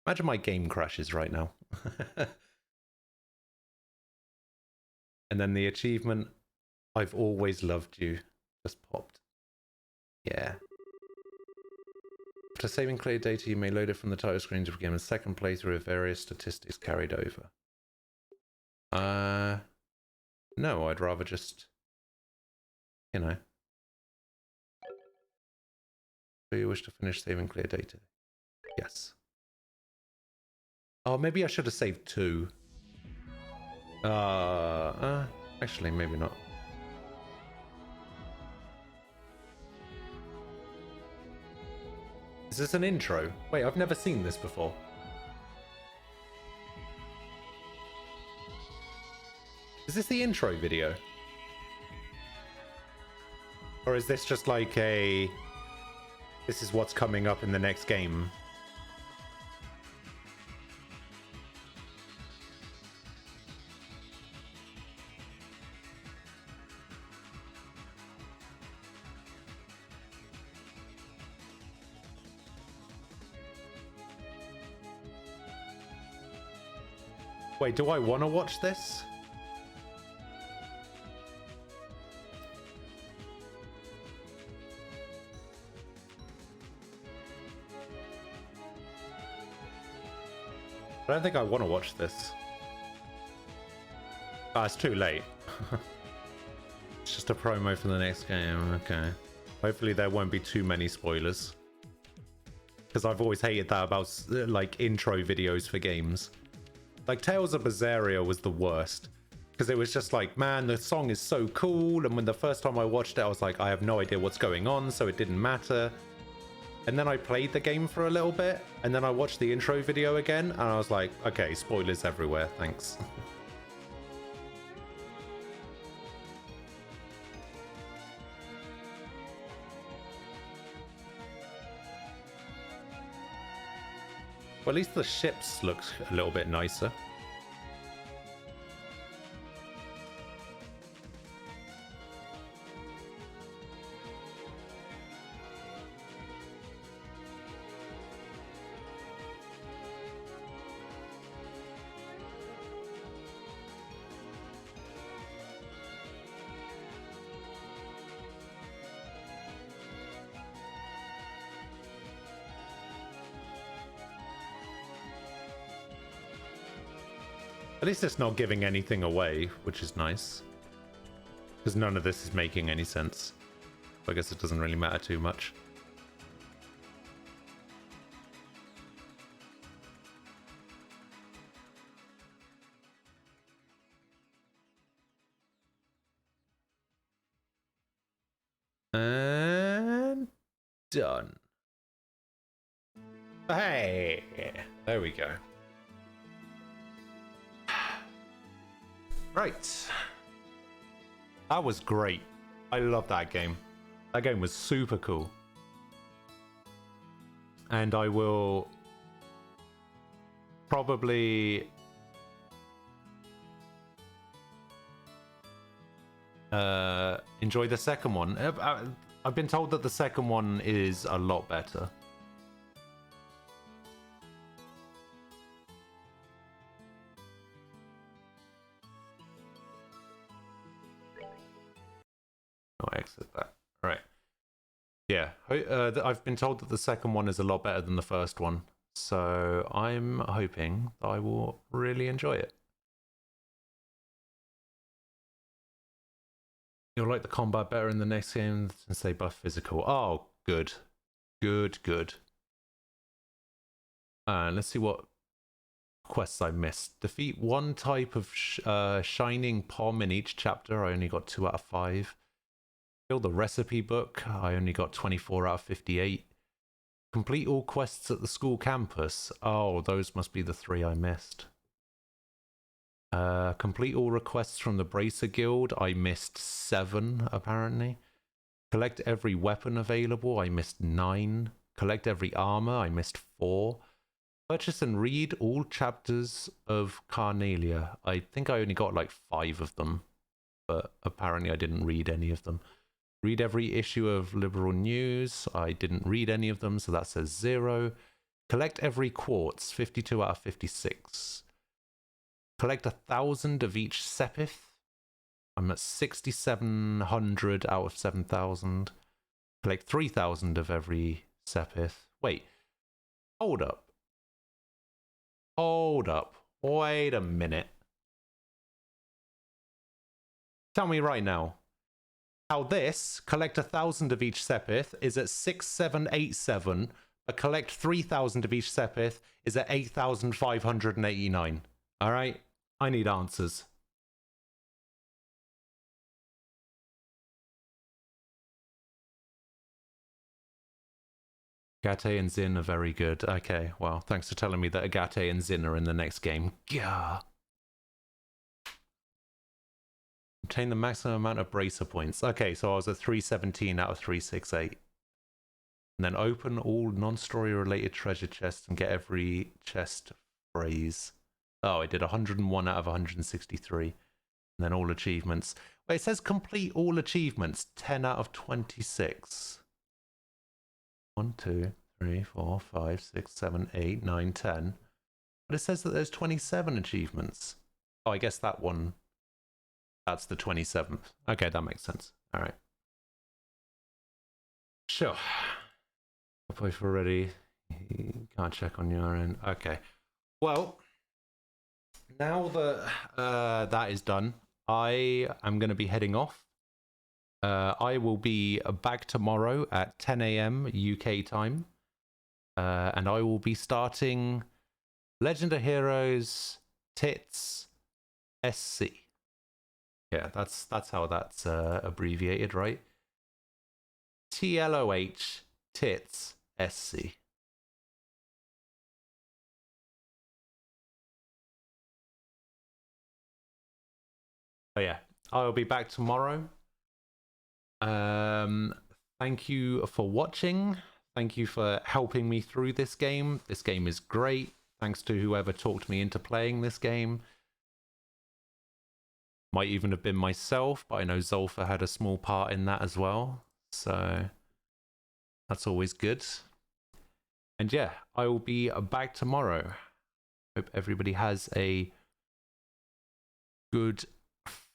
Speaker 1: Imagine my game crashes right now. And then the achievement, I've always loved you, just popped. Yeah. After saving clear data, you may load it from the title screen to begin a second playthrough with various statistics carried over. No, I'd rather just, you know. Do you wish to finish saving clear data? Yes. Oh, maybe I should have saved 2. Actually, maybe not. Is this an intro? Wait, I've never seen this before. Is this the intro video? Or is this just like a... This is what's coming up in the next game? Wait, do I want to watch this? I don't think I want to watch this. Ah, it's too late. It's just a promo for the next game. Okay. Hopefully there won't be too many spoilers. Because I've always hated that about like intro videos for games. Like Tales of Berseria was the worst. Because it was just like, man, the song is so cool. And when the first time I watched it, I was like, I have no idea what's going on, so it didn't matter. And then I played the game for a little bit, and then I watched the intro video again, and I was like, okay, spoilers everywhere, thanks. Well, at least the ships look a little bit nicer. At least it's not giving anything away, which is nice. Because none of this is making any sense. So I guess it doesn't really matter too much. And done. Hey, there we go. Right. That was great. I love that game. That game was super cool. And I will probably enjoy the second one. I've been told that the second one is a lot better. I'll exit that. All right. Yeah, I've been told that the second one is a lot better than the first one. So I'm hoping that I will really enjoy it. You'll like the combat better in the next game since they buff physical. Oh, good. Good, good. Let's see what quests I missed. Defeat one type of shining pom in each chapter. I only got 2 out of 5. Fill the recipe book. I only got 24 out of 58. Complete all quests at the school campus. Oh, those must be the 3 I missed. Complete all requests from the Bracer Guild. I missed 7, apparently. Collect every weapon available. I missed 9. Collect every armor. I missed 4. Purchase and read all chapters of Carnalia. I think I only got like 5 of them, but apparently I didn't read any of them. Read every issue of Liberal News. I didn't read any of them, so that says 0. Collect every quartz. 52 out of 56. Collect 1,000 of each Sepith. I'm at 6,700 out of 7,000. Collect 3,000 of every Sepith. Wait. Hold up. Hold up. Wait a minute. Tell me right now how this, collect 1,000 of each Sepith, is at 6,787, but collect 3,000 of each Sepith is at 8,589. Alright? I need answers. Agate and Zin are very good. Okay, well, thanks for telling me that Agate and Zin are in the next game. Gah. Obtain the maximum amount of bracer points. Okay, so I was at 317 out of 368. And then open all non-story related treasure chests and get every chest phrase. Oh, I did 101 out of 163. And then all achievements. Wait, it says complete all achievements. 10 out of 26. 1, 2, 3, 4, 5, 6, 7, 8, 9, 10. But it says that there's 27 achievements. Oh, I guess that one. That's the 27th. Okay, that makes sense. All right. Sure. If we're ready, you can't check on your end. Okay. Well, now that that is done, I am going to be heading off. I will be back tomorrow at 10 a.m. UK time. And I will be starting Legend of Heroes Tits SC. Yeah, that's how that's abbreviated, right? TLOH Tits SC. Oh yeah, I'll be back tomorrow. Thank you for watching. Thank you for helping me through this game. This game is great. Thanks to whoever talked me into playing this game. Might even have been myself, but I know Zolfa had a small part in that as well. So that's always good. And yeah, I will be back tomorrow. Hope everybody has a good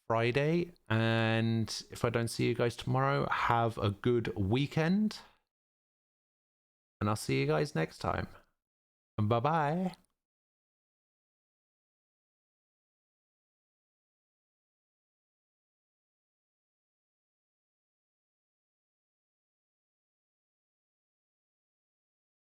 Speaker 1: Friday. And if I don't see you guys tomorrow, have a good weekend. And I'll see you guys next time. Bye-bye.